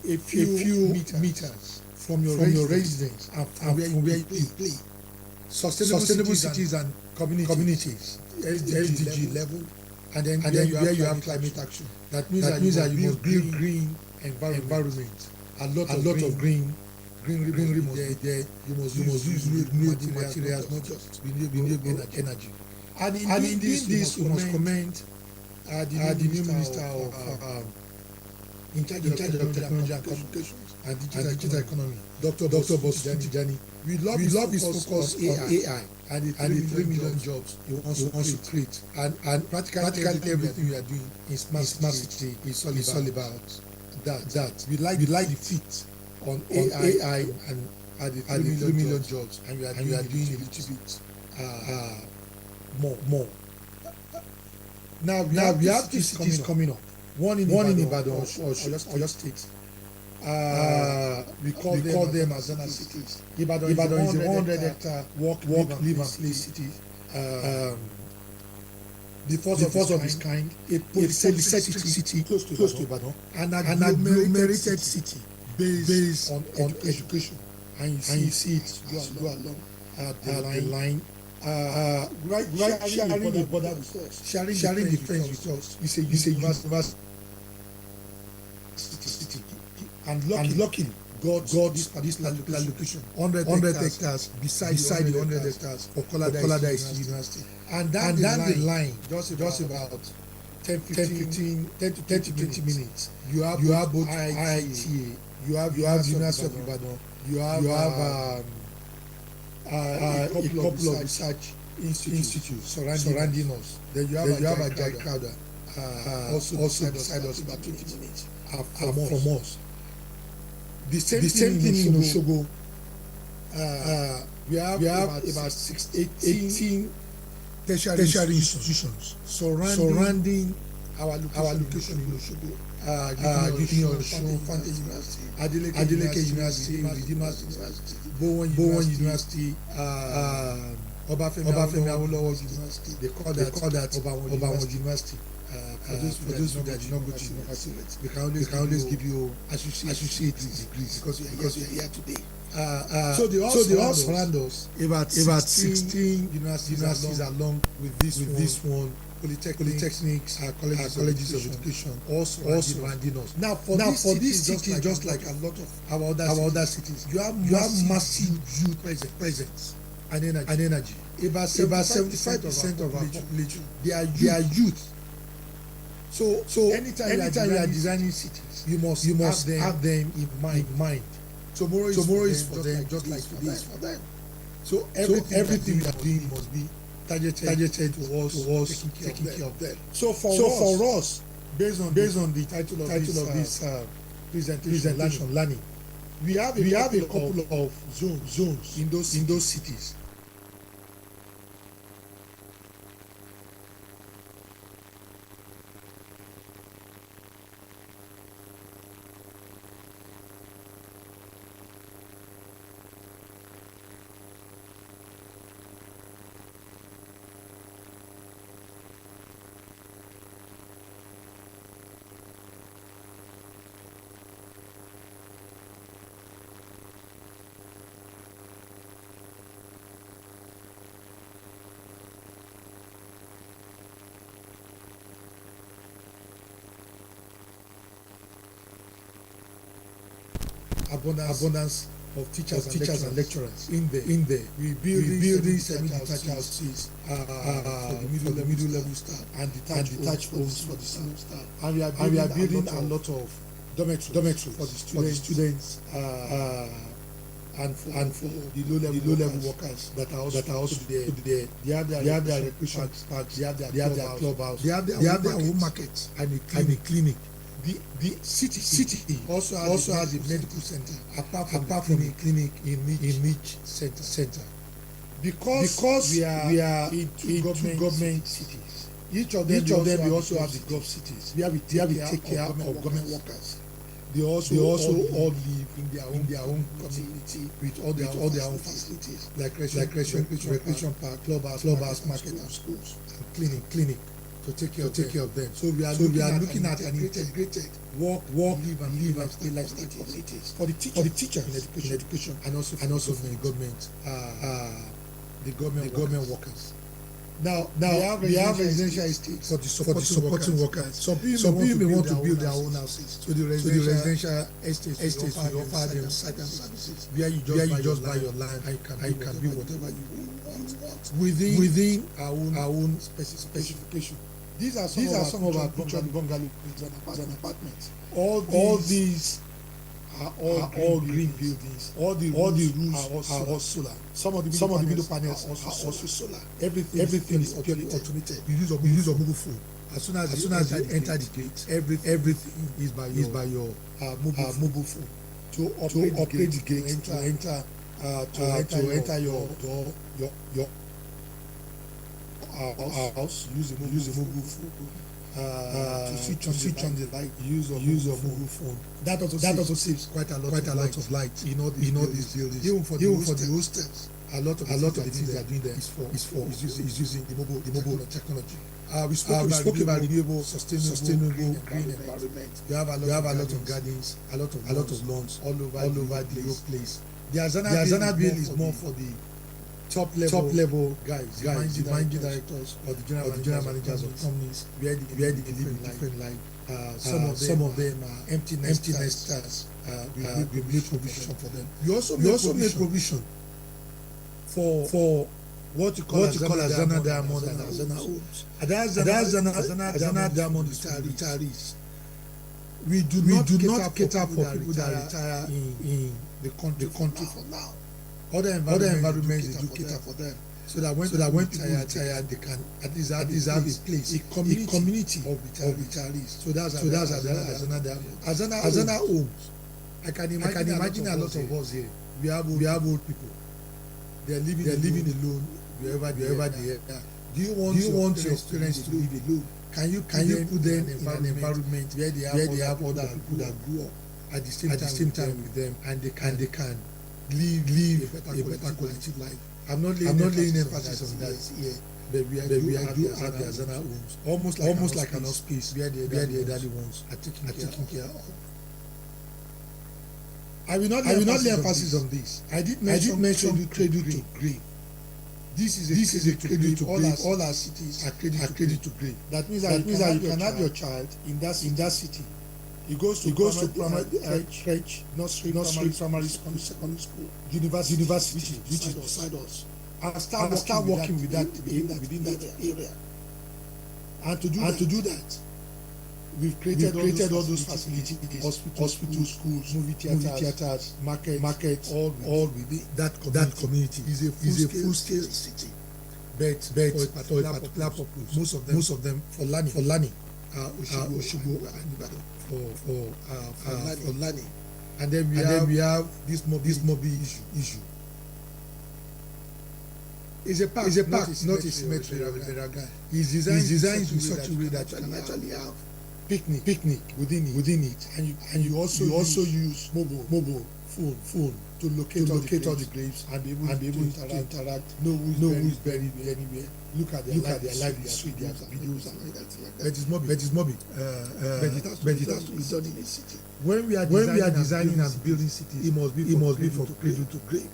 a few meters from your residence and where you play. Sustainable cities and communities, SDG level, and then where you have climate action. That means that you must build green environment, a lot of green must be there. You must use renewable materials, not just renewable energy. And in this, we must commend the new minister of in charge of technology and communications and digital economy, Dr. Bosu Tijani. We love his focus on AI and the 3 million jobs he wants to create. And practically everything we are doing in smart city is all about that. We like the fit on AI and the 3 million jobs, and we are doing a little bit more. Now we have 2 cities coming up. One in Ibadan or State. We call them Azana cities. Ibadan is a 100-hectare walk, live and play city. The first of its kind, a polycentric city close to Ibadan, an agglomerated city based on education. And you see it go along the line. Sharing the border with us, sharing the friends with us. You say university, and luckily, God this particular location, 100 hectares beside the 100 hectares for Kolada University, and down the line, just about 10 to 20 minutes, you have both IITA, you have University of Ibadan, you have a couple of research institutes surrounding us. Then you have a Jai Crowder also beside us about 20 minutes from us. The same thing in Osogbo. We have about 18 tertiary institutions surrounding our location in Osogbo. Junior Osun, Fante University, Adeleke University, Redeemer University, Bowen University, Obafemi Awolowo University. They call that Obawan University. For those who did not go to university, we can always give you associate degrees because you are here today. So they all surround us. About 16 universities along with this one. Polytechnics, colleges of education, also surrounding us. Now for this city, just like a lot of our other cities, you have massive youth presence and energy. About 75% of our population, they are youth. So anytime you are designing cities, you must have them in mind. Tomorrow is for them, just like today is for them. So everything we are doing must be targeted towards taking care of them. So for us, based on the title of this presentation, learning, we have a couple of zones in those cities. abundance of teachers and lecturers in there. We building semi-detached houses for the middle level staff and detached homes for the senior staff. And we are building a lot of dormitories for the students and for the low level workers that are also there. They have their recreation parks, they have their clubhouse, they have their home market and a clinic. The city also has a medical center apart from a clinic in each center. Because we are in two government cities. Each of them we also have the gov cities where we take care of government workers. They also all live in their own community with all their own facilities like recreation park, clubhouse, market and schools and clinic to take care of them. So we are looking at an integrated work, live and stay lifestyle communities for the teachers in education and also for the government workers. Now we have residential estates for the supporting workers. Some people may want to build their own houses. So the residential estates we offer them certain services where you just buy your land and you can build whatever you want within our own specification. These are some of our bungalows and apartments. All these are all green buildings. All the roofs are all solar. Some of the middle panels are also solar. Everything is purely automated. You use a mobile phone. As soon as you enter the gate, everything is by your mobile phone. To operate the gate, to enter your door, your house, use a mobile phone. To switch on the light, use your mobile phone. That also saves quite a lot of light in all these buildings. Even for the hostels, a lot of the things they are doing there is using the mobile technology. We spoke about renewable, sustainable, green environment. You have a lot of gardens, a lot of lawns all over the whole place. The Azana bill is more for the top level guys, the managing directors or the general managers of companies where they live in different life. Some of them are empty nesters. We make provision for them. We also make provision for what you call Azana Diamond and Azana Homes. Azana Diamond is retirees. We do not cater for people that retire in the country for now. Other environments they do cater for them, so that when people retire, they can at least have a place, a community of retirees. So that's Azana Homes. I can imagine a lot of us here. We have old people. They're living alone wherever they are. Do you want your parents to live alone? Can you put them in an environment where they have other people that grew up at the same time with them, and they can live a better quality life? I'm not laying emphasis on that here, but we do have the Azana Homes, almost like an hospice where the elderly ones are taken care of. I will not lay emphasis on this. I did mention cradle to grave. This is a cradle to grave. All our cities are cradle to grave. That means that you can have your child in that city. He goes to primary crèche, nursery, primary school, secondary school, university, which is beside us, and start working within that area. And to do that, we've created all those facilities, hospitals, schools, movie theaters, market, all within that community. Is a full scale city, but for a particular purpose. Most of them for learning. Oshogbo and Ibadan for learning, and then we have this mobile issue. It's a park, not a cemetery. It's designed in such a way that you can actually have picnic within it, and you also use mobile phone to locate all the graves and be able to interact. Know who is buried anywhere. Look at their life history, their videos and like that. But it's mobile. But it has to be done in a city. When we are designing and building cities, it must be from cradle to grave,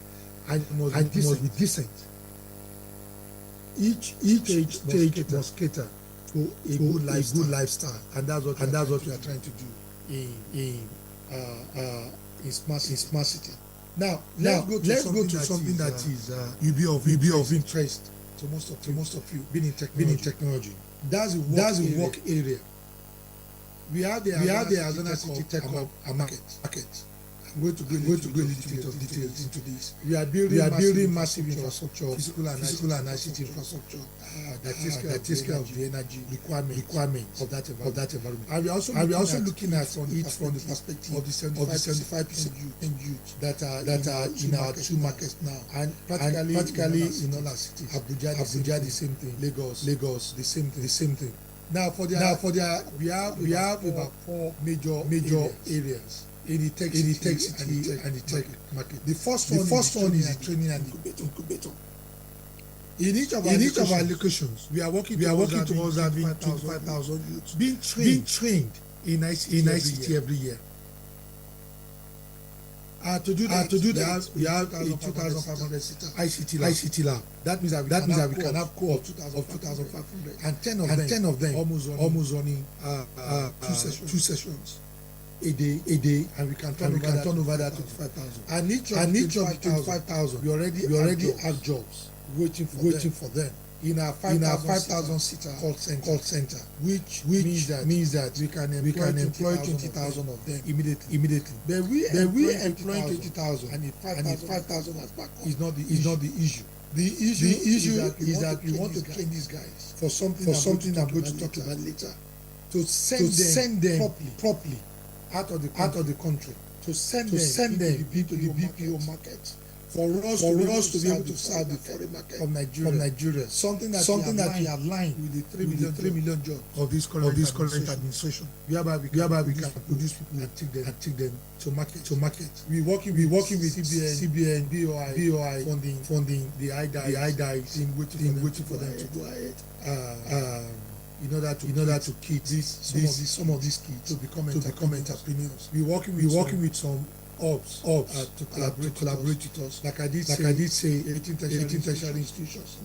and it must be decent. Each stage must cater to a good lifestyle, and that's what we are trying to do in smart city. Now let's go to something that is will be of interest to most of you being in technology. That's the work area. We have the Arizona City Tech Hub and market. I'm going to go a little bit of details into this. We are building massive infrastructure, physical and ICT infrastructure that takes care of the energy requirements of that environment. And we are also looking at it from the perspective of the 75% youth that are in our two markets now, and practically in all our cities. Abuja the same thing. Lagos the same thing. Now we have about 4 major areas in the tech city and the tech market. The first one is the training and incubator. In each of our locations, we are working towards having 25,000 youths being trained in ICT every year. To do that, we have a 2,500 seater ICT lab. That means that we can have co-op of 2,500, and 10 of them almost running 2 sessions a day, and we can turn over that 25,000. And each of the 25,000, we already have jobs waiting for them in our 5,000 seater call center, which means that we can employ 20,000 of them immediately. But we employ 20,000 and if 5,000 as backup is not the issue. The issue is that we want to train these guys for something I'm going to talk about later. To send them properly out of the country. To send them into the BPO market. For us to be able to serve the foreign market from Nigeria, something that we align with the 3 million jobs of this current administration. Whereby we can produce people and take them to market. We working with CBN, BOI funding the IDIs in waiting for them to go ahead. In order to keep some of these kids to become entrepreneurs. We working with some hubs to collaborate with us. Like I did say 18 tertiary institutions,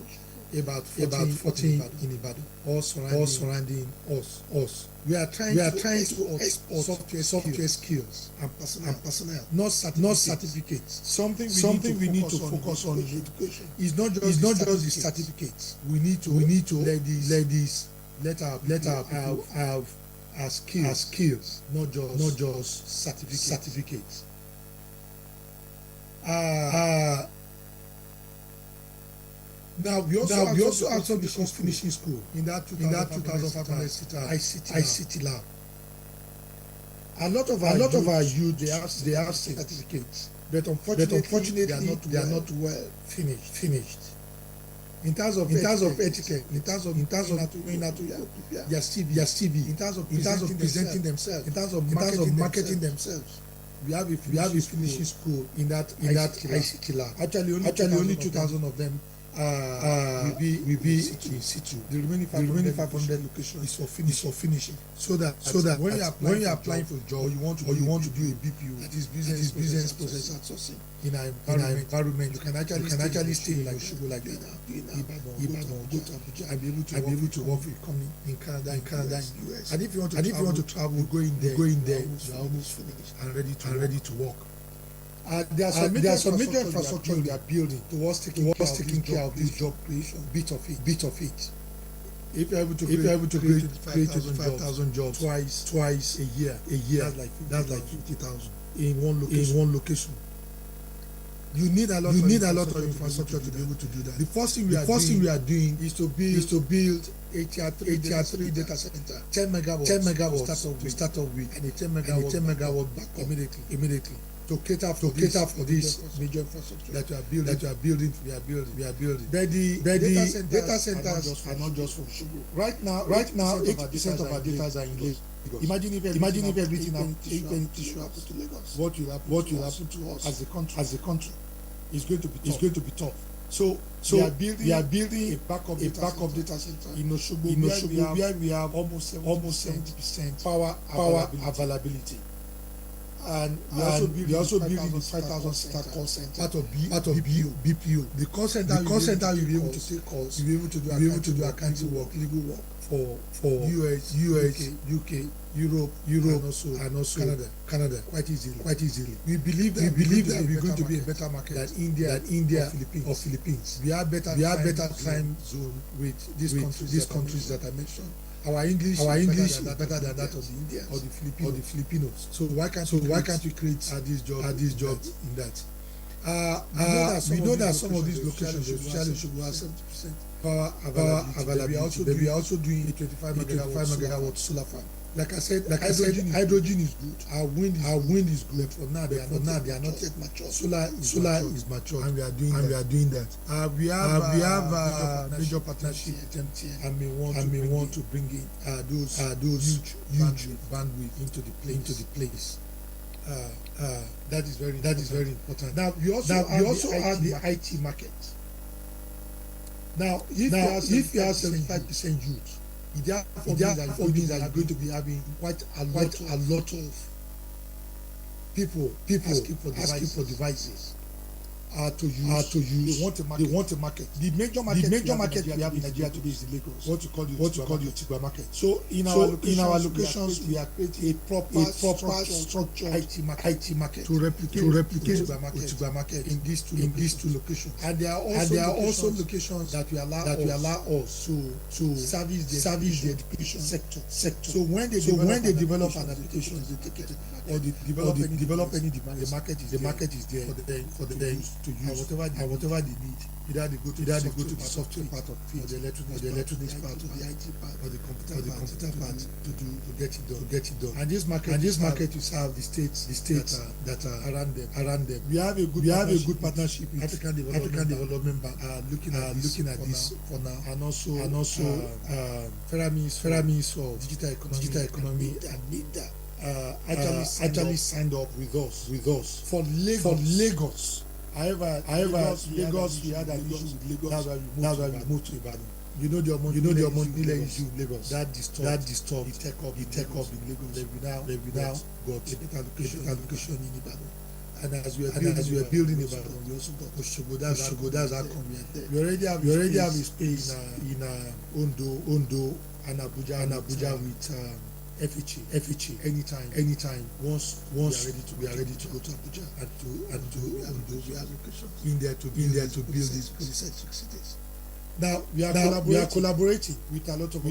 about 14 in Ibadan, all surrounding us. We are trying to export software skills and personnel, not certificates. Something we need to focus on in education. It's not just the certificates. We need to let our people have skills, not just certificates. Now we also have finishing school in that 2,500 seater ICT lab. A lot of our youth they have certificates, but unfortunately they are not well finished. In terms of etiquette, in terms of knowing how to their CV, in terms of presenting themselves, in terms of marketing themselves. We have a finishing school in that ICT lab. Actually, only 2,000 of them will be in situ. The remaining 500 locations is for finishing. So that when you are applying for a job or you want to do a BPO, that is business process outsourcing in our environment, you can actually stay in like Oshogo like that. Ibadan, go to Abuja and be able to work with a company in Canada, in US. And if you want to travel, go in there, you are almost finished and ready to work. There are some major infrastructure we are building towards taking care of this job creation bit of it. If you're able to create 25,000 jobs twice a year, that's like 50,000 in one location. You need a lot of infrastructure to be able to do that. The first thing we are doing is to build a tier 3 data center, 10 megawatts to start off with, and a 10 megawatt backup immediately. To cater for this major infrastructure that we are building. But the data centers are not just from Oshogo. Right now, 80% of our data are in Lagos. Imagine if everything happened to Lagos. What will happen to us as a country? Is going to be tough. So we are building a backup data center in Oshogo where we have almost 70% power availability. And we also building the 5,000 seater call center, part of BPO. The call center will be able to take calls, you'll be able to do accounting work, legal work for US, UK, Europe, and also Canada, quite easily. We believe that we're going to be a better market than India or Philippines. We have better time zone with these countries that I mentioned. Our English is better than that of the Indians or the Filipinos. So why can't we create these jobs in that? We know that some of these locations, especially should have 70% power availability. They are also doing a 25 megawatt solar farm. Like I said, hydrogen is good. Our wind is good. But for now, they are not yet mature. Solar is mature, and we are doing that. We have major partnership with MTN, and may want to bring in those huge bandwidth into the place. That is very important. Now we also have the IT market. Now if you have 75% youth, that are going to be having quite a lot of people asking for devices to use. They want a market. The major market we have in Nigeria today is the Lagos. What you call the Tigba market. So in our locations we are creating a proper structured IT market to replicate Tigba market in these two locations. And there are also locations that will allow us to service the education sector. So when they develop an application, they take it or they develop any demand, the market is there for them to use whatever they need. Either they go to the software part of it, or the electronics part, or the IT part, or the computer part to get it done. And this market you serve the states that are around them. We have a good partnership with African Development Bank, looking at this for now, and also Feramis of digital economy and NIDA. Actually signed up with us for Lagos. However, Lagos we had an issue with Lagos. That's why we moved to Ibadan. You know the Omonile issue in Lagos. That disturbed the tech up in Lagos. We now got a better location in Ibadan. And as we are building Ibadan, we also got Osogbo. That's how come we are there. We already have a space in Ondo and Abuja with FHA anytime once we are ready to go to Abuja and to we are in there to build these research cities. Now we are collaborating with a lot of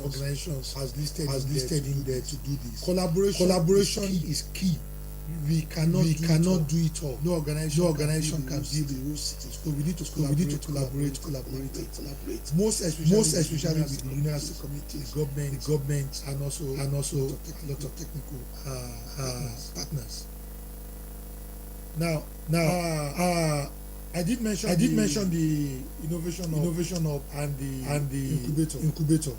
organizations as listed in there to do this. Collaboration is key. We cannot do it all. No organization can build the whole city. So we need to collaborate. Most especially with the university community, the government, and also a lot of technical partners. Now, I did mention the innovation hub and the incubator.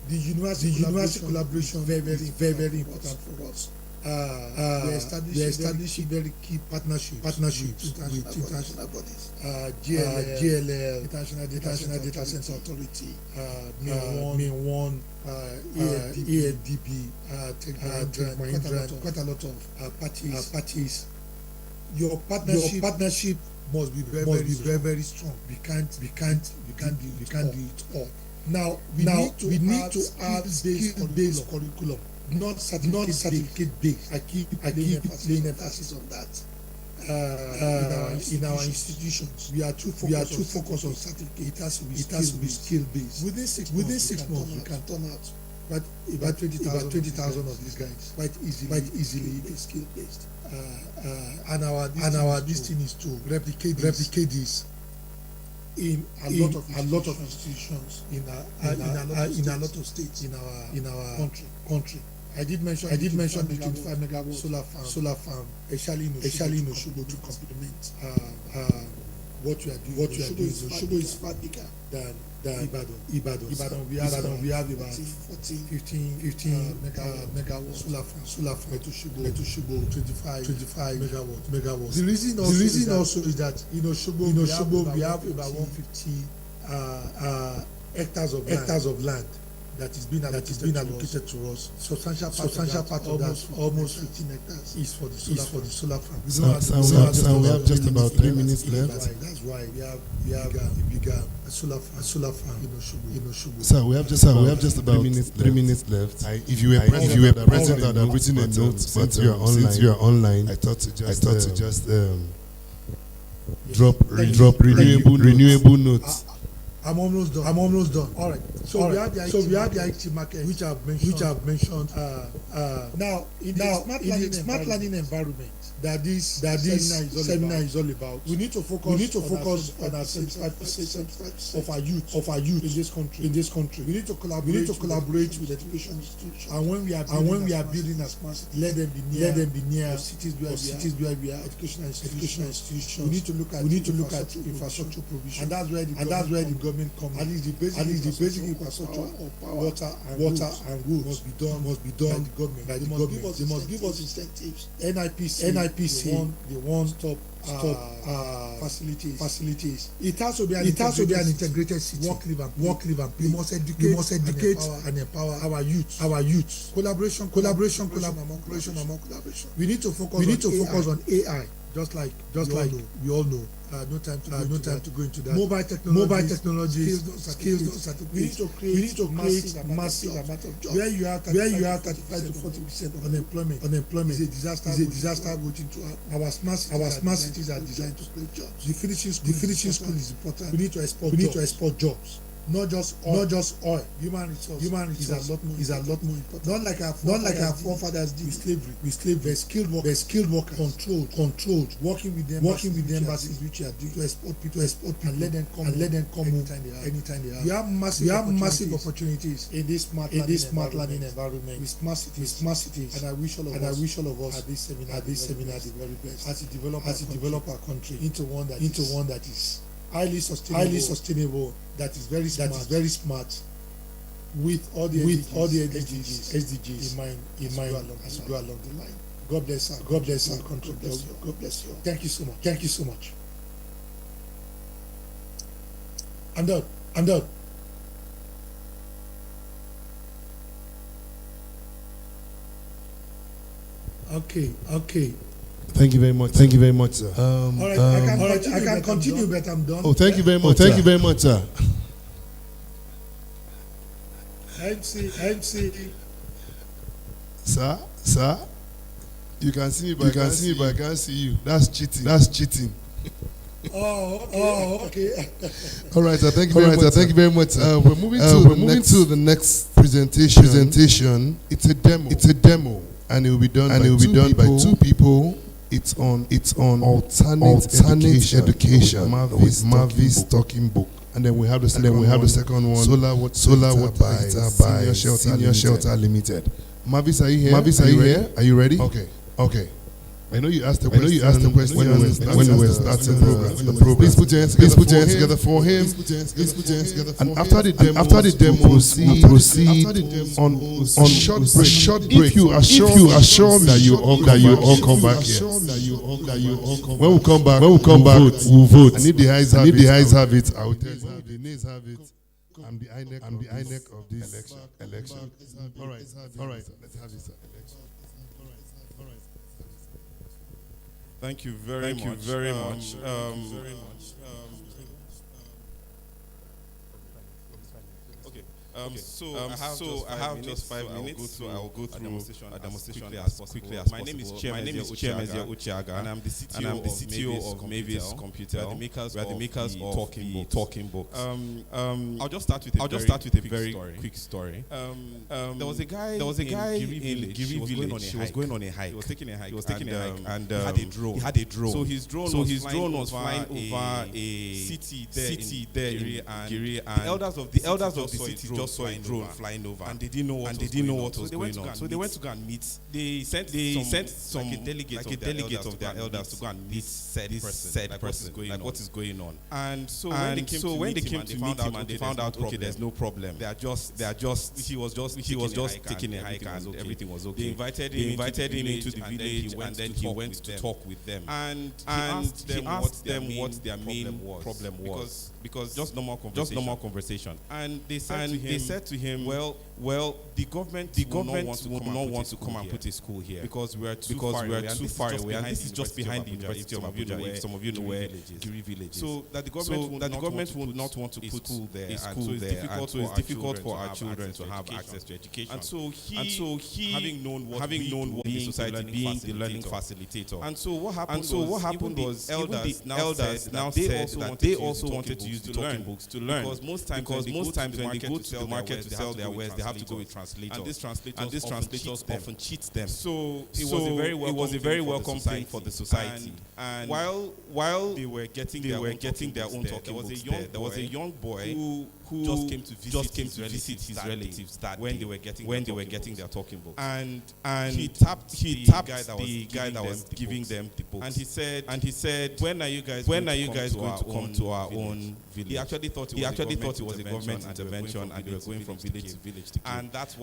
The university collaboration very important for us. We establishing very key partnerships with international bodies. GLL, International Data Center Authority, Main1, AFDB, quite a lot of parties. Your partnership must be very strong. We can't do it all. Now we need to have skill-based curriculum. Not certificate based. I keep laying emphasis on that. In our institutions, we are too focused on certificate. It has to be skill based. Within 6 months, we can turn out about 20,000 of these guys quite easily skill based. And our this thing is to replicate this in a lot of institutions in a lot of states in our country. I did mention the 25 megawatt solar farm, especially in Osogbo, to complement what you are doing. Osogbo is far bigger than Ibadan. We have about 15 megawatt solar farm at Osogbo, 25 megawatts. The reason also is that in Osogbo we have about 150 hectares of land that is being allocated to us. Substantial part of that, almost 15 hectares, is for the solar farm. We have just about 3 minutes left. That's why we have a bigger solar farm in Osogbo. Sir, we have just about 3 minutes left. If you were present, I'd have written a note. Since you are online, I thought to just drop renewable notes. I'm almost done. All right. So we have the IT market, which I've mentioned. Now in the smart learning environment that this seminar is all about. We need to focus on our 75% of our youth in this country. We need to collaborate with education institutions. And when we are building a smart city, let them be near cities where we are educational institutions. We need to look at infrastructure provision, and that's where the government comes. At least the basic infrastructure of power, water and roads must be done by the government. They must give us incentives. NIPC, the one-stop facilities. It has to be an integrated city. Work, live, and play. We must educate and empower our youth. Collaboration among collaboration. We need to focus on AI. Just like we all know. No time to go into that. Mobile technology, skills. We need to create massive amount of jobs. Where you have 35 to 40% unemployment is a disaster going to our smart cities are designed to create jobs. The finishing school is important. We need to export jobs. Not just oil. Human resource is a lot more important. Not like our forefathers did with slavery. There's skilled workers, controlled, working with them embassies which are due to export people and let them come anytime they have. We have massive opportunities in this smart learning environment with smart cities. And I wish all of us at this seminar the very best as we develop our country into one that is highly sustainable, that is very smart, with all the SDGs in mind as we go along the line. God bless our country. God bless you. Thank you so much. I'm done. Okay. Thank you very much, sir. All right, I can continue, but I'm done. Oh, thank you very much, sir. MC. Sir. You can see me, but I can't see you. That's cheating. Oh, okay. All right, sir. Thank you very much. We're moving to the next presentation. It's a demo, and it will be done by two people. It's on alternate education with Mavis talking book. And then we have the second one, Solar Water by Senior Shelter Limited. Mavis, are you here? Are you ready? Okay. I know you asked the question when we were starting the program. Please put your hands together for him. And after the demo, proceed on short break. If you are sure that you all come back here. When we come back, we'll vote. And if the eyes have it, I will tell you. The nays have it. I'm the INEC of this election. All right. Let's have it, sir. Thank you very much. I have just 5 minutes, so I'll go through a demonstration as quickly as possible. My name is Chiemezia Uchiaga, and I'm the CTO of Mavis Computer. We are the makers of Talking Books. I'll just start with a very quick story. There was a guy in Giri Village. He was going on a hike. He was taking a hike, and he had a drone. So his drone was flying over a city there in Giri, and the elders of the city just saw a drone flying over, and they didn't know what was going on. So they went to go and meet. They sent some like a delegate of their elders to go and meet said person, what is going on. And so when they came to meet him and they found out, okay, there's no problem. He was just taking a hike and everything was okay. They invited him into the village, and then he went to talk with them. And he asked them what their main problem was. Because just normal conversation. And they said to him, well, Well, the government will not want to come and put a school here because we are too far away, and this is just behind the University of Abuja. If some of you know where Giri Village is, so that the government would not want to put a school there, so it's difficult for our children to have access to education. And so he having known what in the society being the learning facilitator. And so what happened was elders now said that they also wanted to use the talking books to learn, because most times when they go to the market to sell their wares, they have to go with translators, and this translators often cheat them. So it was a very welcome thing for the society. And while they were getting their own talking books, there was a young boy who just came to visit his relatives when they were getting their talking books. And he tapped the guy that was giving them the books. And he said, when are you guys going to come to our own village? He actually thought it was a government intervention, and they were going from village to village to kill. And that's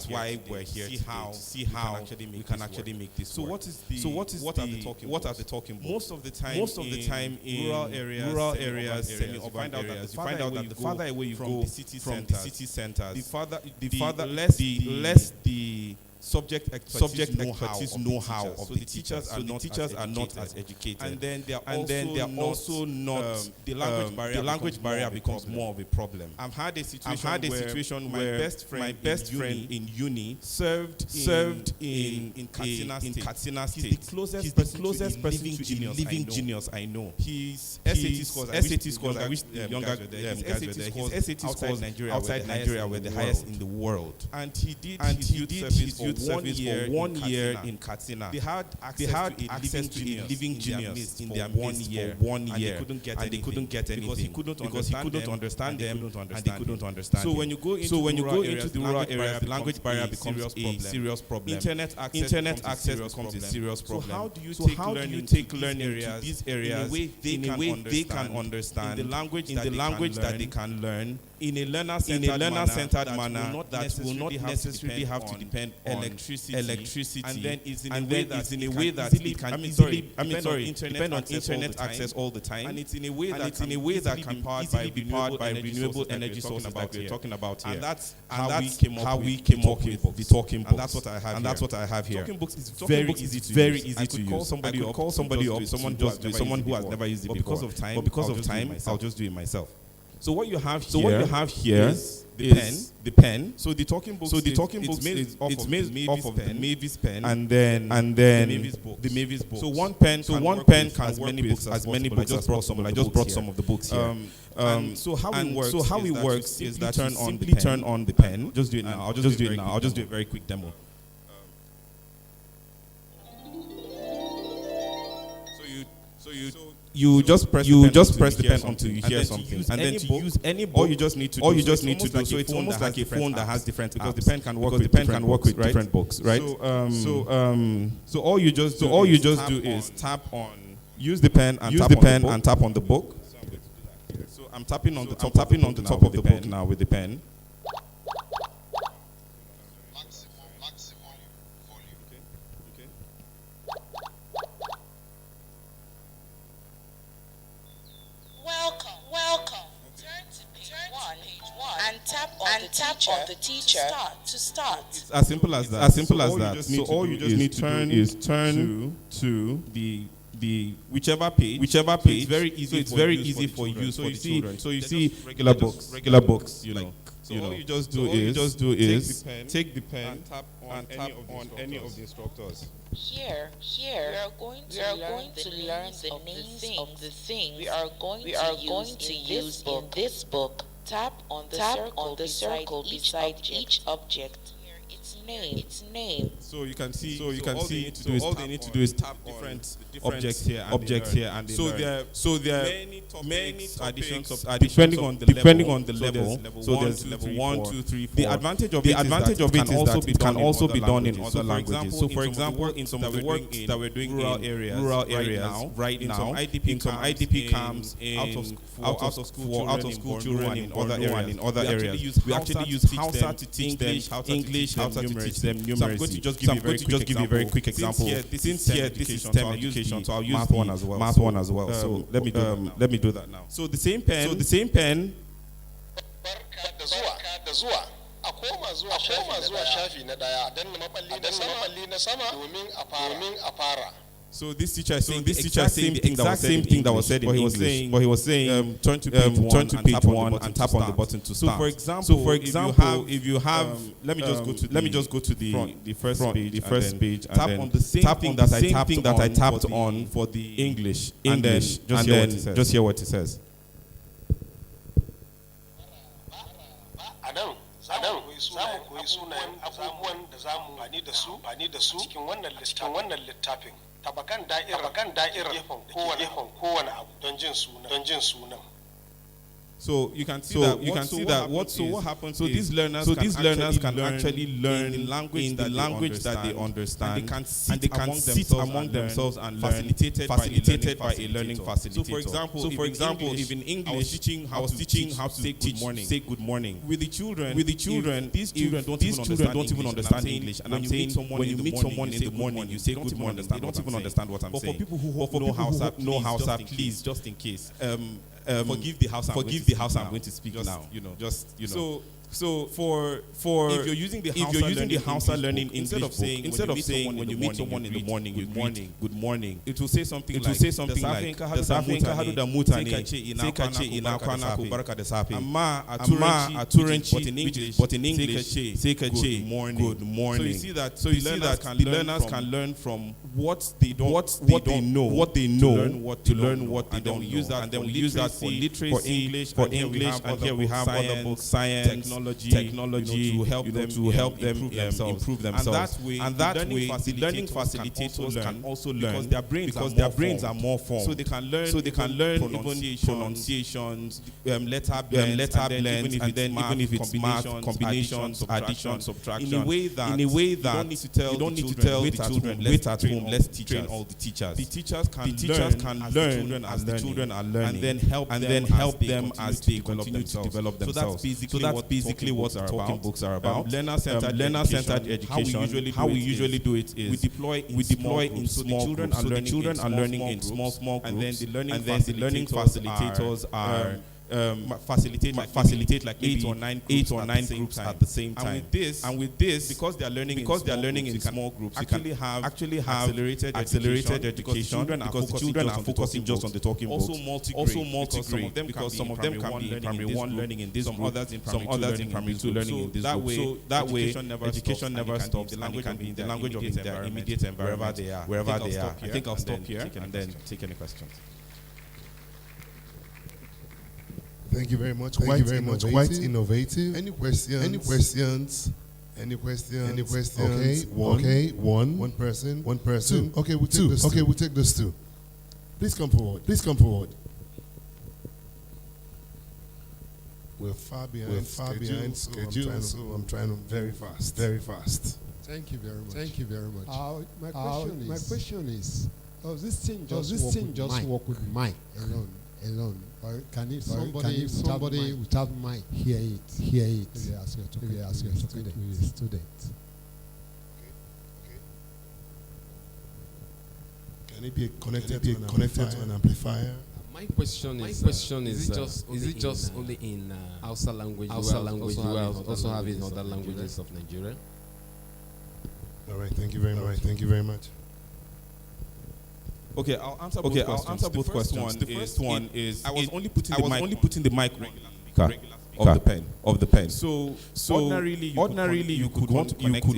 why we're here to see how we can actually make this work. What are the talking books? Most of the time in rural areas, semi-urban areas, you find out that the farther away you go from the city centers, the less the subject expertise know-how of the teachers are not as educated, and then they are also not the language barrier becomes more of a problem. I've had a situation where my best friend in uni served in Katsina State. He's the closest person to a living genius I know. His SAT scores, I wish younger guys were there. His SAT scores outside Nigeria were the highest in the world, and he did his youth service for 1 year in Katsina. They had access to a living genius in their midst for 1 year, and they couldn't get anything because he couldn't understand them, and they couldn't understand. So when you go into the rural areas, the language barrier becomes a serious problem. Internet access becomes a serious problem. So how do you take learning to these areas in a way they can understand, in the language that they can learn, in a learner-centered manner that will not necessarily have to depend on electricity, and then it's in a way that it can depend on internet access all the time, and it's in a way that can be powered by renewable energy sources that we're talking about here. And that's how we came up with the talking books. And that's what I have here. Talking books is very easy to use. I could call somebody up, someone who has never used it before. But because of time, I'll just do it myself. So what you have here is the pen. So the talking book is made off of the Mavis pen, and then the Mavis book. So one pen can work as many books. I just brought some of the books here. So how it works is that you simply turn on the pen. Just do it now. I'll just do a very quick demo. You just press the pen until you hear something, and then to use any book, all you just need to do. So it's almost like a phone that has different apps, because the pen can work with different books, right? So all you just do is use the pen and tap on the book. So I'm tapping on the top of the book now with the pen. Welcome. Turn to page one and tap on the teacher to start. It's as simple as that. So all you just need to do is turn to the whichever page. It's very easy for use for the children. So you see regular books, you know. So all you just do is take the pen and tap on any of the instructors. Here, we are going to learn the names of the things we are going to use in this book. Tap on the circle beside each object. Its name. So you can see. All they need to do is tap different objects here, and so there are many additions depending on the level. So there's level 1, 2, 3, 4. The advantage of it is that it can also be done in other languages. So for example, in some of the work that we're doing in rural areas right now, in some IDP camps, out of school children in other areas, we actually use Hausa to teach them English, Hausa to teach them numeracy. So I'm going to just give you a very quick example. Since here this is STEM education, so I'll use math one as well. So let me do that now. So the same pen. koma zuwa shafi na daya a danna maballi na sama domin a fara. So this teacher is saying the exact same thing that was said in English, but he was saying turn to page one and tap on the button to start. So for example, if you have, let me just go to the first page, and tap on the same thing that I tapped on for the English, and then just hear what it says. Anan za mu koyi sunayen abubuwan da za mu bani da su cikin wannan littafin. Tabakan da'irar gefen kowane abu don jin sunan. So you can see that what happens. So these learners can actually learn in the language that they understand, and they can sit among themselves and learn, facilitated by a learning facilitator. So for example, if in English I was teaching how to say good morning with the children, these children don't even understand English, and I'm saying when you meet someone in the morning, you say good morning. They don't even understand what I'm saying. But for people who know Hausa, please, just in case. Forgive the house I'm going to speak now. So for if you're using the Hausa learning instead of saying when you meet someone in the morning good morning, it will say something like da safe ka hadu da mutane sai ka ce ina kwana ko barka da safe, amma a turanci but in English sai ka ce good morning. So you see that the learners can learn from what they know to learn what they don't use that, and then we use that for literacy, for English, and here we have other books, science, technology, to help them improve themselves. And that way, the learning facilitators can also learn because their brains are more formed. So they can learn pronunciations, letter blends, and then even if it's math, combinations, addition, subtraction, in a way that you don't need to tell the children wait at home, let's train all the teachers. The teachers can learn as the children are learning, and then help them as they continue to develop themselves. So that's basically what talking books are about. Learner-centered education. How we usually do it is we deploy in small groups. So the children are learning in small groups, and then the learning facilitators are facilitate like 8 or 9 groups at the same time. And with this, because they are learning in small groups, actually have accelerated education because the children are focusing just on the talking books. Also multi-grade because some of them can be in primary 1 learning in this group, some others in primary 2 learning in this group. So that way, education never stops. The language can be in the language of their immediate environment, wherever they are. I think I'll stop here and then take any questions. Thank you very much. Quite innovative. Any questions? Okay, one person. Two. Okay, we'll take those two. Please come forward. We're far behind schedule, so I'm trying to very fast. Thank you very much. My question is, does this thing just work with mic alone? Or can somebody without mic hear it? Maybe ask your student. Can it be connected to an amplifier? My question is it just only in Hausa language? We also have it in other languages of Nigeria. All right, thank you very much. Okay, I'll answer both questions. The first one is I was only putting the mic of the pen. So ordinarily you could want to connect it,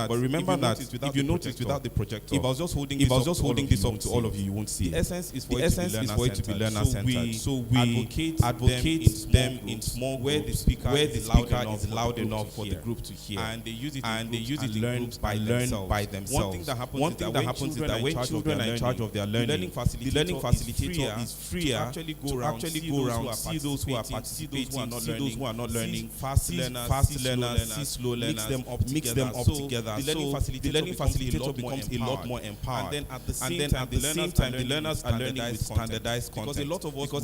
but remember that if you notice without the projector, if I was just holding this up to all of you, you won't see it. The essence is for it to be learner-centered. So we advocate them in small where the speaker is loud enough for the group to hear, and they use it to learn by themselves. One thing that happens is that when children are in charge of their learning, the learning facilitator is freer to actually go around, see those who are participating, see those who are not learning, fast learners, see slow learners, mix them up together. The learning facilitator becomes a lot more empowered. And then at the same time, the learners are learning with standardized content. Because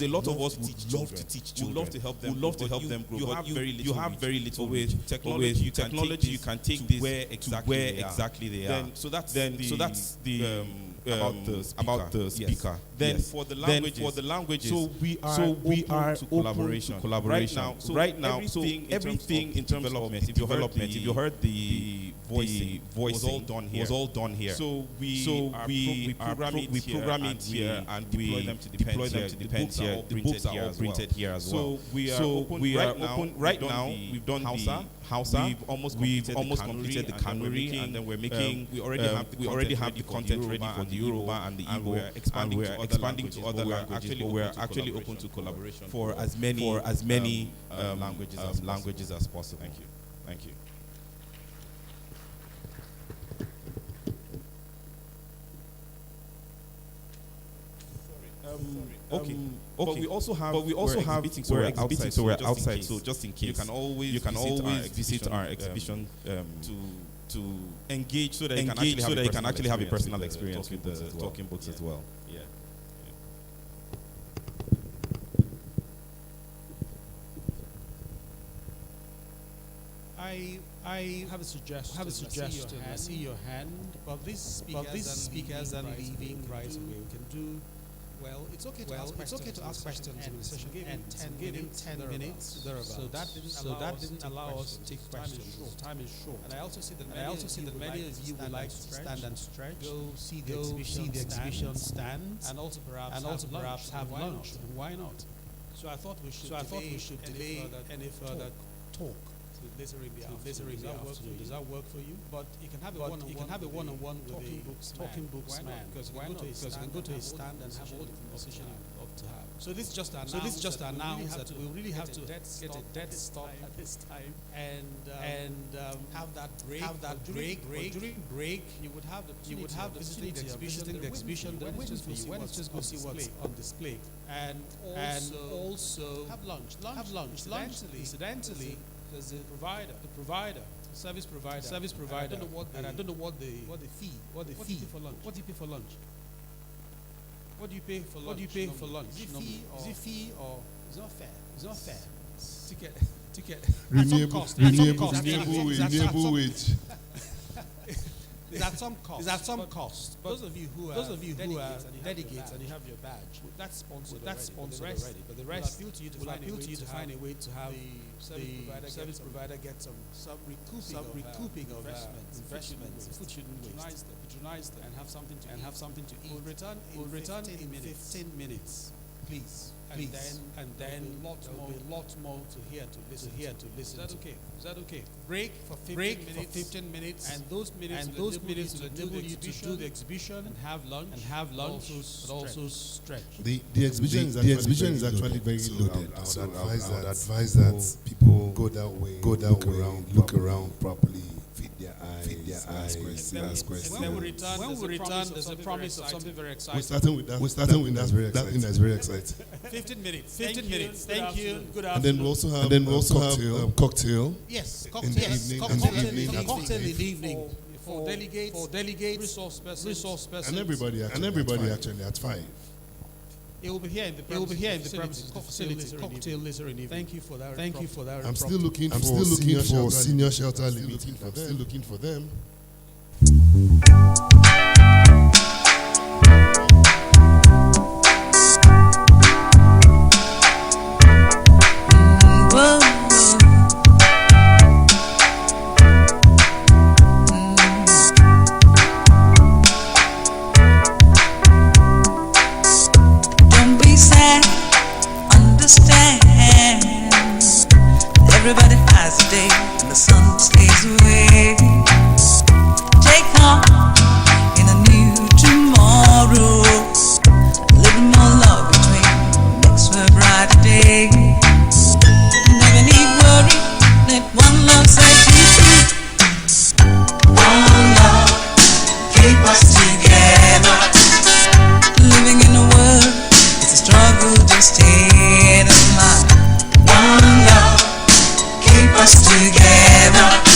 a lot of us would love to teach children, would love to help them grow. You have very little ways. Technology, you can take this where exactly they are. So that's the about the speaker. Then for the languages, so we are open to collaboration. Right now, everything in terms of development. If you heard the voicing was all done here. So we program it here and deploy them to the pens here. The books are all printed here as well. So we are open right now. We've done Hausa. We've almost completed the Kanuri, and then we're making. We already have the content ready for the Yoruba and the Igbo, and we're expanding to other languages. But we're actually open to collaboration for as many languages as possible. Thank you. Okay. But we also have we're exhibiting, so we're outside. So just in case, you can always visit our exhibition to engage, so that you can actually have a personal experience with the talking books as well. Yeah. I have a suggestion. I see your hand. But these speakers are leaving right away. We can do. Well, it's okay to ask questions in the session. Give him 10 minutes. So that didn't allow us to take questions. Time is short. And I also see that many of you would like to stand and stretch. Go see the exhibition stand, and also perhaps have lunch. And why not? So I thought we should delay any further talk. Later in the afternoon. Does that work for you? But you can have a one-on-one with a talking books man. Because why not? Because you can go to a stand and have all the conversation you love to have. So this just announced that we really have to get a dead stop at this time and have that break. During break, you would have the visiting the exhibition. Then let's just go see what's on display. And also have lunch. Incidentally. There's the service provider. And I don't know what the fee. What do you pay for lunch? What do you pay for lunch? Is it fee or it's not fair? It's not fair. Ticket. Renewable wage. Is at some cost. But those of you who are delegates and you have your badge, that's sponsored already. But the rest will appeal to you to find a way to have the service provider get some recouping of investments. Food shouldn't waste. Patronize them and have something to eat. We'll return in 15 minutes, please. And then a lot more to listen. Is that okay? Break for 15 minutes. And those minutes will enable you to do the exhibition and have lunch. But also stretch. The exhibition is actually very loaded. I would advise that people go that way, look around properly. Feed their eyes, ask questions. When we return, there's a promise of something very exciting. We're starting with that thing that's very exciting. 15 minutes. Thank you. Good afternoon. And then we also have cocktail. Yes, cocktail in the evening. For delegates, resource persons, and everybody actually at 5. It will be here in the premises facility. Cocktail later in the evening. Thank you for that. I'm still looking for senior shelter limited. I'm still looking for them. Everybody has a day and the sun stays away. Take heart in a new tomorrow. A little more love between makes for a brighter day. Never need worry, let one love set you free. One love, keep us together. Living in a world, it's a struggle just staying alive. One love, keep us together.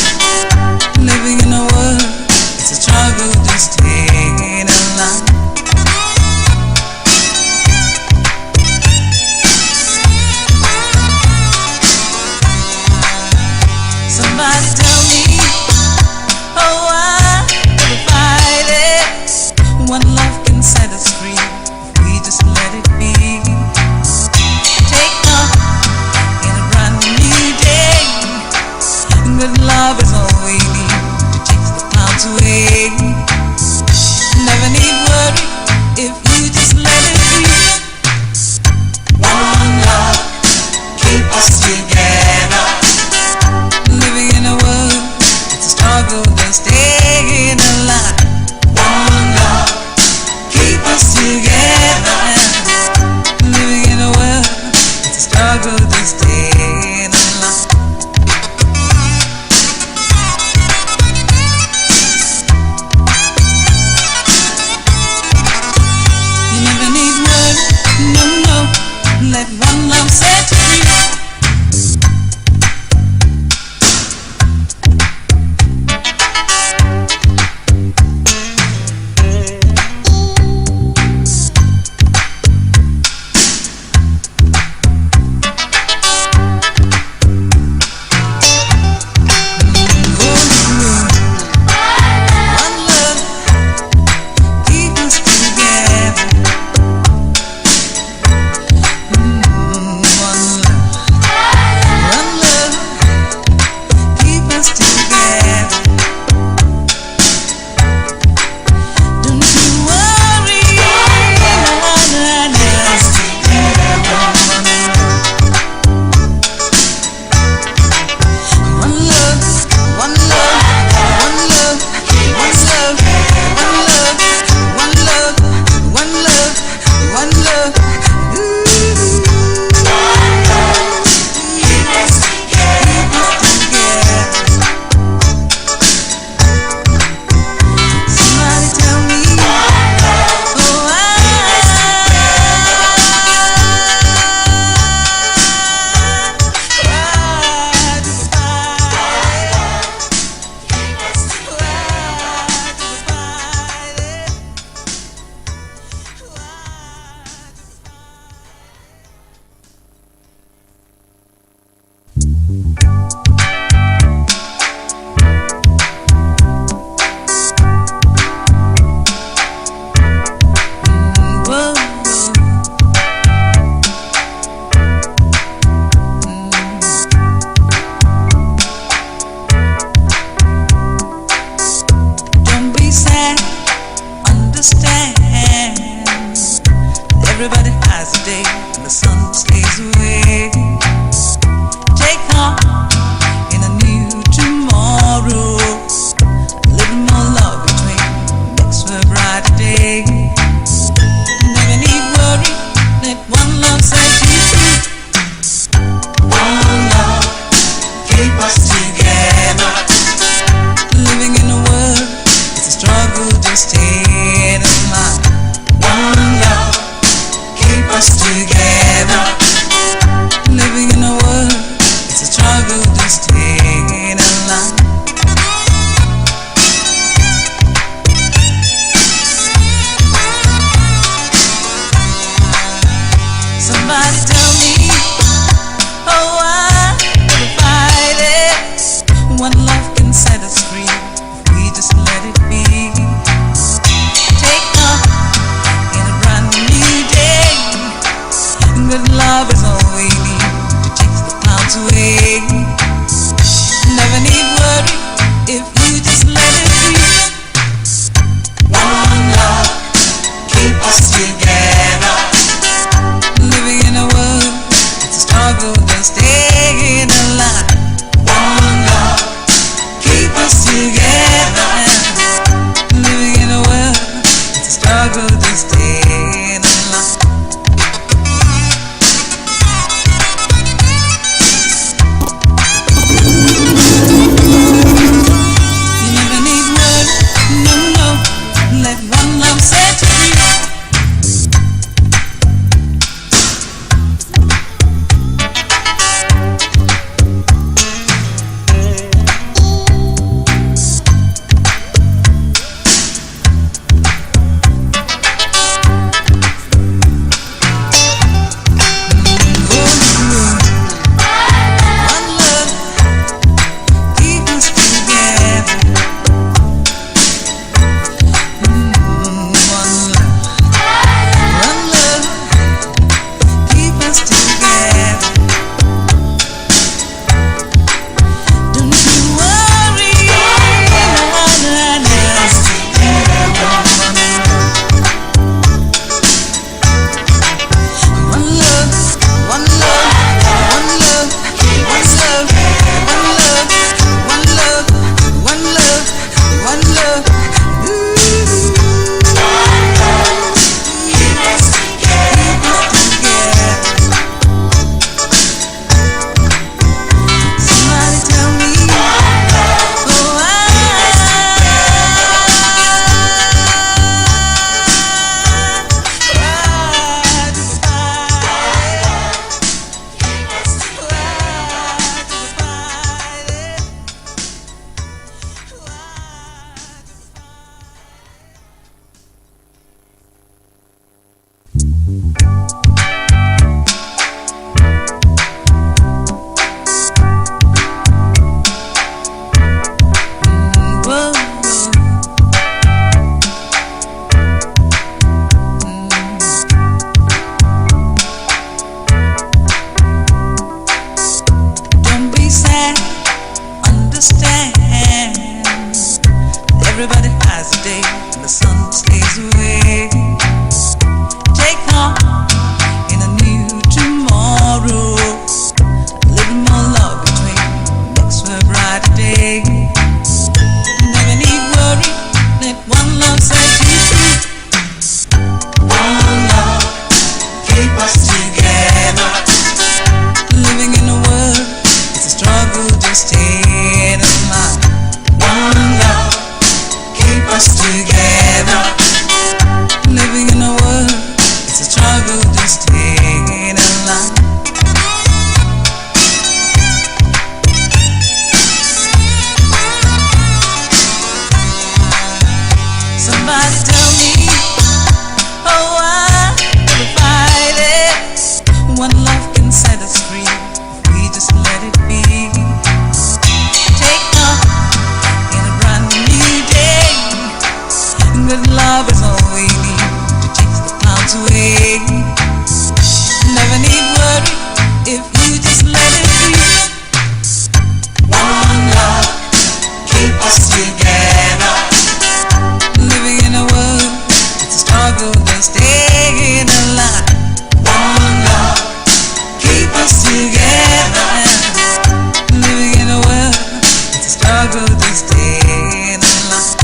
way. Never need worry if you just let it be. One love, keep us together. Living in a world, it's a struggle to stay alive. One love, keep us together. Living in a world, it's a struggle to stay alive.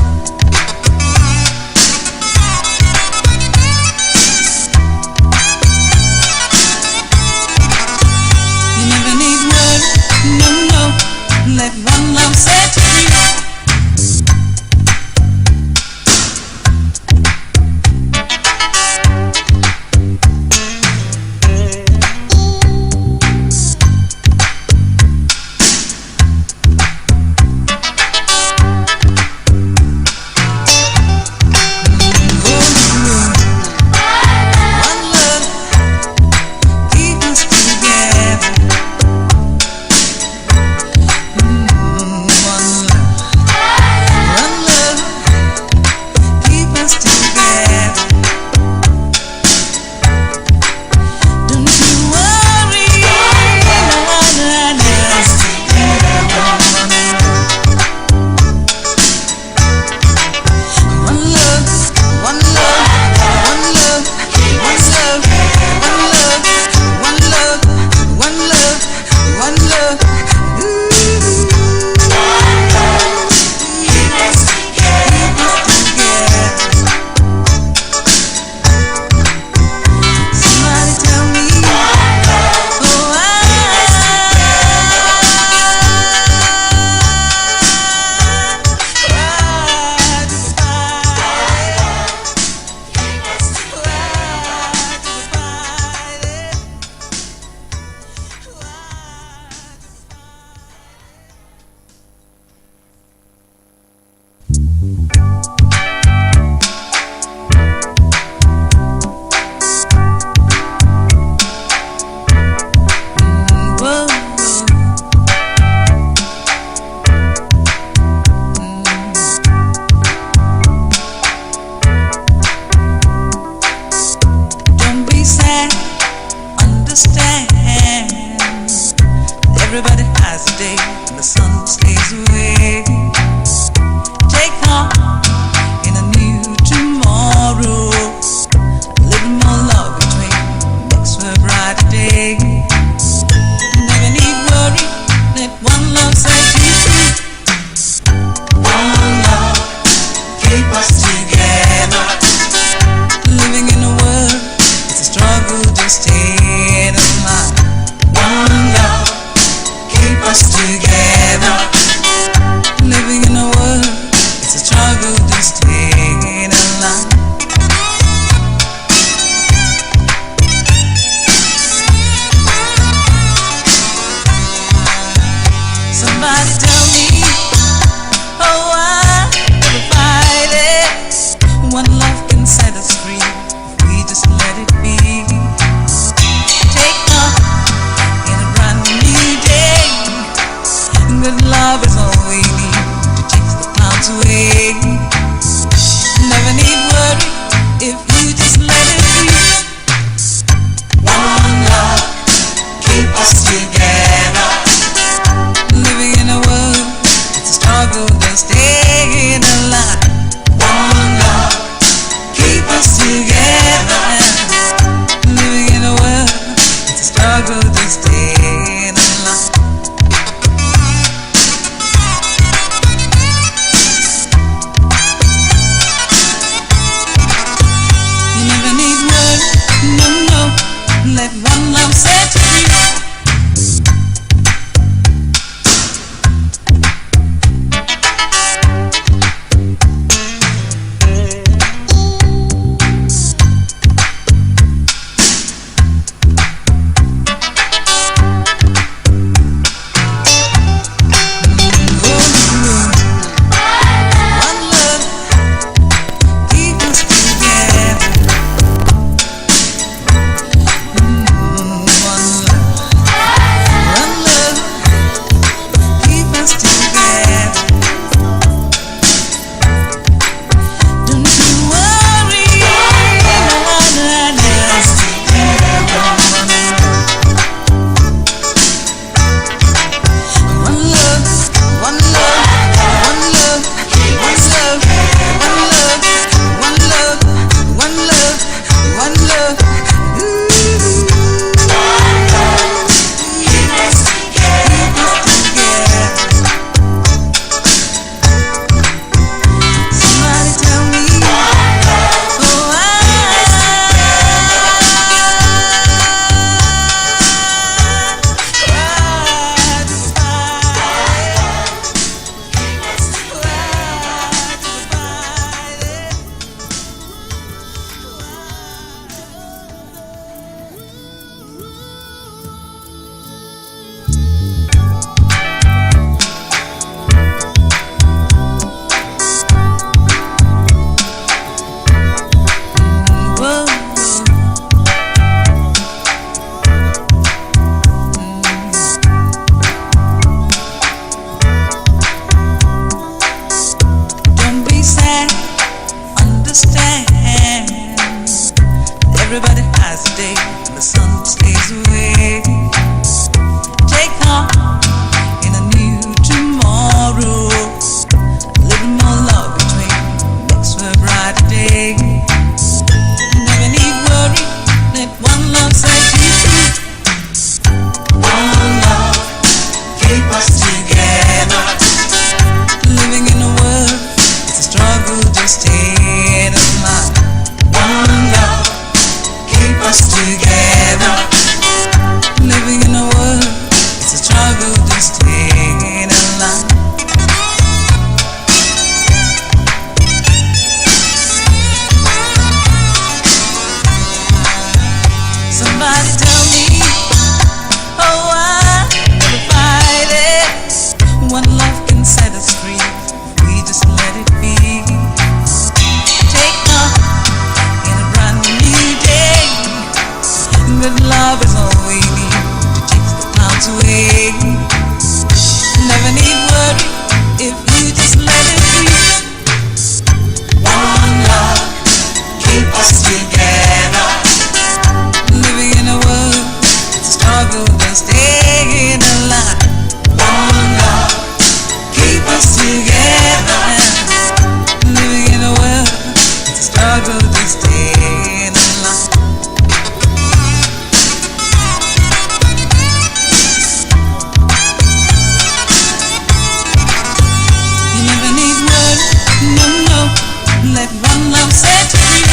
has a day and the sun stays away. Take heart in a new tomorrow. A little more love between makes for a brighter day. Never need worry, let one love set you free. One love, keep us together. Living in a world, it's a struggle just staying alive. One love, keep us together. Living in a world, it's a struggle just staying alive. Somebody tell me, oh, why never fight it? One love can set us free if we just let it be. Take off in a brand new day. Good love is all we need to take the clouds away. Never need worry if you just let it be. One love, keep us together. Living in a world, it's a struggle just staying alive. One love, keep us together. Living in a world, it's a struggle just staying alive. You never need words, no, no. Let one love set you free.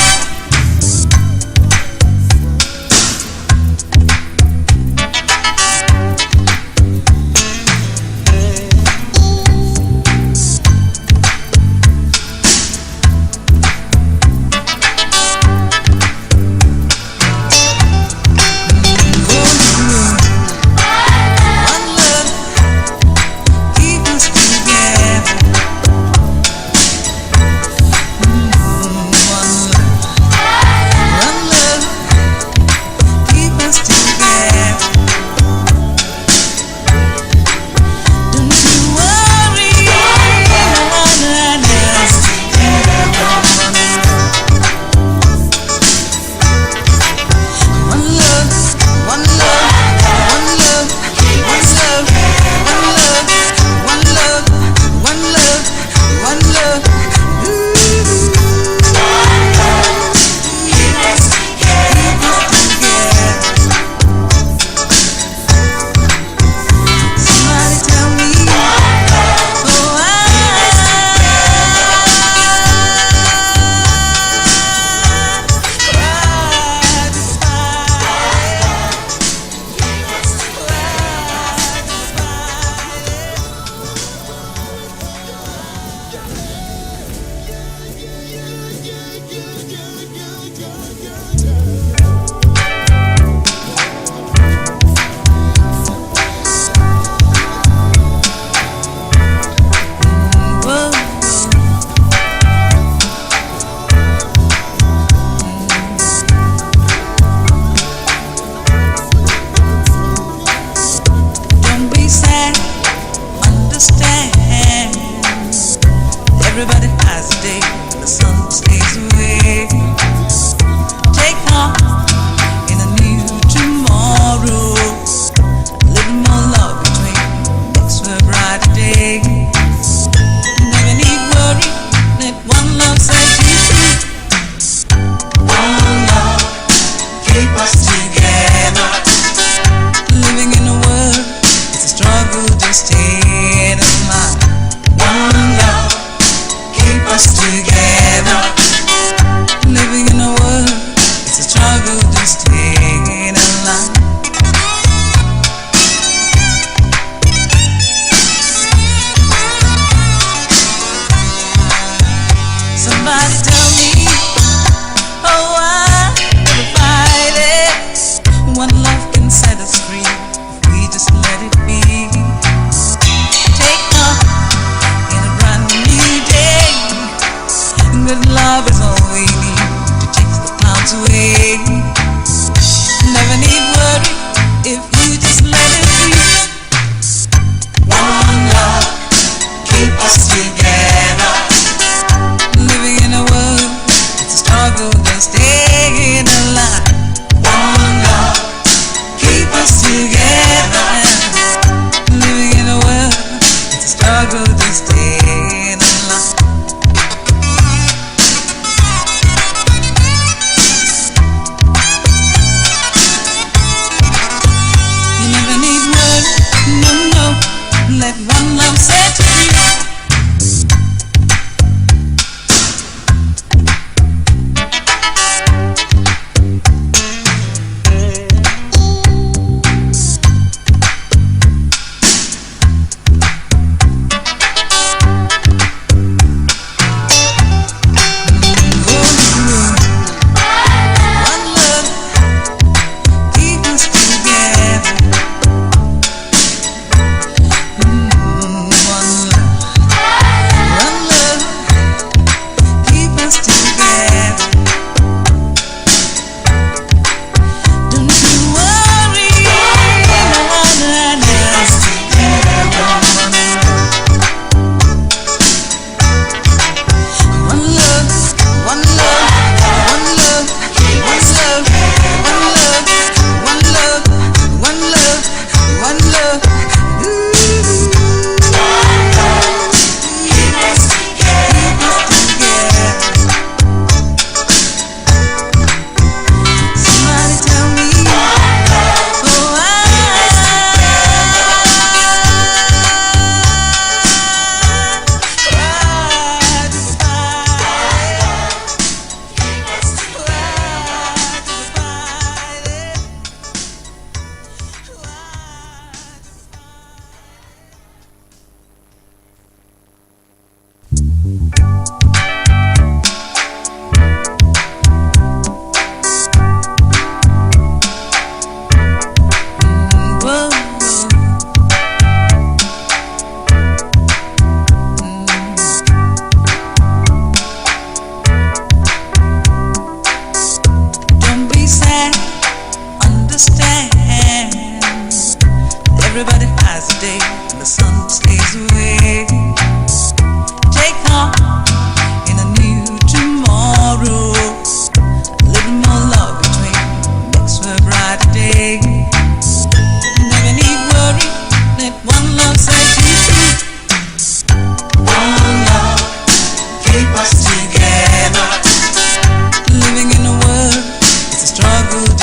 Everybody has a day, the sun stays away. Take heart in a new tomorrow. A little more love between makes for a brighter day. Never need worry, let one love set you free. One love, keep us together. Living in a world, it's a struggle just staying alive. One love, keep us together. Living in a world, it's a struggle just staying alive. Somebody tell me, oh, why never fight it?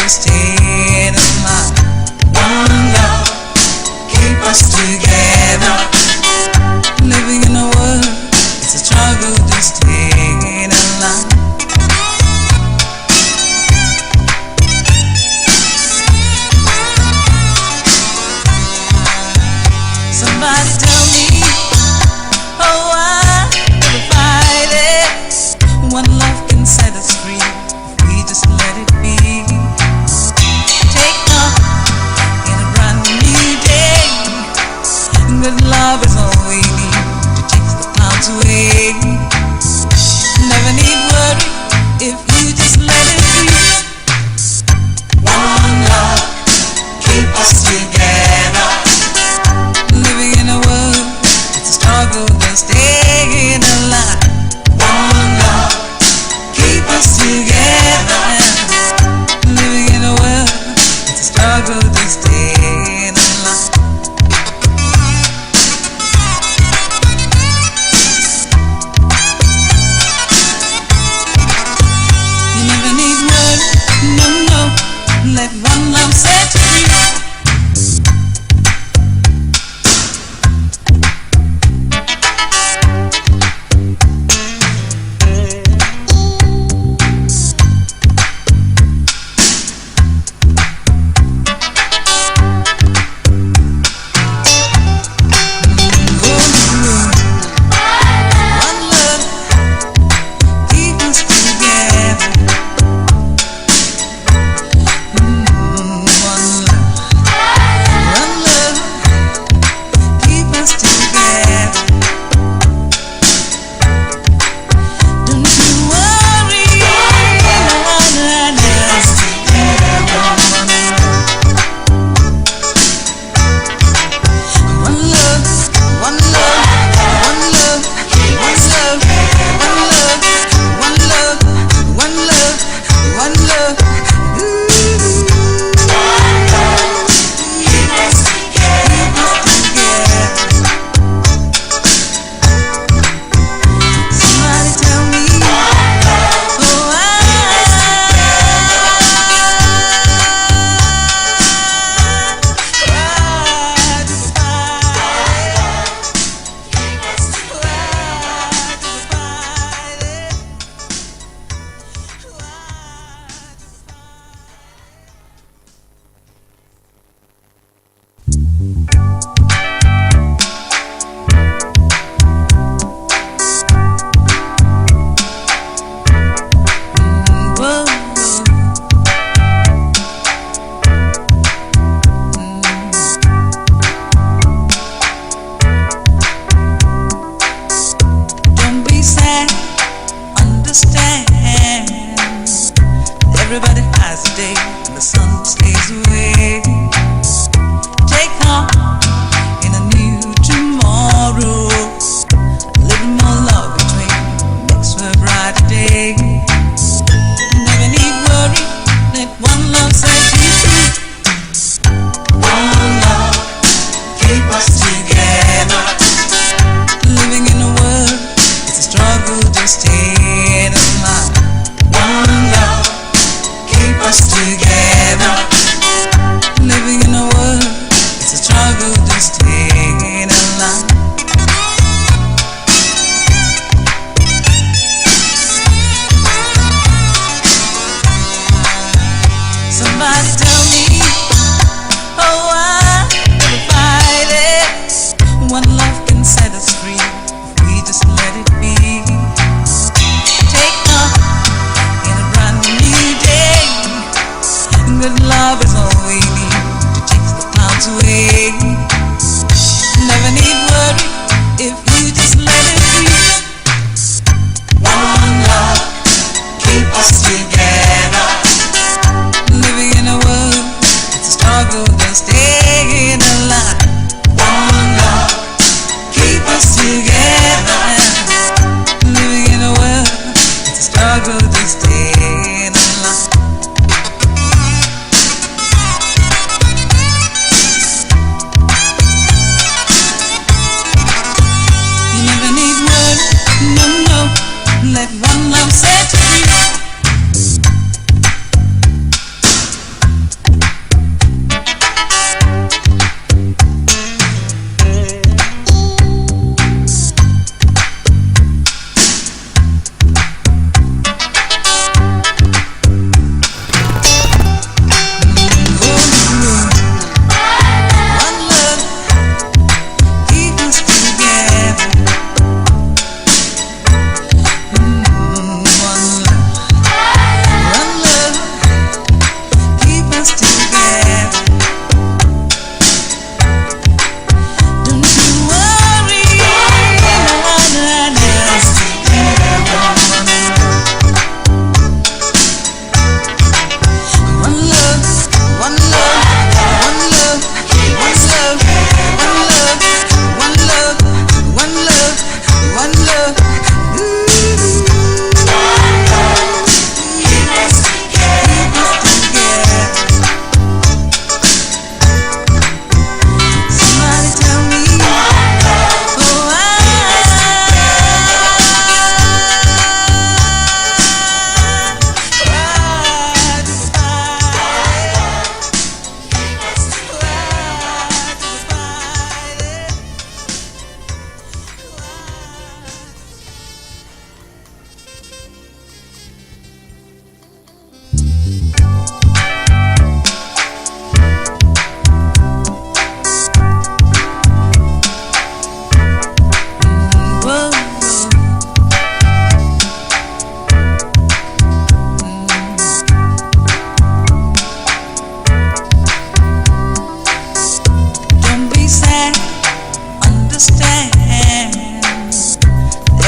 to stay alive. One love, keep us together. Living in a world, it's a struggle to stay alive. Somebody tell me, oh, why do we fight it? One love can set us free if we just let it be. Take off in a brand new day. Good love is all we need to chase the clouds away. Never need worry if you just let it be. One love, keep us together. Living in a world, it's a struggle to stay alive. One love, keep us together. Living in a world, it's a struggle to stay alive. You never need words, no, no. Let one love set you free. Everybody has a day when the sun stays away. Take heart in a new tomorrow. A little more love between makes for a brighter day. Never need worry, let one love set you free. One love, keep us together. Living in a world, it's a struggle to stay alive. One love, keep us together. Living in a world, it's a struggle to stay alive. Somebody tell me, oh, why do we fight it? One love can set us free if we just let it be. Take off in a brand new day. Good love is all we need to chase the clouds away. Never need worry if you just let it be. One love, keep us together. Living in a world, it's a struggle to stay alive. One love, keep us together. Living in a world, it's a struggle to stay alive.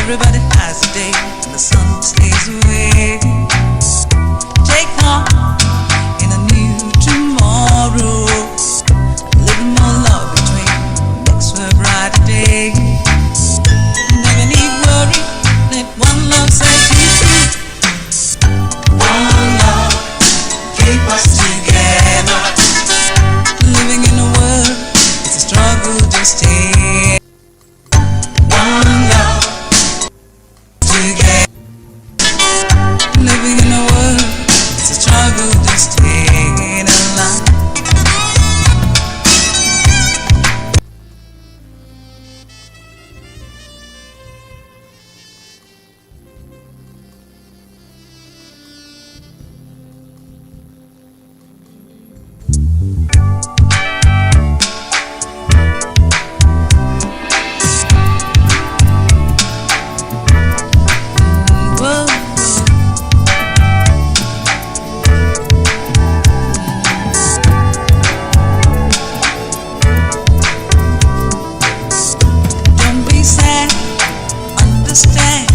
Everybody has a day and the sun stays away. Take heart in a new tomorrow. Little more love between makes for a brighter day. Never need worry, let one love set you free. One love, keep us together. Living in a world, it's a struggle to stay. One love, together. Living in a world, it's a struggle to stay alive. Don't be sad, understand.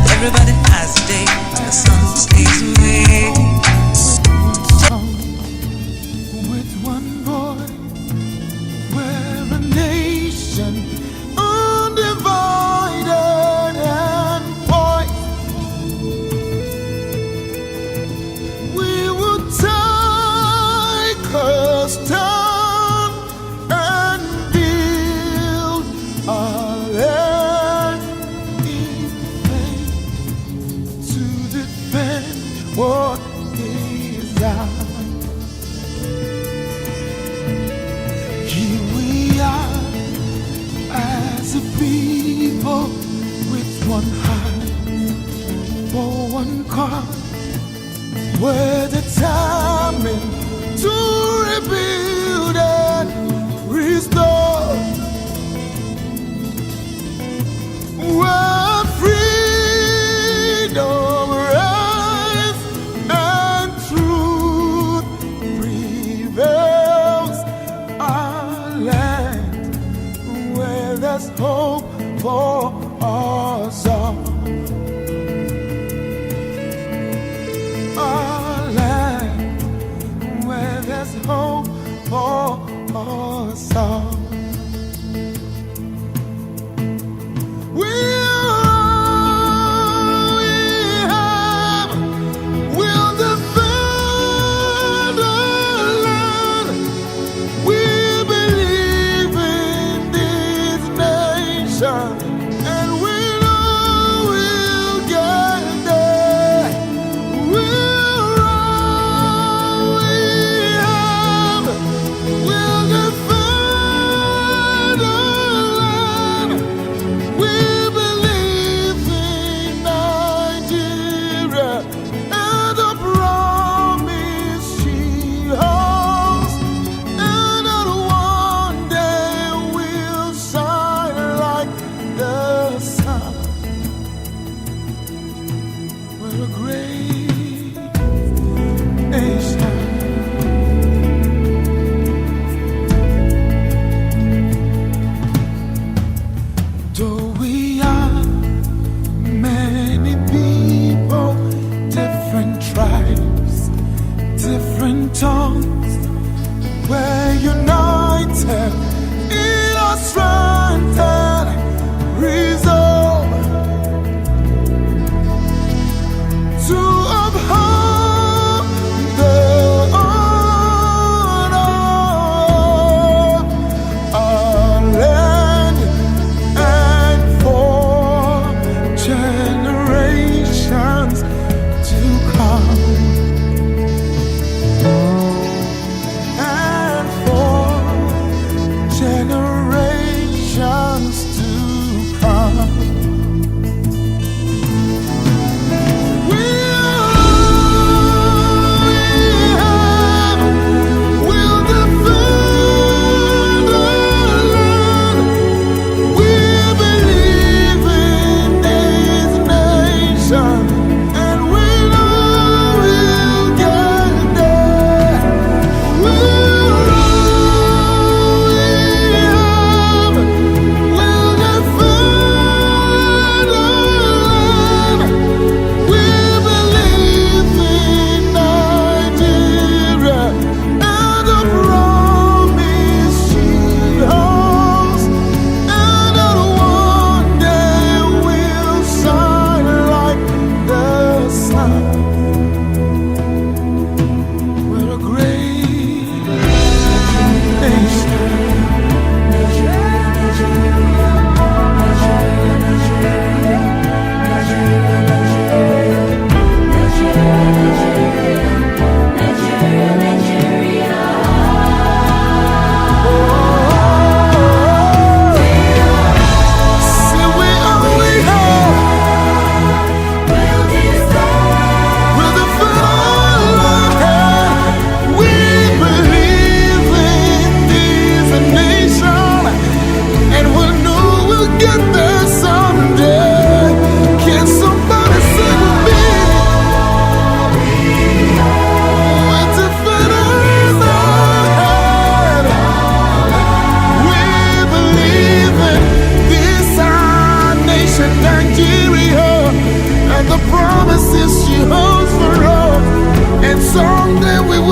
Everybody has a day when the sun stays away. With one voice, we're a nation undivided and poised. We will take a stand and build our land in faith to defend what is ours. Here we are as a people with one heart for one cause. We're determined to rebuild and restore. Where freedom reigns and truth prevails. Our land where there's hope for us all. Our land where there's hope for us all. We'll defend our land. We believe in this nation, and we know we'll get there. We'll defend our land. We believe in Nigeria and the promise she holds, and that one day we'll shine like the sun. We're a great nation. Though we are many people, different tribes, different tongues, we're united in our strength and resolve to uphold the honor of our land and for generations to come. And for generations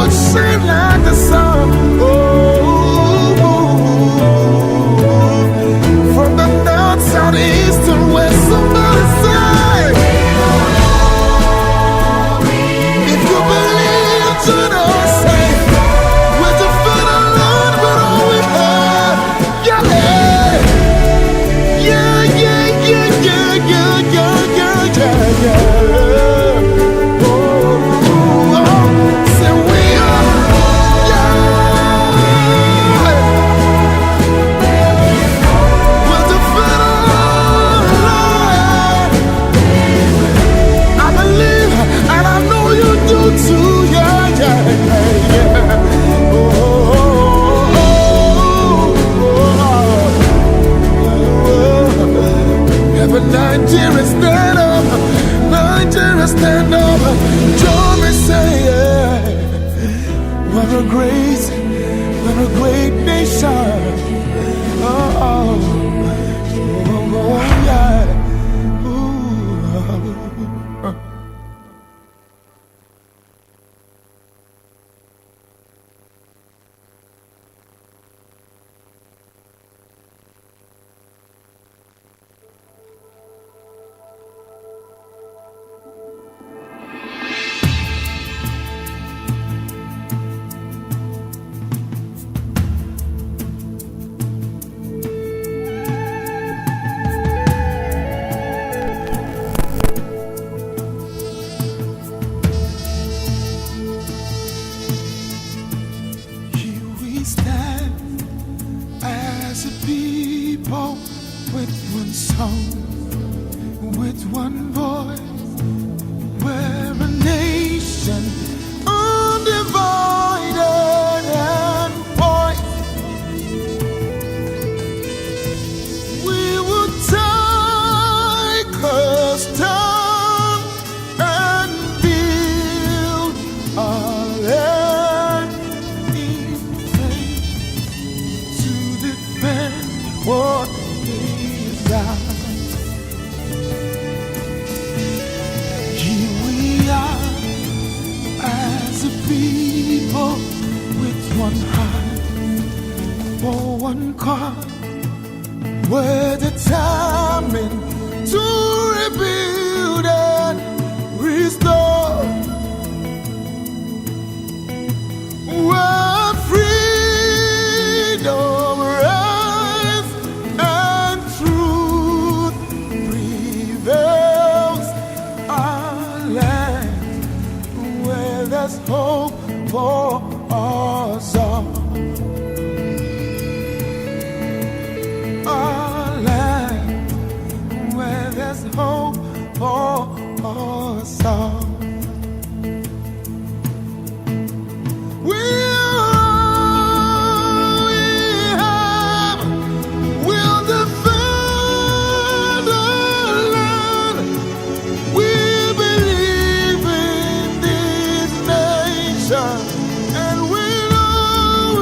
would shine like the sun. From the north, south, east, and west, somebody say, if you believe, turn on, say, we're the final Lord, but all we have, yeah, yeah, yeah, yeah, yeah, yeah, yeah, yeah, yeah. Oh, say we are, yeah, we're the final Lord. I believe, and I know you do too, yeah, yeah, yeah. Oh, Ever Nigeria stand up, Nigeria stand up. Join me, say, yeah, we're a great nation. Oh, oh, oh, oh, yeah. Ooh. Here we stand as a people with one song, with one voice. We're a nation undivided and voice. We will take a stand and build our land in faith to defend what is ours. Here we are as a people with one heart for one cause. We're determined to rebuild and restore. Where freedom rise and truth prevails. Our land where there's hope for us all. Our land where there's hope for us all. We'll defend our land. We believe in this nation, and we know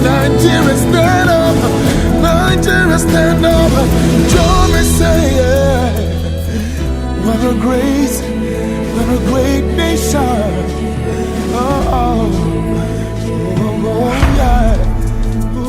Nigeria stand up, Nigeria stand up. Join me say yeah. We're a great nation. Oh, yeah. Ooh.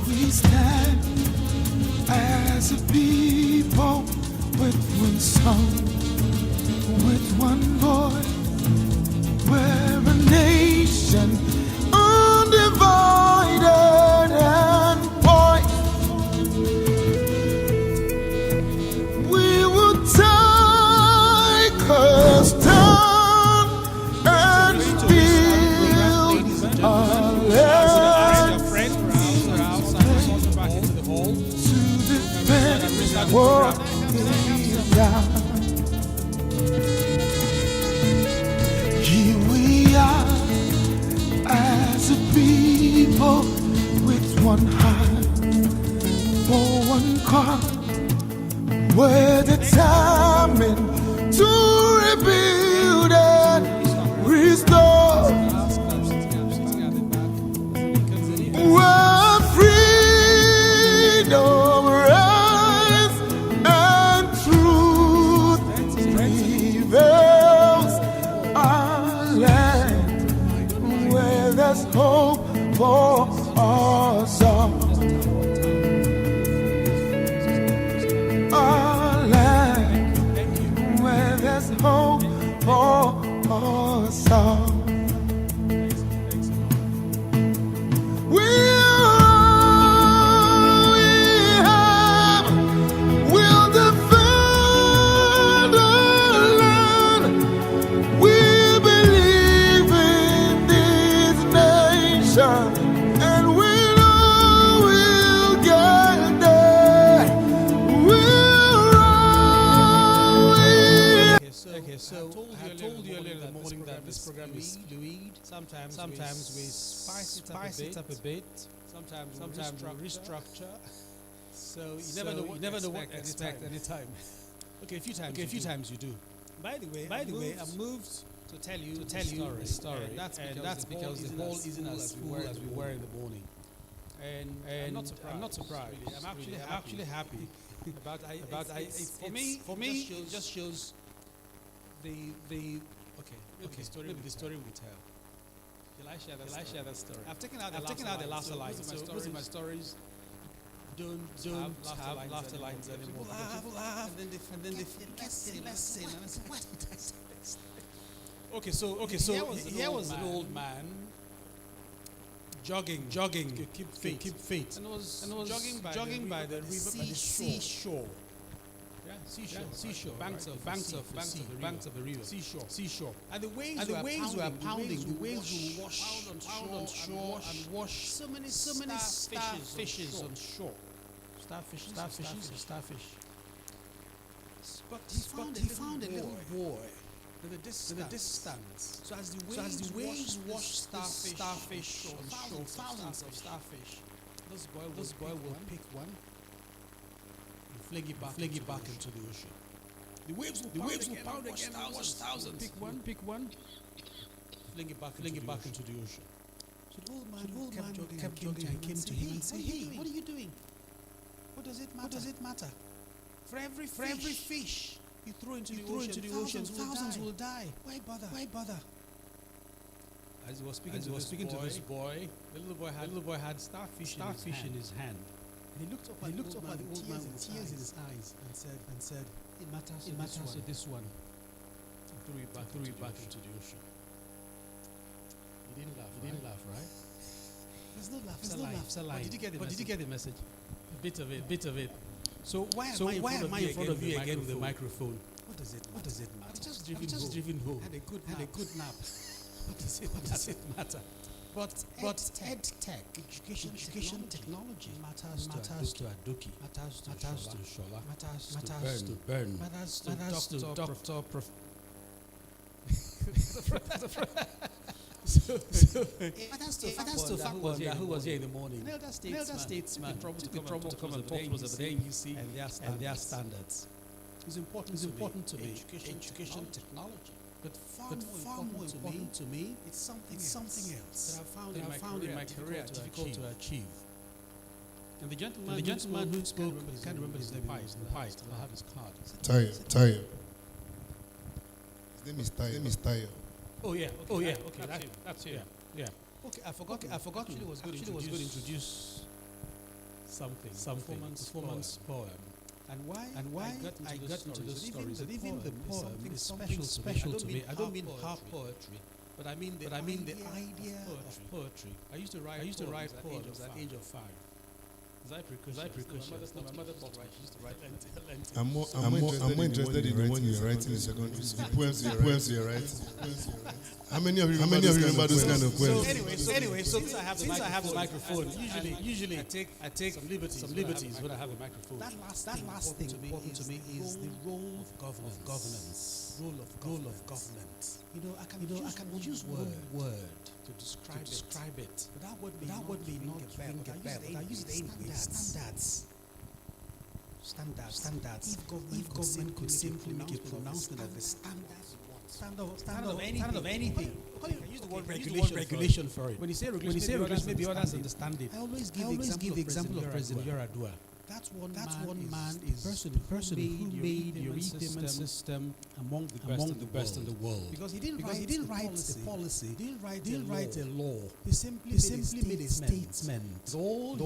We stand as a people with one song, with one voice. We're a nation undivided and voice. We will take a stand and build our land. What is that? Here we are as a people with one heart for one cause. We're determined to rebuild and restore. We're freedom. There's hope for us all. Our land, where there's hope for us all. We'll defend our land. We believe in this nation, and we know we'll get there. We'll run. Okay, so I told you earlier in the morning that this program is fluid. Sometimes we spice it up a bit. Sometimes we restructure. So you never know what to expect anytime. Okay, a few times you do. By the way, I'm moved to tell you the story. And that's because the hall isn't as full as we were in the morning. And I'm not surprised. Really. I'm actually happy about for me it just shows the story we tell. Shall I share that story? I've taken out the last line. So most of my stories don't have laughter lines anymore. Laugh, and then they forget the lesson. And I said, what did I say? Okay, so here was an old man jogging, keep fit, and was jogging by the river, by the seashore. Yeah, seashore, banks of the river, seashore. And the waves were pounding. The waves will wash on shore and wash so many starfishes on shore. Starfish. But he found a little boy in the distance. So as the waves wash starfish on shore, thousands of starfish, this boy will pick one and fling it back into the ocean. The waves will pound again and wash thousands. Pick one, fling it back into the ocean. So the old man kept jogging and came to him and said, "Hey, what are you doing? What does it matter? For every fish you throw into the ocean, thousands will die. Why bother?" As he was speaking to this boy, the little boy had starfish in his hand. And he looked up at the old man with tears in his eyes and said, "It matters to this one." And threw it back into the ocean. He didn't laugh, right? There's no laughter line. But did you get the message? A bit of it. So why am I in front of you again with the microphone? What does it matter? I've just driven home. Had a good nap. What does it matter? But EdTech, education technology matters to Adoki, matters to Shola, matters to Bern, matters to Doctor So matters to Fakwanda, who was here in the morning. An elder statesman promised to come and talk to us of the UC and their standards. It's important to me, education technology. But far more important to me, it's something else that I found in my career difficult to achieve. And the gentleman who spoke, I can't remember his name, I have his card. Tayo. His name is Tayo. Oh yeah, okay, that's it. Yeah. Okay, I forgot. Actually, it was good to introduce something. Performance poem. And why I got into those stories. That even the poem is something special to me. I don't mean half poetry, but I mean the idea of poetry. I used to write poems at the age of 5. Was I precocious? No, my mother thought she used to write plenty. I'm more interested in the one you're writing in secondary school. The poems you're writing. How many of you remember those kind of poems? So anyway, since I have the microphone, usually I take some liberties when I have a microphone. That last thing important to me is the role of governance. Role of governance. I can use one word to describe it. But that would be not ring a bell. I use it anyway. Standards. If government could simply make a pronouncement of the standard of anything. I use the word regulation for it. When you say regulation, maybe others understand it. I always give the example of President Yaradua. That's one man is the person who made your e-payment system among the best in the world. Because he didn't write the policy. He didn't write a law. He simply made a statement. All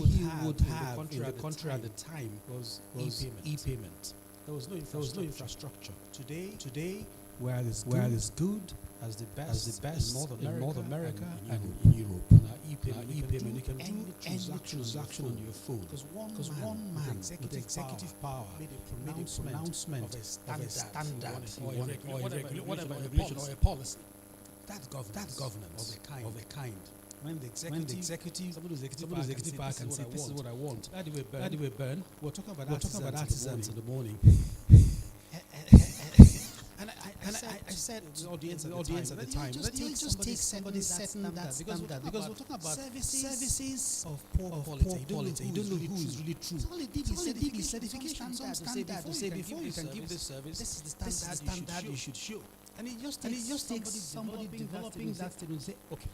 he would have in the country at the time was e-payment. There was no infrastructure. Today, where is good as the best in North America and in Europe. E-payment, you can do any transaction on your phone. Because one man with executive power made a pronouncement of a standard or whatever regulation or a policy. That's governance of a kind. When the executive, somebody who's executive power can say, this is what I want. By the way, Bern, we're talking about artisans in the morning. And I said to the audience at the time that you just take somebody's standard because we're talking about services of poor quality. You don't know who is really true. All it did is certification standard to say before you can give this service, this is the standard you should show. And it just takes somebody developing that and say, okay.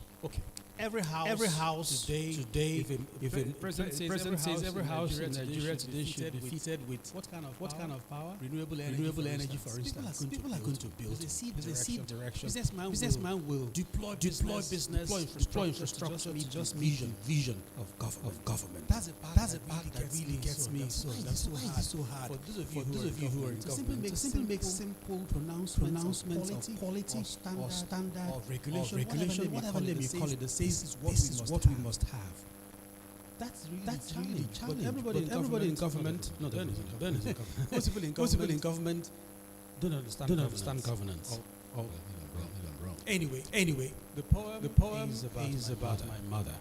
Every house today, if a president says every house in Nigeria today should be fitted with what kind of power? Renewable energy, for instance. People are going to build. There's a seed direction. Businessman will deploy infrastructure to just vision of government. That's the part that really gets me. So that's so hard. For those of you who are in government, simply make simple pronouncements of quality or standard of regulation, whatever name you call it. This is what we must have. That's really challenging. But everybody in government, no, they're not in government. Most people in government don't understand governance. Anyway, the poem is about my mother.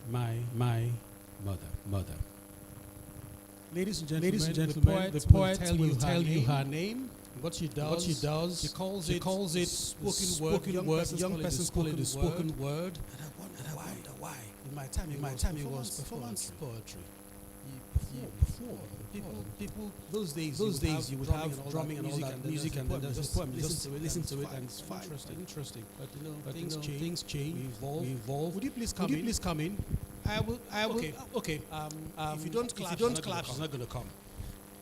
My mother. Ladies and gentlemen, the poet will tell you her name. What she does. She calls it spoken word. Young persons call it the spoken word. And I wonder why. In my time, it was performance poetry. You perform. People. Those days, you would have drumming and all that music, and then there's a poem. You just listen to it, and it's fine. Interesting. But things change. We evolve. Would you please come in? I will. Okay. If you don't clap, she's not going to come.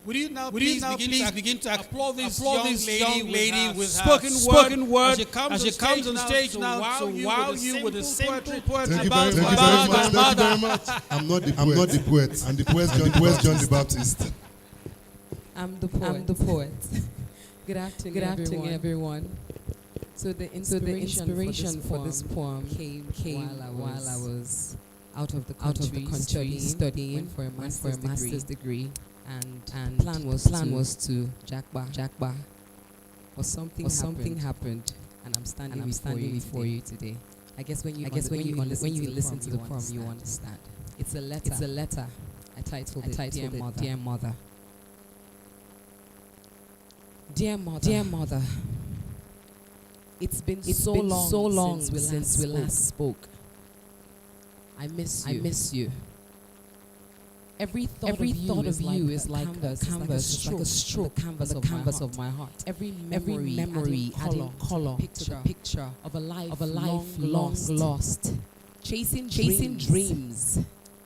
Would you now please begin to applaud this young lady with spoken word as she comes on stage now to wow you with a simple poetry about my mother. I'm not the poet. I'm the poet John the Baptist. I'm the poet. Good afternoon, everyone. So the inspiration for this poem came while I was out of the country studying for a master's degree. and plan was to Jackba. But something happened, and I'm standing before you today. I guess when you listen to the poem, you understand. It's a letter. I titled it Dear Mother. Dear Mother. It's been so long since we last spoke. I miss you. Every thought of you is like a canvas of my heart. Every memory adding color to the picture of a life long lost. Chasing dreams.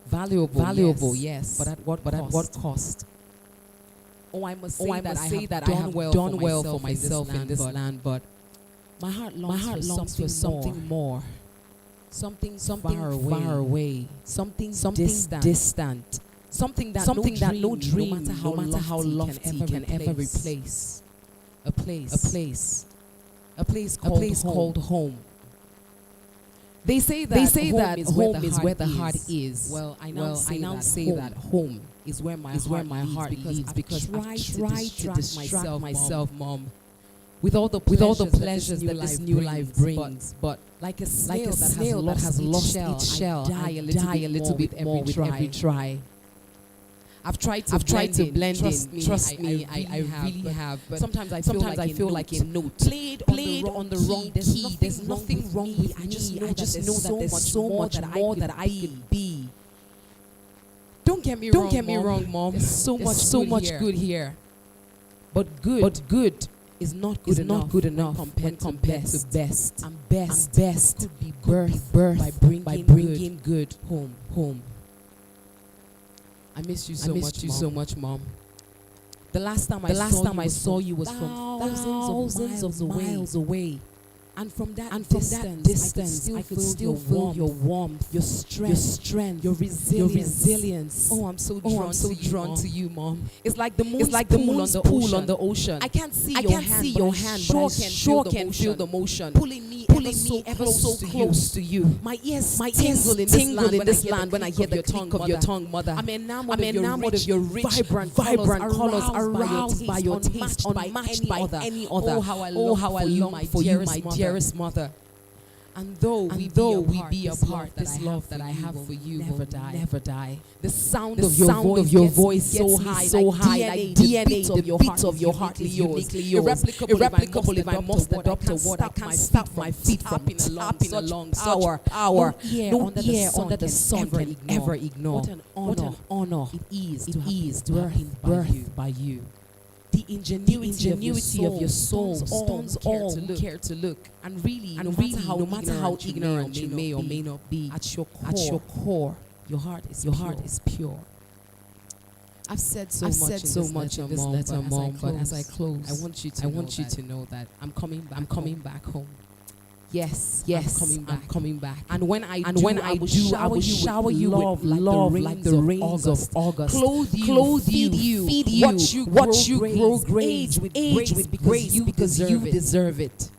Valuable, yes. But at what cost? Oh, I must say that I have done well for myself in this land, but my heart longs for something more. Something far away. Something distant. Something that no dream, no matter how lofty, can ever replace. A place called home. They say that home is where the heart is. Well, I now say that home is where my heart lives because I've tried to distract myself, Mom, with all the pleasures that this new life brings. But like a snail that has lost its shell, I die a little bit more with every try. I've tried to blend in. Trust me, I really have. But sometimes I feel like a note played on the wrong key. There's nothing wrong with me. I just know that there's so much more that I could be. Don't get me wrong, Mom. There's so much good here. But good is not good enough when compared to best. And best could be birth by bringing good home. I miss you so much, Mom. The last time I saw you was from thousands of miles away. And from that distance, I could still feel your warmth, your strength, your resilience. Oh, I'm so drawn to you, Mom. It's like the moon's pool on the ocean. I can't see your hand, but I sure can feel the motion pulling me ever so close to you. My ears tingle in this land when I hear the click of your tongue, Mother. I'm enamored of your rich, vibrant colors aroused by your taste, unmatched by any other. Oh, how I long for you, my dearest Mother. And though we be apart, this love that I have for you never die. The sound of your voice so high, like DNA, the beat of your heart is uniquely yours. Irreplicable if I must adopt a word, I can't stop my feet from tapping along such power. No ear under the sun can ever ignore. What an honor it is to be birthed by you. The ingenuity of your soul stuns all who care to look. And really, no matter how ignorant you may or may not be, at your core, your heart is pure. I've said so much in this letter, Mom, but as I close, I want you to know that I'm coming back home. Yes, I'm coming back. And when I do, I will shower you with love like the rains of August. Clothe you, feed you, watch you grow age with grace because you deserve it.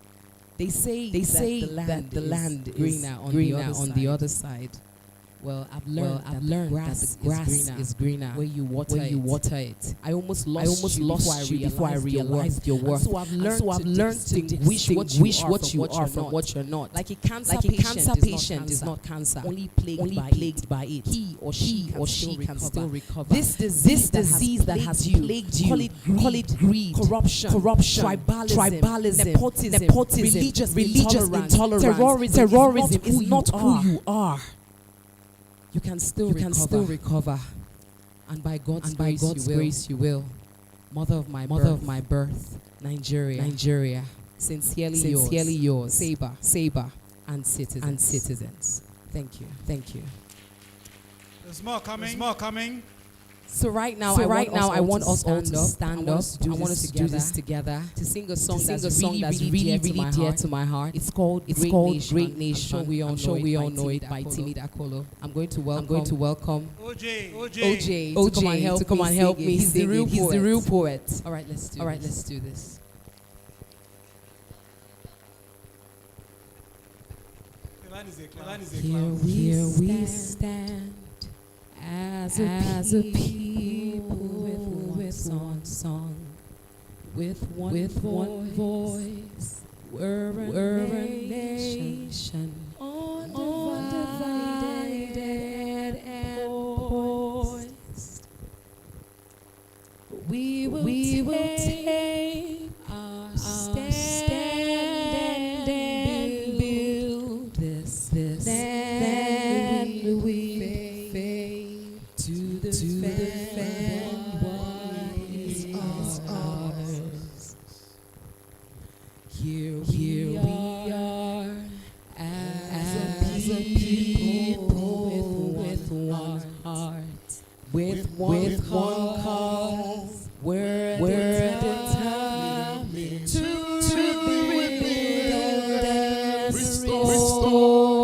They say that the land is greener on the other side. Well, I've learned that the grass is greener where you water it. I almost lost you before I realized your worth. So I've learned to distinguish what you are from what you're not. Like a cancer patient is not cancer, only plagued by it. He or she can still recover. This disease that has plagued you, call it greed, corruption, tribalism, nepotism, religious intolerance, terrorism is not who you are. You can still recover. And by God's grace you will. Mother of my birth, Nigeria. Sincerely yours. Saber and citizens. Thank you. There's more coming. So right now, I want us all to stand up. I want us to do this together. To sing a song that's really dear to my heart. It's called Great Nation. I'm sure we all know it by Timid Akolo. I'm going to welcome OJ to come and help me. He's the real poet. All right, let's do this. Here we stand as a people with song. With one voice, we're a nation, undivided and poised. We will take our stand and build this. Then we fade to defend what is ours. Here we are as a people with one heart, with one cause. We're determined to rebuild and restore.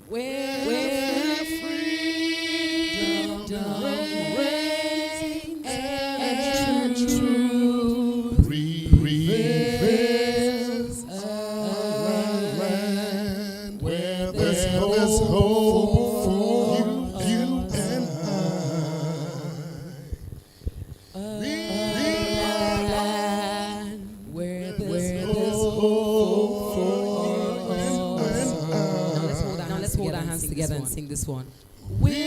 Where freedom reigns and truth prevails, a land where there's hope for you and I. A land where there's hope for us. Now let's hold our hands together and sing this one. We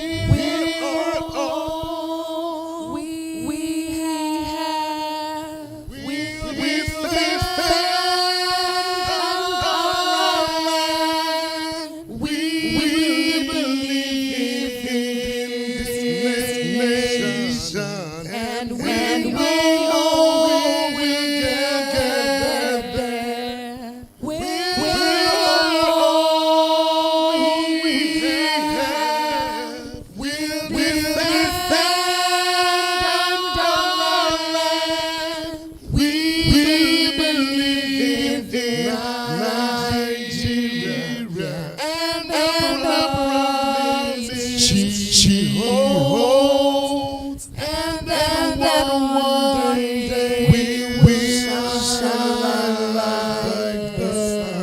she holds, and then one day we will shine like the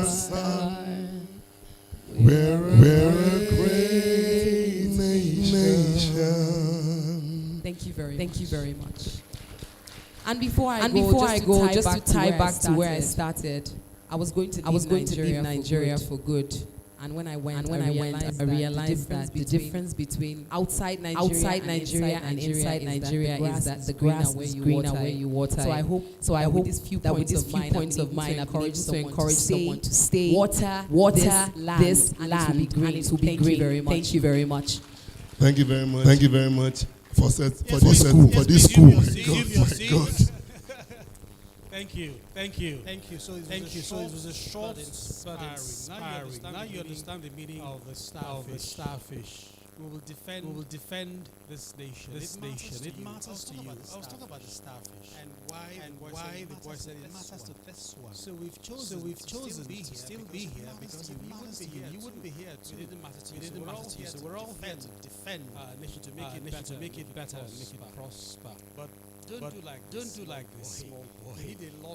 sun. We're a great nation. Thank you very much. And before I go, just to tie back to where I started, I was going to leave Nigeria for good. And when I went, I realized that the difference between outside Nigeria and inside Nigeria is that the grass is greener where you water. So I hope that with these few points of mine, I encourage someone to stay, water this land, and it will be green. Thank you very much. Thank you very much. Thank you very much for this school. God. Thank you. So it was a short but inspiring. Now you understand the meaning of the starfish. We will defend this nation. It matters to you. I was talking about the starfish and why the boy said it matters to this one. So we've chosen to still be here because you wouldn't be here. It didn't matter to you. So we're all here to defend our nation, to make it better, make it prosper. But don't do like this, small boy.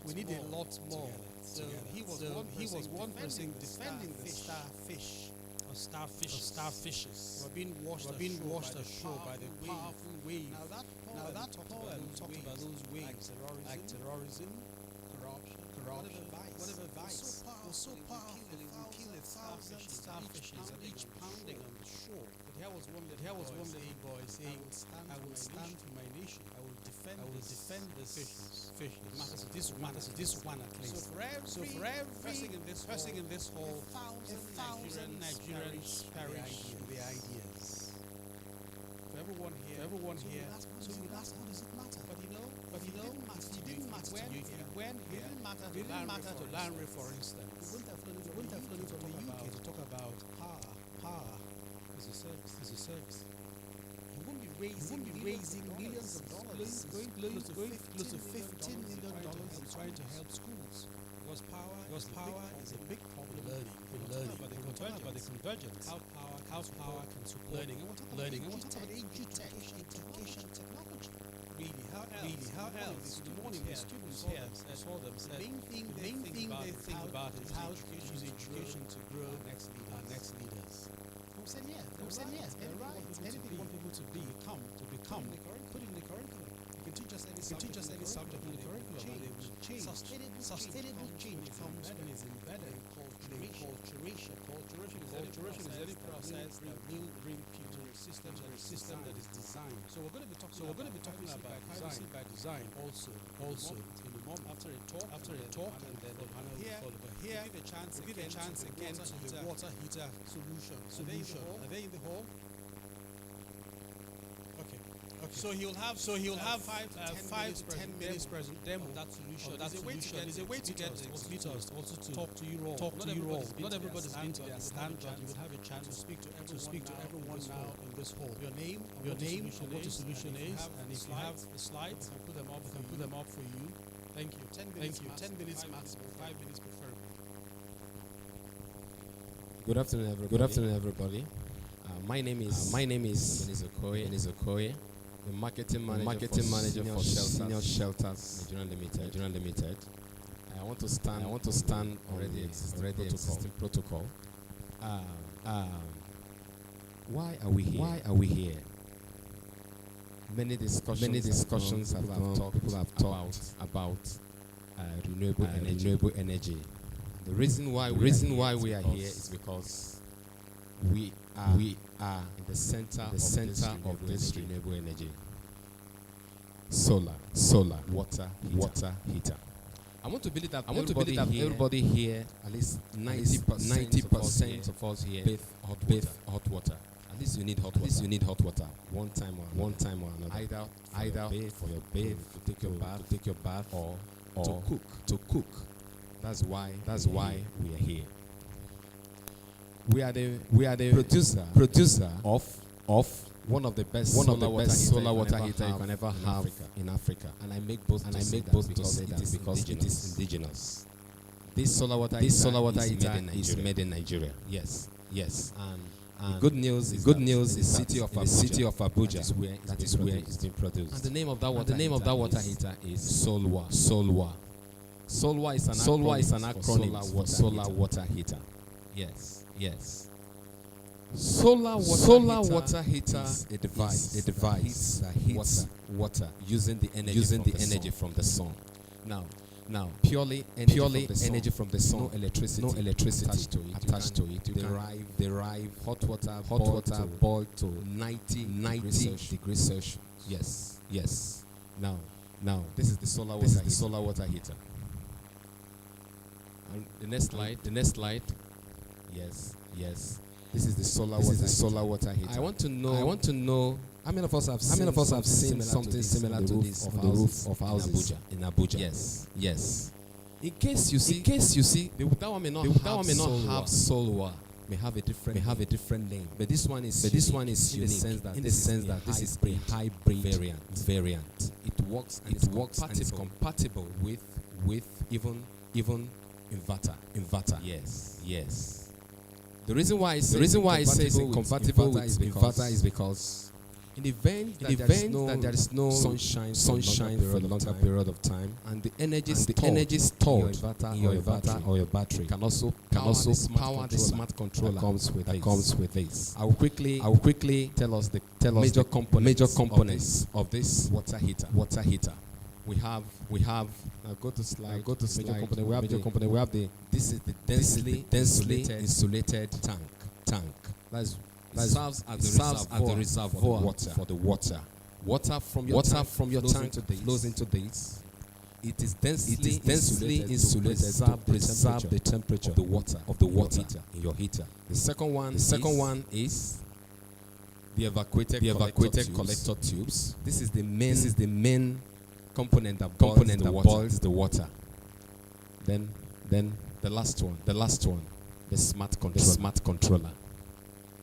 We need a lot more. So he was one person defending the starfish. Starfishes were being washed ashore by the powerful waves. Now that poem talked about those waves like terrorism, corruption, whatever vice. Was so powerful it would kill 1,000 starfishes at each pounding on the shore. But here was one little boy saying, I will stand for my nation. I will defend this fish. It matters to this one at least. So for every person in this hall, 1,000 Nigerians perish the ideas. For everyone here, so we ask, how does it matter? But you know, it didn't matter to you. It didn't matter to Lanre, for instance. We wouldn't have flown from the UK to talk about power as a service. You wouldn't be raising millions of dollars, going close to $15 million and trying to help schools. Because power is a big problem in learning. We're talking about the convergence. How power can support learning. And we're talking about EdTech, education technology. Really, how else? This morning, the students here saw them say the main thing they think about is how to use education to grow our next leaders. Who said yes? They're right. Anything you want people become put in the curriculum. You can teach us any subject in the curriculum, and it will change. Sustainable change comes when it's embedded in culturation. Culturation is any process that will bring people to a system that is designed. So we're going to be talking about privacy by design also in the moment after a talk and then the panel will follow. But here we give a chance again to the water heater solution. Are they in the hall? Okay. So he'll have 5 to 10 minutes present demo of that solution. There's a way to get the mosquitoes also to talk to you all. Not everybody's been to their stand, but you will have a chance to speak to everyone now in this hall. Your name, what the solution is, and if you have the slides, we can put them up for you. Thank you. 10 minutes maximum, 5 minutes preferably. Good afternoon, everybody. My name is Okoye, the marketing manager for Senior Shelters Nigeria Limited. I want to stand on the existing protocol. Why are we here? Many discussions people have talked about renewable energy. The reason why we are here is because we are in the center of this renewable energy. Solar, water heater. I want to believe that everybody here, at least 90% of us here, bathe hot water. At least you need hot water. One time or another. Either for your bath, to take your bath, or to cook. That's why we are here. We are the producer of one of the best solar water heater you can ever have in Africa. And I make both because it is indigenous. This solar water heater is made in Nigeria. Yes. And the good news is the city of Abuja. That is where it's been produced. And the name of that water heater is Solwa. Solwa is an acronym for solar water heater. Yes. Solar water heater is a device that heats water using the energy from the sun. Now, purely energy from the sun, no electricity attached to it. You derive hot water boiled to 90 degrees Celsius. Yes. Now, this is the solar water heater. And the next slide. Yes. This is the solar water heater. I want to know how many of us have seen something similar to this on the roof of houses in Abuja. Yes. In case you see, that one may not have Solwa. May have a different name. But this one is unique in the sense that this is a hybrid variant. It works and it's compatible with even inverter. Yes. The reason why I say it's compatible with inverter is because in the event that there is no sunshine for a longer period of time, and the energy stored in your inverter or your battery can also power the smart controller that comes with this. I will quickly tell us the major components of this water heater. We have go to slide. Major component. We have this is the densely insulated tank. That serves as the reservoir for the water. Water from your tank flows into this. It is densely insulated to preserve the temperature of the water in your heater. The second one is the evacuated collector tubes. This is the main component that boils the water. Then the last one, the smart controller.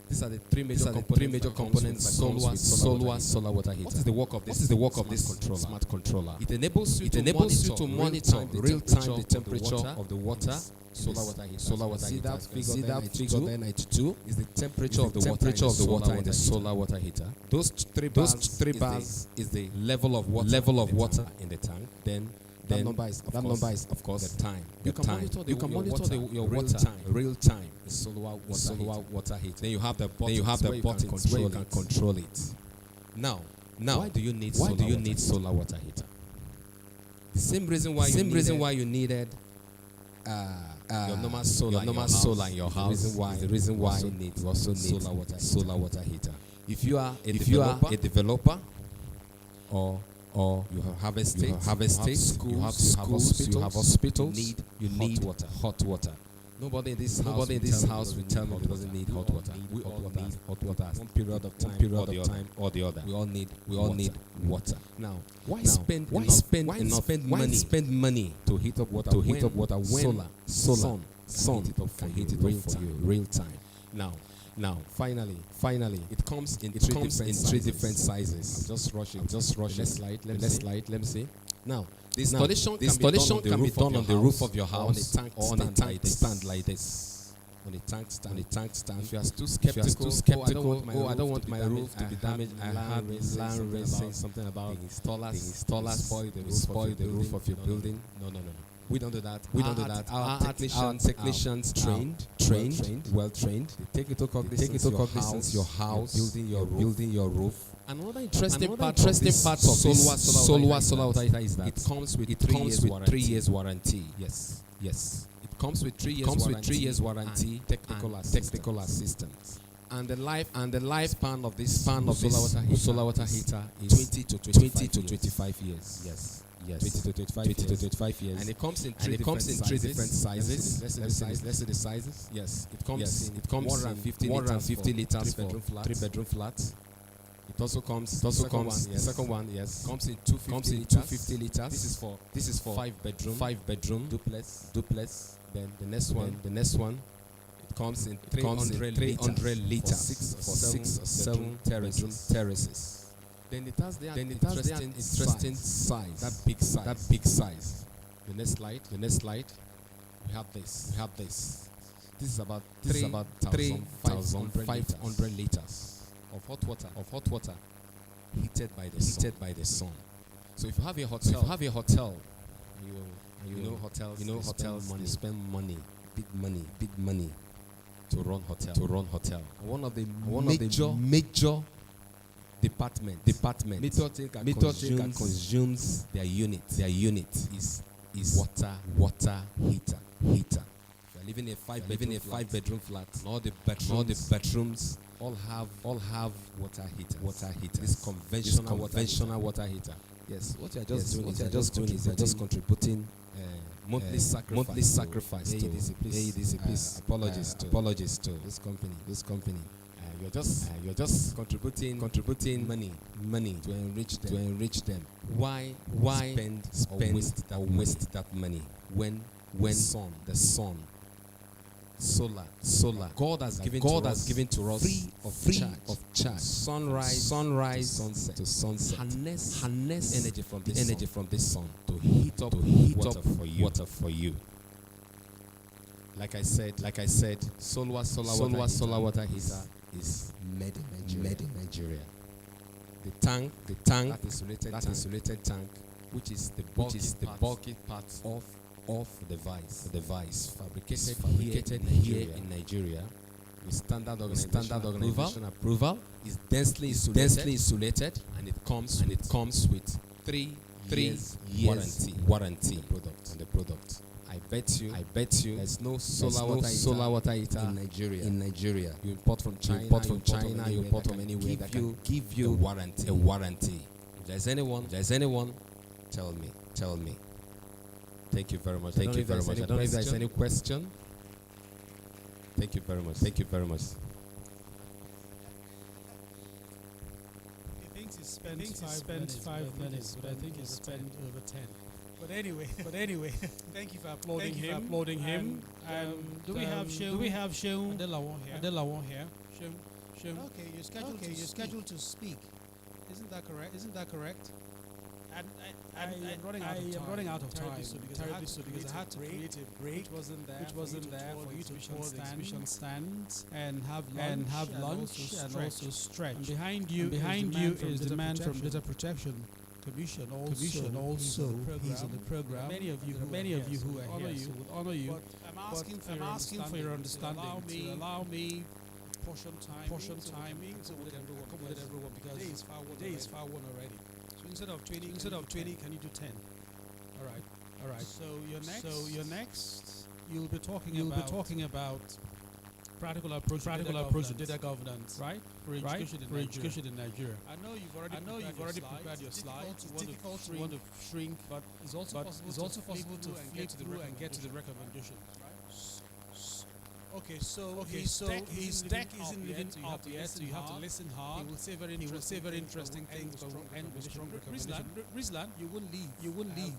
These are the three major components. Solar water heater. What is the work of this smart controller? It enables you to monitor the temperature of the water. Solar water heater. See that figure there, 92 is the temperature of the water in the solar water heater. Those three bars is the level of water in the tank. Then that number is of course the time. You can monitor your water real time. Solar water heater. Then you have the button where you can control it. Now, why do you need solar water heater? The same reason why you needed your normal solar in your house. The reason why you also need solar water heater. If you are a developer, or you have harvest estate, you have schools, you have hospitals, you need hot water. Nobody in this house will tell me it doesn't need hot water. We all need hot water. One period of time or the other. We all need water. Now, why spend money to heat up water? When solar sun can heat it up for you real time. Now, finally, it comes in three different sizes. I'm just rushing. Let's slide. Let me see. Now, the installation can be done on the roof of your house or on a tank stand like this. On a tank stand. If you are too skeptical, I don't want my roof to be damaged. I had Larry saying something about the installers spoil the roof of your building. No. We don't do that. Our technicians trained, well trained. They take into cognizance your house, building your roof. Another interesting part of solar water heater is that it comes with 3 years warranty. Yes. It comes with 3 years warranty, technical assistance. And the lifespan of this solar water heater is 20 to 25 years. Yes. 20 to 25 years. And it comes in three different sizes. Let's see the sizes. Yes. It comes in 150 liters for 3-bedroom flats. It also comes. The second one, yes, comes in 250 liters. This is for 5-bedroom duplex. Then the next one, it comes in 300 liters for 6 or 7 terraces. Then it has the interesting size. That big size. The next slide. We have this. This is about 3,500 liters of hot water heated by the sun. So if you have a hotel, you know hotels money, spend money, big money to run hotel. One of the major department consumes their unit is water heater. If you're living in a 5-bedroom flat, all the bedrooms all have water heater. This conventional water heater. Yes, what you're just doing is you're just contributing monthly sacrifice to AEDC. Apologies to this company. You're just contributing money to enrich them. Why spend or waste that money when the sun solar God has given to us free of charge. Sunrise to sunset. Harness energy from this sun to heat up water for you. Like I said, solar water heater is made in Nigeria. The tank that insulated tank, which is the bulky part of the device fabricated here in Nigeria with standard organization approval, is densely insulated, and it comes with 3 years warranty on the product. I bet you there's no solar water heater in Nigeria. You import from China, you import from anywhere that can give you a warranty. If there's anyone, tell me. Thank you very much. I don't know if there's any question. Thank you very much. He thinks he spent 5 minutes, but I think he spent over 10. But anyway, thank you for applauding him. Do we have Sheung Adelawon here? Sheung. Okay, you're scheduled to speak. Isn't that correct? And I am running out of time because I had to create a break which wasn't there for you to exhibition stands and have lunch and also stretch. And behind you is the man from Data Protection Commission also. He's in the program. Many of you who are here would honor you. But I'm asking for your understanding to allow me portion timing to accommodate everyone because day is far one already. So instead of 20, can you do 10? All right. So your next, you'll be talking about practical approach to data governance, right? For education in Nigeria. I know you've already prepared your slides. It's difficult to want to shrink, but it's also possible to flip through and get to the recommendation. Okay, so his deck isn't even up yet, so you have to listen hard. He will say very interesting things, but will end with strong recommendation. Rizlan, you won't leave.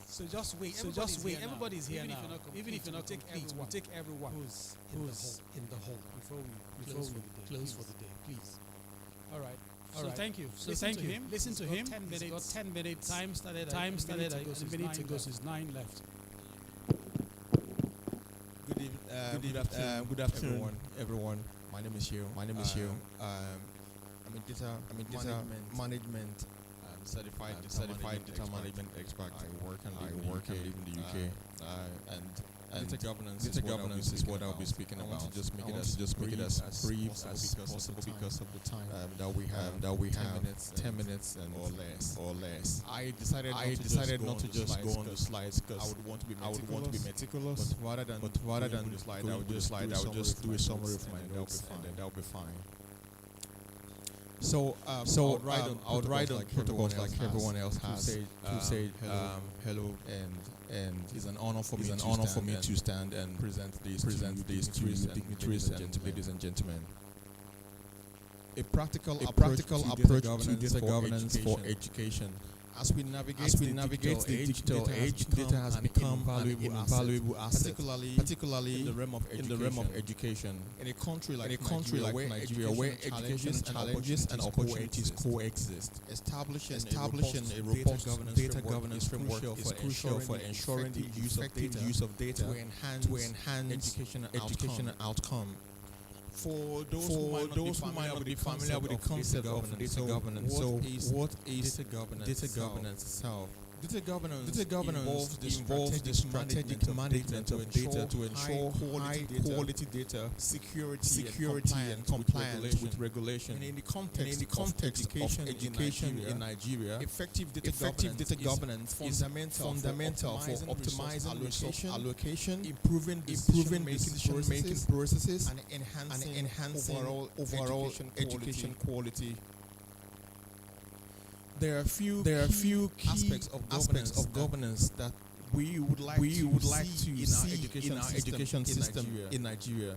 So just wait. Everybody's here now. Even if you're not complete, we'll take everyone who's in the hall before we close for the day. Please. All right. So thank you. Listen to him. 10 minutes. 10 minutes. Time started a minute ago. So it's 9 left. Good afternoon, everyone. My name is Hugh. I'm a data management certified data management expert. I work and live in the UK. And data governance is what I'll be speaking about. I want to just make it as brief as possible because of the time that we have 10 minutes and or less. I decided not to just go on the slides because I would want to be meticulous. But rather than the slide, I would just do a summary of my notes and then that'll be fine. So I would write on protocols like everyone else has to say hello and it's an honor for me to stand and present these to dignitaries and ladies and gentlemen. A practical approach to data governance for education. As we navigate the digital age, data has become an invaluable asset, particularly in the realm of education. In a country like Nigeria, where education challenges and opportunities coexist, establishing a robust data governance framework is crucial for ensuring the use of data to enhance educational outcome. For those who might not be familiar with the concept of data governance, what is data governance itself? Data governance involves the strategic management of data to ensure high quality data, security and compliance with regulation. And in the context of education in Nigeria, effective data governance is fundamental for optimizing allocation, improving decision-making processes, and enhancing overall education quality. There are few key aspects of governance that we would like to see in our education system in Nigeria.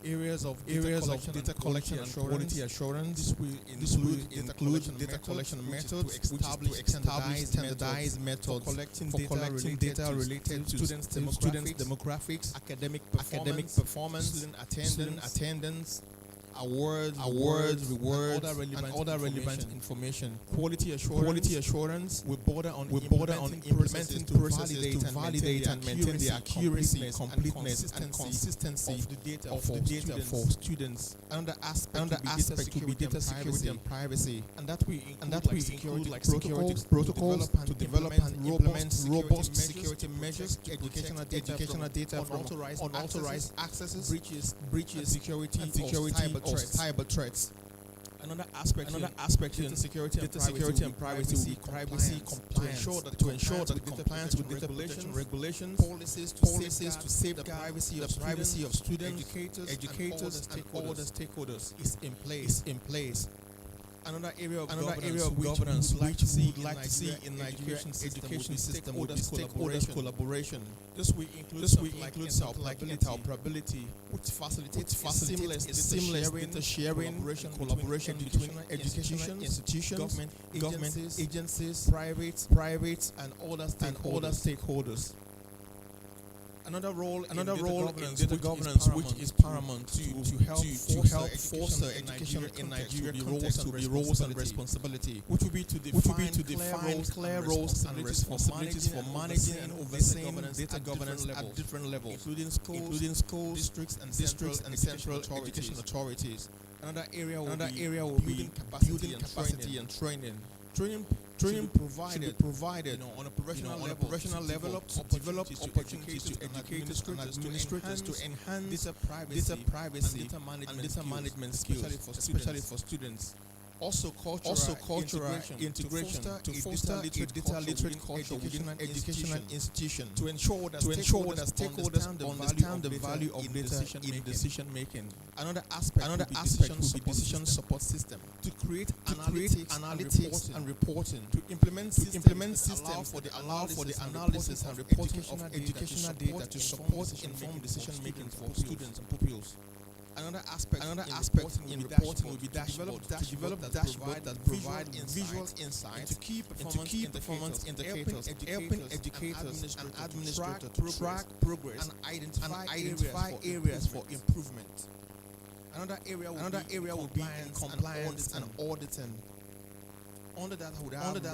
Areas of data collection and quality assurance. This will include data collection methods to establish standardized methods for collecting data related to students' demographics, academic performance, student attendance, awards, rewards, and other relevant information. Quality assurance will border on implementing processes to validate and maintain the accuracy, completeness, and consistency of the data for students. Another aspect could be data security and privacy, and that we include like security protocols to develop and implement robust security measures to educational data from unauthorized accesses, breaches, security of cyber threats. Another aspect in security and privacy compliance to ensure that the compliance with data protection regulations, policies to safeguard the privacy of students, educators, and other stakeholders is in place. Another area of governance which we would like to see in Nigerian education system would be stakeholders collaboration. This will include interoperability, which facilitates seamless data sharing, collaboration between educational institutions, government agencies, private, and other stakeholders. Another role in data governance which is paramount to help foster education in Nigeria will be roles and responsibility, which will be to define clear roles and responsibilities for managing and overseeing data governance at different levels, including schools, districts, and central education authorities. Another area will be building capacity and training. training provided on a professional level to develop opportunities to educators and administrators to enhance data privacy and data management skills, especially for students. Also cultural integration to foster a data literate culture within an educational institution to ensure that stakeholders understand the value of data in decision making. Another aspect will be decision support system to create analytics and reporting to implement systems allow for the analysis and reporting of educational data to support informed decision making for students and pupils. Another aspect in reporting will be dashboard to develop dashboard that provide visual insight to key performance indicators, helping educators and administrators to track progress and identify areas for improvement. Another area will be compliance and auditing. Under that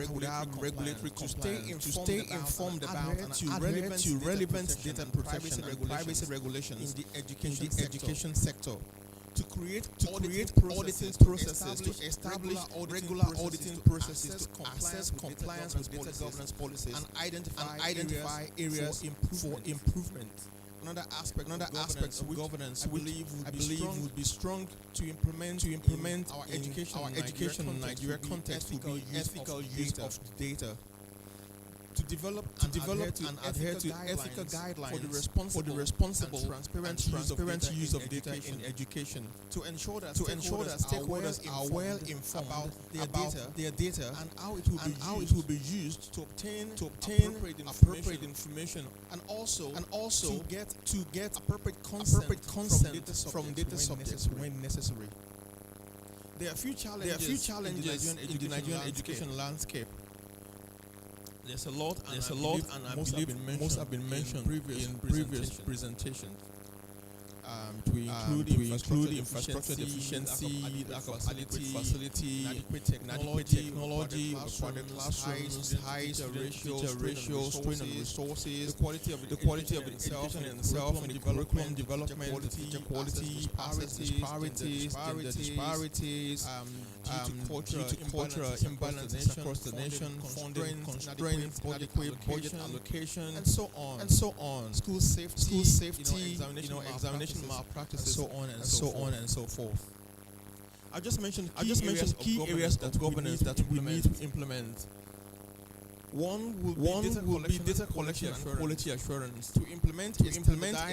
would have regulatory to stay informed about and adhere to relevant data and privacy regulations in the education sector. To create auditing processes, to establish regular auditing processes to assess compliance with data governance policies and identify areas for improvement. Another aspect of governance, I believe, would be strong to implement our education in Nigeria context will be ethical use of data. To develop and adhere to ethical guidelines for the responsible and transparent use of data in education. To ensure that stakeholders are well informed about their data and how it will be used to obtain appropriate information and also to get appropriate consent from data subjects when necessary. There are a few challenges in the Nigerian education landscape. There's a lot, and I believe most have been mentioned in previous presentations. To include infrastructure deficiency, lack of adequate facility, inadequate technology, crowded classrooms, high ratios, strain on resources, the quality of education itself, and the curriculum development, teacher quality, disparities, due to cultural imbalance across the nation, constraints, inadequate budget allocation, and so on. School safety, examination malpractices, and so on and so forth. I just mentioned key areas of governance that we need to implement. One will be data collection and quality assurance. To implement a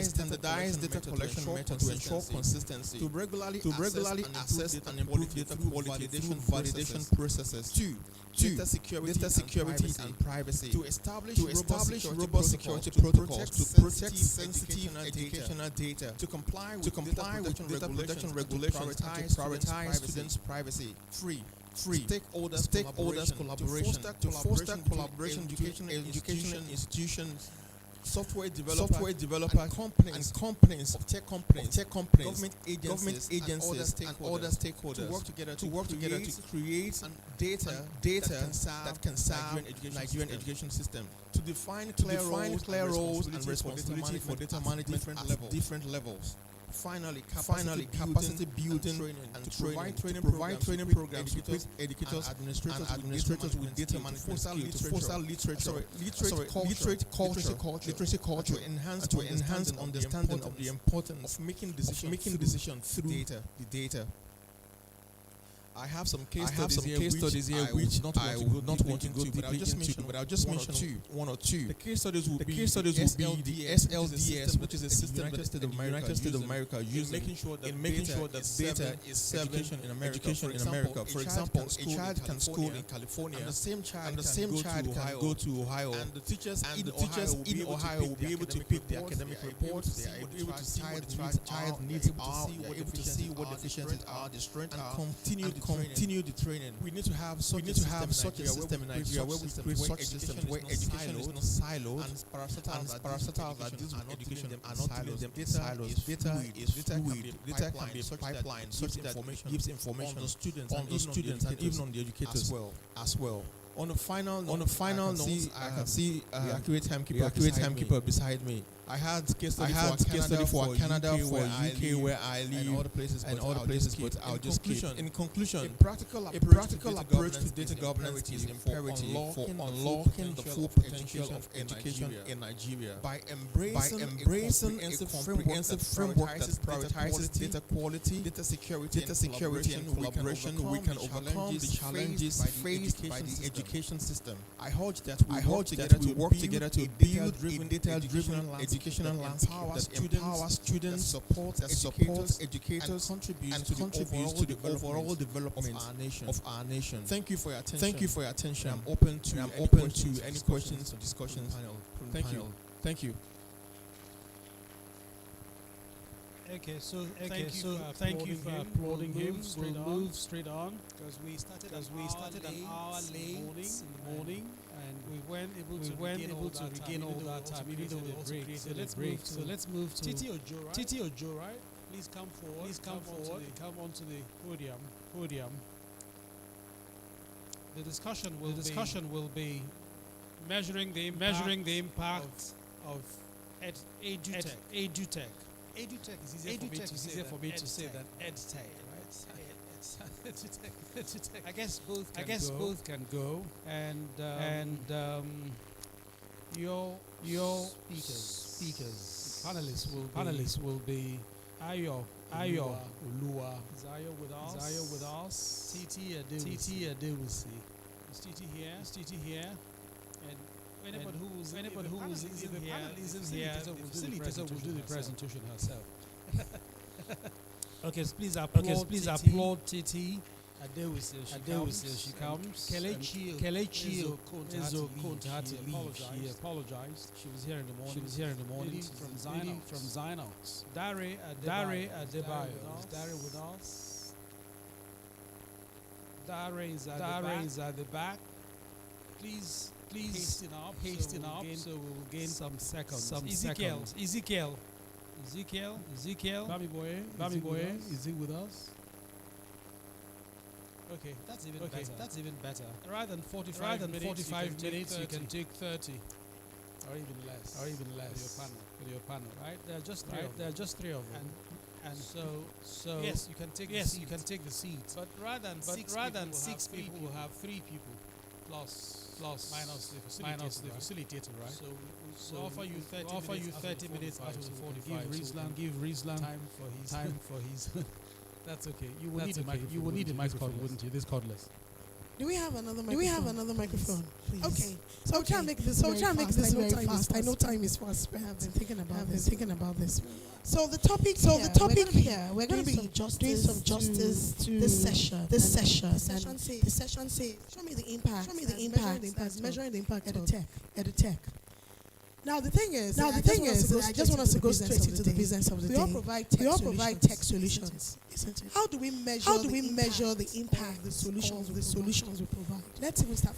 standardized data collection method to ensure consistency. To regularly assess and improve data quality through validation processes. Two, data security and privacy. To establish robust security protocols to protect sensitive educational data. To comply with data protection regulations and to prioritize students' privacy. Stakeholders collaboration to foster collaboration educational institutions, software developer companies, tech companies, government agencies, and other stakeholders to work together to create data that can serve Nigerian education system. To define clear roles and responsibility for data management at different levels. Finally, capacity building and to provide training programs to equip educators and administrators with data management skills, literacy culture to enhance an understanding of the importance of making decisions through the data. I have some case studies here which I would not want to go deeply into, but I'll just mention one or two. The case studies will be the SLDS, which is a system that the United States of America uses in making sure that data is serving education in America. For example, a child can school in California, and the same child can go to Ohio, and the teachers in Ohio will be able to pick the academic reports. They are able to see what the child needs are, they are able to see what deficiencies are, the strengths are, continue the training. We need to have such a system in Nigeria where we create such a system where education is not siloed and parastatals that deals with education are not silos. Data is fluid. Data can be a pipeline such that gives information on the students and even on the educators as well. On a final note, I can see the accurate timekeeper beside me. I had case study for Canada, for UK where I live, and other places, but I'll just keep. In conclusion, a practical approach to data governance is imperative for unlocking the full potential of education in Nigeria. By embracing a comprehensive framework that prioritizes data quality, data security, and collaboration, we can overcome the challenges faced by the education system. I hope that we work together to build a data-driven educational landscape that empowers students, supports educators, and contributes to the overall development of our nation. Thank you for your attention. I'm open to any questions or discussions. Thank you. Okay, so thank you for applauding him. We'll move straight on because we started an hour late in the morning, and we weren't able to regain all that time even though we break. So let's move to Titi Ojo, right? Please come forward. Come onto the podium. The discussion will be measuring the impact of EdTech. EdTech is easier for me to say than EdTech, right? EdTech. I guess both can go. And your speakers, panelists will be Ayo Olua. Is Ayo with us? Titi Adewusi. Is Titi here? And anybody who isn't here, the facilitator will do the presentation herself. Okay, so please applaud Titi Adewusi as she comes. Kelechi Ezo had to leave. She apologized. She was here in the morning. From Zynox. Dare Adebayo. Is Dare with us? Dare is at the back. Please hasten up so we will gain some seconds. Ezekiel. Bami Boy, is he with us? Okay, that's even better. Rather than 45 minutes, you can take 30 or even less for your panel, right? There are just three of them. And so yes, you can take the seat. But rather than six people, we'll have 3 people plus minus the facilitator, right? So we'll offer you 30 minutes out of the 45. Give Rizlan time for his. That's okay. You will need a microphone, wouldn't you? This cordless. Do we have another microphone? Please. Okay. So I'll try and make this very fast. I know time is fast. I have been thinking about this. So the topic here, we're going to be doing some justice to this session. The session says, show me the impact. Measuring the impact of EdTech. Now the thing is, I just want us to go straight into the business of the day. We all provide tech solutions, isn't it? How do we measure the impact of the solutions we provide? Let's even start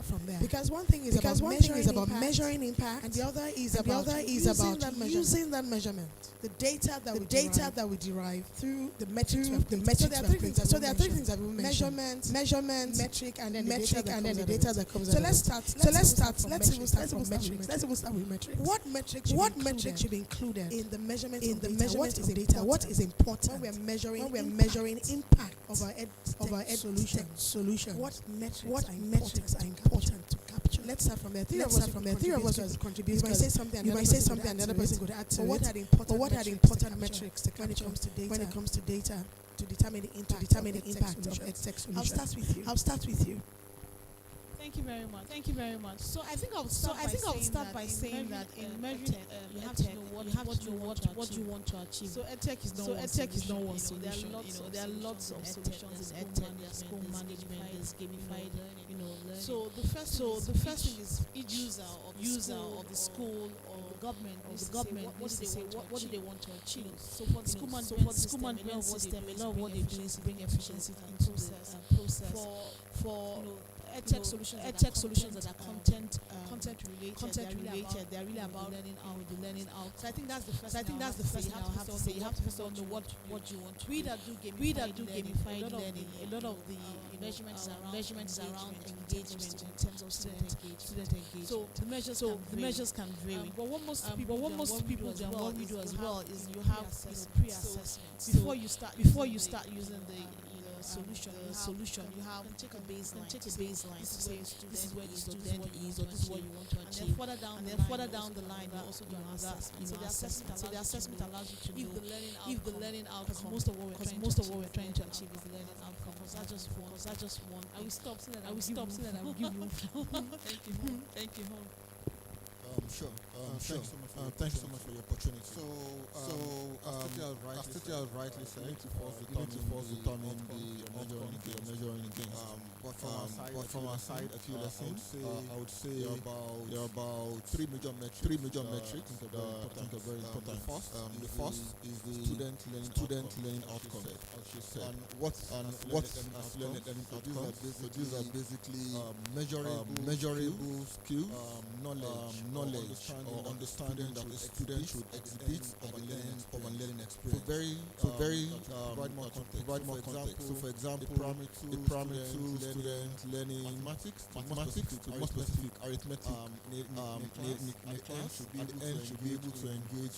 from there. Because one thing is about measuring impact, and the other is about using that measurement. The data that we derive through the metrics. So there are 3 things that we mentioned: measurement, metric, and then the data that comes. So let's start even from metrics. Let's even start with metrics. What metrics should be included in the measurement of data? What is important when we're measuring impact of our EdTech solution? What metrics are important to capture? Let's start from there. Three of us will contribute. You might say something, and the other person could add to it. But what are the important metrics when it comes to data to determine the impact of EdTech solution? I'll start with you. Thank you very much. So I think I'll start by saying that in measuring you have to know what you want to achieve. So EdTech is not one solution. There are lots of solutions in EdTech. There's school management, there's gamified learning. So the first thing is each user of the school or the government what do they want to achieve. So for the school management system, a lot of what they do is bring efficiency into the process. For EdTech solutions that are content related. They are really about learning out. So I think that's the first thing you have to say. You have to first of all know what you want. We that do gamified learning. A lot of the measurements around engagement in terms of student engagement. So the measures can vary. But what most people do and what we do as well is you have pre-assessment. Before you start using the solution, you have take a baseline. This is where the student is, or this is what you want to achieve. And then further down the line, you also do another assessment. So the assessment allows you to know if the learning outcome. Because most of what we're trying to achieve is the learning outcome. Because that's just one. I will stop saying that. I will give you. Thank you. Sure. Thank you so much for the opportunity. So, as Titi has rightly said, you need to first determine the measuring against. But from our side, a few lessons. I would say there are about three major metrics that I think are very important. The first is the student learning outcome. And what learning outcome? So these are basically measurable skills, knowledge or understanding that a student should exhibit of a learning experience. So provide more context. So for example, a primary two student learning mathematics, to more specific arithmetic, at the end should be able to engage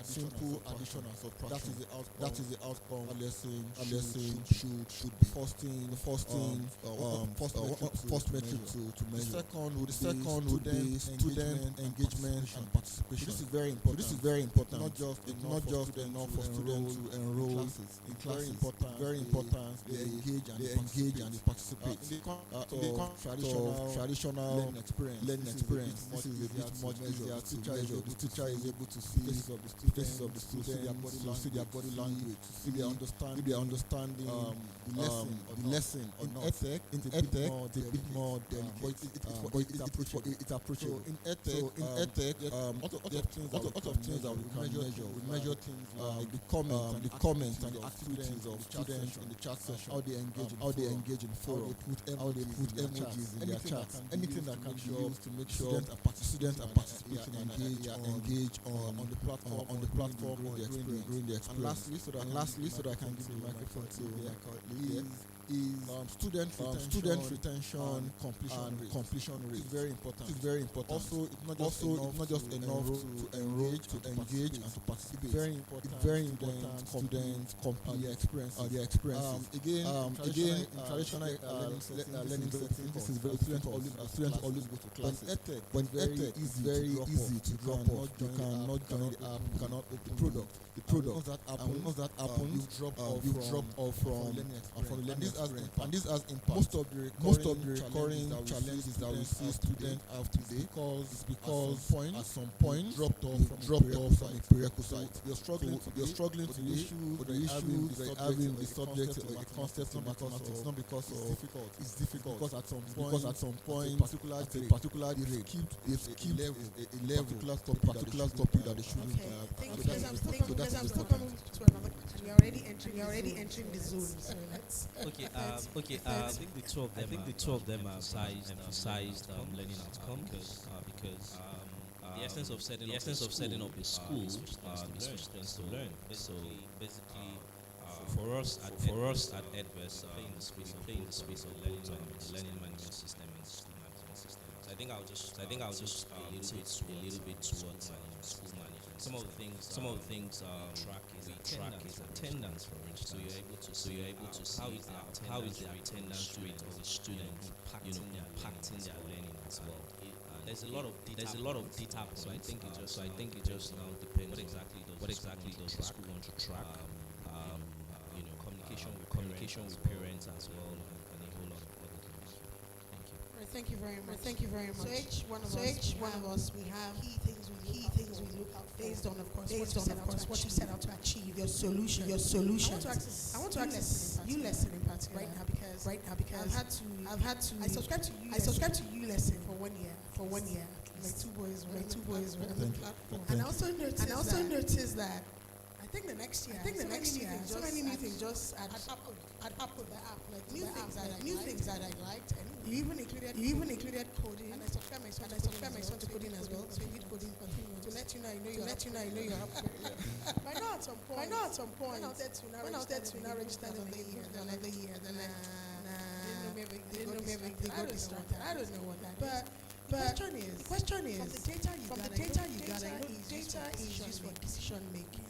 simple addition and subtraction. That is the outcome. A lesson should be first metric to measure. The second would be student engagement and participation. This is very important. Not just enough for students to enroll in classes. Very important. They engage and they participate. Traditional learning experience. This is a bit much easier to measure. The teacher is able to see faces of the students, see their body language, see their understanding the lesson. In EdTech, it's a bit more delicate, but it's approachable. In EdTech, a lot of things that we can measure. We measure things like the comments and the activities of students in the chat session, how they engage in forum, how they put emojis in their chats, anything that can be used to make sure students are participating and engage on the platform during the experience. And lastly, so that I can give the microphone to my colleague, is student retention completion rate. It's very important. Also, it's not just enough to engage and to participate. It's very important. Students complete their experiences. Again, in traditional learning settings, this is very students always go to classes. When EdTech is very easy to drop off. You cannot join the app. You cannot open the product. Once that happens, you drop off from the learning. And this has impact. Most of the recurring challenges that we see students have today is because at some point dropped off from a prerequisite. You're struggling to issue having the subject or a concept in mathematics. Not because it's difficult. Because at some point, at a particular rate, keep a particular topic that they shouldn't have. Because I'm still coming to another question. We're already entering the zone. So let's. Okay. I think the two of them emphasized learning outcome because the essence of setting up a school is for students to learn. So basically, for us at EdVest, play in the space of learning management system and school management system. So I think I'll just a little bit towards school management. Some of the things track is attendance, for instance. So you're able to see how is the attendance rate of a student impacting their learning as well. There's a lot of data. So I think it just now depends what exactly does the school want to track. Communication with parents as well, and a whole lot of other things. Thank you very much. So each one of us, we have key things we look out based on, of course, what you set out to achieve. Your solution. I want to ask you lesson in particular right now because I've had to. I subscribed to you lesson for 1 year. My two boys were on the platform, and I also noticed that. I think the next year, so many new things just add up with the app, like new things that I liked, and you even included coding, and I subscribe my son to coding as well. So you need coding continue to let you know I know you're up. But not at some point. When I wanted to now register another year, then I didn't know maybe they got distracted. I don't know what that is. But the question is, from the data you gather, data is used for decision making.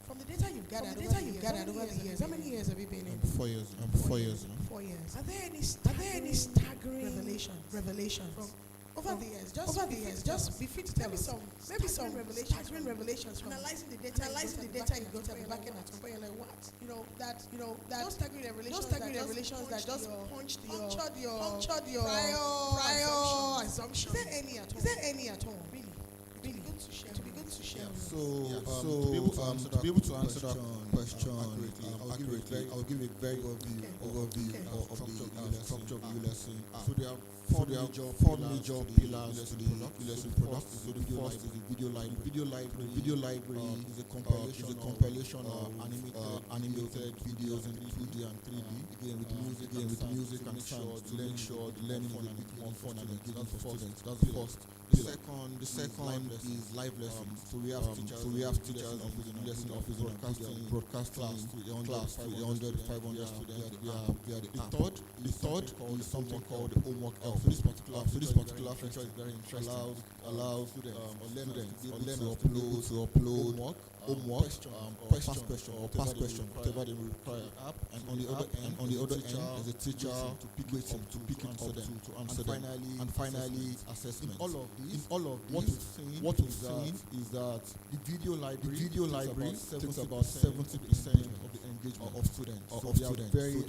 From the data you've gathered over the years, how many years have you been in? 4 years. 4 years. 4 years. Are there any staggering revelations from over the years? Just be free to tell us maybe some staggering revelations from analyzing the data you got at the back end at some point. You're like, what? Those staggering revelations that just punctured your prior assumptions. Is there any at all? Really good to share. To be able to answer that question accurately, I'll give a very overview of the structure of the lesson. So there are four major pillars to the lesson product. So the first is the video library. Video library is a compilation of animated videos in 2D and 3D. Again with music and sound to make sure the learning is a bit more fun and engaging for students. That's the first. The second is live lessons. So we have teachers in lesson office broadcasting class to 100, 500 students. The third is something called homework help. So this particular feature is very interesting. Allows students to upload homework, past question, whatever they require. And on the other end is a teacher to pick it up to answer them. And finally, assessment. In all of this, what we've seen is that the video library takes about 70% of the engagement of students. So they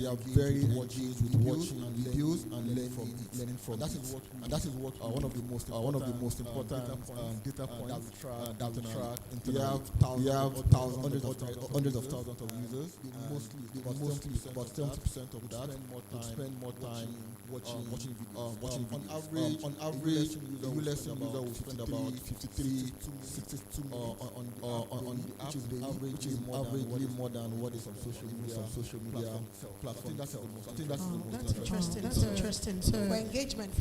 are very engaged with watching videos and learning from. And that is what one of the most important data points that we track. We have hundreds of thousands of users. Mostly about 70% of that spend more time watching videos. On average, the lesson user will spend about 53 to 62 on the app, which is averagely more than what is on social media platforms. I think that's the most interesting. That's interesting. So for engagement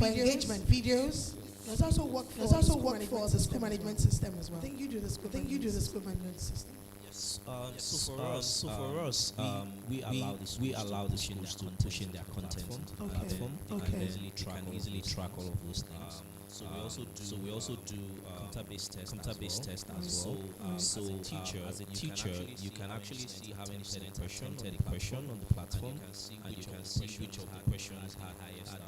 videos. There's also work for the school management system as well. I think you do the school management system. So for us, we allow the schools to push in their content into the platform and easily track all of those things. So we also do computer-based tests as well. So as a teacher, you can actually see how many students attended the question on the platform, and you can see which of the questions had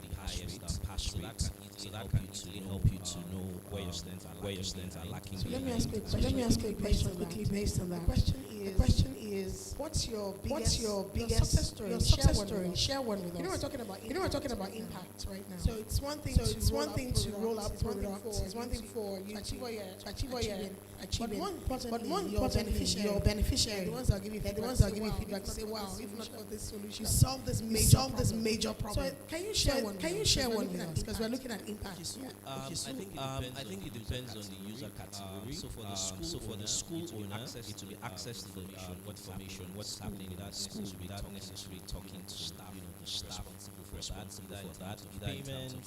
the highest pass rate. So that can easily help you to know where your students are lacking. So let me ask you a question quickly based on that. The question is, what's your biggest success story? Share one with us. We're talking about impact right now. So it's one thing to roll out products. It's one thing for you to achieve what you're achieving. But more importantly, your beneficiary, the ones that give you feedback, say, wow, if not for this solution, you solve this major problem. So can you share one with us? Because we're looking at impact. I think it depends on the user category. So for the school owner, it will be access to the information, what's happening in that school without necessarily talking to staff, the staff responsible for that,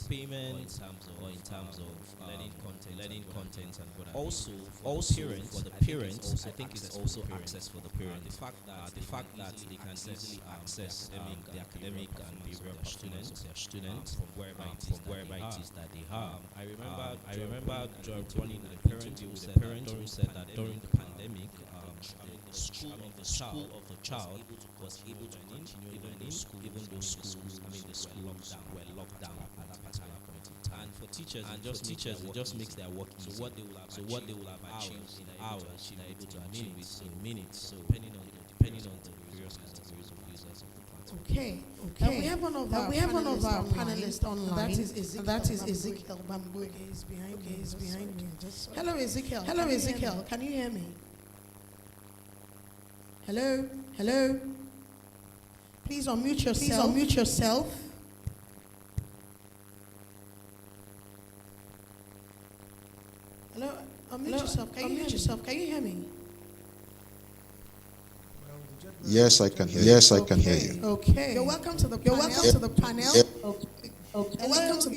payment, or in terms of learning content and whatever. Also for the parents, I think it's also access for the parents. The fact that they can easily access the academic and behavioral students from wherever it is that they are. I remember running the parent who said that during the pandemic, the school of the child was able to continue learning, even though the school were locked down at that particular point in time. And for teachers, it just makes their work easier. So what they will have achieved in hours, they're able to achieve in minutes. So depending on the various categories of users of the platform. Okay. We have one of our panelists online. That is Ezekiel Bambuge. He's behind me. Hello, Ezekiel. Can you hear me? Hello. Please unmute yourself. Hello. Unmute yourself. Can you hear me? Yes, I can hear you. Okay. You're welcome to the panel. Okay. Welcome to the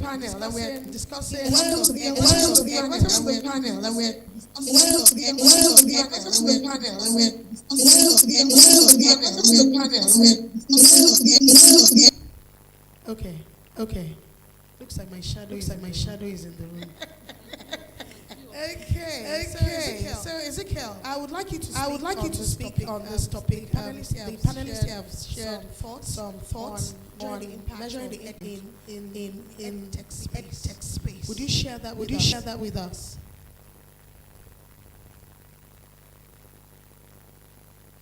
panel. And we're discussing. Welcome to the panel. And we're. Okay. Looks like my shadow is in the room. Okay. So Ezekiel, I would like you to speak on this topic. The panelists have shared some thoughts on measuring the impact in EdTech space. Would you share that with us?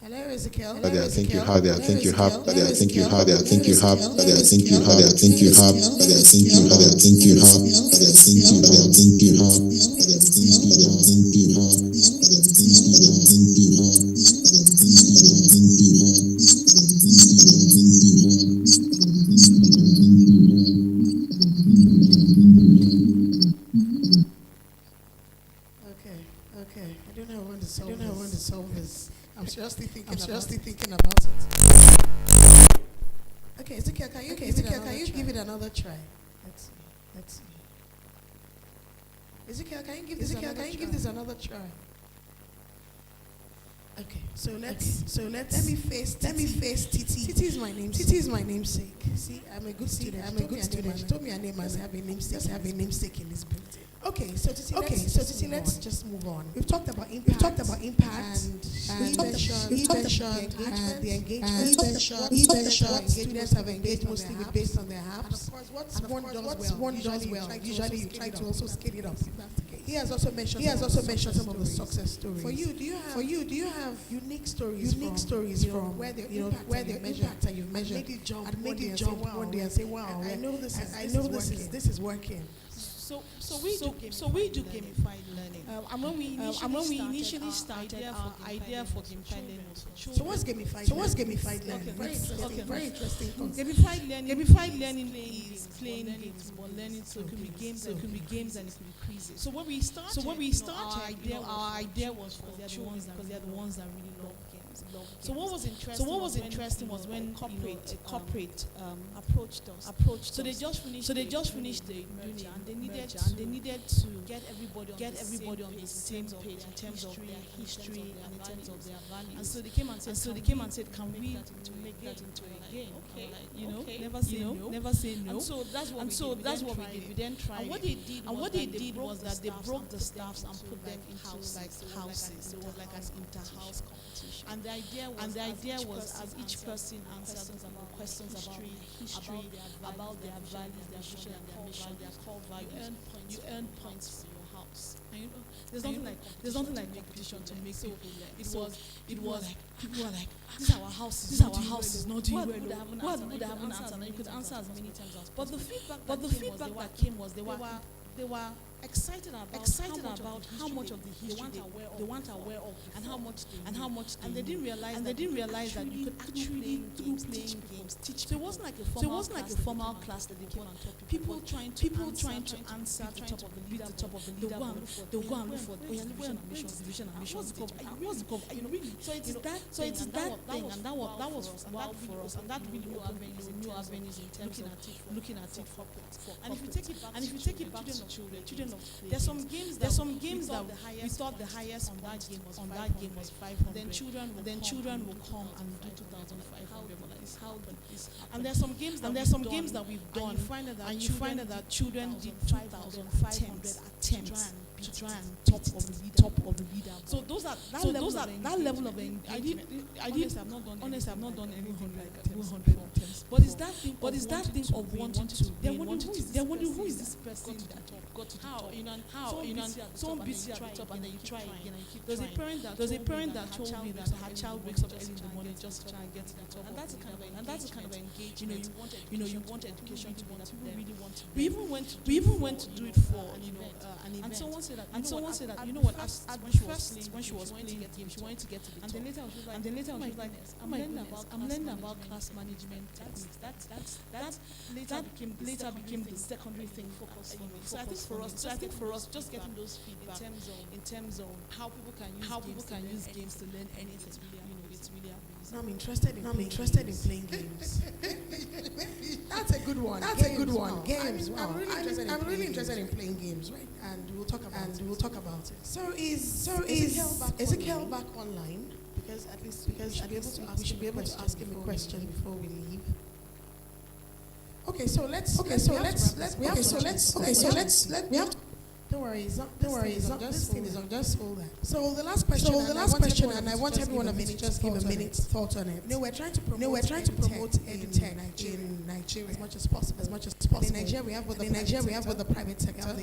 Hello, Ezekiel. I think you have. I think you have. I think you have. I think you have. I think you have. I think you have. I think you have. I think you have. I think you have. I think you have. I think you have. Okay. I don't know when to solve this. I'm seriously thinking about it. Okay, Ezekiel, can you give it another try? Let's see. Ezekiel, can you give this another try? Okay, so let me face Titi. Titi is my namesake. See, I'm a good student. She told me her name must have a namesake in this building. Okay, so Titi, let's just move on. We've talked about impact. And we mentioned the engagement. We mentioned students have engaged mostly based on their apps. And one does well. Usually you try to also scale it up. He has also mentioned some of the success stories. For you, do you have unique stories from where the impact that you've measured made you jump one day and say, wow, I know this is working. So we do gamified learning. And when we initially started, our idea for gamified learning was for children. So what's gamified learning? Very interesting. Gamified learning is playing games, but learning so it can be games and it can be quizzes. So when we started, our idea was for children because they're the ones that really love games. So what was interesting was when corporate approached us. So they just finished the uni and they needed to get everybody on the same page in terms of their history and in terms of their values. And so they came and said, can we make that into a game? Okay. Never say no. And so that's what we did. We then tried. And what they did was that they broke the staffs and put them into houses. It was like an inter-house competition. And the idea was as each person answered questions about history, about their values, their vision, and their mission, their core values, you earn points for your house. And there's nothing like competition to make people learn. It was like people were like, this is our house. This is not doing well. What would have an answer? And you could answer as many times as possible. But the feedback that came was they were excited about how much of the history they weren't aware of and how much they didn't realize that you could actually through playing games teach. So it wasn't like a formal class that they came on top. People trying to answer the top of the leaderboard. They'll go and look for vision and mission. So it's that thing, and that was wow for us, and that really opened new avenues in terms of looking at it for. And if you take it back to children of play, there's some games that we thought the highest on that game was 500. Then children will come and do 2,500. And there's some games that we've done, and you find that children did 2,500 attempts to try and top of the leader. So that level of engagement. Honestly, I've not done anything like 200 attempts. But it's that thing of wanting to. They're wondering who is this person that got to the top. Someone beats you at the top and then you try again and you keep trying. There's a parent that told me that her child wakes up early in the morning just to try and get to the top. And that's the kind of engagement. You want education to be that people really want to. We even went to do it for an event. And someone said that when she was playing the game, she wanted to get to the top. And then later she was like, I'm learning about class management techniques. That later became the secondary thing focus for me. So I think for us, just getting those feedback in terms of how people can use games to learn anything. It's really amazing. I'm interested in playing games. That's a good one. Games. Wow. I'm really interested in playing games, right? And we'll talk about it. So is Ezekiel back online? Because we should be able to ask him a question before we leave. Okay, so let's we have to. Don't worry, it's not. Don't worry, it's not. This thing is on. Just hold that. So the last question. And I want everyone of it to just give a minute's thought on it. We're trying to promote. EdTech in Nigeria as much as possible. In Nigeria, we have both the private sector.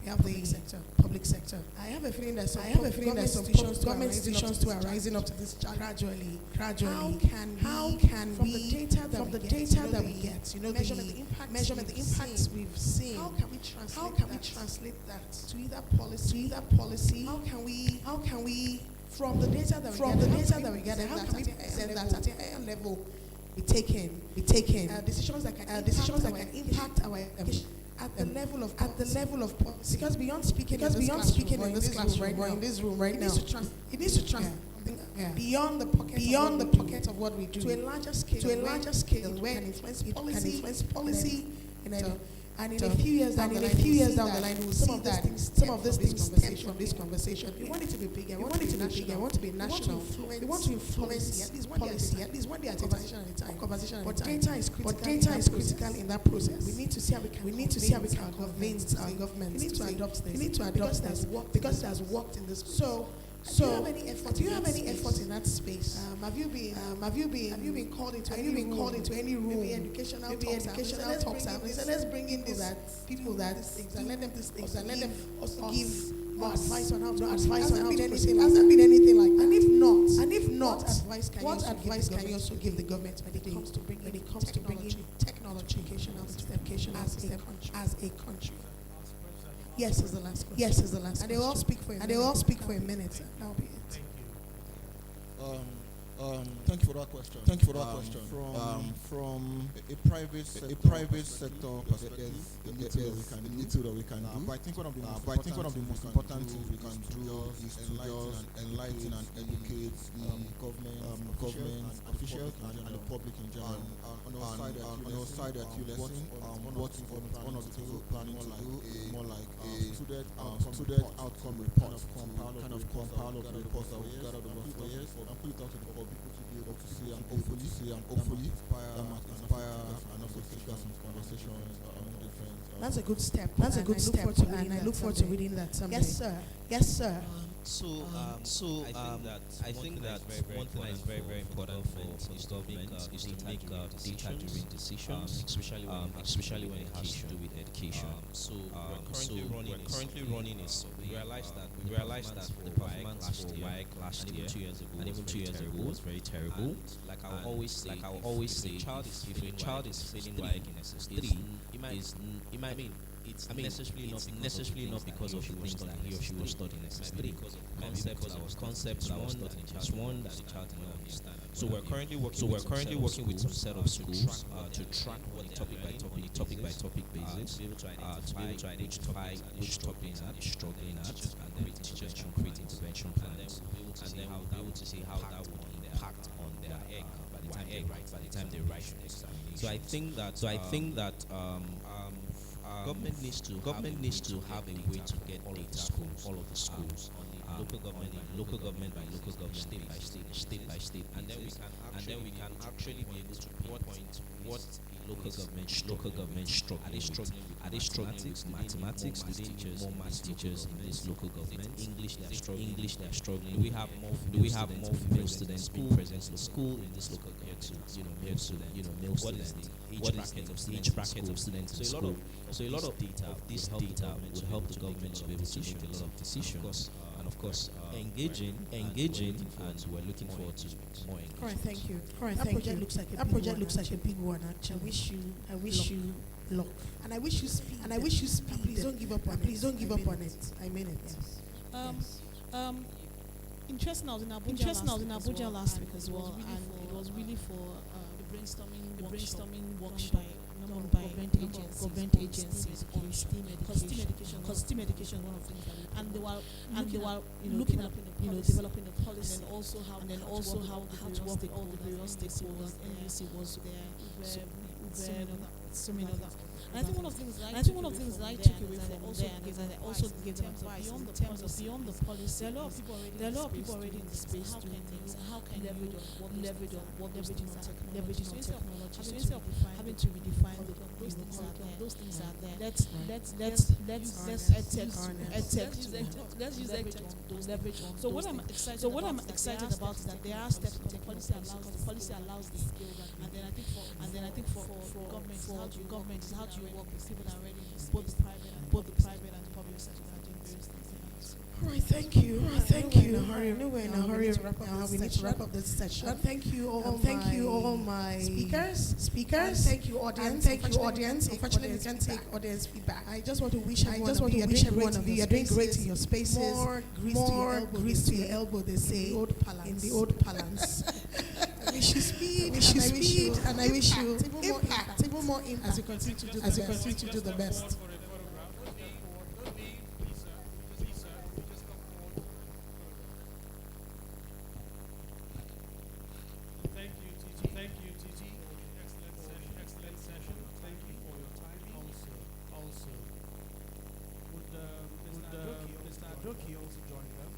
We have the public sector. I have a feeling that some government institutions too are rising up to this gradually. How can we, from the data that we get, measurement the impacts we've seen, how can we translate that to either policy? How can we from the data that we gather, how can we send that at a higher level be taken? Decisions that can impact our at the level of policy. Because beyond speaking in this room right now, it needs to transfer beyond the pocket of what we do to a larger scale where it can influence policy and in a few years down the line, we'll see that some of these things stem from this conversation. We want it to be bigger. We want it to be national. We want to be national. We want to influence at least one day at a time. But data is critical in that process. We need to see how we can convince our government. We need to adopt this. Because it has worked in this. So, do you have any effort in that space? Have you been called into any room? Maybe educational talks. Let's bring in people that things and let them also give more advice on how to hasn't been anything like that. And if not, what advice can you also give the government when it comes to bringing technology education as a country? Yes is the last question. And they all speak for a minute. That'll be it. Thank you for that question. From a private sector perspective, the little that we can do. But I think one of the most important things we can do is to enlighten and educate the government officials and the public in general. On our side at ULESN, one of the things we're planning to do is more like a student outcome report, kind of compile of the reports that we've gathered over 4 years and put it out to the public to be able to see and hopefully inspire and also trigger some conversations among different. That's a good step. And I look forward to reading that someday. Yes, sir. I think that one thing that is very, very important for the government is to make data driven decisions, especially when it has to do with education. We're currently running a survey. We realized that the performance for WAEC last year and even 2 years ago was very terrible. Like I will always say, if a child is failing WAEC in SS3, it's necessarily not because of the things that he or she was taught in SS3, because of concepts that was taught in class 1 that the child did not understand. So we're currently working with some set of schools to track on a topic by topic basis, to be able to identify which topics are struggling at, and then create intervention plans, and then we'll be able to see how that would impact on their egg by the time they write the exam. So I think that government needs to have a way to get data from all of the schools, local government by local government, state by state, and then we can actually be able to pinpoint what local government struggling with. Are they struggling with mathematics? Do they need more math teachers in this local government? English they are struggling. Do we have more female students being present in the school in this local government? Male students. What is the age bracket of students in school? So a lot of data will help the government to be able to make a lot of decisions. And of course, engaging, and we're looking forward to more engagement. All right, thank you. That project looks like a big one. Actually, I wish you luck, and I wish you speed. Please don't give up on it. I mean it. Yes. Interesting. I was in Abuja last week as well, and it was really for the brainstorming workshop done by government agencies on STEAM education. Because STEAM education is one of the things that they were looking at developing the policy, and also how to work with all the various stakeholders. NUC was there, so many other. And I think one of the things that I took away from there is that I also gave them advice beyond the policy. There are a lot of people already in the space doing things. How can leverage on what those things are leveraging on technology. So instead of having to redefine those things are there. Those things are there. Let's EdTech to leverage on. So what I'm excited about is that there are steps because the policy allows this, and then I think for government is how do you work with people that are already both the private and the public sector that are doing various things. All right, thank you. Thank you. We're in a hurry now. We need to wrap up this session. Thank you all my speakers. Thank you audience. Unfortunately, we can't take audience feedback. I just want to wish everyone of you. You're doing great in your spaces. More grease to your elbow. They say in the old parlance. I wish you speed. And I wish you impact. Even more impact as you continue to do the best. Thank you, TT. Excellent session. Thank you for your time. Also, would Mr. Adoki also join them?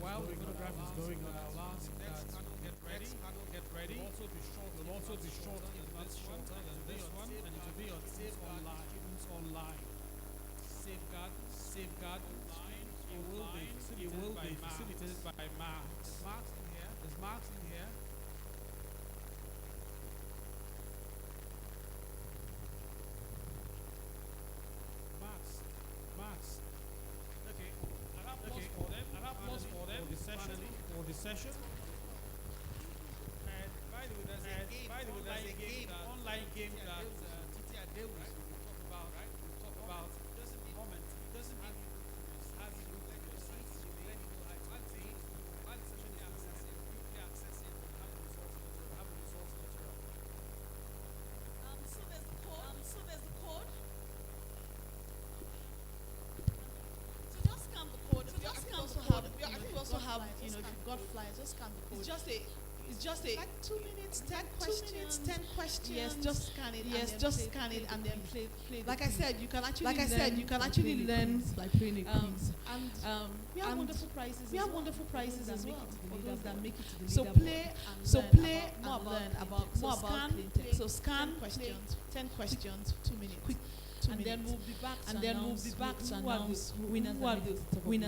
While the photograph is going on, our last get ready. Will also be short in this shorter than this one, and it will be on Teams online. Safeguard online. It will be facilitated by Marks. There's Marks in here. Marks. Okay. An applause for them for the session. And by the way, there's an online game that Titi Ade will talk about, right? We'll talk about just in a moment. It doesn't mean as you look at your seats, you let me know how to say it. While the session is quickly access it, have a resource material. So there's the code. So just scan the code. I think we also have, if you've got flyers, just scan the code. It's just a like 2 minutes, 10 questions. Yes, just scan it and then play. Like I said, you can actually learn by playing a quiz. And we have wonderful prizes as well for those that make it to the leaderboard. So play more about so scan questions, 10 questions, 2 minutes. Quick. And then we'll be back to announce winners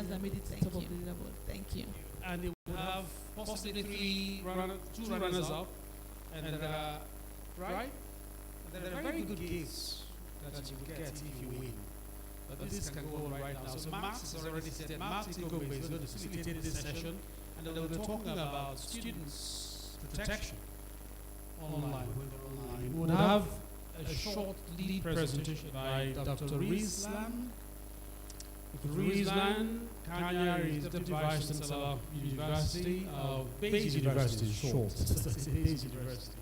that made it to the top of the leaderboard. Thank you. And they will have possibly two runners up, and there are right. And there are very good gifts that you will get if you win. But this can go on right now. So Max has already said Max Igombe is going to facilitate this session, and they'll be talking about students' protection online. We would have a short lead presentation by Dr. Rizlan. Rizlan Kanya is Deputy Vice Chancellor of University of Bayes University, short. Bayes University.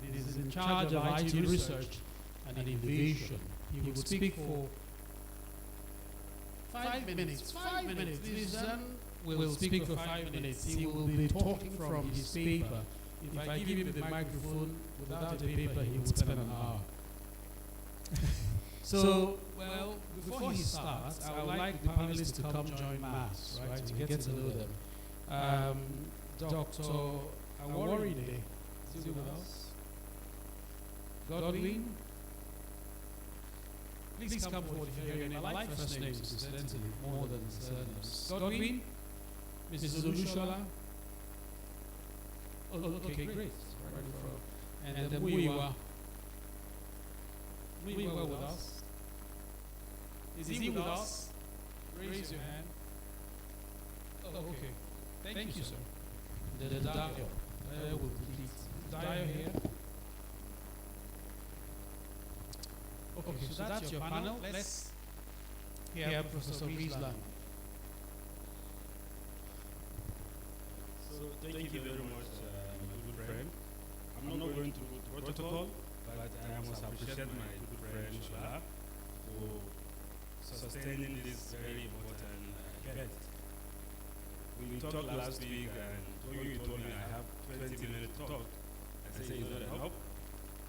He is in charge of IT research and innovation. He will speak for 5 minutes. 5 minutes. Rizlan will speak for 5 minutes. He will be talking from his paper. If I give him the microphone without a paper, he will spend an hour. So, well, before he starts, I would like the panelists to come join Mass, right, to get to know them. Dr. Awaride, is he with us? Godwin? Please come forward if you hear your name. I like first names, incidentally, more than surnames. Godwin? Mrs. Olushola? Oh, okay, great. And then Muiwa. Muiwa with us. Is he with us? Raise your hand. Oh, okay. Thank you, sir. The Dio. Will complete. Dio here. Okay, so that's your panel. Let's hear Professor Rizlan. So thank you very much, my good friend. I'm not going through protocol, but I must appreciate my good friend Shola for sustaining this very important event. We talked last week, and when you told me I have 20 minutes talk, I say it's not enough.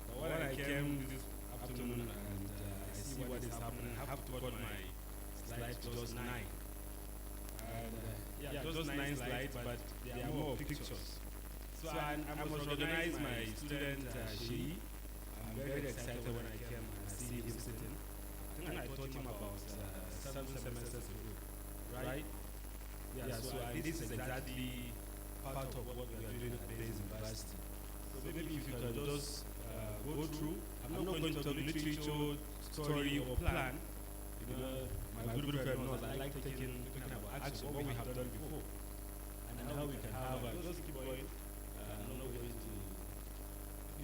But when I came this afternoon and I see what is happening, I have to cut my slides to just 9. And just 9 slides, but they are more pictures. So I must recognize my student, Shei. I'm very excited when I came and I see him sitting. I think I taught him about 7 semesters ago, right? Yeah, so this is exactly part of what we are doing at Bayes University. So maybe if you can just go through. I'm not going to tell the literature, story, or plan. You know, my good friend knows I like taking about action, what we have done before, and how we can have just keep going. I'm not going to,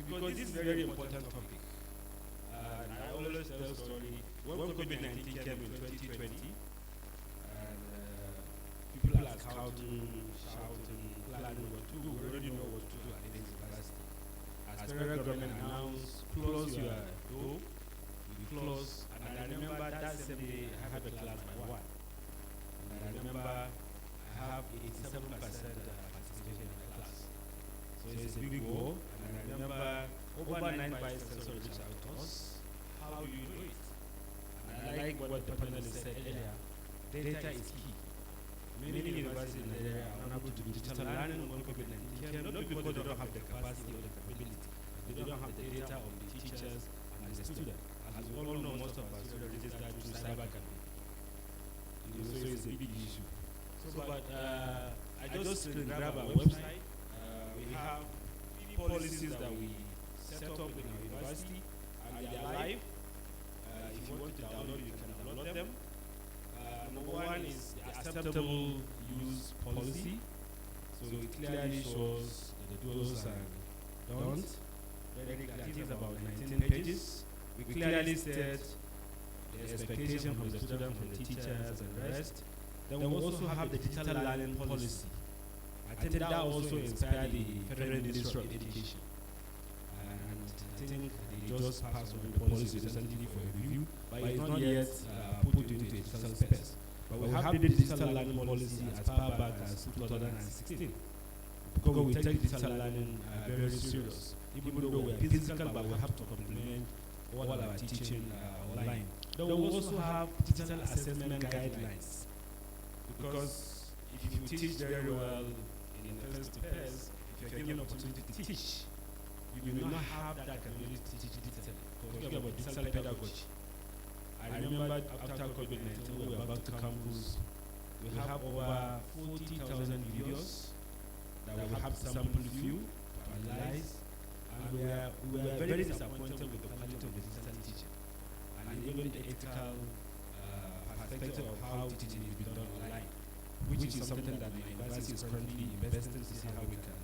because this is a very important topic. And I always tell a story. When COVID-19 came in 2020, and people are shouting, planning what to do. We already know what to do at Bayes University. As federal government announced, close your door, we close. And I remember that same day I had a class by 1. And I remember I have 87% participation in the class. So it's a big goal. And I remember over 9 vice chancellors reached out to us. How do you do it? And I like what the panelist said earlier. Data is key. Many universities in Nigeria are unable to do digital learning on COVID-19, not because they don't have the capacity or the capability. They don't have the data of the teachers and the students. As we all know, most of us are registered through cybercafe. So it's a big issue. But I just grab our website. We have policies that we set up in our university, and they are live. If you want to download, you can download them. Number 1 is the acceptable use policy. So it clearly shows the do's and don'ts. Very clear. It is about 19 pages. We clearly state the expectation from the students, from the teachers, and the rest. Then we also have the digital learning policy. I think that also inspired the Federal Ministry of Education. And I think they just passed on the policy recently for review, but it's not yet put into a digital space. But we have the digital learning policy as far back as 2016. Because we take digital learning very serious. Even though we are physical, but we have to complement all our teaching online. Then we also have digital assessment guidelines. Because if you teach very well in face-to-face, if you're given an opportunity to teach, you will not have that ability to teach digitally. Talking about digital pedagogy. I remember after COVID-19, we were about to campus. We have over 40,000 videos that we have sample view to analyze. And we were very disappointed with the quality of the digital teaching. And even the ethical perspective of how teaching is being done online, which is something that the university is currently investing to see how we can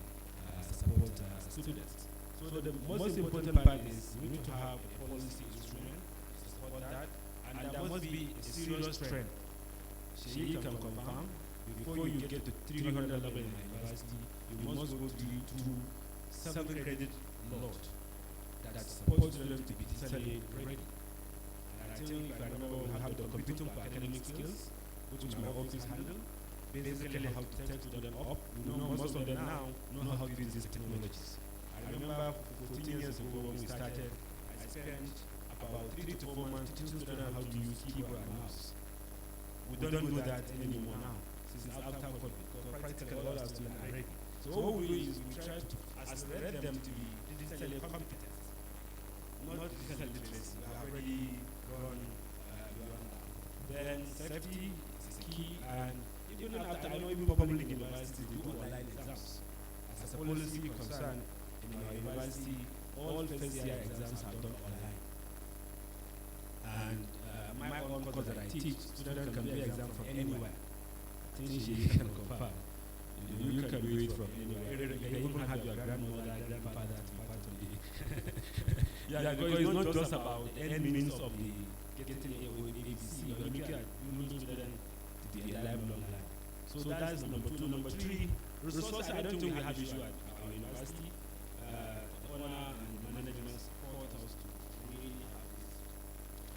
support students. So the most important part is we need to have a policy instrument to support that, and there must be a serious trend. She can confirm, before you get to 300 level in my university, you must go through 7 credit load that supports them to be digitally ready. And I think if I remember, we have the computing for academic skills, which my office handle, basically how to take them up. We know most of them now know how to use these technologies. I remember 14 years ago when we started, I spent about 3 to 4 months teaching students how to use keyboard and mouse. We don't do that anymore now, since after COVID, because practically all our students are ready. So what we do is we try to accelerate them to be digitally competent, not digital literacy. We have already gone beyond that. Then safety is key, and even after, I know even public universities, they do online exams. As a policy concern, in our university, all first year exams are done online. And my own course that I teach, students can be exam from anywhere. I think she can confirm. You can do it from anywhere. You can even have your grandmother, grandfather to be part of the yeah, because it's not just about any means of the getting ABC. You're looking at students to be alive and online. So that's number 2. Number 3, resources. I don't think we have issue at our university. Honor and management support us to really have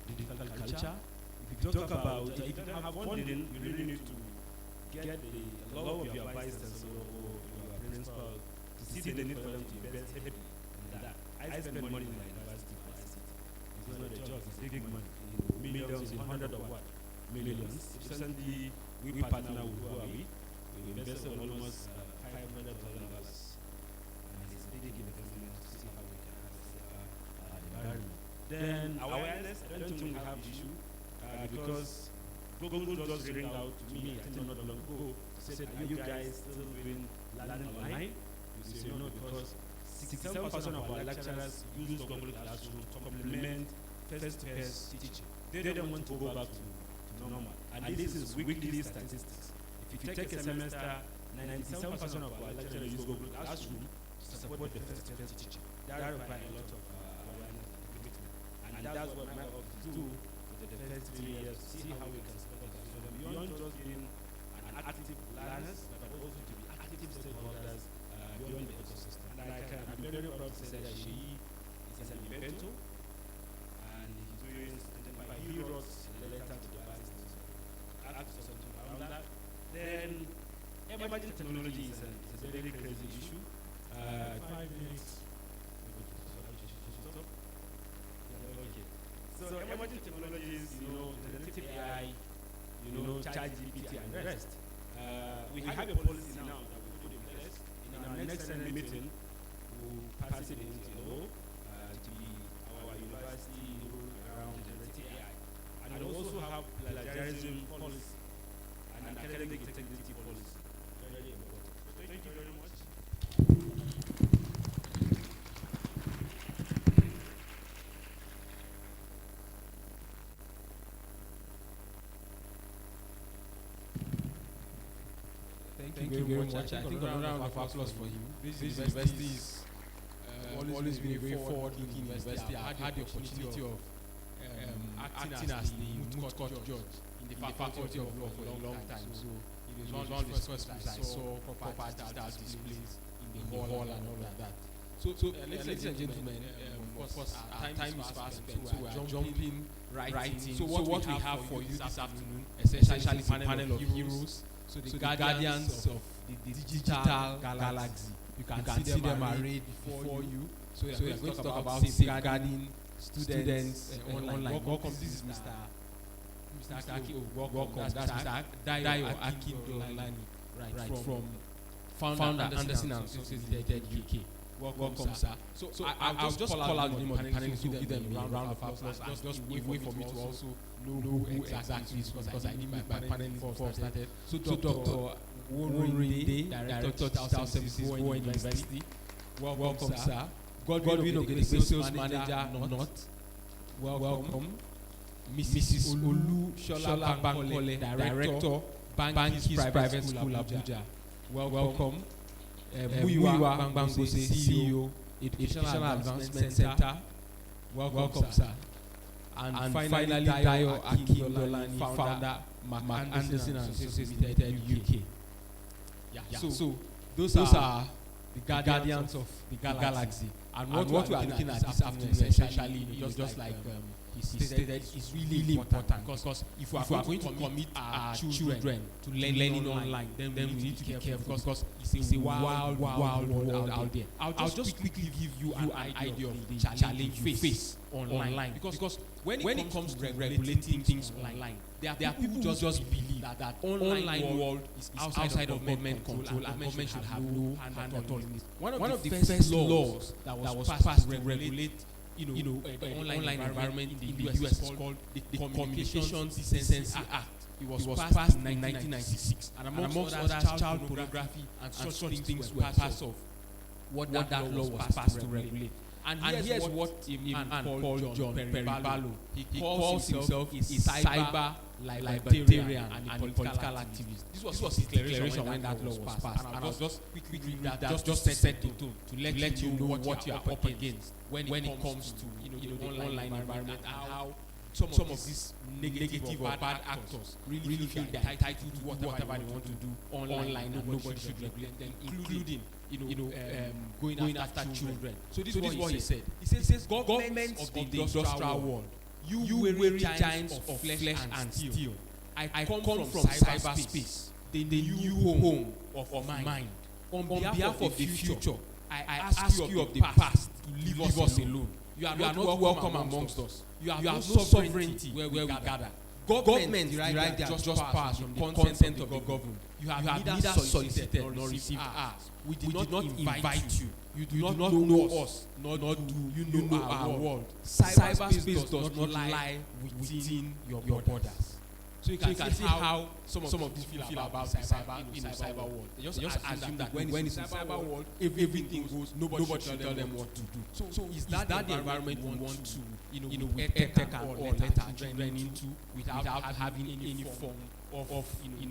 this digital culture. If you talk about, if you don't have funding, you really need to get the law of your vice chancellor or your principal to see the need for them to invest heavily I spend money in my university for ICT. It's not a job, it's big money. Millions, in hundreds of what? Millions. Recently, we partner with Huawei. We invested almost $500,000. And it's a big investment to see how we can access our environment. Then awareness, I don't think we have issue because Google just ring out to me, I think not long ago, said, are you guys still doing learning online? We say no, because 67% of our lecturers use Google Classroom to complement face-to-face teaching. They don't want to go back to normal. And this is weekly statistics. If you take a semester, 97% of our lecturers use Google Classroom to support the face-to-face teaching. That requires a lot of awareness and commitment. And that's what my office do for the first 3 years, to see how we can support them. So beyond just being an active learners, but also to be active stakeholders beyond the ecosystem. Like I'm very proud to say that she is an inventor, and he's doing something by heroes related to the business. Act for something around that. Then emerging technology is a very crazy issue. 5 minutes. Okay. So emerging technologies, generative AI, ChatGPT and the rest. We have a policy now that we put in place. In our next Senate meeting, we'll pass it into law to be our university rule around generative AI. And we also have plagiarism policy and academic integrity policy. Very important. Thank you very much. Thank you very much. I think a round of applause for you. This university is always been a very forward-looking university. I've had the opportunity of acting as the moot court judge in the faculty of law for a long time. So it was one of the first places I saw proper stars displays in the hall and all of that. So ladies and gentlemen, of course, our time is fast spent, so we are jumping right in. So what we have for you this afternoon, essentially is a panel of heroes. So the guardians of the digital galaxy. You can see them arrayed before you. So we are going to talk about safeguarding students online. Welcome, this is Mr. Aki. Welcome. That's Mr. Dayo Akindolani, right from founder Anderson and Associates Limited UK. Welcome, sir. So I'll just call out the name of the panelists to give them a round of applause. Just wait for me to also know who exactly is, because I need my panelists before started. So Dr. Worinde, Director of Digital Services, Bowen University. Welcome, sir. Godwin Ogede, Sales Manager, Not. Welcome. Mrs. Olu Shola Bankole, Director, Bankis Private School, Abuja. Welcome. Muyiwa Bangbangose, CEO, Educational Advancement Center. Welcome, sir. And finally, Dayo Akindolani, founder, Mark Anderson and Associates Limited, UK. Yeah. So those are the guardians of the galaxy. And what we are looking at this afternoon, essentially, just like he stated, is really important, because if we are going to commit our children to learning online, then we need to be careful, because it's a wild world out there. I'll just quickly give you an idea of the challenge you face online, because when it comes to regulating things online, there are people who just believe that online world is outside of government control, and government should have no hand at all in this. One of the first laws that was passed to regulate online environment in the US is called the Communications Decency Act. It was passed in 1996, and amongst others, child pornography and such things were part of what that law was passed to regulate. And here's what a man called John Peribalo, he calls himself a cyber libertarian and a political activist. This was his declaration when that law was passed. And I'll just quickly read that just to set the tone, to let you know what you are up against when it comes to the online environment, and how some of these negative or bad actors really feel they're entitled to whatever they want to do online, and nobody should regulate them, including going after children. So this is what he said. He says governments of the industrial world, you weary giants of flesh and steel, I come from cyberspace, the new home of mind. On behalf of the future, I ask you of the past to leave us alone. You are not welcome amongst us. You have no sovereignty where we gather. Government derive their just powers from the consent of the governed. You have neither solicited nor received ours. We did not invite you. You do not know us, nor do you know our world. Cyberspace does not lie within your borders. So you can see how some of these feel about the cyber world. They just assume that when it's in cyber world, everything goes, nobody should tell them what to do. So is that the environment we want to, EdTech and all, let our children into without having any form of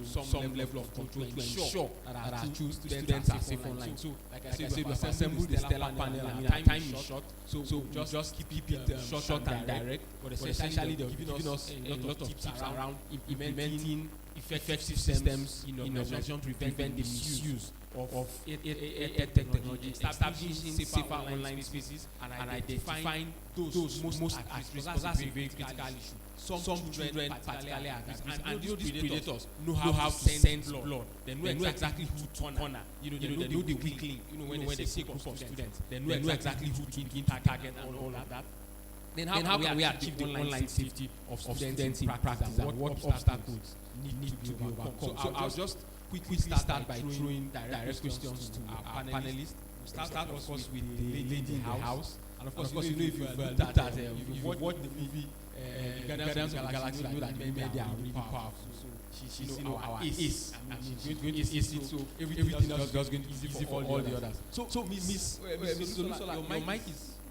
some level of control to ensure that our students are safe online. So, like I said, we assemble the stellar panel and time is short. So just keep it short and direct. But essentially, they're giving us a lot of tips around implementing effective systems in organization to prevent the misuse of EdTech technology, establishing safer online spaces, and identifying those most at risk, because that's a very critical issue. Some children particularly at risk, and these predators know how to sense blood. They know exactly who to corner. They know the weak link. When they see a group of students, they know exactly who to begin to target and all of that. Then how can we achieve the online safety of students in practice, and what obstacles need to be overcome? So I'll just quickly start by throwing direct questions to our panelists. We'll start of course with the lady in the house. And of course, if you've looked at if you've watched the movie Guardians of the Galaxy, you know that the media are really powerful. So she's our ace. And she's going to ace it, so everything else is just going to be easy for all the others. So Miss Olusola,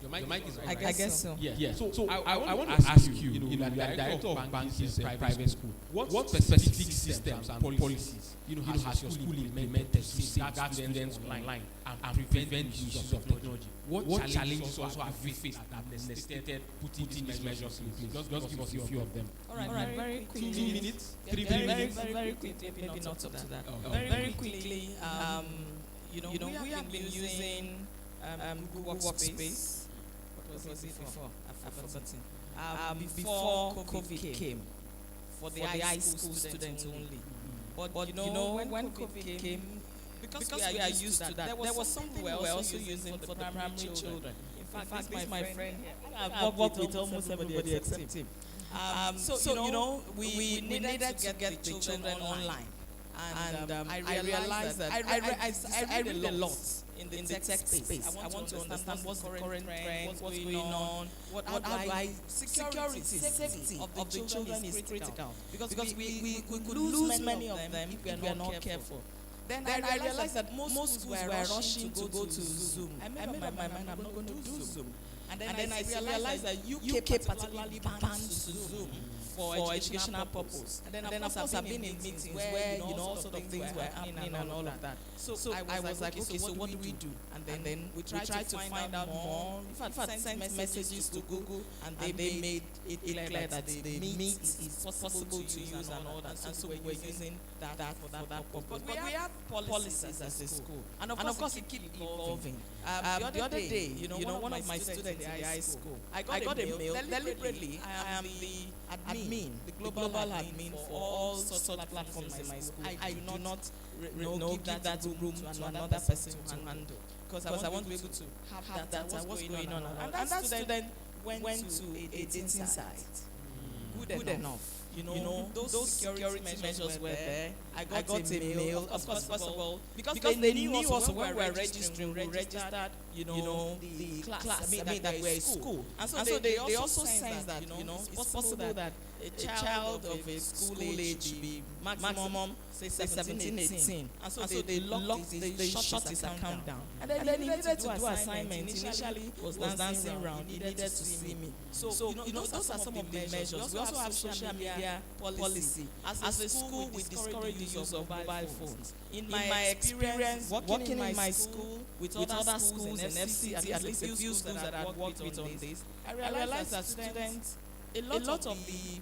your mic is right. I guess so. Yeah. So I want to ask you, you are the director of Banki's private school. What specific systems and policies, has your school implemented to safeguard students online and prevent the use of technology? What challenges also have you faced that necessitated putting these measures in place? Just give us a few of them. All right, very quickly. 2 minutes? 3 minutes? Very quickly, maybe not up to that. Very quickly, we have been using Google Workspace. What was it before? I've forgotten. Before COVID came, for the high school students only. But when COVID came, because we are used to that, there was something we were also using for the primary children. In fact, my friend here, I've worked with almost everybody except him. We needed to get the children online. And I realized that I read a lot in the tech space. I want to understand what's the current trend, what's going on, security, safety of the children is critical. Because we could lose many of them if we are not careful. Then I realized that most schools were rushing to go to Zoom. I made up my mind, I'm not going to do Zoom. And then I realized that UK particularly banned Zoom for educational purpose. And then of course I've been in meetings where all sorts of things were happening and all of that. So I was like, okay, so what do we do? And then we tried to find out more. In fact, sent messages to Google, and they made it clear that the Meet is possible to use and all that. And so we were using that for that purpose. But we have policies as a school, and of course it keeps evolving. The other day, one of my students in the high school, I got a mail. Deliberately, I am the admin, the global admin for all sorts of platforms in my school. I do not give that room to another person to handle, because I want to be able to have that data, what's going on. And that student went to a dating site. Good enough. Those security measures were there. I got a mail, of course, first of all, because they knew also when we were registering, we registered, the class, that we're in school. And so they also sense that, it's possible that a child of a school age should be maximum, say 17, 18. And so they shut his account down. And then he needed to do assignment. Initially, was dancing around. He needed to see me. So, those are some of the measures. We also have social media policy. As a school, we discourage the use of mobile phones. In my experience, working in my school with other schools in FCT, at least a few schools that I've worked with on this, I realized that students, a lot of the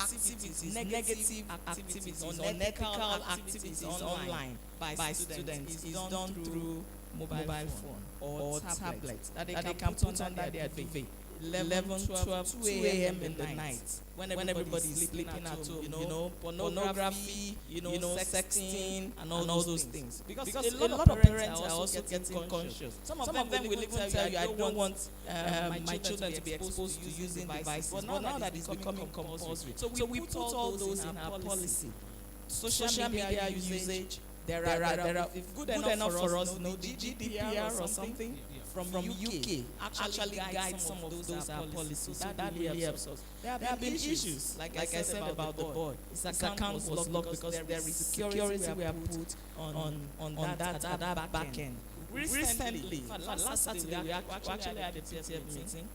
activities, negative activities, unethical activities online by students is done through mobile phone or tablets that they can put under their duvet. 11, 12, 2 a.m. in the night, when everybody's sleeping at home, pornography, sexting, and all those things. Because a lot of parents are also getting conscious. Some of them will even tell you, I don't want my children to be exposed to using devices. But now that it's becoming compulsory. So we put all those in our policy. Social media usage, there are good enough for us, the GDPR or something from UK actually guides some of those policies. That really helps us. There have been issues, like I said about the boy. His account was locked because there is security we have put on that back end. Recently, last Saturday, we actually had a PTF meeting.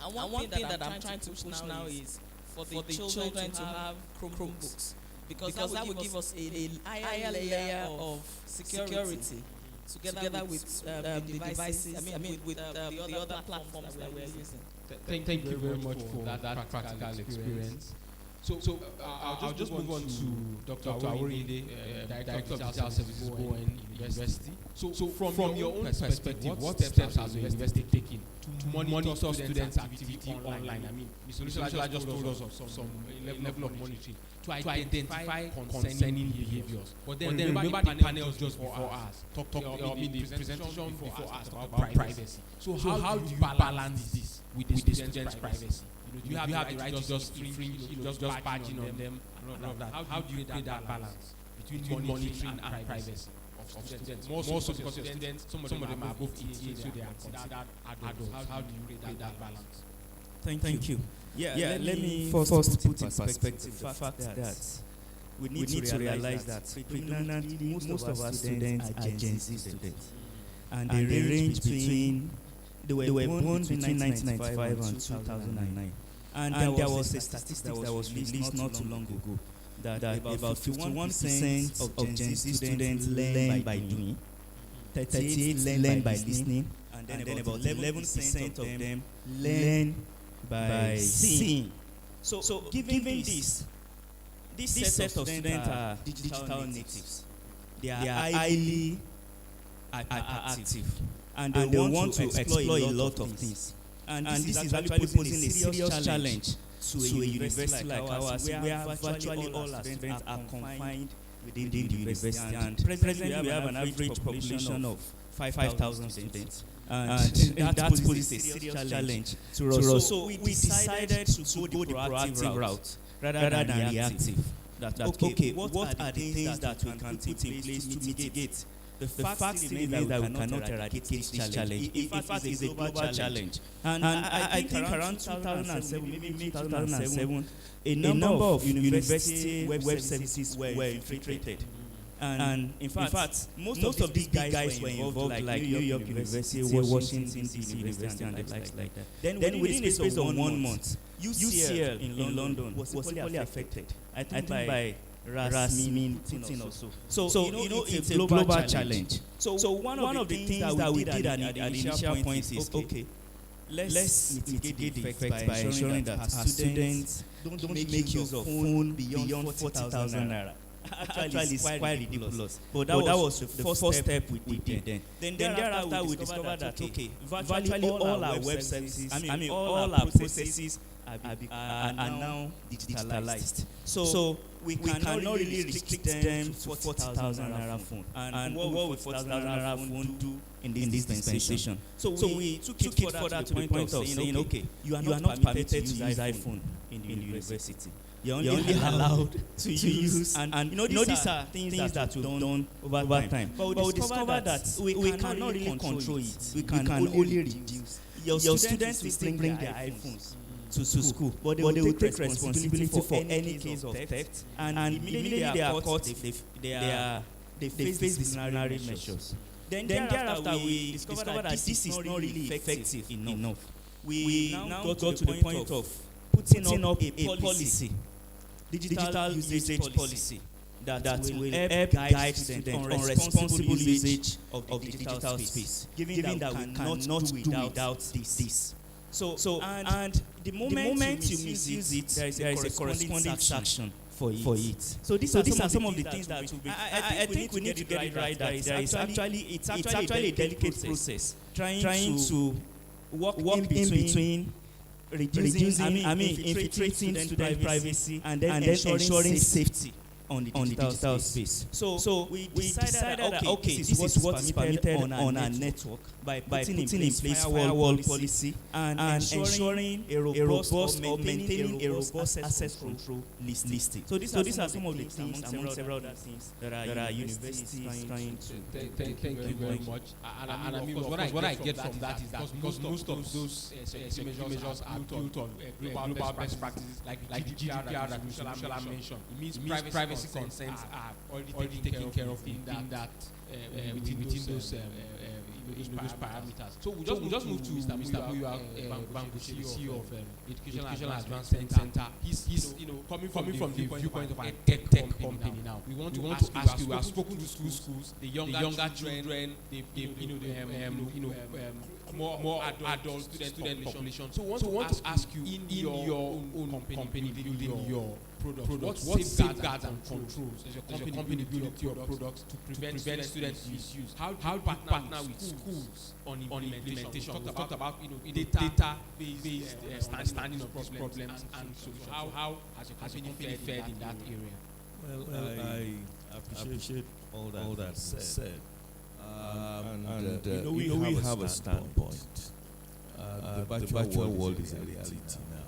And one thing that I'm trying to push now is for the children to have Chromebooks. Because that will give us a higher layer of security together with the devices, with the other platforms that we're using. Thank you very much for that practical experience. So I'll just move on to Dr. Aworinde, Director of Digital Services, Bowen University. So from your own perspective, what steps has the university taken to monitor students' activity online? I mean, Mr. Olusola just told us of some level of monitoring to identify concerning behaviors. But then remember the panel just before us, the presentation before us about privacy. So how do you balance this with the students' privacy? You have the right to just just badging on them and all of that. How do you create that balance between monitoring and privacy of students? More so because students, some of them are above 18, so they are considered adults. How do you create that balance? Thank you. Yeah, let me first put in perspective the fact that we need to realize that predominantly most of our students are Gen Z students. And they range between, they were born between 1995 and 2009. And there was a statistic that was released not too long ago that about 51% of Gen Z students learn by doing, 38% learn by listening, and then about 11% of them learn by seeing. So given this set of students are digital natives. They are highly active, and they want to explore a lot of things. And this is actually posing a serious challenge to a university like ours, where virtually all our students are confined within the university. And presently we have an average population of 5,000 students. And that poses a serious challenge to us. So we decided to go the proactive route rather than reactive. That okay, what are the things that we can put in place to mitigate? The fact remains that we cannot eradicate this challenge. In fact, it's a global challenge. And I think around 2007, maybe 2007, a number of university web services were infiltrated. And in fact, most of these guys were involved, like New York University, Washington DC University, and the likes like that. Then within a space of 1 month, UCL in London was equally affected. I think by Rasmin Putin also. So it's a global challenge. So one of the things that we did at the initial point is, okay, let's mitigate the effects by ensuring that our students don't make use of phone beyond 40,000 naira. Actually, it's quite ridiculous. But that was the first step we did then. Then thereafter, we discovered that, okay, virtually all our web services, all our processes are now digitalized. So we cannot really restrict them to 40,000 naira phone. And what will 40,000 naira phone do in this dispensation? So we took it further to the point of saying, okay, you are not permitted to use iPhone in the university. You're only allowed to use, and these are things that we've done over time. But we discovered that we cannot really control it. We can only reduce. Your students will still bring their iPhones to school, but they will take responsibility for any case of theft, and immediately they are caught, they face disciplinary measures. Then thereafter we discovered that this is not really effective enough. We now got to the point of putting up a policy, digital usage policy, that will help guide students on responsible usage of the digital space, given that we cannot do without this. So and the moment you misuse it, there is a corresponding action for it. So these are some of the things that I think we need to get it right. That it's actually a delicate process, trying to work in between reducing, infiltrating student privacy, and then ensuring safety on the digital space. So we decided that, okay, this is what is permitted on our network by putting in place firewall policy and ensuring a robust or maintaining a robust access control listing. So these are some of the things among several other things that are universities trying to. Thank you very much. And I mean, what I get from that is that because most of those security measures are built on global best practices like the GDPR that Mr. mentioned. It means privacy concerns are already taken care of within those parameters. So we just move to Mr. Muyiwa Bangushi, CEO of Educational Advancement Center. He's coming from the viewpoint of an EdTech company now. We want to ask you. We have spoken to schools, the younger children, more adult student population. So we want to ask you in your own company building your product. What safeguards and controls does your company build your products to prevent student misuse? How do you partner with schools on implementation? We talked about data-based understanding of these problems and solutions. How has your company fared in that area? Well, I appreciate all that said. We have a standpoint. The virtual world is a reality now.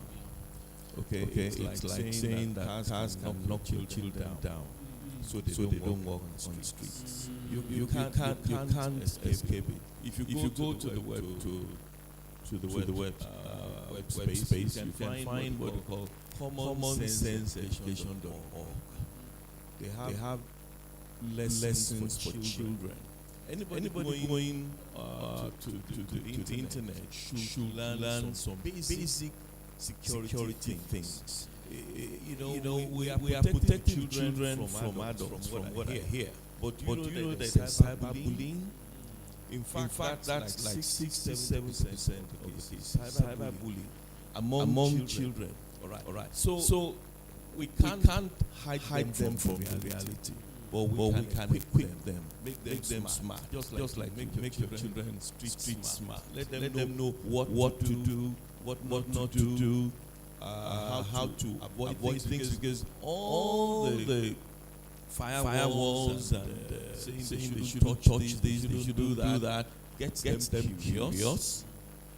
Okay, it's like saying that cars can knock your children down, so they don't walk on the streets. You can't escape it. If you go to the web space, you can find what we call commonsenseeducation.org. They have lessons for children. Anybody going to the internet should learn some basic security things. We are protecting children from adults, from what I hear. But you know that there's cyberbullying? In fact, that's like 67% of the cases. Cyberbullying among children. All right. So we can't hide them from reality. But we can equip them, make them smart. Just like make your children street smart. Let them know what to do, what not to do, how to avoid things, because all the firewalls and saying they shouldn't touch this, they should do that, gets them curious.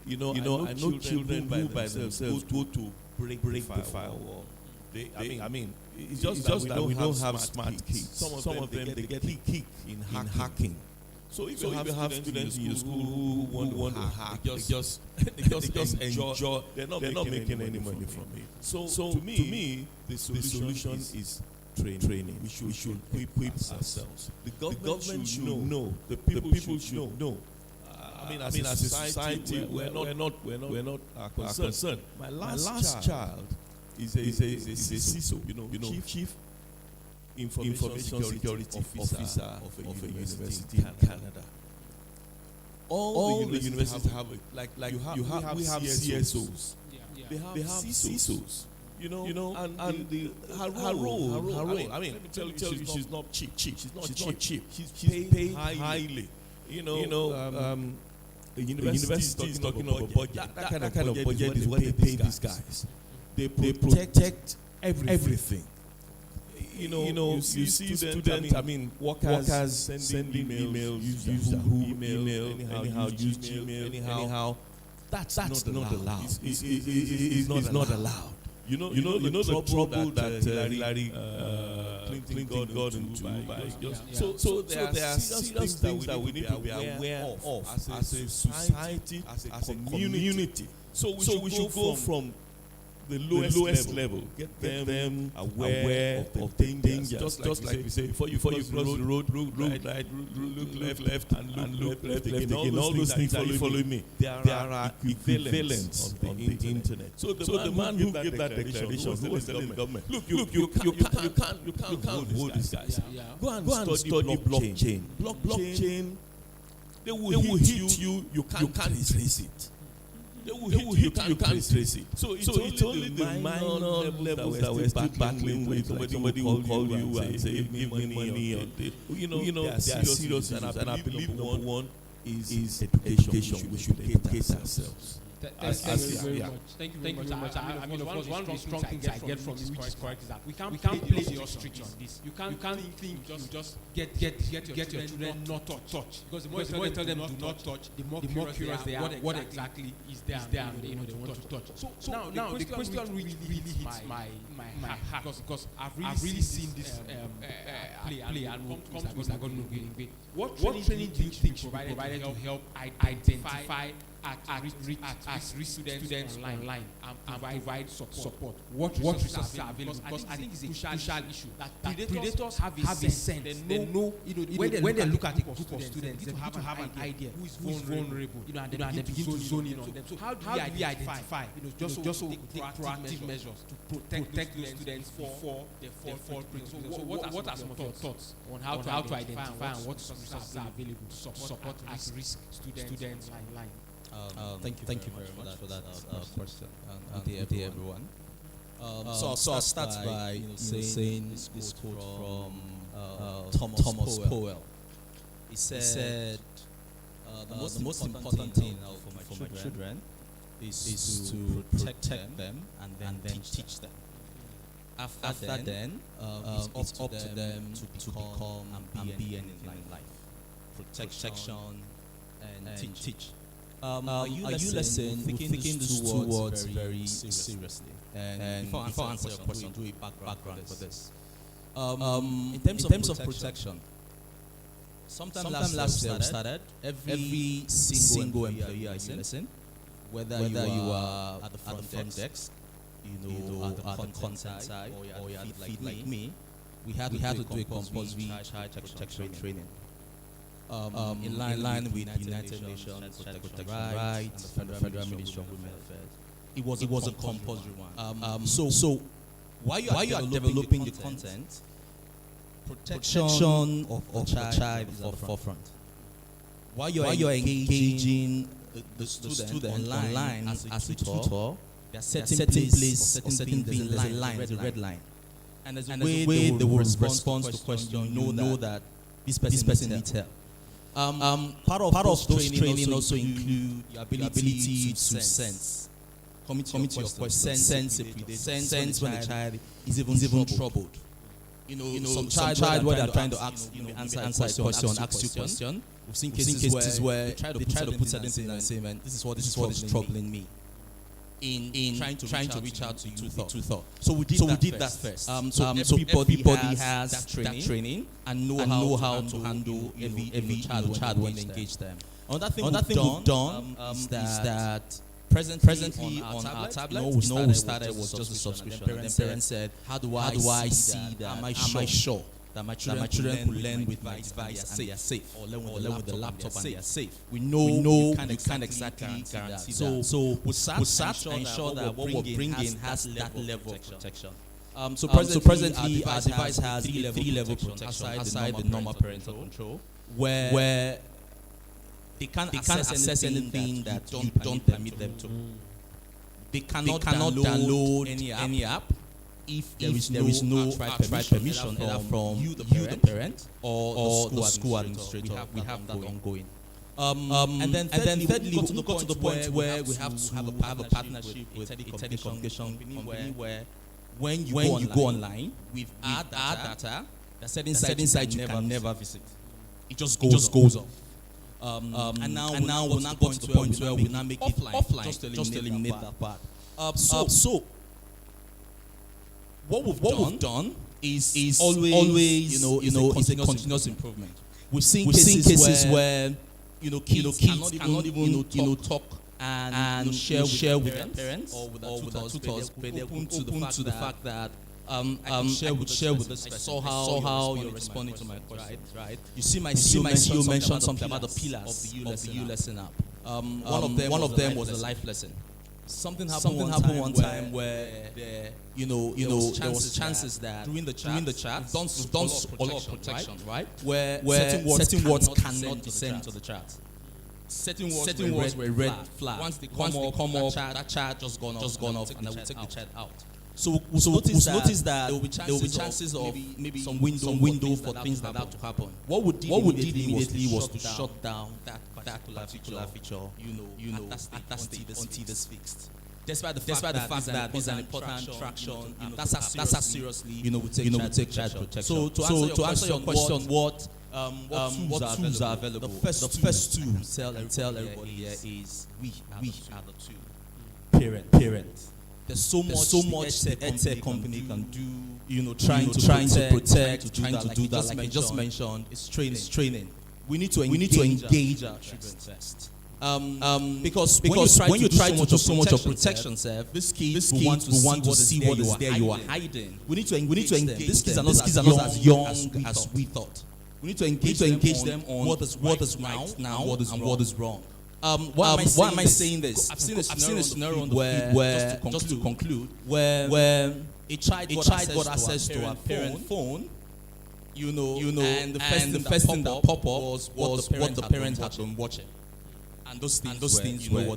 I know children who by themselves go to break the firewall. I mean, it's just that we don't have smart kids. Some of them they get kick in hacking. So if you have students in your school who want to hack, they just enjoy. They're not making any money from it. So to me, the solution is training. We should equip ourselves. The government should know. The people should know. As a society, we're not concerned. My last child is a CISO, Chief Information Security Officer of a university in Canada. All the universities have it. We have CSOs. They have CISOs. And her role. I mean, let me tell you, she's not cheap. She's not cheap. She's paid highly. The university is talking about budget. That kind of budget is what they pay these guys. They protect everything. You see students, workers sending emails, use Yahoo email, anyhow, use Gmail, anyhow. That's not allowed. It's not allowed. You know the trouble that Hillary Clinton got into. So there are serious things that we need to be aware of as a society, as a community. So we should go from the lowest level, get them aware of the dangers. Just like we say, before you cross the road, look right, look left, and look left again. All those things that you follow me, there are equivalents on the internet. So the man who gave that declaration was telling the government, look, you can't hold these guys. Go and study blockchain. Blockchain, they will hit you. You can't trace it. They will hit you can't trace it. So it's only the minor levels that we're still battling with. Somebody will call you and say, give me money. They are serious issues. And I believe number one is education. We should educate ourselves. Thank you very much. Thank you very much. I mean, of course, one of the strong things I get from it, which is correct, is that we can't play the ostrich on this. You can't think you just get your children not to touch, because the more you tell them do not touch, the more curious they are. What exactly is there and they want to touch. So now the question really hits my heart, because I've really seen this play and come to going to What training do you think provided to help identify at-risk students online and provide support? What resources are available? Because I think it's a crucial issue that predators have a sense. They know, when they look at a group of students, they have to have an idea who is vulnerable, and they begin to zone in on them. So how do we identify, just so we take proactive measures to protect those students before they fall prey? So what are some of your thoughts on how to identify and what resources are available to support at-risk students online? Thank you very much for that question. Good day, everyone. So I'll start by saying this quote from Thomas Powell. He said, the most important thing for my children is to protect them and then teach them. After then, it's up to them to become and be anything in life. Protection and teach. Are you thinking these two words very seriously? And before I answer your question, do a background for this. In terms of protection, sometime last year we started, every single employee you listen, whether you are at the front desk, at the content side, or you are feed like me, we had to do a compulsory child protection training. In line with the United Nations Protection Rights and the Federal Ministry of Women Affairs. It was a compulsory one. So while you are developing the content, protection of the child is at the forefront. While you are engaging the student online as a tutor, there are certain places or certain things, there's a line, there's a red line. And there's a way they will respond to the question, you know that this person needs help. Part of those training also include your ability to sense. Coming to your question, sense when the child is even troubled. Some child where they are trying to answer a question, ask you a question. We've seen cases where they try to put certain things and say, man, this is what is troubling me. In trying to reach out to you to thought. So we did that first. So everybody has that training and know how to handle every child when they engage them. Another thing we've done is that presently on our tablet, we started was just a subscription. And then parents said, how do I see that? Am I sure that my children could learn with my device and they are safe, or learn with the laptop and they are safe? We know you can't exactly guarantee that. So we sat and ensure that what we're bringing has that level of protection. So presently our device has three-level protection aside the normal parental control, where they can't access anything that you don't permit them to. They cannot download any app if there is no outright permission either from you, the parent, or the school administrator. We have that ongoing. And then thirdly, we got to the point where we have to have a partnership with a telecommunication company where when you go online, with our data, there's certain sites you can never visit. It just goes off. And now we're not going to the point where we now make it offline, just to eliminate that part. So what we've done is always it's a continuous improvement. We've seen cases where kids cannot even talk and share with their parents or with their tutors, but they're open to the fact that I can share with this person. I saw how you're responding to my question. Right? You see my CEO mentioned something about the pillars of the U lesson app. One of them was the life lesson. Something happened one time where there was chances that during the chat we've done a lot of protection, right? Where certain words cannot descend to the chat. Certain words were red flag. Once they come up, that chat just gone off, and then we take the chat out. So we notice that there will be chances of maybe some window for things like that to happen. What we did immediately was to shut down that particular feature, at that stage until this fixed. Despite the fact that this is an important traction, that's how seriously we take child protection. So to answer your question, what tools are available? The first tool tell everybody here is we are the tool. Parent. There's so much the EdTech company can do, trying to protect, trying to do that, like you just mentioned, it's training. We need to engage our children first. Because when you try to do so much of protection, these kids want to see what is there you are hiding. We need to engage them. These kids are not as young as we thought. We need to engage them on what is right now and what is wrong. Why am I saying this? I've seen a scenario on the where just to conclude, where a child got access to a parent phone, and the first thing that pop up was what the parent had been watching. And those things, they're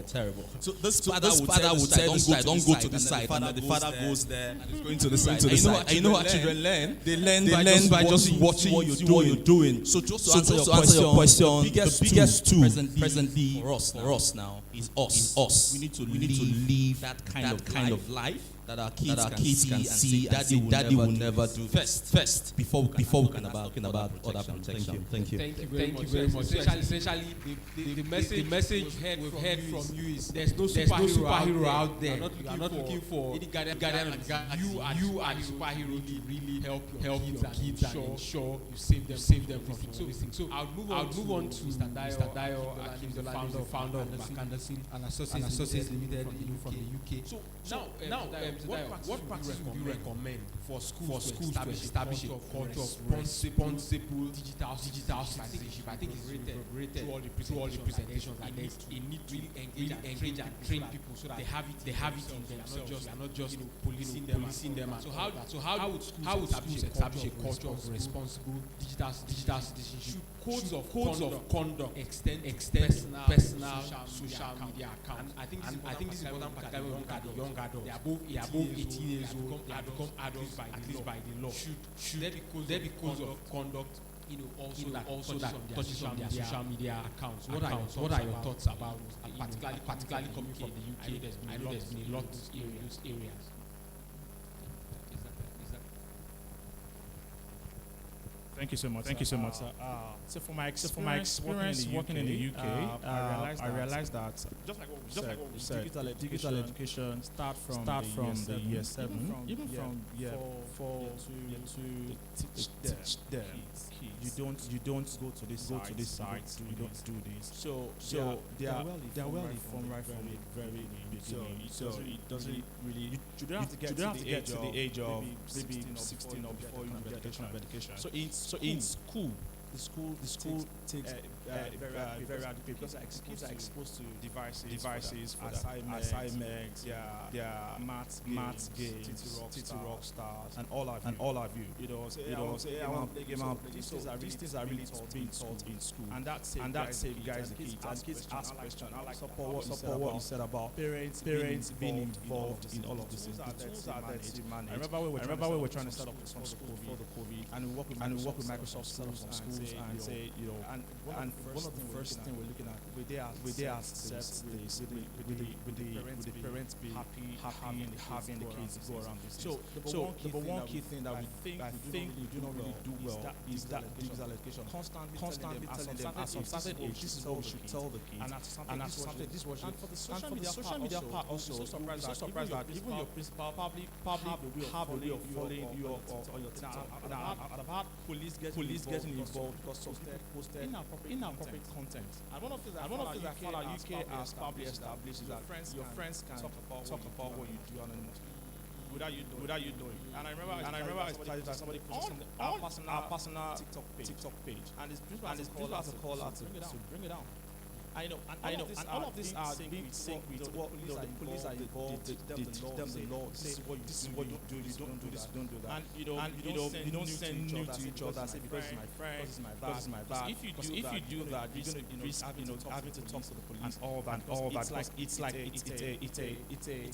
terrible. So this father would say, don't go to this side, and then the father goes there and is going to the side. And you know how children learn? They learn by just watching what you're doing. So just to answer your question, the biggest tool presently for us now is us. We need to live that kind of life that our kids can see daddy will never do first before we can talking about other protection. Thank you. Thank you very much. Essentially, the message we've heard from you is there's no superhero out there. You are not looking for any guardian of the galaxy. You are the superhero to really help your kids and ensure you save them from things. So I'll move on to Mr. Dio, the founder of McAnderson and Associates Limited from the UK. So now, what practice would you recommend for schools to establish a culture of responsible digital citizenship? I think it's rated through all the presentations that they need to engage and train people so that they have it in themselves. They are not just policing them. So how would schools establish a culture of responsible digital citizenship? Codes of conduct extend personal social media accounts. I think this is important, particularly when we look at the young adults. They are above 18 years old. They have become adults by the law. Should there be codes of conduct? Also that touches on their social media accounts. What are your thoughts about, particularly coming from the UK? I know there's been a lot in those areas. Thank you so much. So for my experience working in the UK, I realized that just like what we said, digital education start from the year 7, even from year 4 to teach them. You don't go to this site. You don't do this. So they are well informed right from the very beginning. So it doesn't really. You don't have to get to the age of maybe 16 or before you get education. So in school, the school takes very hard because kids are exposed to devices for assignments, maths games, TT rock stars, and all of you. I want to play game. These things are really being taught in school, and that safeguards the kids. And kids ask questions. I like support what you said about parents being involved in all of these things. The tools are there to manage. I remember we were trying to set up some school before the COVID, and we work with Microsoft schools and say, and one of the first things we're looking at, we dare accept this with the parents be happy having the kids go around this. So the one key thing that I think we do not really do well is that digital education. Constantly telling them at some certain age, this is what we should tell the kids, and at something this was. And for the social media part also, we're so surprised that even your principal probably have a way of following you or your TikTok. I've had police getting involved because posted inappropriate content. And one of the things I found out UK has probably established is that your friends can talk about what you do anonymously without you knowing. And I remember I started that somebody posted on our personal TikTok page. And this principal has a call out to bring it down. I know, and all of these are being sync with what the police are involved. They teach them the law. This is what you do. You don't do this. You don't do that. And you don't send new to each other. Say because it's my friend, because it's my dad. If you do that, you're going to risk having to talk to the police and all that. It's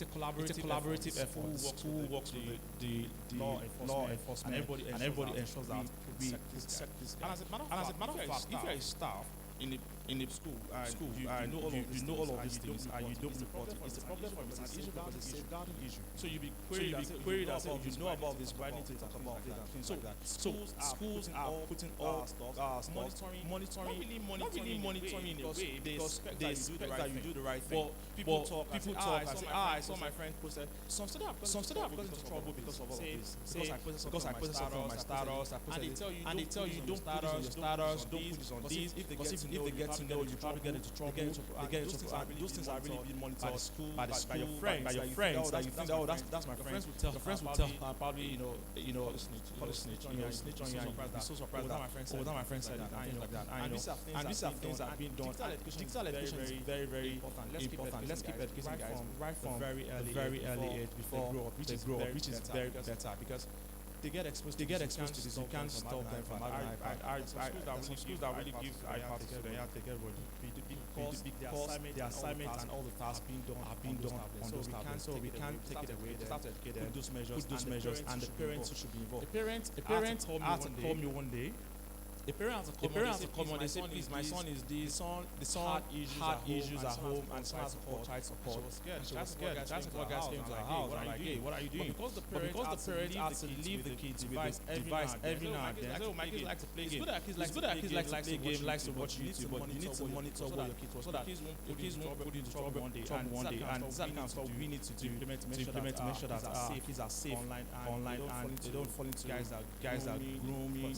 a collaborative effort who works with the law enforcement and everybody ensures that we accept this. And as a matter of fact, if you're a staff in the school, you know all of these things, and you don't report it. It's a problem for you. It's an issue because it's a safeguarding issue. So you be queried as you know about this, why need to talk about that? So schools are putting all stuff, monitoring in a way because they expect that you do the right thing. People talk and say, I saw my friend posted. Some students have gotten into trouble because of all of this. Because I posted something on my status, and they tell you don't put this on your status, don't put this on this. If they get to know you, probably get into trouble. Those things are really being monitored by your friends. That you think, oh, that's my friend. Your friends will tell probably snitch on you. Be so surprised that my friend said it and things like that. And these are things that are being done. Digital education is very, very important. Let's keep educating guys right from very early age before they grow up, which is very better because they get exposed to this. You can't stop them from having iPad. Some schools that really give iPad to everybody because the assignments and all the tasks are being done on those tablets. So we can't take it away. Start to put those measures, and the parents should be involved. A parent had to call me one day. A parent has to come on. They say, please, my son is this. The son had issues at home and child support. She was scared. Child support guys came to her house. I'm like, hey, what are you doing? But because the parents had to leave the kids with the device every now and then. So my kids like to play games. It's good that kids like to play games, likes to watch YouTube, but you need to monitor what your kids watch so that your kids won't put into trouble one day. And this is what we need to implement to make sure that our kids are safe online and they don't fall into guys that grooming,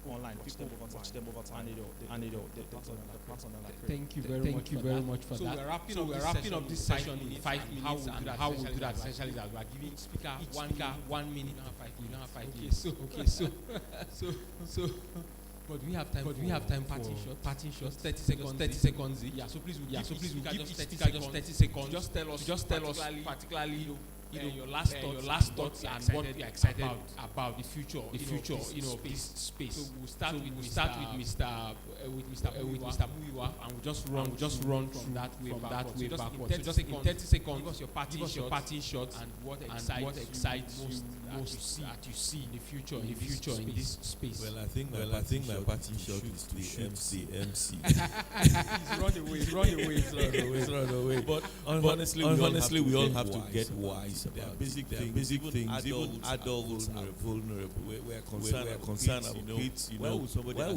online people watch them over time and they pass on them. Thank you very much for that. So we're wrapping up this session in 5 minutes, and how we do that essentially is that we are giving speaker 1 minute. We don't have 5 minutes. Okay, so but we have time parting shots 30 seconds. Yeah, so please we'll give just 30 seconds. Just tell us particularly your last thoughts and what we are excited about the future this space. So we'll start with Mr. Muiwa, and we'll just run from that way backwards. So just in 30 seconds, give us your parting shots and what excites you most that you see in the future in this space. Well, I think my parting shot is to the MC. He's run away. But honestly, we all have to get wise about basic things. Even adults are vulnerable. We're concerned about kids. Why would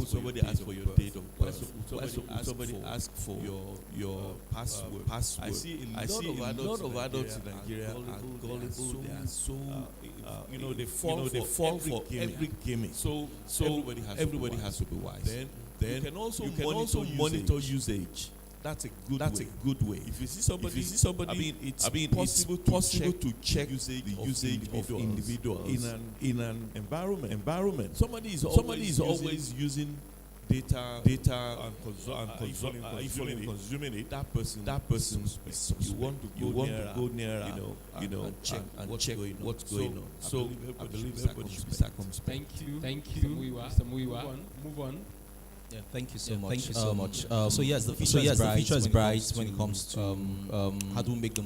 somebody ask for your date of birth? Why would somebody ask for your password? I see a lot of adults in Nigeria are gullible. They are so they fall for every gimmick. So everybody has to be wise. Then you can also monitor usage. That's a good way. If you see somebody, it's possible to check the usage of individuals in an environment. Somebody is always using data and consuming it. That person you want to go nearer, and check what's going on. So I believe everybody should be circumspect. Thank you, Mr. Muiwa. Move on. Yeah, thank you so much. So yes, the future is bright when it comes to how do we make the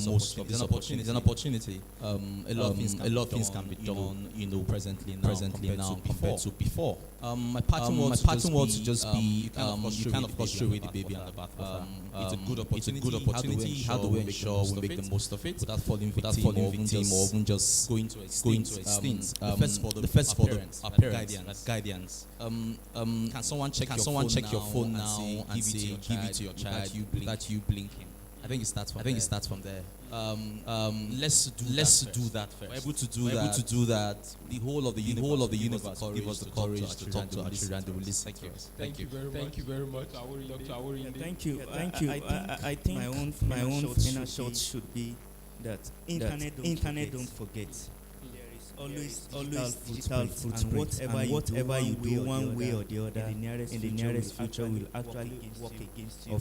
most of this opportunity. It's an opportunity. A lot of things can be done, presently now compared to before. My pattern was to just be you kind of throw away the baby on the bathwater. It's a good opportunity. How do we ensure we make the most of it without falling victim or even just going to extinct? The first for our parents, guardians. Can someone check your phone now and say give it to your child that you blinking? I think it starts from there. Let's do that first. We're able to do that. The whole of the universe give us the courage to talk to our children. They will listen to us. Thank you very much, Dr. Awori. Thank you. I think my own final shot should be that internet don't forget. always digital footprint, and whatever you do one way or the other in the nearest future will actually work against you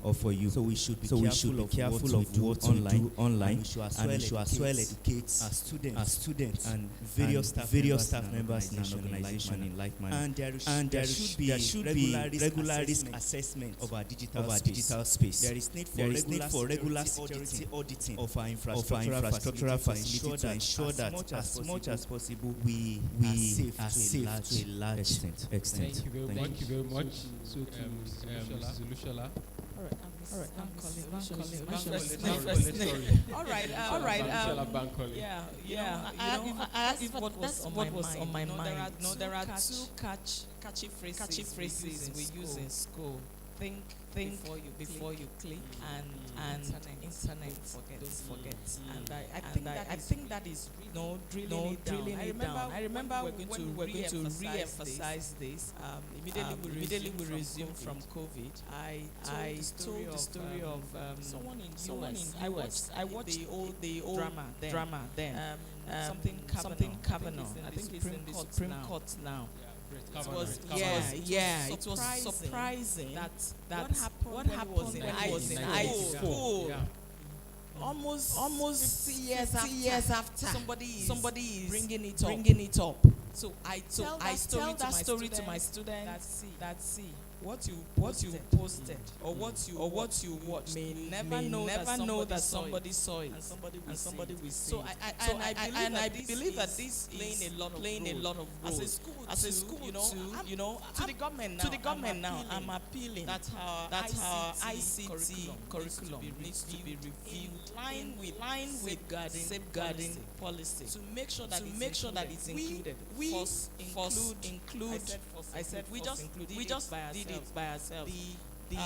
or for you. So we should be careful of what we do online, and we should as well educate our students and various staff members in an organization in like manner. And there should be regular risk assessment of our digital space. There is need for regular security auditing of our infrastructural facility to ensure that as much as possible we are safe to a large extent. Thank you very much. So to Mrs. Olushola. All right, I'm calling. Yeah. What was on my mind. There are two catchy phrases we use in school. Think before you click, and internet don't forget. And I think that is drilling it down. I remember we're going to re-emphasize this. Immediately we resumed from COVID. I told the story of someone in US. I watched the old drama then. Something Kavanaugh. I think it's in the Supreme Court now. It was surprising that what happened when I was in high school. Almost 50 years after somebody is bringing it up. So I tell that story to my students that see what you posted or what you watched may never know that somebody saw it and somebody will see. So I believe that this is playing a lot of roles as a school. To the government now. I'm appealing that our ICT curriculum needs to be reviewed in line with safeguarding policy to make sure that it's included. We include. I said we just did it by ourselves. The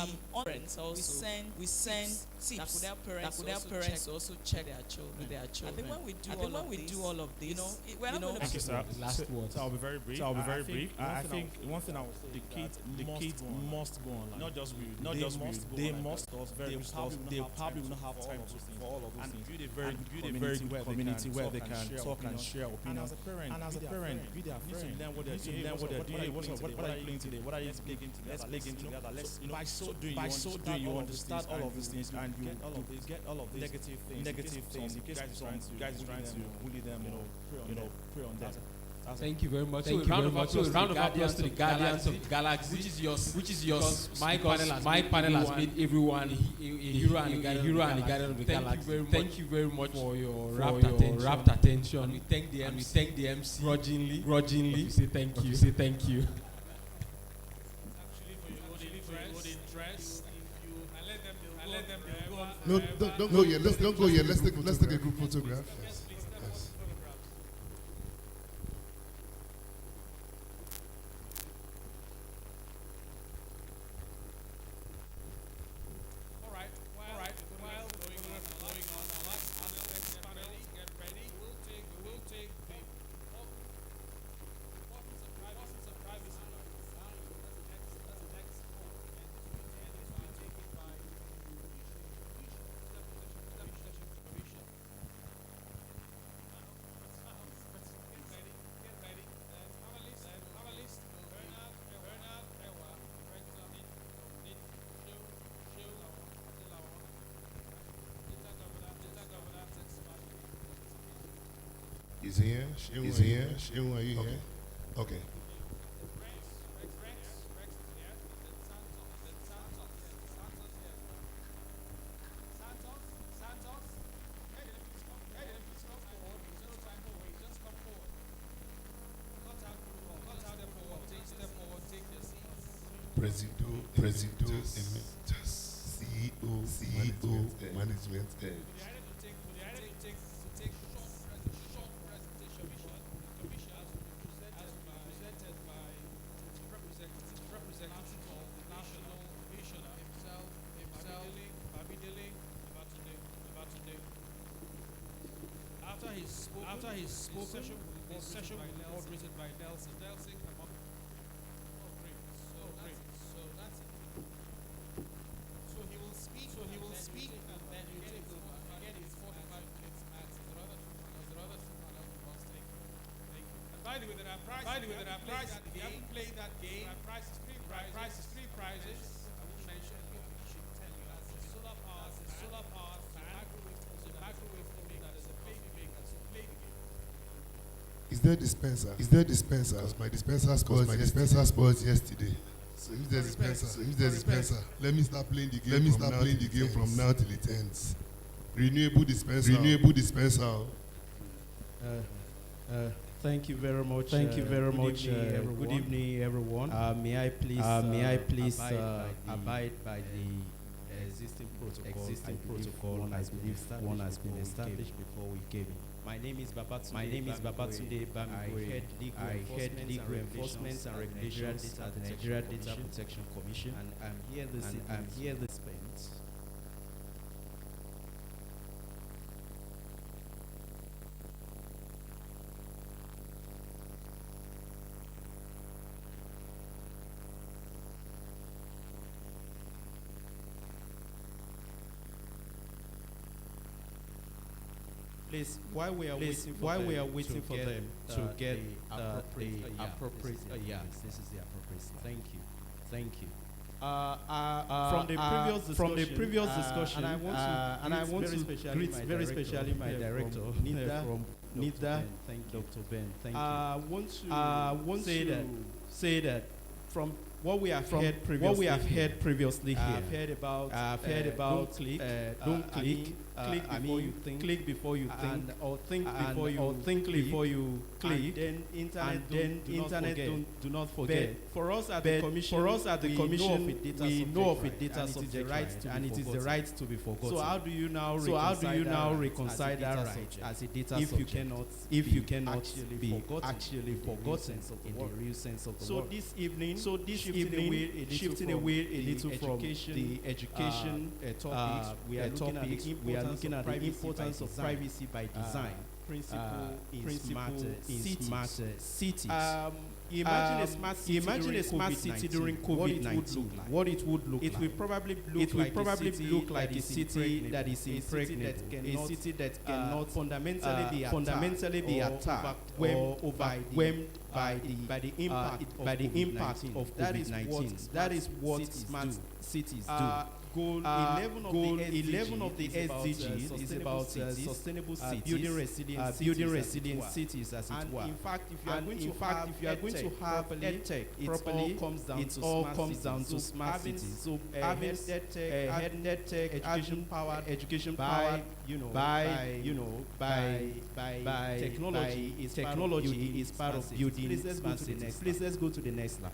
parents also we send tips that could help parents also check their children. I think when we do all of this, Thank you, sir. Last words. So I'll be very brief. I think one thing I would say, the kids must go online. Not just we. They must. They probably will not have time for all of those things. Build a very good community where they can talk and share opinions. And as a parent, be their friend. What are you playing today? What are you playing today? Let's play game together. By so doing, you understand all of these things, and you get all of these negative things. In case you guys are trying to bully them, prey on them. Thank you very much. So round of applause to the Guardians of the Galaxy, which is yours. My panel has made everyone a hero and a guardian of the galaxy. Thank you very much for your rapt attention. And we thank the MC grudgingly. We say thank you. No, don't go yet. Don't go yet. Let's take a group photograph. Yes. All right. While going on, our next panel, get ready. We'll take the importance of privacy. That's the next one. And we take it by He's here. He's here. Sheung, are you here? Okay. Presido, CEO, Management Edge. After his session will be moderated by Nelson. So he will speak, and then you take over. Again, it's 45 minutes max. As the other two panels will take. By the way, there are prizes. If you haven't played that game, there are prizes, three prizes. I won't mention it, but I should tell you. That's a solar power fan, microwave oven that is a baby maker. So play the game. Is there dispenser? Because my dispenser spoiled yesterday. So if there's dispenser, let me start playing the game. From now till it ends. Renewable dispenser. Thank you very much. Good evening, everyone. May I please abide by the existing protocol. One has been established before we came in. My name is Babatunde Bamigwe. I head legal enforcement and regulations at the Nigeria Data Protection Commission, and I'm here this evening. Please, while we are waiting for them to get the appropriate, this is the appropriate. Thank you. From the previous discussion, and I want to greet very specially my director, Nida, Dr. Ben. Thank you. I want to say that from what we have heard previously here, I've heard about don't click before you think, or think before you click, and then internet do not forget. But for us at the commission, we know of a data subject right, and it is the right to be forgotten. So how do you now reconcile that right as a data subject if you cannot actually forgotten in the real sense of the word? So this evening, shifting away a little from the education topics, we are looking at the importance of privacy by design. Principle in smart cities. Imagine a smart city during COVID-19. What it would look like. It will probably look like a city that is impregnable, a city that cannot fundamentally be attacked or overwhelmed by the impact of COVID-19. That is what smart cities do. Goal 11 of the SDGs is about sustainable cities, building resilient cities, as it were. In fact, if you are going to have EdTech, it all comes down to smart cities. So having EdTech, education powered, by technology is part of building smart cities. Please let's go to the next slide.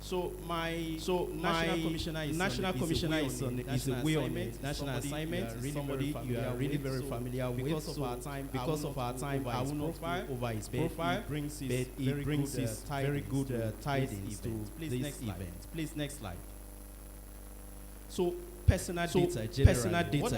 So national commissioner is away on it. National assignment is somebody you are really very familiar with. Because of our time, I will not go over his profile. He brings his very good tidings to this event. Please, next slide. So personal data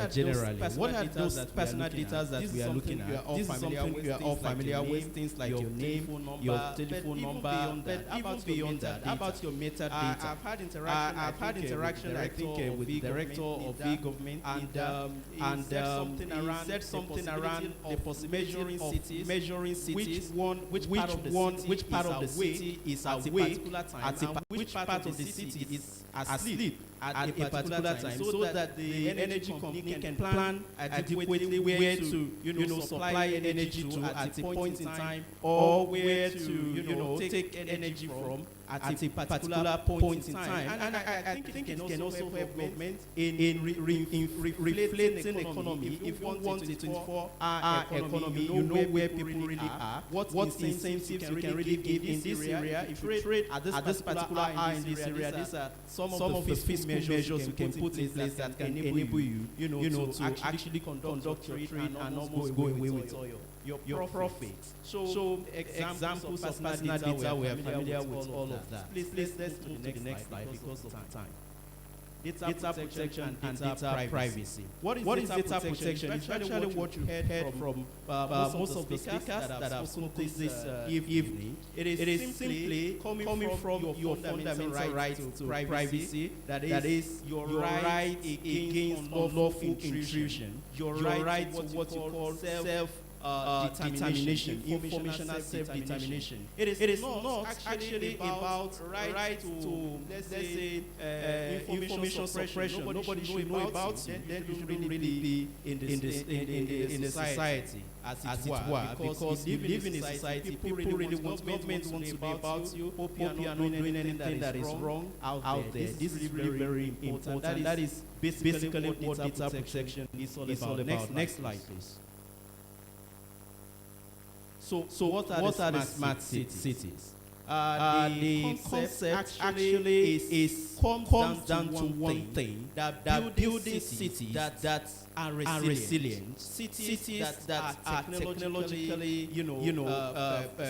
generally. What are those personal data that we are looking at? This is something we are all familiar with. Things like your name, your telephone number, but even beyond that, about your metadata. I've had interaction, I think, with the director of e-government, and he said something around the possibility of measuring cities, which part of the city is awake at a which part of the city is asleep at a particular time, so that the energy company can plan adequately where to supply energy to at a point in time, or where to take energy from at a particular point in time. And I think it can also help government in reflating economy. If you want a 24-hour economy, you know where people really are, what incentives you can really give in this area. If you trade at this particular hour in this area, these are some of the fiscal measures you can put in place that can enable you, to actually conduct your trade and almost go away with your profits. So examples of personal data, we are familiar with all of that. Please let's move to the next slide because of time. Data protection and data privacy. What is data protection? It's actually what you heard from most of the speakers that have spoken this evening. It is simply coming from your fundamental right to privacy, that is your right against unlawful intrusion, your right to what you call determination, informational self-determination. It is not actually about right to let's say information suppression. Nobody should know about you. Then you shouldn't really be in the society as it were. Because you live in a society, people really want government wants to know about you. Hope you are not doing anything that is wrong out there. This is really very important. That is basically what data protection is all about. Next slide, please. So what are the smart cities? The concept actually comes down to one thing, that building cities that are resilient, cities that are technologically,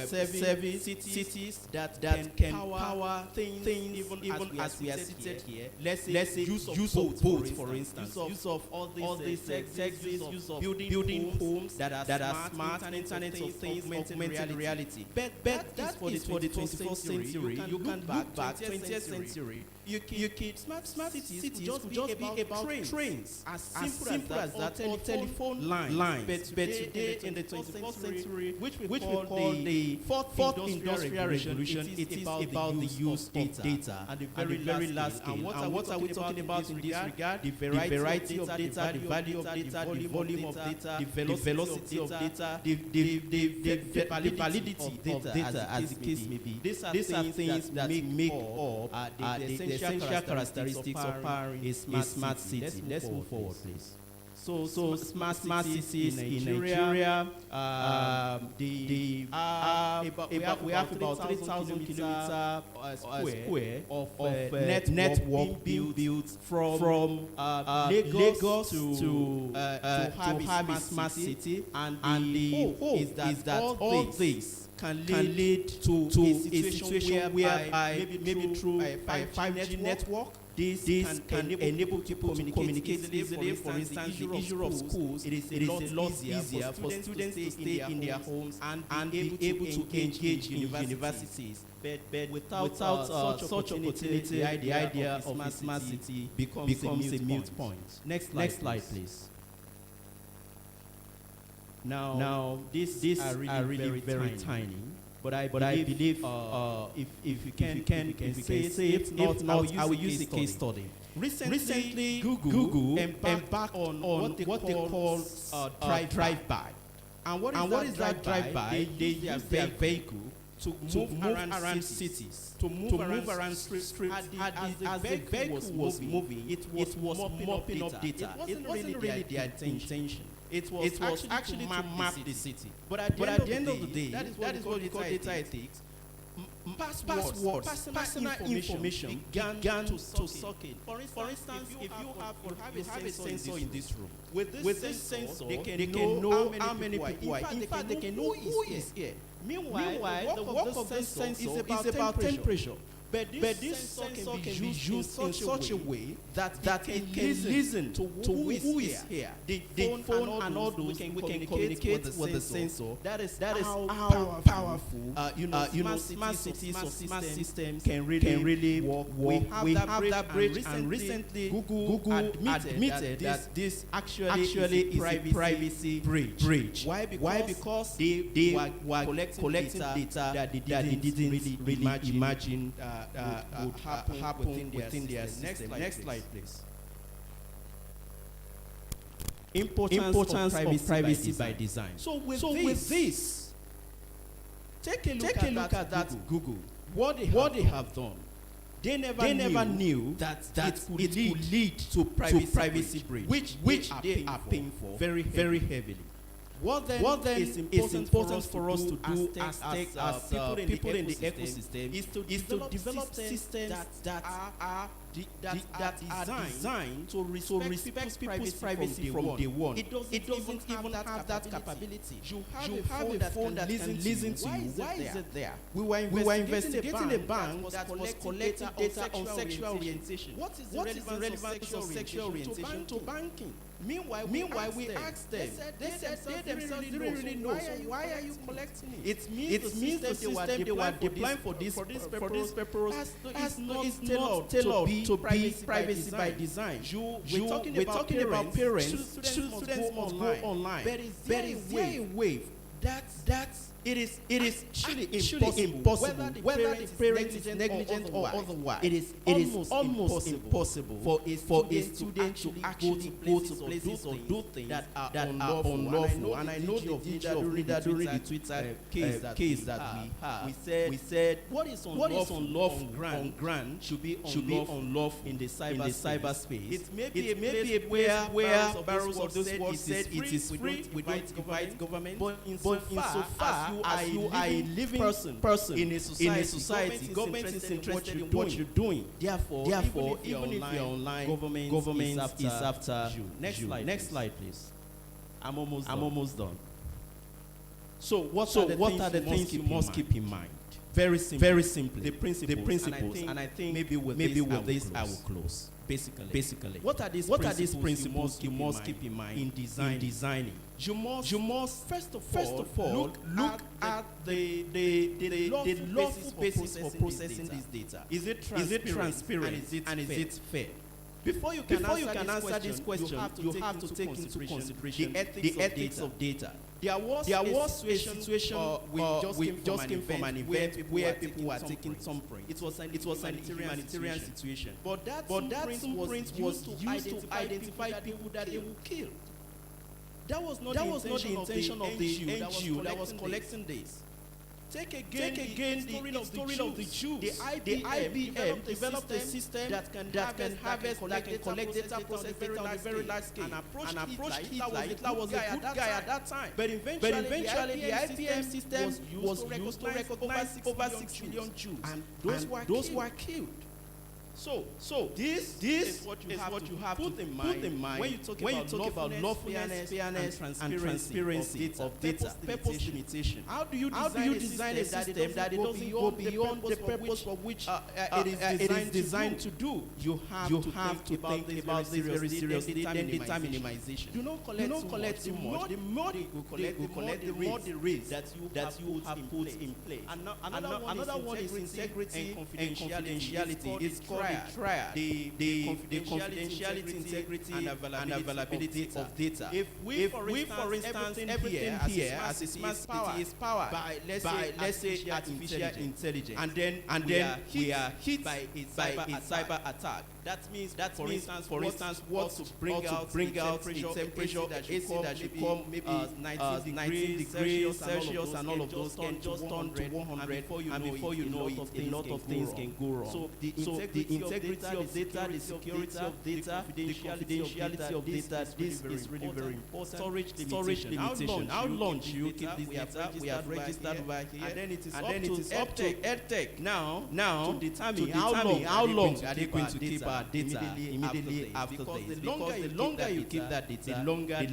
serving cities that can power things even as we are seated here. Let's say use of boats, for instance, use of all these technologies, use of building homes that are smart, internet of things, augmented reality. But that is for the 21st century. You can look back 20th century. You can smart cities just be about trains, as simple as that, telephone lines. But today in the 21st century, which we call the fourth industrial revolution, it is about the use of data and the very last scale. And what are we talking about in this regard? The variety of data, the value of data, the volume of data, the velocity of data, the validity of data, as the case may be. These are things that make up the essential characteristics of powering a smart city. Let's move forward, please. So smart cities in Nigeria, we have about 3,000 kilometers square of network built from Lagos to have a smart city, and the hope is that all this can lead to a situation whereby maybe through a 5G network, this can enable people to communicate easily. For instance, the issue of schools, it is a lot easier for students to stay in their homes and be able to engage in universities. But without such opportunity, the idea of a smart city becomes a moot point. Next slide, please. Now, these are really very tiny. But I believe if you can say it, I will use a case study. Recently Google embarked on what they call drive-by. And what is that drive-by? They use their vehicle to move around cities, to move around streets. As the vehicle was moving, it was mopping up data. It wasn't really their intention. It was actually to map the city. But at the end of the day, that is what we call data ethics. Passwords, personal information began to suck in. For instance, if you have a sensor in this room, with this sensor, they can know how many people are. In fact, they can know who is here. Meanwhile, the work of this sensor is about temperature. But this sensor can be used in such a way that it can listen to who is here. The phone and all those we can communicate with the sensor. That is how powerful smart cities or smart systems can really work. We have that bridge, and recently Google admitted that this actually is a privacy breach. Why? Because they were collecting data that they didn't really imagine would happen within their system. Next slide, please. Importance of privacy by design. So with this, take a look at that Google. What they have done. They never knew that it could lead to privacy breach, which they are paying for very heavily. What then is important for us to do as people in the ecosystem is to develop systems that are designed to respect people's privacy from day one. It doesn't even have that capability. You have a phone that can listen to you. Why is it there? We were investigating a bank that was collecting data on sexual orientation. What is the relevance of sexual orientation to banking? Meanwhile, we asked them. They said they themselves didn't really know. So why are you collecting it? It means the system they were deploying for this purpose is not tailored to be privacy by design. We're talking about parents. Students must go online. There is a way that it is actually impossible, whether the parent is negligent or otherwise. It is almost impossible for a student to actually go to places or do things that are unlawful. And I know the teacher during the Twitter case that we said what is unlawful on grant should be unlawful in the cyberspace. It may be a place where barrels of this world said it is free. We don't invite government, but insofar as you are a living person in a society, government is interested in what you're doing. Therefore, even if you're online, government is after you. Next slide, please. I'm almost done. So what are the things you must keep in mind? Very simply, the principles. And I think maybe with this I will close. Basically, what are these principles you must keep in mind in designing? You must first of all look at the lawful basis for processing this data. Is it transparent and is it fair? Before you can answer this question, you have to take into consideration the ethics of data. There was a situation we just came from an event where people were taking thumbprint. It was an humanitarian situation. But that thumbprint was used to identify people that they will kill. That was not the intention of the NGO that was collecting this. Take again the story of the Jews. The IBM developed a system that can harvest, that can collect data, process data on a very large scale. And approach Hitler was a good guy at that time. But eventually the IBM system was used to recognize over 6 million Jews. And those were killed. So this is what you have to put in mind when you talk about lawfulness, fairness, and transparency of data. Purpose limitation. How do you design a system that it doesn't go beyond the purpose for which it is designed to do? You have to think about this very seriously. Then data minimization. Do not collect too much. The more you collect, the more the risk that you have put in place. Another one is integrity and confidentiality. It's triad. The confidentiality, integrity, and availability of data. If we, for instance, everything here as a smart city is powered by let's say artificial intelligence, and then we are hit by a cyber attack. That means, for instance, what to bring out a temperature that should come maybe 19 degrees Celsius and all of those can just turn to 100, and before you know it, a lot of things can go wrong. So the integrity of data, the security of data, the confidentiality of data, this is really very important. Storage limitation. How long do you keep this data? We have registered over here, and then it is up to EdTech now to determine how long are they going to keep our data immediately after this. Because the longer you keep that data, the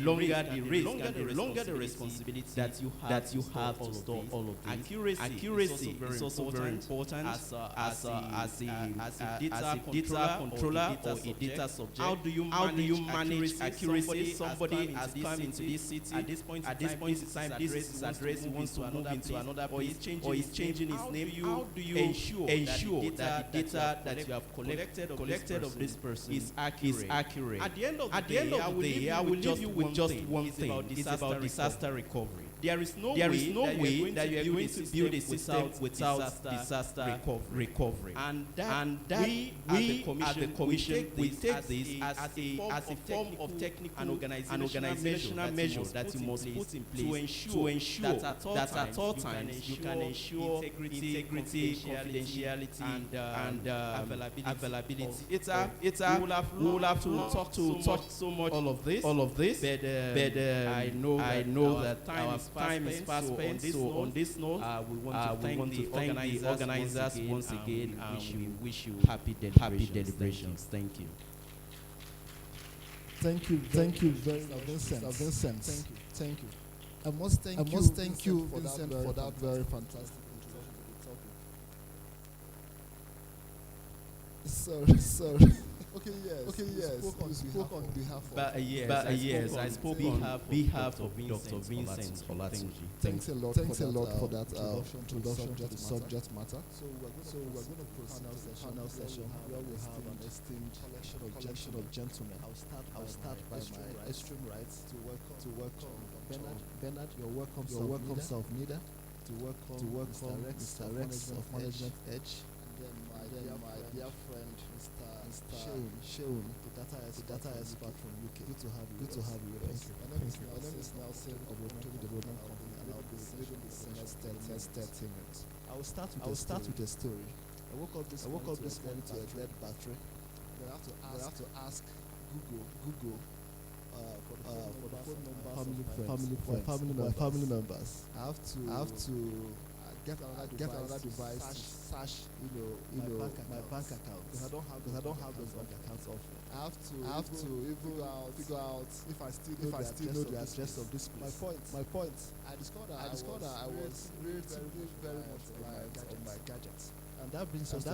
longer the risk and the longer the responsibility that you have to store all of this. Accuracy is also very important as a data controller or a data subject. How do you manage accuracy? Somebody has come into this city at this point in time. This is his address. He wants to move into another place, or he's changing his name. How do you ensure that the data that you have collected of this person is accurate? At the end of the day, I will leave you with just one thing. It's about disaster recovery. There is no way that you are going to build a system without disaster recovery. And we at the commission, we take this as a form of technical and organizational measure that you must put in place to ensure that at all times you can ensure integrity, confidentiality, and availability. We will have to talk so much all of this. But I know that time is fast spent. So on this note, we want to thank the organizers once again, and we wish you happy deliberations. Thank you. Thank you very much, Vincent. Thank you. I must thank you, Vincent, for that very fantastic introduction to the topic. Sorry. Okay, yes. You spoke on behalf of. Yes, I spoke on behalf of Dr. Vincent Olatunji. Thanks a lot for that introduction to the subject matter. So we're going to proceed to the panel session where we have an esteemed collection of gentlemen. I'll start by my extreme right to welcome Bernard. You're welcome, self-leader. To welcome Mr. Rex of Management Edge. And then my dear friend, Mr. Sheun, the data expert from UK. Good to have you with us. My name is Nelson of the Development Company, and I'll be leading the next 30 minutes. I will start with a story. I woke up this morning to a dead battery. Then I have to ask Google for the phone numbers of family members. I have to get another device to search my bank account because I don't have those bank accounts often. I have to figure out if I still know the address of this place. My point. I discovered that I was relatively very much reliant on my gadgets, and that brings us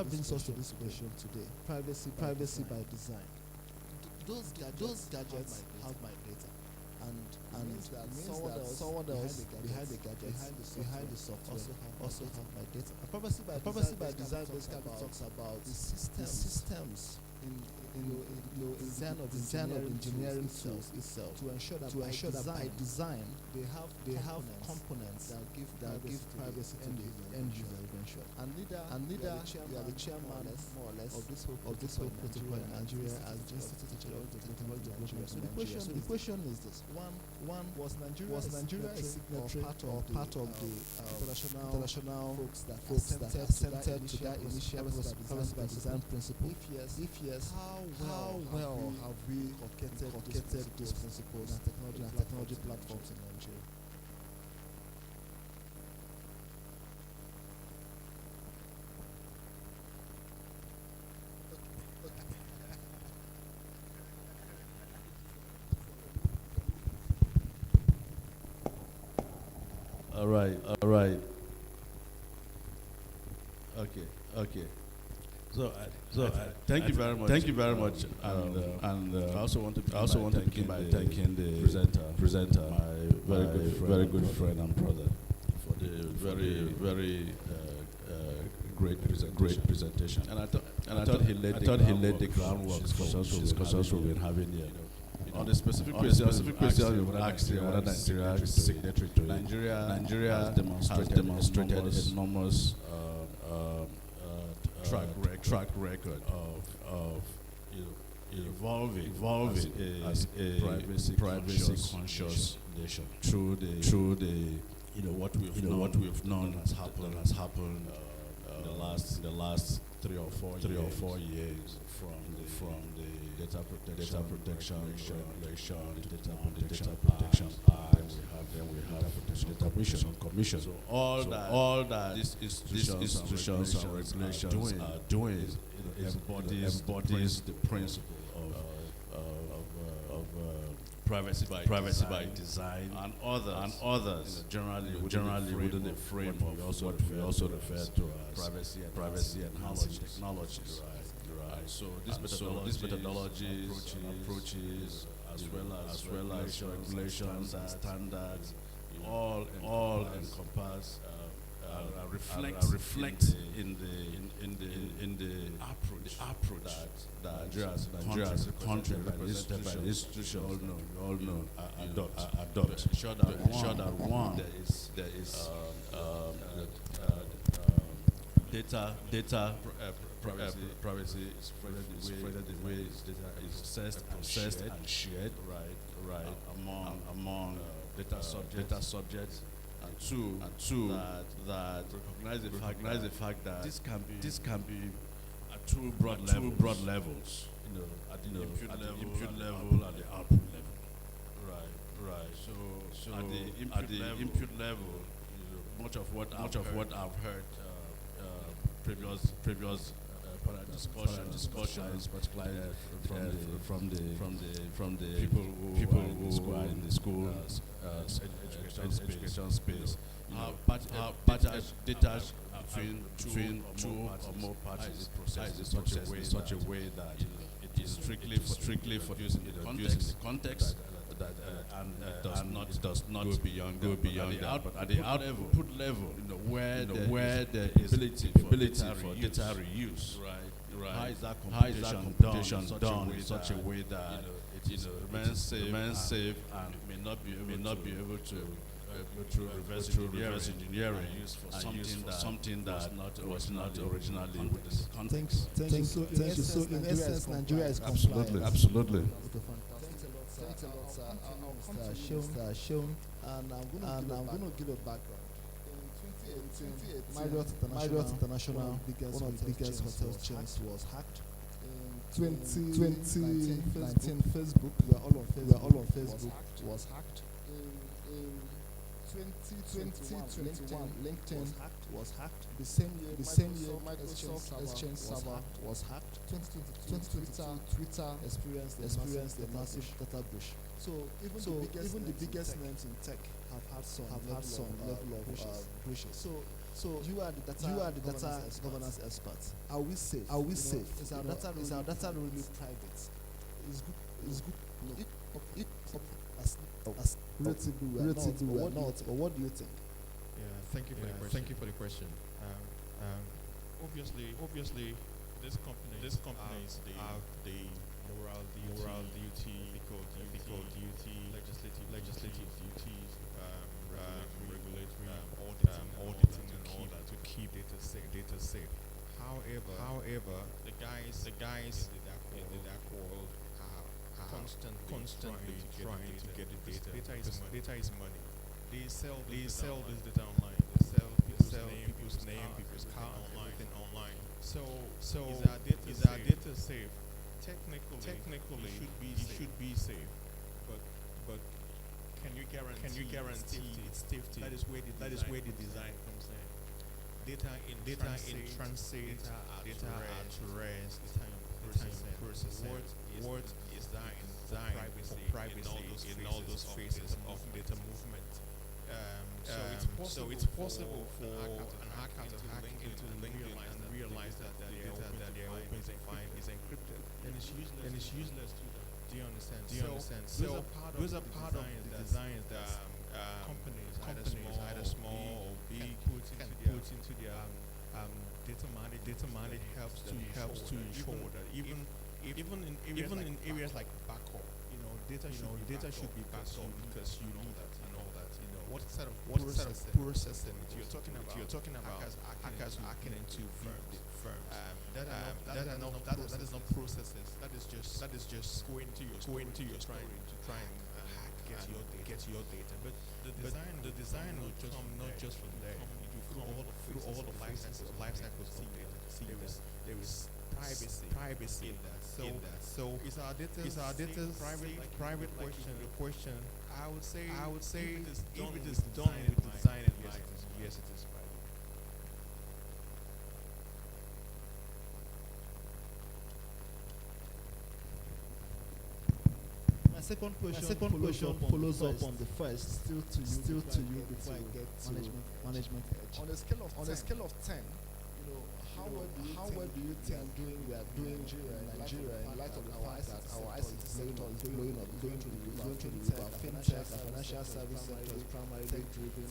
to this question today: privacy by design. Those gadgets have my data, and means that someone else behind the gadget, behind the software, also have my data. Privacy by design basically talks about the systems in design of engineering tools itself to ensure that by design they have components that give privacy to the end user eventually. And neither you are the chairman more or less of this whole protocol in Nigeria as the Institute of Technology Development in Nigeria. So the question is this: one was Nigeria a signatory or part of the international folks that assented to that initial privacy by design principle? If yes, how well have we inculcated those principles in our technology platforms in Nigeria? All right. Okay. So thank you very much. And I also want to begin by thanking the presenter, my very good friend and brother, for the very great presentation. And I thought he laid the groundwork for some discussions we've been having here. On the specific question you asked, whether Nigeria is signatory to it. Nigeria has demonstrated enormous track record of evolving as a privacy conscious nation through the what we've known has happened in the last 3 or 4 years from the data protection regulation, data protection act, then we have data protection commission. So all that these institutions and regulations are doing embodies the principle of privacy by design and others generally within the framework what we also refer to as privacy enhancing technologies. Right. So this methodology approaches as well as regulations and standards all encompass reflect in the approach that Nigeria as a country represented by the institution all know adopt. Ensure that one there is data privacy is spread the way data is processed and shared right among data subjects. And two that recognize the fact that this can be at two broad levels, at the input level and the output level. Right. So at the input level, much of what I've heard previous discussions, particularly from the people who are in the school education space. Data between two or more parties is processed in such a way that is strictly for using the context that does not go beyond that. But at the output level, where the ability for data reuse, right? How is that computation done in such a way that it remains safe and may not be able to through reverse engineering for something that was not originally within the context. Thank you. So in essence, Nigeria is absolutely. Thanks a lot, sir. Mr. Seun, and I'm going to give a background. In 2018, Marriott International, one of the biggest hotel chains, was hacked. In 2019, Facebook, we are all on Facebook, was hacked. In 2021, LinkedIn was hacked. The same year, Microsoft Exchange server was hacked. 2022, Twitter experienced a massive data breach. So even the biggest names in tech have had some level of breaches. So you are the data governance expert. Are we safe? Is our data really private? Is good. Relatively we are not. But what do you think? Yeah, thank you for the question. Obviously, this companies they have the moral duty, ethical duty, legislative duties, regulatory auditing and all that to keep data safe. However, the guys in the dark world are constantly trying to get the data. Data is money. They sell this data online. They sell people's name, people's car, everything online. So is our data safe? Technically, it should be safe. But can you guarantee its safety? That is where the design comes in. Data in transit, data at rest, data in processing. What is designed for privacy in all those phases of data movement? So it's possible for an hacker to hack into LinkedIn and realize that the data that they're open to find is encrypted. Then it's useless to them. Do you understand? So those are part of the designs that companies, either small or big, can put into their data management helps to ensure that even in areas like backup, data should be backed up because you know that and all that. What set of processing you're talking about? Hackers hacking into firms. That is not processes. That is just going to your storage to try and hack get your data. But the design will come not just from there. It will come through all the life cycles of data. There is privacy in that. So is our data private question? I would say if it is done with design in mind, yes, it is private. My second question follows up on the first. Still to you before I get to management edge. On a scale of 10, how well do you think we are doing in Nigeria in light of the fact that our ICT sector is going to the river, fintech, financial service sector is primarily tech-driven.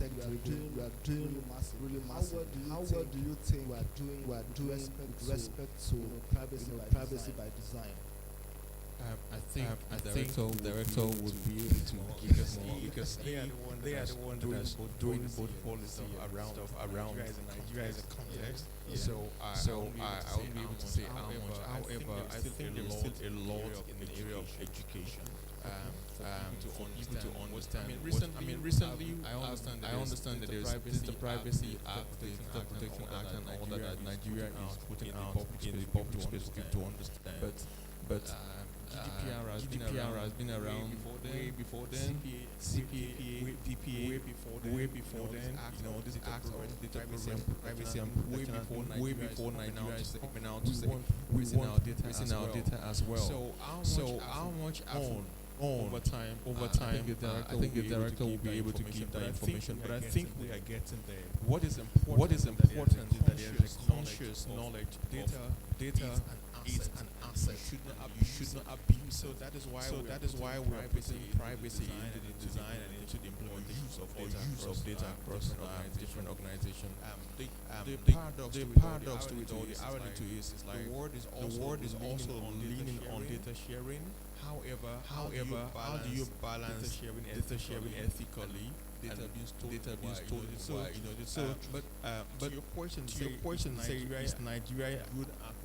We are doing really massive. How well do you think we are doing with respect to privacy by design? I think the director would be able to give us more because they are the one that is doing both policy around Nigeria as a context. So I won't be able to say how much. However, I think there is still a lot in the area of education for people to understand. Recently, I understand that there is the Privacy Act, the Data Protection Act, and all that Nigeria is putting out in the public space for people to understand. But GDPR has been around way before then. CPA, DPA, way before then. This act of data privacy and way before Nigeria is coming out to say we want our data as well. So how much on over time, I think the director will be able to give that information. But I think we are getting there. What is important is that there is a conscious knowledge. Data is an asset. You should not abuse. So that is why we are putting privacy into the design and into the implementation of data across different organizations. The paradox to it, or the irony to it, is like the world is also leaning on data sharing. However, how do you balance data sharing ethically? Data being stolen. But your question, is Nigeria good at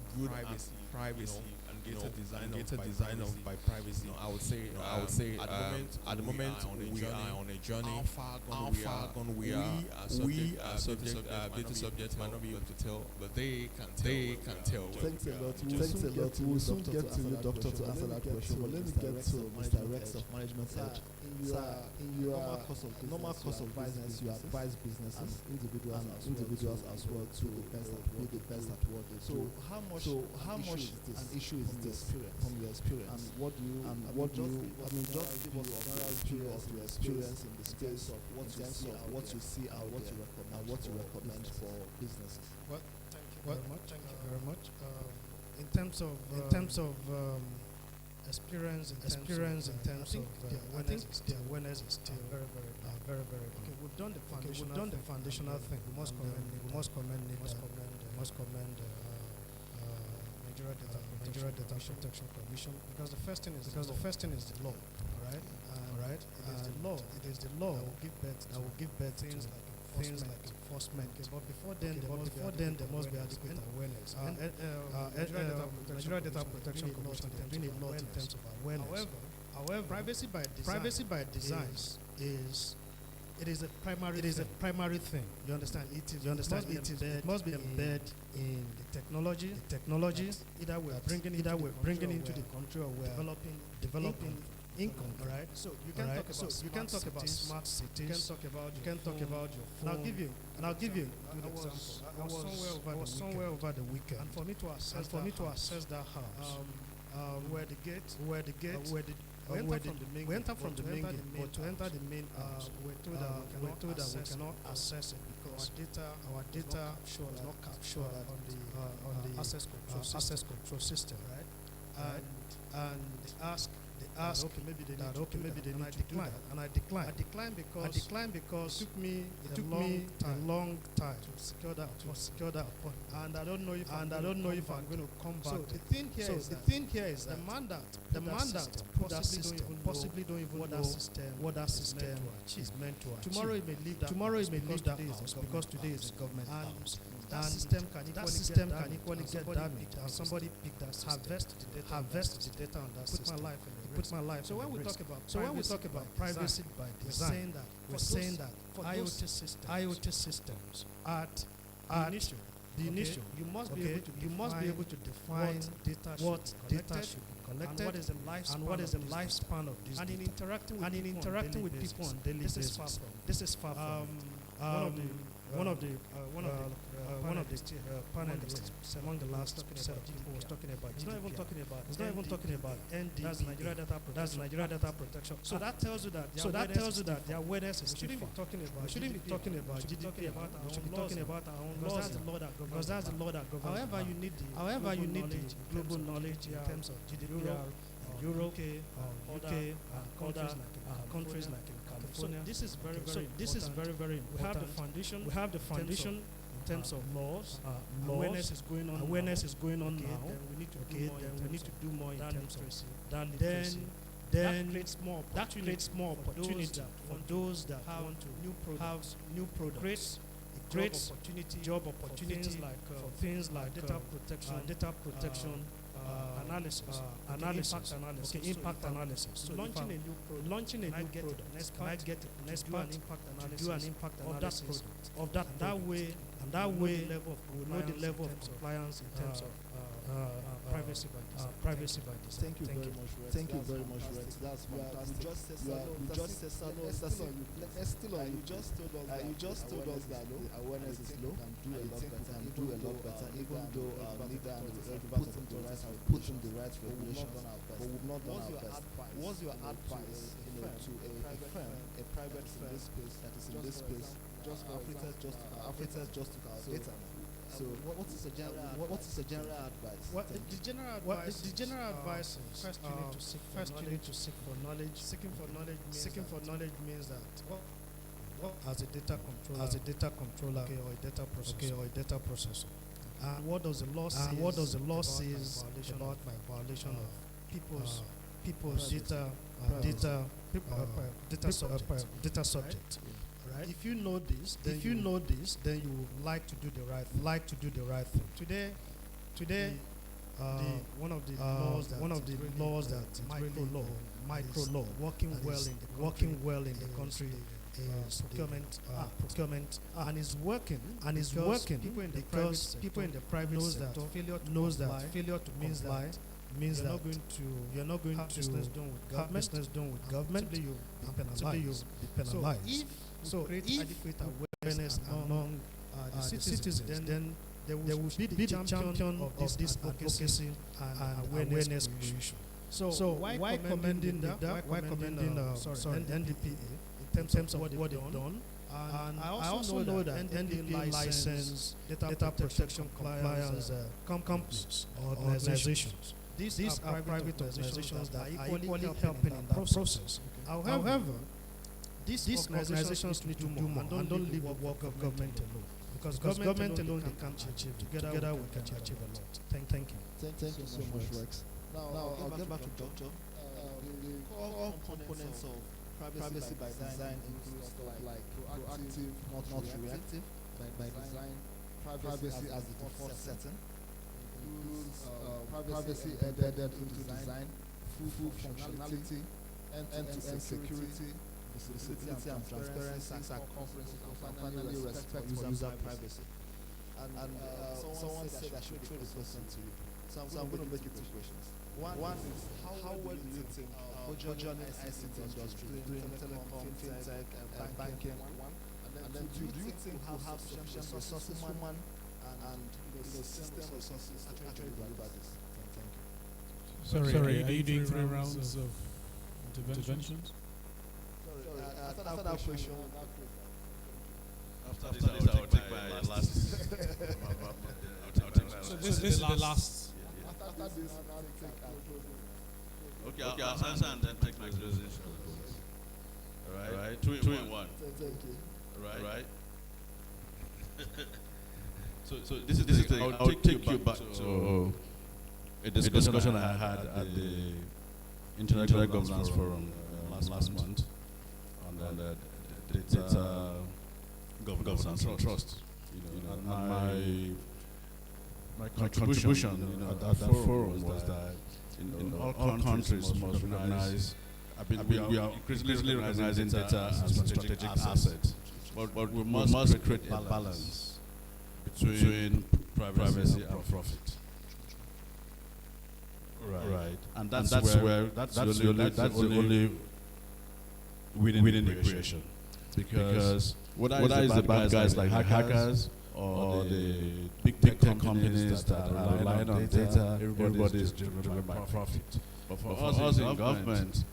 privacy and data design by privacy? I would say at the moment we are on a journey. How far gone we are? We data subjects might not be able to tell, but they can tell. Thanks a lot. We'll soon get to you, Doctor, to answer that question. But let me get to Mr. Rex of Management Edge. In your normal course of business, you advise businesses, individuals as well to be the best at what they do. So how much an issue is this from your experience? And what do you just give us your experience in the space of what you see out there and what you recommend for businesses? Well, thank you very much. In terms of experience in terms of the awareness is still very okay. We've done the foundational thing. We must commend Nigeria Data Protection Commission, because the first thing is the law. All right. It is the law that will give birth to things like enforcement. But before then, there must be adequate awareness. Nigeria Data Protection Commission is doing a lot in terms of awareness. However, privacy by design is a primary thing. You understand? It must be embedded in the technology. Either we're bringing into the country, or we're developing income, right? So you can talk about smart cities. You can talk about your phone. And I'll give you a good example. I was somewhere over the weekend, and for me to assess that house, where the gate. We enter from the main gate, but to enter the main house, we're told that we cannot access it because our data is not captured on the access control system, right? And they ask, maybe they need to do that, and I declined because it took me a long time to secure that point, and I don't know if I'm going to come back. So the thing here is the mandate possibly don't even know what that system is meant to achieve. Tomorrow it may leave that house because today is the government house. That system can equally get damaged, and somebody harvest the data on that system. Put my life. So when we talk about privacy by design, we're saying that for IoT systems at the initial, you must be able to define what data should be collected, and what is the lifespan of this data. And in interacting with people on daily basis, this is far from one of the panelists among the last set of people was talking about. It's not even talking about ND. That's Nigeria Data Protection. So that tells you that the awareness is still far. We shouldn't be talking about GDPR. We should be talking about our own laws, because that's the law that governs. However, you need the global knowledge in terms of GDPR, Europe, UK, and countries like in California. So this is very important. We have the foundation in terms of laws. Awareness is going on now. Then we need to do more in terms of literacy. Then that creates more opportunity for those that want to have new products. It creates job opportunity for things like data protection. Impact analysis. So launching a new product, can I get an expert to do an impact analysis of that way, we know the level of compliance in terms of privacy by design. Privacy by design. Thank you very much, Rex. Thank you very much, Rex. That's fantastic. You just said something. Let's still on. You just told us that the awareness is low. Can do a lot better. And do a lot better. Even though leader and put in the right regulation, but we've not done our best. What's your advice, to a firm, a private firm in this space that is in this space? Just operators just took our data. So what is the general advice? The general advice is first you need to seek for knowledge. Seeking for knowledge means that as a data controller, or a data processor. And what does the law say about my violation of people's data subject? Right. If you know this, then you would like to do the right thing. Today, one of the laws that micro law working well in the country is procurement, and is working because people in the private sector knows that failure to comply means that you're not going to have business done with government. Simply you'll be penalized. So if adequate awareness among the citizens, then there will be the champion of this advocacy and awareness creation. So why commending NDPA in terms of what they've done? And I also know that NDPA license data protection compliance companies or organizations. These are private organizations that are equally helping in that process. However, these organizations need to do more and don't leave the work of government alone. Because government alone they can't achieve. Together we can achieve a lot. Thank you. Thank you so much, Rex. Now I'll get back to Doctor. The core components of privacy by design include stuff like proactive, not reactive. By design, privacy as the default setting includes privacy embedded into design, full functionality, end-to-end security, visibility and transparency, and finally respect for user privacy. And someone said I should throw this question to you. So I'm going to make it two questions. One is, how well do you think burgeoning ICT industry, doing telecom, fintech, and banking, and then do you think we'll have sufficient resources, human and system resources to actually deliver this? Thank you. Sorry, are you doing 3 rounds of interventions? After that question, after this, I will take my last. So this is the last. After this, I'll take Okay, I'll answer and then take my closing. All right, 2 in 1. Thank you. Right. So this is the thing. I'll take you back to a discussion I had at the Internet Governance Forum last month on the data governance and trust. And my contribution at that forum was that all countries must recognize. We are increasingly recognizing data as a strategic asset, but we must create a balance between privacy and profit. Right, and that's the only winning equation. Because whether it's the bad guys like hackers or the big tech companies that are relying on data, everybody is driven by profit. But for us in government,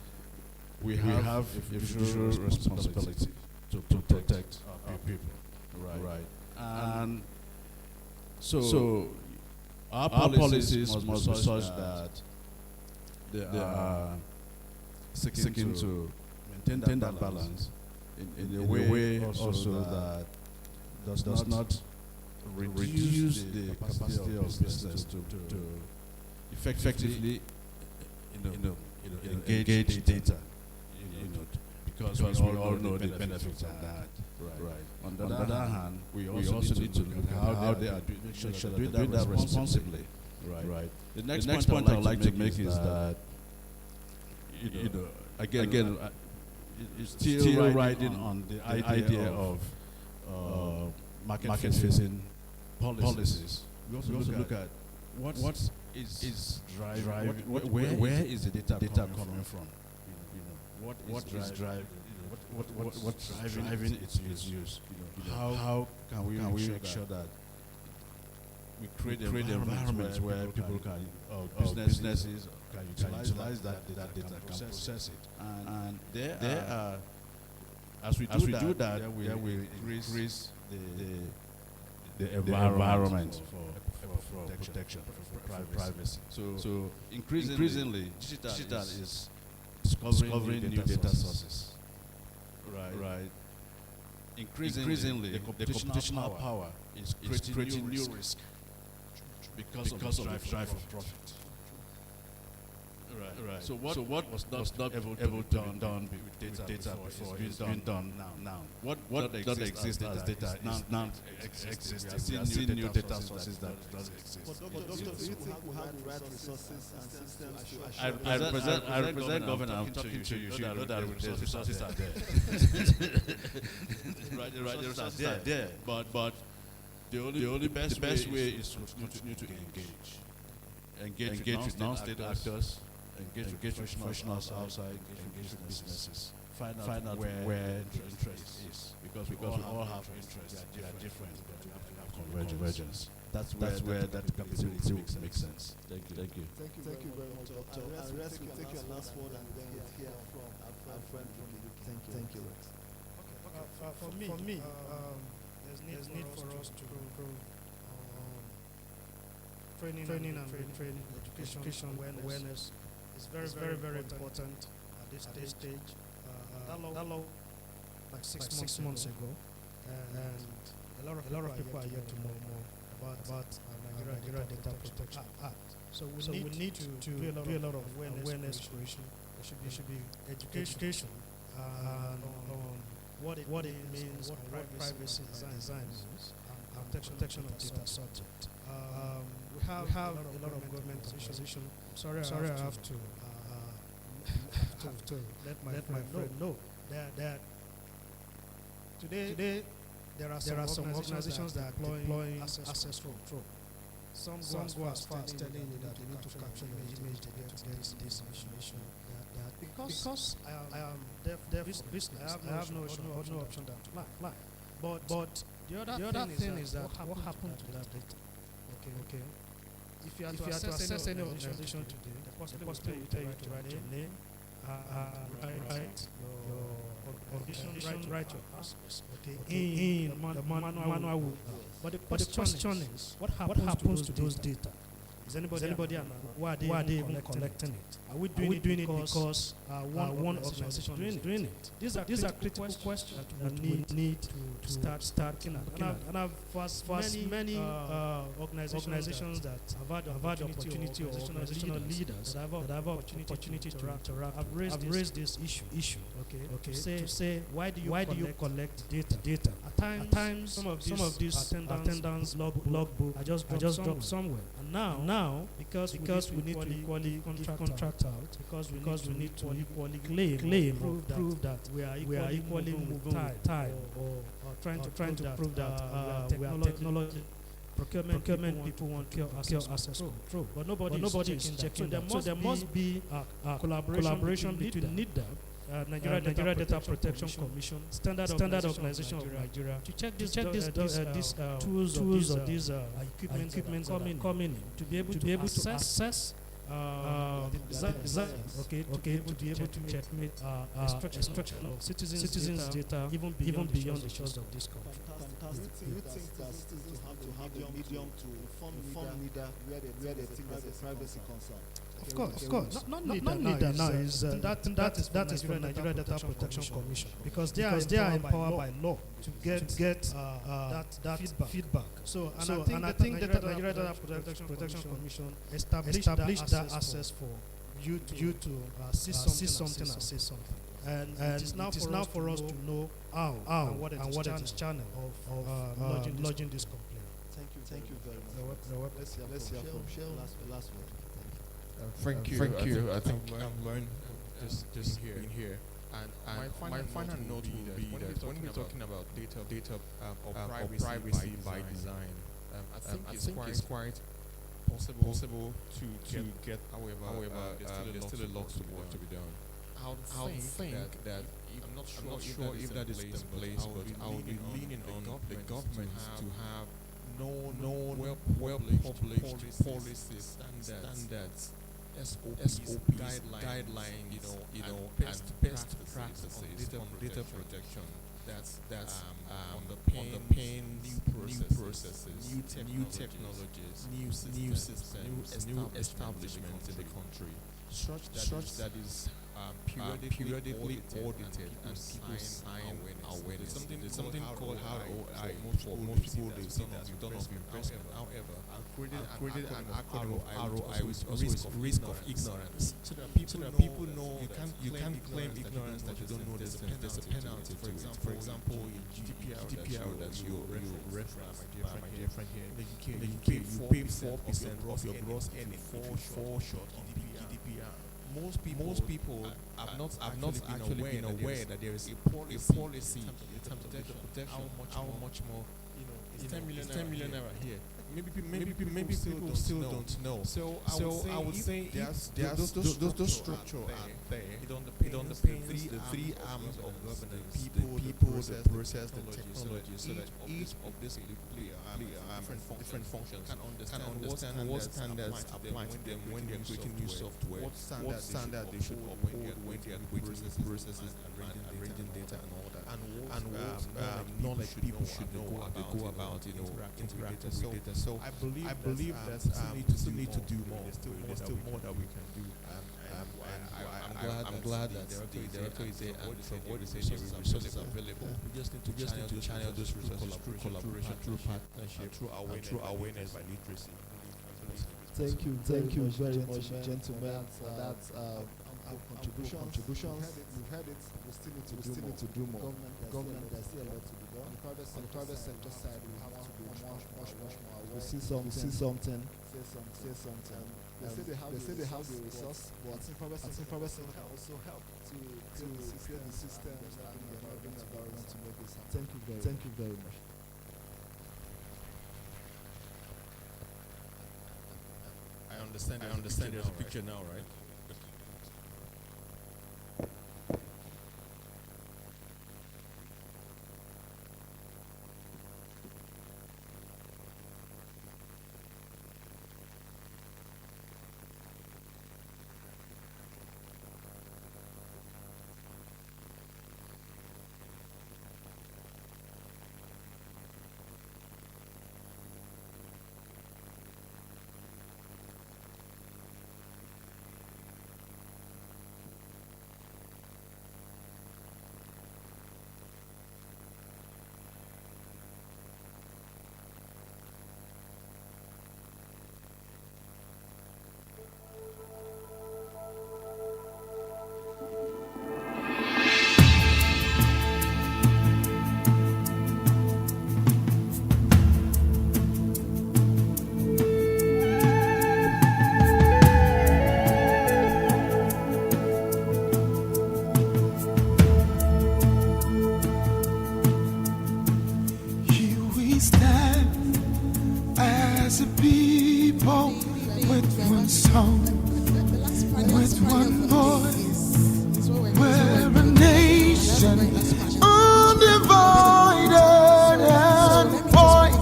we have a fiduciary responsibility to protect our people. Right. And so our policies must be such that they are seeking to maintain that balance in a way also that does not reduce the capacity of business to effectively engage data, because we all know the benefits of that. Right. On the other hand, we also need to look at how they are doing that responsibly. Right. The next point I'd like to make is that again, it's still riding on the idea of market-facing policies. We also look at is driving. Where is the data coming from? What is driving? What's driving its use? How can we make sure that we create environments where people can, businesses can utilize that data, can process it, and there are, as we do that, there will increase the environment for protection, for privacy. So increasingly, digital is discovering new data sources. Right. Increasingly, the computational power is creating new risk because of the drive for profit. Right. So what was not able to be done with data before is being done now. What does exist as data is now existing. We are seeing new data sources that doesn't exist. But Doctor, do you think we have the right resources and systems to I represent government. I'm talking to you. You know that the resources are there. Right, the resources are there. But the only best way is to continue to engage with non-state actors, engage with professionals outside, engage with businesses. Find out where the interest is. Because we all have interests. They are different. We have convergence. That's where that capability makes sense. Thank you. Thank you very much, Doctor. Rex will take your last word and then we'll hear from our friend from the UK. Thank you, Rex. For me, there's need for us to go training and retraining, education, awareness is very important at this stage. That law, like six months ago, and a lot of people are yet to know more about Nigeria Data Protection Act. So we need to do a lot of awareness creation. There should be education on what it means, what privacy design means, and protection of data subject. We have a lot of government position. Sorry, I have to let my friend know that today there are some organizations that are deploying access control. Some go as far as telling you that you need to capture your image to get this information. Because I am deaf business, I have no option than to lie. But the other thing is that what happened to that data? Okay. If you are to access any organization today, the possibility will tell you to write your name, write your organization, write your passwords. In the manual will. But the question is, what happens to those data? Is anybody why are they even collecting it? Are we doing it because one organization is doing it? These are critical questions that we need to start looking at. And I've many organizations that have had the opportunity, or organizational leaders that have had opportunity to interact. I've raised this issue. Okay. To say why do you collect data? At times some of these attendance logbook I just dropped somewhere. And now because we need to equally contract out, because we need to equally claim prove that we are equally moving tide or trying to prove that we are technology. Procurement people want access control, but nobody is checking that. So there must be a collaboration between NIDAP, Nigeria Data Protection Commission, Standard Organization of Nigeria, to check these tools or these equipment coming in, to be able to assess to be able to checkmate extraction of citizens' data even beyond the shores of this country. Do you think that citizens have to have a medium to inform leader where they think there's a privacy concern? Of course. Not NIDA now is that is from Nigeria Data Protection Commission, because they are empowered by law to get that feedback. So I think that Nigeria Data Protection Commission established that access for you to see something and say something. And it is now for us to know how and what is channel of lodging this complaint. Thank you very much. Let's hear from Shell. Last word. Thank you. I think I'm learning just here. And my final note will be that when we're talking about data or privacy by design, I think it's quite possible to get. However, there's still a lot of work to be done. I would think that I'm not sure if that is the place, but I would be leaning on the government to have known well-published policies, standards, SOP guidelines, and best practices on data protection. That's underpin new processes, new technologies, new systems, new establishments in the country, such that is periodically audited and people sign awareness. There's something called ROI. For most people, they see that return of investment. However, I've created an acronym of ROI, which is risk of ignorance. So that people know you can't claim ignorance that you don't know there's a penalty. For example, in GDPR that you reference, my dear friend here, in the UK, you pay 4% of your gross earnings for short on GDPR. Most people have not actually been aware that there is a policy in terms of data protection. How much more? It's 10 million naira here. Maybe people still don't know. So I would say those structure are there. It underpins the three arms of governance: people, the process, the technology, so that each of these different functions can understand what standards apply to them when they are creating new software, what standard they should uphold when they are creating processes and arranging data and all that, and what knowledge people should know how they go about interacting with data. So I believe that we still need to do more. There's still more that we can do. I'm glad that the director is there, and from what is resources available. We just need to channel those resources through collaboration, through partnership, through awareness by literacy. Thank you very much, gentlemen, for that contributions. We've had it. We still need to do more. Government, there's still a lot to be done. On the private sector side, we have to be much more aware. We see something. Say something. They say they have the resource, but I think private sector can also help to create the systems and the environment to make this happen. Thank you very much. I understand. There's a picture now, right? as a people with one song, with one voice. We're a nation undivided and void.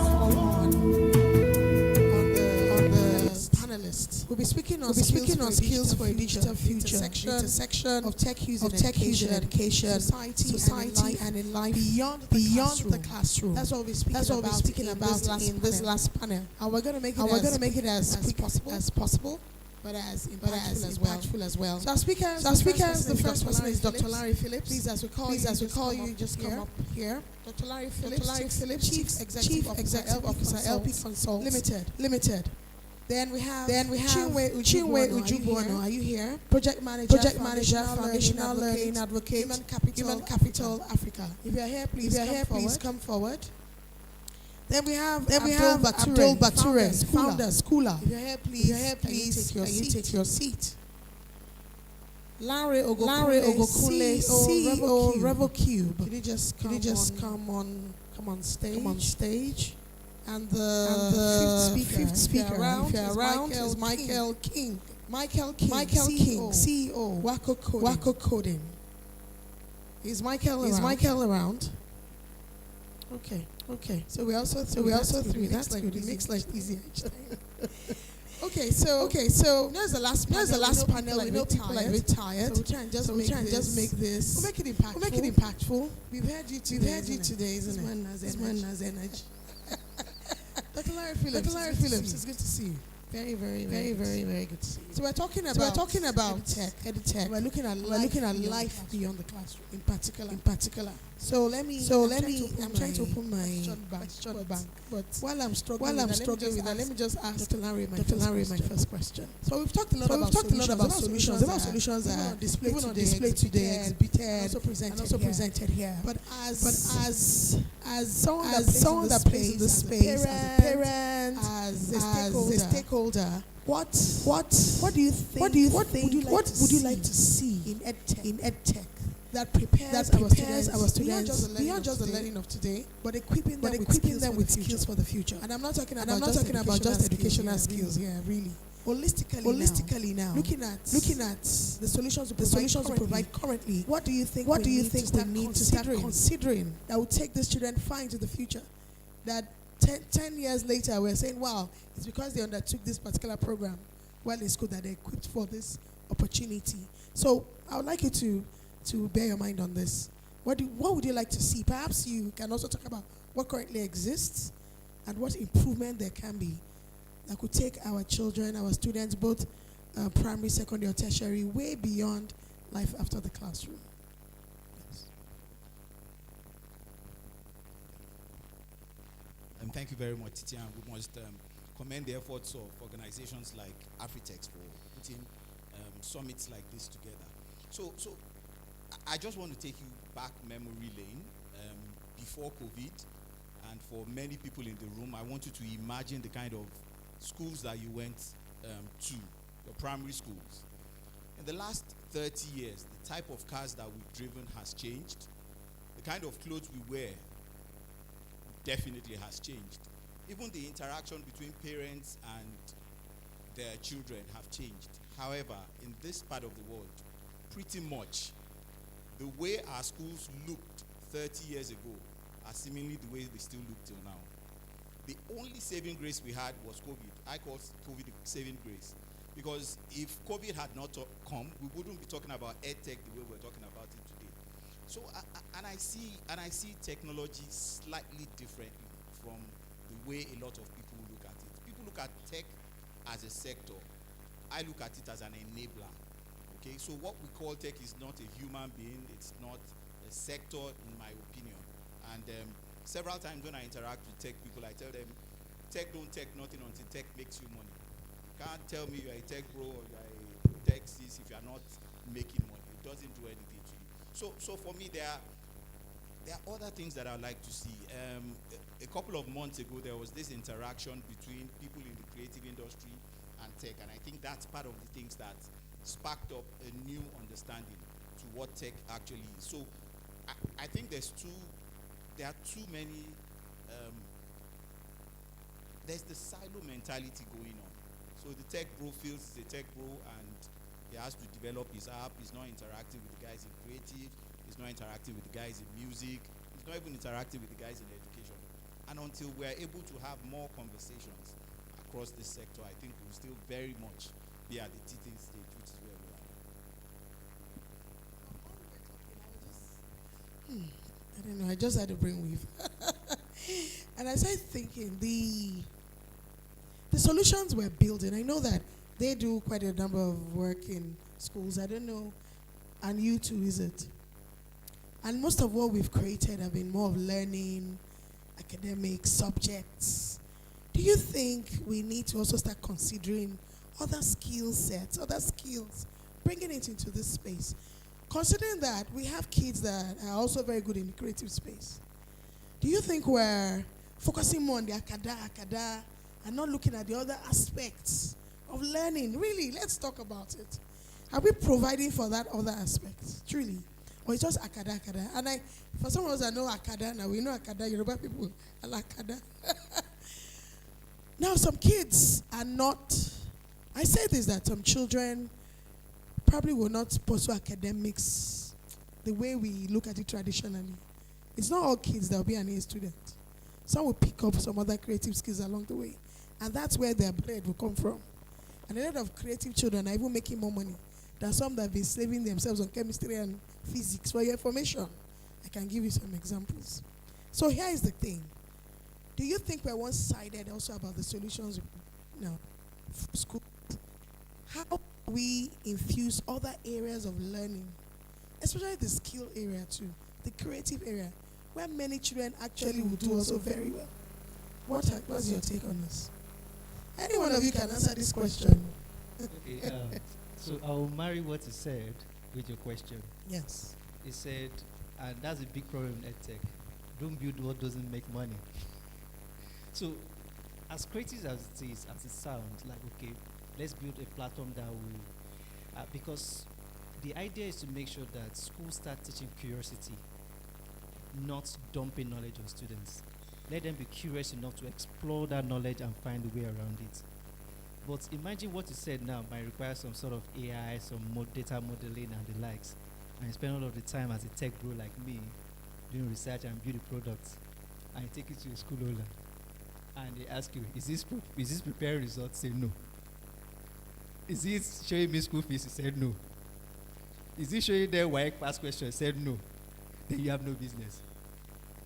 We'll be speaking on skills for a digital future, intersection of tech use in education, society and in life beyond the classroom. That's what we'll be speaking about in this last panel. And we're going to make it as quick as possible, but as impactful as well. So our speakers, the first person is Dr. Larry Phillips. Please, as we call you, just come up here. Dr. Larry Phillips, Chief Executive Officer, LP Consult Limited. Then we have Chinwe Ujubuono. Are you here? Project manager, foundational learning advocate, Human Capital Africa. If you are here, please come forward. Then we have Abdul Bature, founder, schooler. If you are here, please can you take your seat? Larry Ogokunle, CEO RevoCube. Can you just come on stage? And the fifth speaker if you're around is Michael King. Michael King, CEO, Wacko Coding. Is Michael around? Okay. So we also three. That's good. It makes life easier each time. Okay, so there's the last panel. We know people are a bit tired. So we try and just make this. We'll make it impactful. We've heard you today, isn't it? This man has energy. Dr. Larry Phillips, it's good to see you. Very good to see you. So we're talking about EdTech. We're looking at life beyond the classroom in particular. So let me. I'm trying to open my question bank. But while I'm struggling with that, let me just ask Dr. Larry my first question. So we've talked a lot about solutions. About solutions that are on display today, exhibited, and also presented here. But as someone that plays in the space, as a parent, as a stakeholder, what do you think? What would you like to see in EdTech? That prepares our students beyond just the learning of today, but equipping them with skills for the future. And I'm not talking about just educational skills here, really. Holistically now, looking at the solutions we provide currently. What do you think we need to start considering that will take the student far into the future? That 10 years later, we're saying, wow, it's because they undertook this particular program while in school that they're equipped for this opportunity. So I would like you to bear your mind on this. What would you like to see? Perhaps you can also talk about what currently exists and what improvement there can be that could take our children, our students, both primary, secondary, or tertiary, way beyond life after the classroom. Yes. Thank you very much, Titian. We must commend the efforts of organizations like Afritex for putting summits like this together. So I just want to take you back memory lane before COVID, and for many people in the room, I want you to imagine the kind of schools that you went to, your primary schools. In the last 30 years, the type of cars that we've driven has changed. The kind of clothes we wear definitely has changed. Even the interaction between parents and their children have changed. However, in this part of the world, pretty much the way our schools looked 30 years ago are seemingly the way they still look till now. The only saving grace we had was COVID. I call COVID saving grace. Because if COVID had not come, we wouldn't be talking about EdTech the way we're talking about it today. So, I see technology slightly differently from the way a lot of people look at it. People look at tech as a sector. I look at it as an enabler. Okay, so what we call tech is not a human being, it's not a sector, in my opinion. And several times when I interact with tech people, I tell them, tech don't take nothing until tech makes you money. You can't tell me you're a tech bro or you're a tech sis if you're not making money. It doesn't do anything to you. So for me, there are other things that I'd like to see. A couple of months ago, there was this interaction between people in the creative industry and tech, and I think that's part of the things that sparked up a new understanding to what tech actually is. So I think there are too many, there's the silo mentality going on. So the tech bro feels he's a tech bro and he has to develop his app. He's not interacting with the guys in creative. He's not interacting with the guys in music. He's not even interacting with the guys in education. And until we're able to have more conversations across this sector, I think we'll still very much be at the teething stage, which is where we are. I don't know, I just had a brainwave. And I started thinking, the solutions we're building, I know that they do quite a number of work in schools. I don't know, and you too, is it? And most of what we've created have been more of learning, academic subjects. Do you think we need to also start considering other skill sets, other skills, bringing it into this space? Considering that we have kids that are also very good in the creative space, do you think we're focusing more on the akada, and not looking at the other aspects of learning? Really, let's talk about it. Are we providing for that other aspect, truly? Or it's just akada? And for some of us that know akada now, we know akada, Yoruba people are akada. Now, some kids are not, I say this, that some children probably will not pursue academics the way we look at it traditionally. It's not all kids that will be an A student. Some will pick up some other creative skills along the way. And that's where their bread will come from. And a lot of creative children are even making more money than some that have been saving themselves on chemistry and physics. For your information, I can give you some examples. So here is the thing. Do you think we're one-sided also about the solutions now? School. How do we infuse other areas of learning, especially the skill area too, the creative area, where many children actually will do also very well? What's your take on this? Any one of you can answer this question. Okay, so I'll marry what he said with your question. Yes. He said, and that's a big problem in EdTech, don't build what doesn't make money. So, as creative as it is, as it sounds, like, okay, let's build a platform that will, because the idea is to make sure that schools start teaching curiosity, not dumping knowledge on students. Let them be curious enough to explore that knowledge and find a way around it. But imagine what you said now might require some sort of AI, some data modeling and the likes, and you spend all of the time as a tech bro like me doing research and build a product, and you take it to a school owner, and they ask you, is this preparing results? Say no. Is it showing me school fees? You said no. Is it showing them why past questions? Said no. Then you have no business.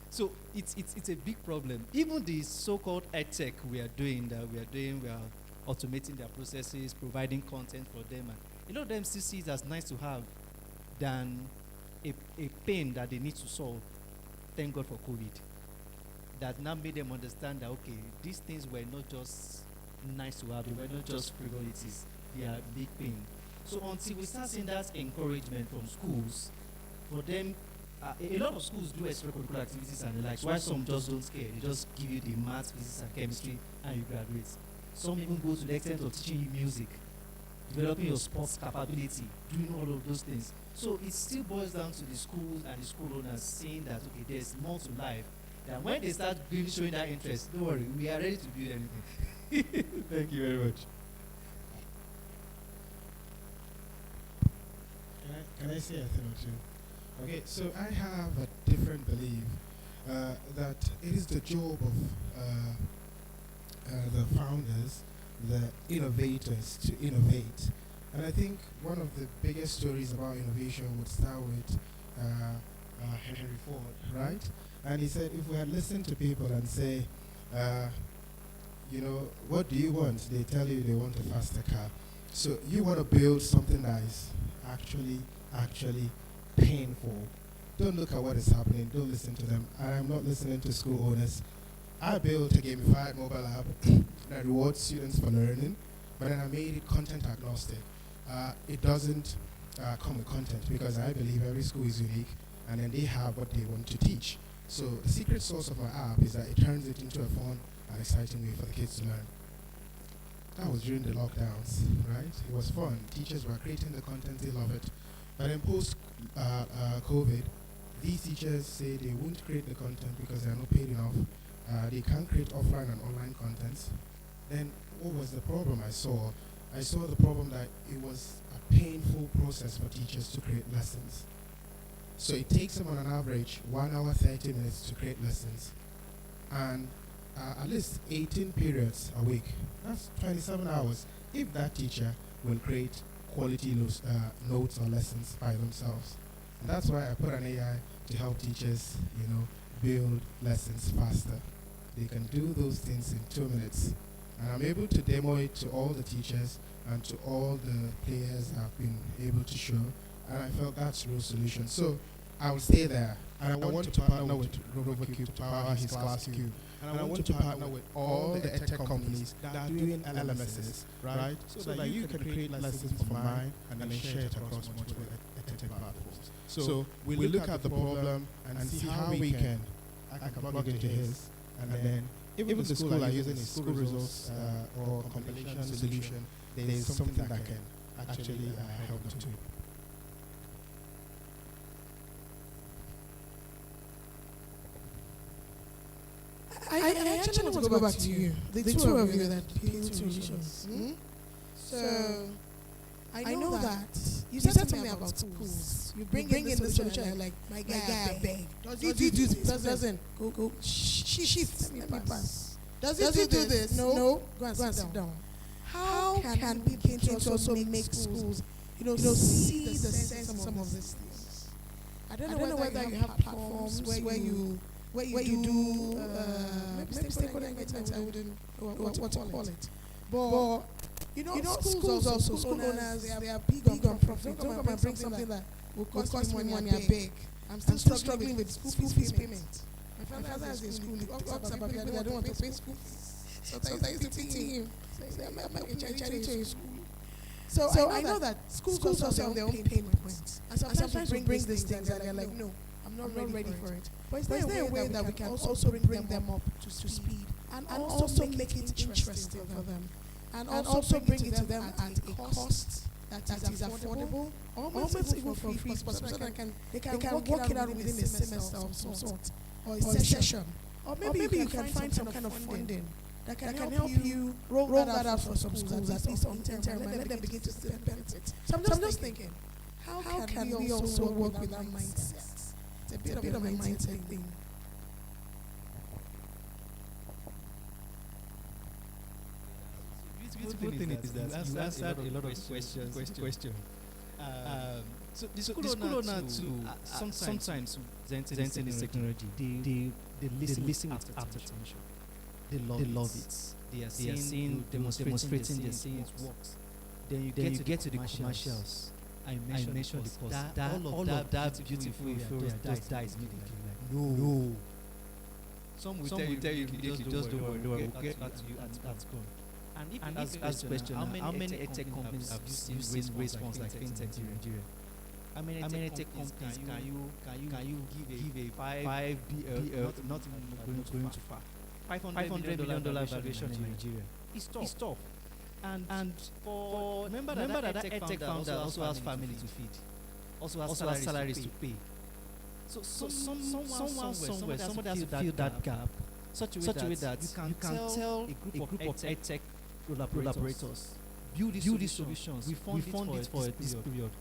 So it's a big problem. Even the so-called EdTech we are automating their processes, providing content for them, and a lot of them still see it as nice to have than a pain that they need to solve. Thank God for COVID. That now made them understand that, okay, these things were not just nice to have, they were not just frivolities, they are big pain. So until we start seeing that encouragement from schools, for them, a lot of schools do extracurricular activities and the likes. Why some just don't care? They just give you the maths, physics, and chemistry, and you graduate. Some even go to the extent of teaching you music, developing your sports capability, doing all of those things. So it still boils down to the schools and the school owners saying that, okay, there's more to life. That when they start really showing that interest, don't worry, we are ready to build anything. Thank you very much. Can I say a thing or two? Okay, so I have a different belief that it is the job of the founders, the innovators, to innovate. And I think one of the biggest stories about innovation would start with Henry Ford, right? And he said, if we had listened to people and say, what do you want? They tell you they want a faster car. So you want to build something that is actually painful. Don't look at what is happening. Don't listen to them. And I'm not listening to school owners. I built a gamified mobile app that rewards students for learning, but then I made it content agnostic. It doesn't come with content because I believe every school is unique, and then they have what they want to teach. So the secret sauce of my app is that it turns it into a fun and exciting way for the kids to learn. That was during the lockdowns, right? It was fun. Teachers were creating the content, they love it. But then post COVID, these teachers say they won't create the content because they're not paid enough. They can't create offline and online contents. Then what was the problem I saw? I saw the problem that it was a painful process for teachers to create lessons. So it takes them on an average 1 hour 30 minutes to create lessons, and at least 18 periods a week. That's 27 hours if that teacher will create quality notes or lessons by themselves. And that's why I put an AI to help teachers, build lessons faster. They can do those things in 2 minutes. And I'm able to demo it to all the teachers and to all the players I've been able to show. And I felt that's the real solution. So I will stay there. And I want to partner with RoboCube to power his class cube. And I want to partner with all the EdTech companies that are doing LMSs, right? So that you can create lessons for mine and then share it across multiple EdTech platforms. So we look at the problem and see how we can, I can plug into his, and then even the school are using his school results or compilation solution, there is something that can actually help them too. I actually want to go back to you, the two of you that appeal to religions. So, I know that you said something about schools. You bring in the solution, and like, my guy, I beg. Does he do this? Doesn't. Go, shift, let me pass. Does he do this? No. Go and sit down. How can we begin to also make schools, see the sense in some of these things? I don't know whether you have platforms where you do maybe stakeholder engagement. I wouldn't know what to call it. But schools also, school owners, they are big on profit. Don't come and bring something that will cost me money. I beg. I'm still struggling with school fees payment. My father has a school. He talks about I don't want to pay school fees. Sometimes I used to teach him. I'm charity to his school. So I know that schools also have their own pain points. And sometimes we bring these things and they're like, no, I'm not ready for it. But is there a way that we can also bring them up to speed and also make it interesting for them? And also bring it to them at a cost that is affordable, almost even for free, so that they can work it out within a semester of some sort, or a session. Or maybe you can find some kind of funding that can help you roll that out for some schools, at least on term, and let them begin to see the benefits. So I'm just thinking, how can we also work with that mindset? It's a bit of a mindset thing. Beautiful thing is that you answered a lot of questions. So the school owner too, sometimes present any technology, they listen after attention. They love it. They are seeing, demonstrating, they're seeing it works. Then you get to the commercials. I mentioned the cost. All of that beautiful euphoria just dies immediately. Like, no. Some will tell you just don't worry, we'll get back to you and that's gone. And if you ask question, how many EdTech companies have you seen raise funds like fintech in Nigeria? How many EdTech companies can you give a 5 BL, not even going too far, $500 million valuation in Nigeria? It's tough. And for remember that EdTech founder also has family to feed, also has salaries to pay. So someone somewhere, somebody has to fill that gap such a way that you can tell a group of EdTech collaborators build these solutions. We fund it for this period.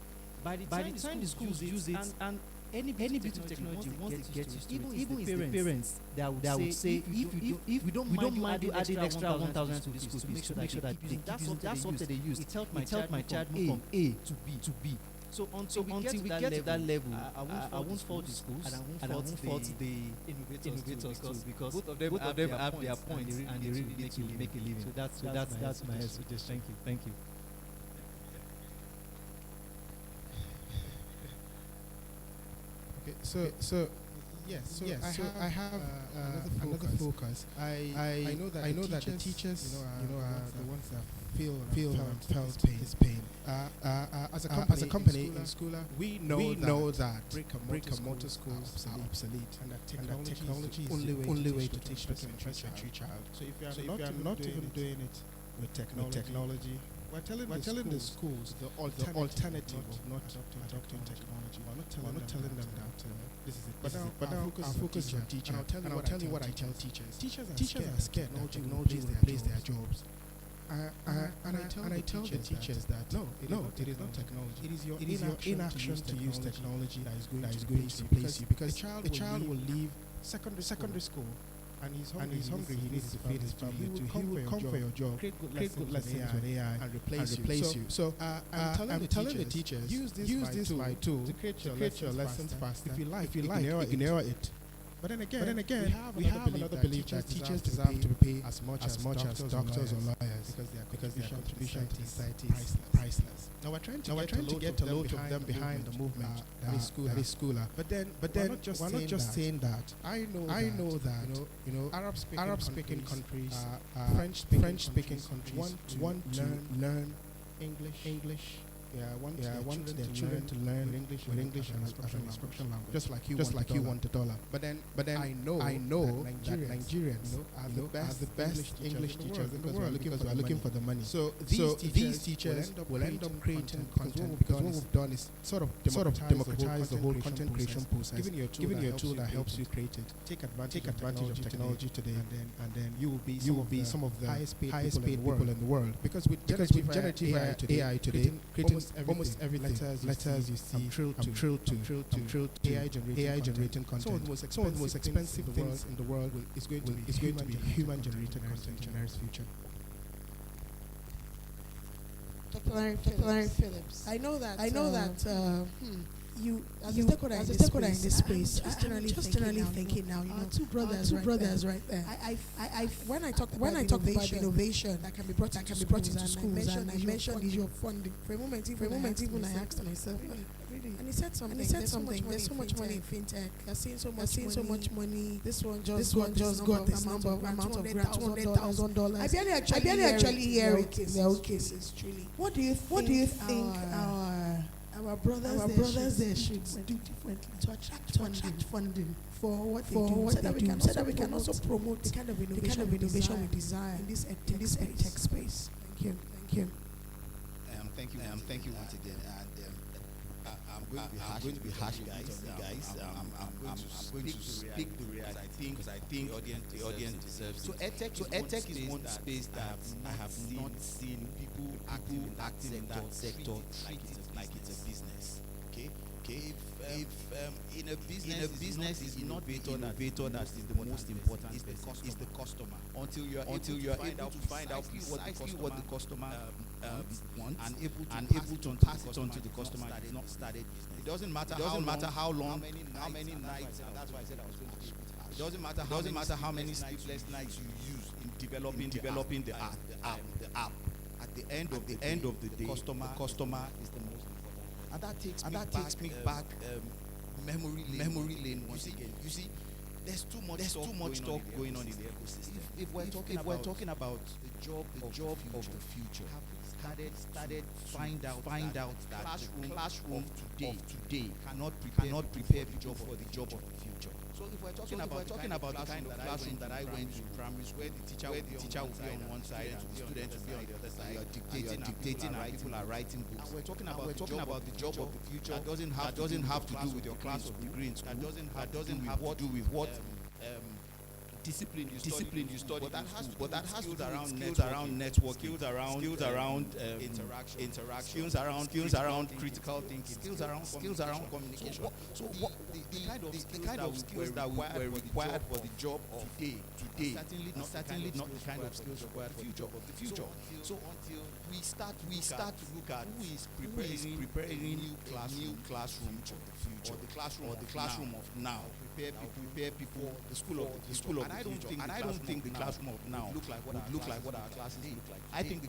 By the time the schools use it, and any bit of technology, once they get used to it, even the parents that would say, if we don't mind you adding extra 1,000 to the schools, make sure that that's what they use. It helped my child move from A to B. So until we get to that level, I won't fault the schools and I won't fault the innovators too, because both of them have their points and they really make a living. So that's my suggestion. Thank you. Okay, so I have another focus. I know that the teachers, are the ones that felt his pain. As a company in Schooler, we know that brick-and-mortar schools are obsolete, and that technology is the only way to teach the 21st child. So if you are not even doing it with technology, we're telling the schools the alternative of not adopting technology. We're not telling them that this is it. But now our focus is on teachers. And I'll tell you what I tell teachers. Teachers are scared that technology will replace their jobs. And I tell the teachers that no, it is not technology. It is your inaction to use technology that is going to replace you, because the child will leave secondary school. And he's hungry. He needs to feed his family too. He will come for your job, create good lessons with AI, and replace you. So I'm telling the teachers, use this my tool to create your lessons faster. If you like, ignore it. But then again, we have another belief that teachers deserve to be paid as much as doctors or lawyers, because their contribution to society is priceless. Now we're trying to get a lot of them behind the movement that is Schooler. But then we're not just saying that. I know that Arab speaking countries, French speaking countries want to learn English, I want their children to learn English and as an instruction language, just like you want $1. But then I know that Nigerians are the best English teachers because we're looking for the money. So these teachers will end up creating content because what we've done is sort of democratize the whole content creation process, giving you a tool that helps you create it. Take advantage of technology today, and then you will be some of the highest paid people in the world. Because with generative AI today, creating almost everything, letters you see, I'm thrilled to AI generating content. Some of the most expensive things in the world is going to be human generated content in the near future. Dr. Larry Phillips. I know that you as a stakeholder in this space, just generally thinking now, you know, two brothers right there. When I talk about innovation that can be brought into schools, and I mentioned issue of funding. For a moment, even I asked myself, and he said something. There's so much money in fintech. You're seeing so much money. This one just got this amount of grant, $200,000. I barely actually hear it in their own cases. Truly, what do you think our brothers there should do differently to attract funding for what they do, so that we can also promote the kind of innovation we desire in this EdTech space. Thank you. Thank you once again. And I'm going to be harsh, guys. I'm going to speak the reality because I think the audience deserves it. So EdTech is one space that I have not seen people acting in that sector like it's a business. Okay. If in a business is not the innovator that is the most important. It's the customer. Until you are able to find out precisely what the customer wants and able to pass it on to the customer. It's not started business. It doesn't matter how long, how many nights. And that's why I said I was going to keep it harsh. It doesn't matter how many sleepless nights you use in developing the app. At the end of the day, the customer is the most important. And that takes me back memory lane once again. You see, there's too much talk going on in the ecosystem. If we're talking about the job of the future, started find out that the classroom of today cannot prepare people for the job of the future. So if we're talking about the kind of classroom that I went to primary school, where the teacher will be on one side and the student will be on the other side, you are dictating and people are writing books. And we're talking about the job of the future that doesn't have to do with your class of degree in school. That doesn't have to do with what discipline you study, but that has to do around networking, skills around interaction, skills around critical thinking, skills around communication. So what the kind of skills that were required for the job of today certainly not the kind of skills required for the job of the future. So until we start to look at who is preparing new classroom of the future, or the classroom of now, prepare people the school of the future. And I don't think the classroom of now would look like what our classes look like. I think the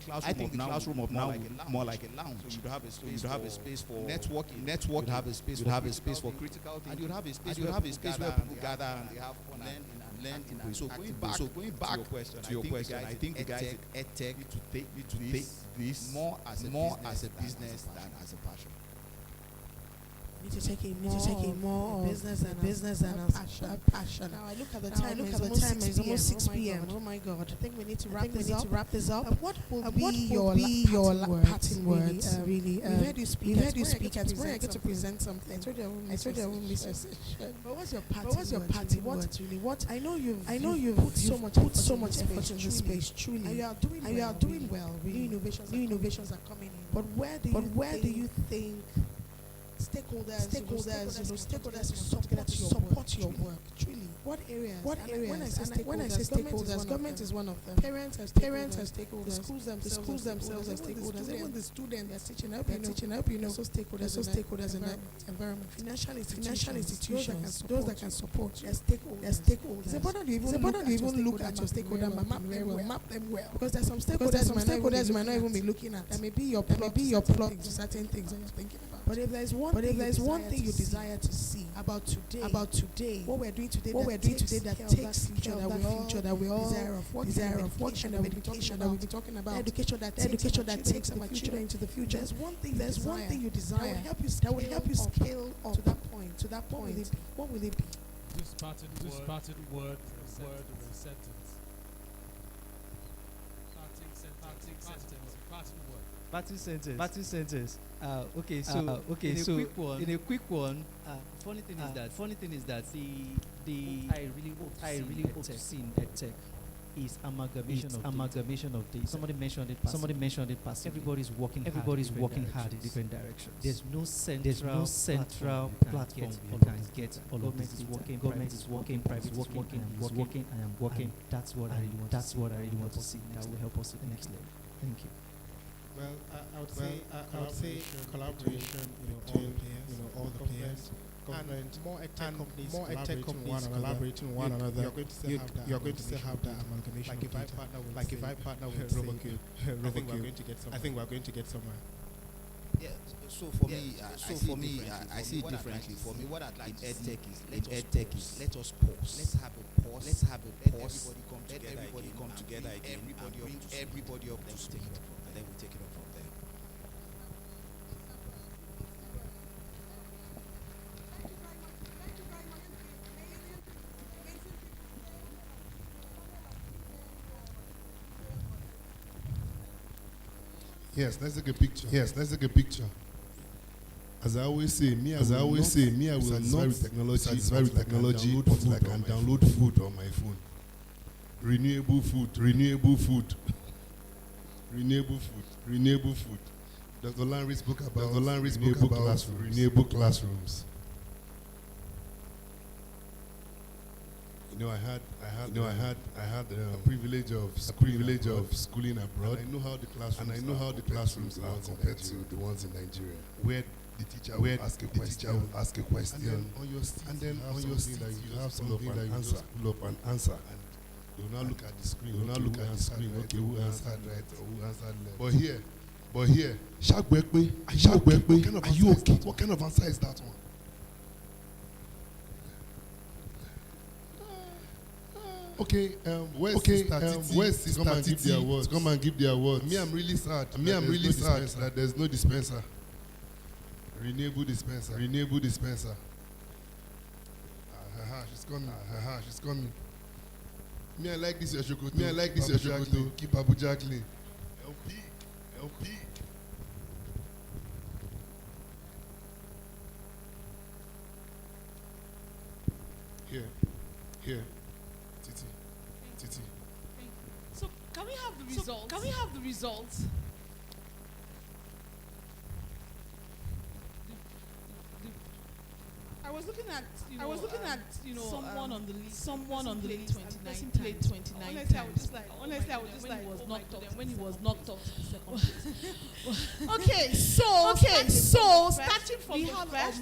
classroom of now would more like a lounge. So you'd have a space for networking. You'd have a space for critical thinking. And you'd have a space where people gather and they have fun and learn. So going back to your question, I think the guys at EdTech need to take this more as a business than as a passion. Need to take it more business and a passion. Now I look at the time. It's almost 6 p.m. Oh my God! I think we need to wrap this up. What will be your parting words? Really, we heard you speak. At where I get to present something. I told you I won't miss a session. But what's your parting words? Really, what I know you've put so much effort in this space. Truly, and you are doing well. Really, new innovations are coming in. But where do you think stakeholders can support your work? Truly, what areas? When I say stakeholders, government is one of them. Parents are stakeholders. The schools themselves are stakeholders. Even the students are teaching help. Also stakeholders in that environment. Financial institutions, those that can support. They're stakeholders. It's important to even look at your stakeholder and map them well. Because there's some stakeholders you might not even be looking at. That may be your plot to certain things that you're thinking about. But if there's one thing you desire to see about today, what we're doing today that takes care of that future that we all desire of, what kind of education that we'll be talking about, education that takes our children into the future. There's one thing you desire that will help you scale up to that point. What will it be? This parted word or sentence. Parting sentence. Okay, so in a quick one, funny thing is that the I really hope to see in EdTech is amalgamation of data. Somebody mentioned it passively. Everybody's working hard in different directions. There's no central platform you can get all of this. Government is working, private is working, I am working. That's what I really want to see. That will help us at the next level. Thank you. Well, I would say collaboration, between all the players, government, more EdTech companies collaborating one another. You're going to still have that amalgamation. Like if I partner with Robocube, I think we're going to get somewhere. Yeah. So for me, I see it differently. For me, what I'd like in EdTech is let us pause. Let's have a pause. Let everybody come together again. Everybody up to speed, and then we take it up from there. Yes, let's take a picture. As I always say, me, I will not satisfy with technology until I can download food on my phone. Renewable food. Dr. Lanry spoke about renewable classrooms. I had the privilege of schooling abroad, and I know how the classrooms are compared to the ones in Nigeria, where the teacher will ask a question, and then on your seat you have something that you just pull up and answer, and they will not look at the screen. Okay, who answered right or who answered left? But here, Shagwekwe, are you okay? What kind of answer is that one? Okay, where's the awards? Come and give the awards. Me, I'm really sad that there's no dispenser. Renewable dispenser. She's coming. Me, I like this Yashokoto. Keep Abuja clean. LP. Here. Titi. So can we have the results? I was looking at someone on the list 29 played 29 times. Honestly, I was just like when he was knocked off to the second place. Okay, so starting from we have a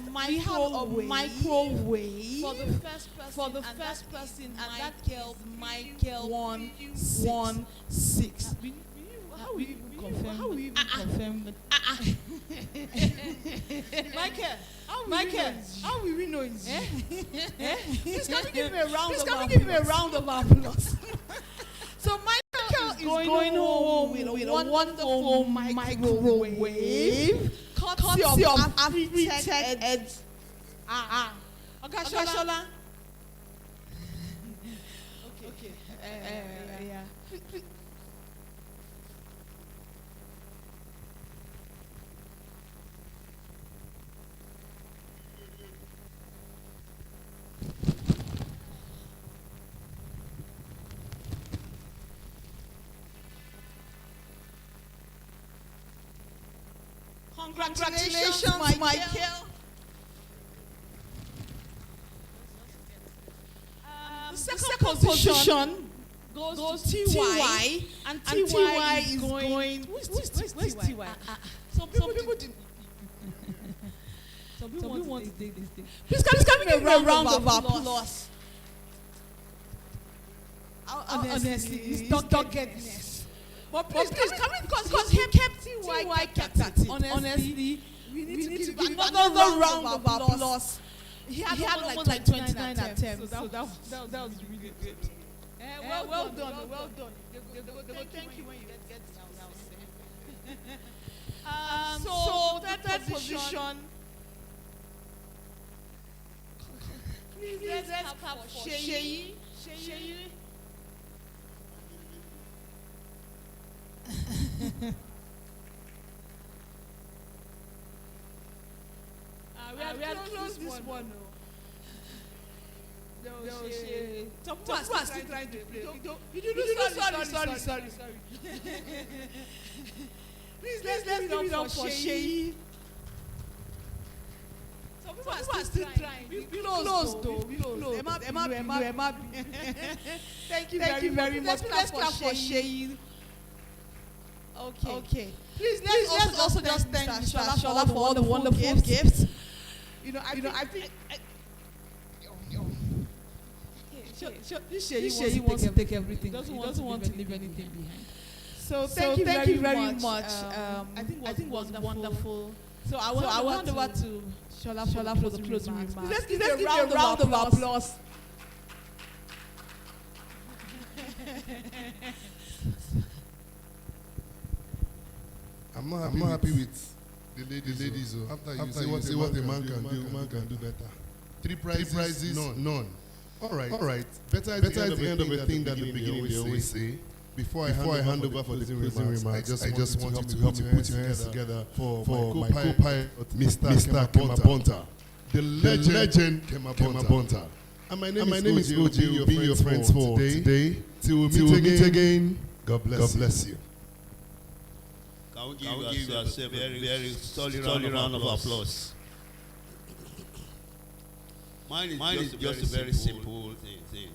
microwave for the first person, and that girl Michael 116. How we confirm? Michael, how will we know it's you? Please can you give me a round of applause? So Michael is going home with a wonderful microwave, courtesy of EdTech. Shola. Okay. Yeah. Congratulations, Michael. The second position goes to TY, and TY is going. Where's TY? Some people didn't. Some people want to take this thing. Please give me a round of applause. Honestly, it's doggedness. But please, because he kept TY kept it. Honestly, We need to give another round of applause. He had almost like 29 attempts. So that was really good. Well done. They will thank you when you get down. So third position. Please let's clap for Sheyi. We had closed this one. No, some people are still trying to play. You do sorry. Please, let's give it up for Sheyi. Some people are still trying. We closed though. Emma. Thank you very much. Let's clap for Sheyi. Okay. Please, let's also just thank Mr. Shola for all the wonderful gifts. I think. Sheyi wants to take everything. He doesn't want to leave anything behind. So thank you very much. I think it was wonderful. So I will hand over to Shola for the closing remarks. Let's give a round of applause. I'm not happy with the ladies. After you say what a man can do, woman can do better. Three prizes, none. All right. Better at the end of a thing than the beginning, they always say. Before I hand over for the closing remarks, I just want you to help me put your hands together for my co-pilot, Mr. Kemabonta, the legend Kemabonta. And my name is OJ. You'll be your friends for today. Till we meet again. God bless you. Can we give yourself a very solid round of applause? Mine is just a very simple thing.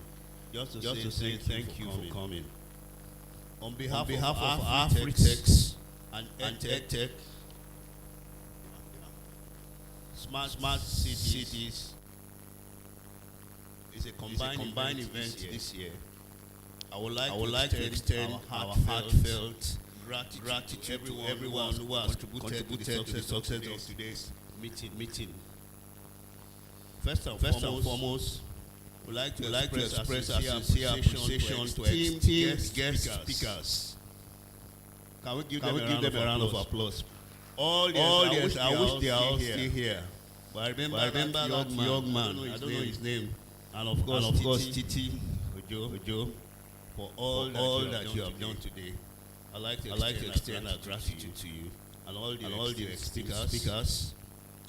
Just to say thank you for coming. On behalf of Afritex and EdTech, Smart Cities is a combined event this year. I would like to extend our heartfelt gratitude to everyone who has contributed to the success of today's meeting. First and foremost, we'd like to express our sincere appreciation to esteemed guest speakers. Can we give them a round of applause? I wish they are all still here. But I remember that young man, I don't know his name, and of course Titi Ojo, for all that you have done today. I'd like to extend our gratitude to you and all the speakers.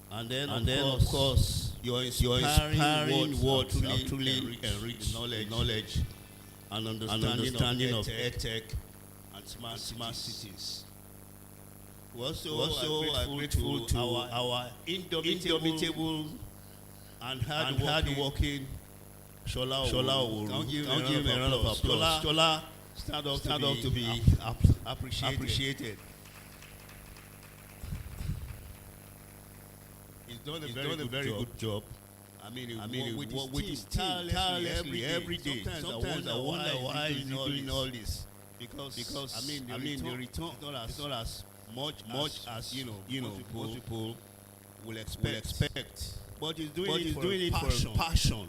And then of course, your inspiring words have truly enriched knowledge and understanding of EdTech and smart cities. We also are grateful to our indomitable and hard-working Shola. Can you give a round of applause? Shola, stand up to be appreciated. He's done a very good job. I mean, with his team tirelessly every day. Sometimes I wonder why he's doing all this. Because the return is not as much as most people will expect. But he's doing it for passion.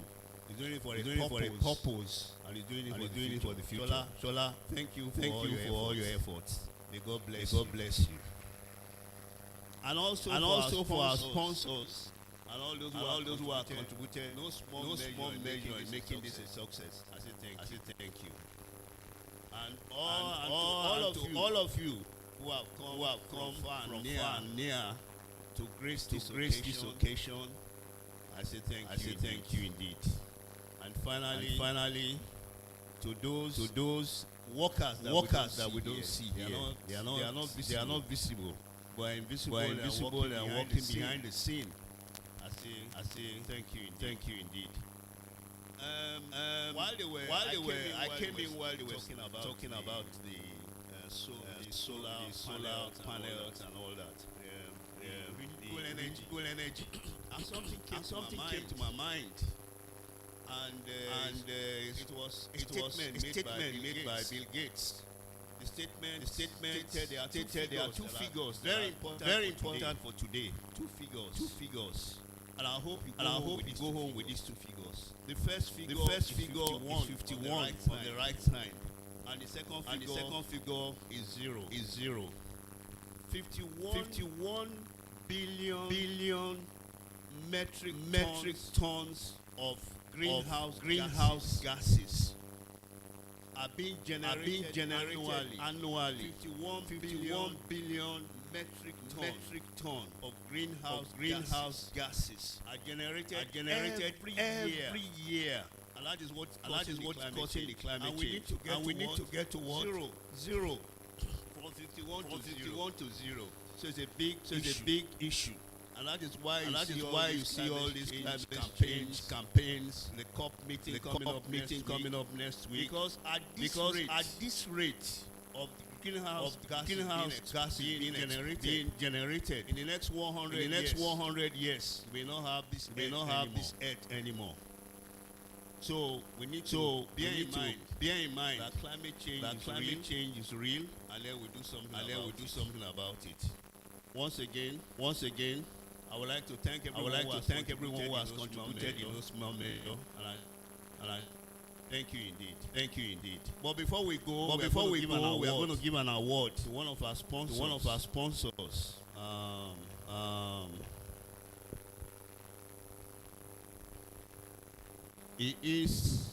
He's doing it for a purpose, and he's doing it for the future. Shola, thank you for all your efforts. May God bless you. And also for our sponsors and all those who have contributed no small measure in making this a success. I say thank you. And all of you who have come far and near to grace this occasion, I say thank you indeed. And finally, to those workers that we don't see here, they are not visible. But invisible and working behind the scene. I say thank you indeed. I came in while they were talking about the solar panels and all that. Renewable energy. And something came to my mind. And it was a statement made by Bill Gates. The statement stated there are two figures very important for today. Two figures. And I hope you go home with these two figures. The first figure is 51 on the right side. And the second figure is zero. 51 billion metric tons of greenhouse gases are being generated annually. 51 billion metric ton of greenhouse gases are generated every year. And that is what is causing the climate change. And we need to get to what? Zero. From 51 to zero. So it's a big issue. And that is why you see all these climate change campaigns, the COP meeting coming up next week. Because at this rate of greenhouse gas being generated in the next 100 years, we will not have this earth anymore. So we need to bear in mind that climate change is real, and then we do something about it. Once again, I would like to thank everyone who has contributed in those moments, and I thank you indeed. But before we go, we are going to give an award to one of our sponsors. He's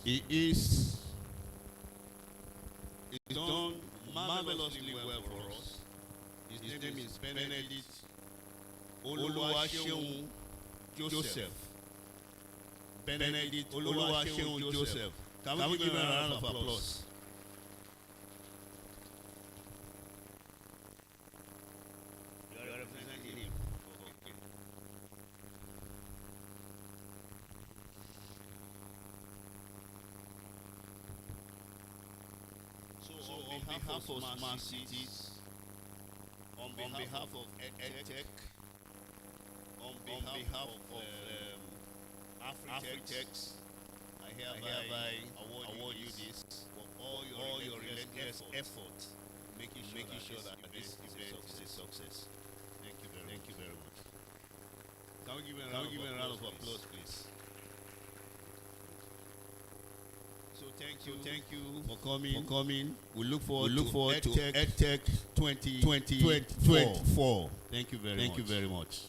done marvelously well for us. His name is Benedict Oluwaseun Joseph. Benedict Oluwaseun Joseph. Can we give him a round of applause? You are representing him. Okay. So on behalf of Smart Cities, on behalf of EdTech, on behalf of Afritex, I hereby award you this for all your relentless effort, making sure that this event is a success. Thank you very much. Can we give a round of applause, please? So thank you for coming. We look forward to EdTech 2024. Thank you very much.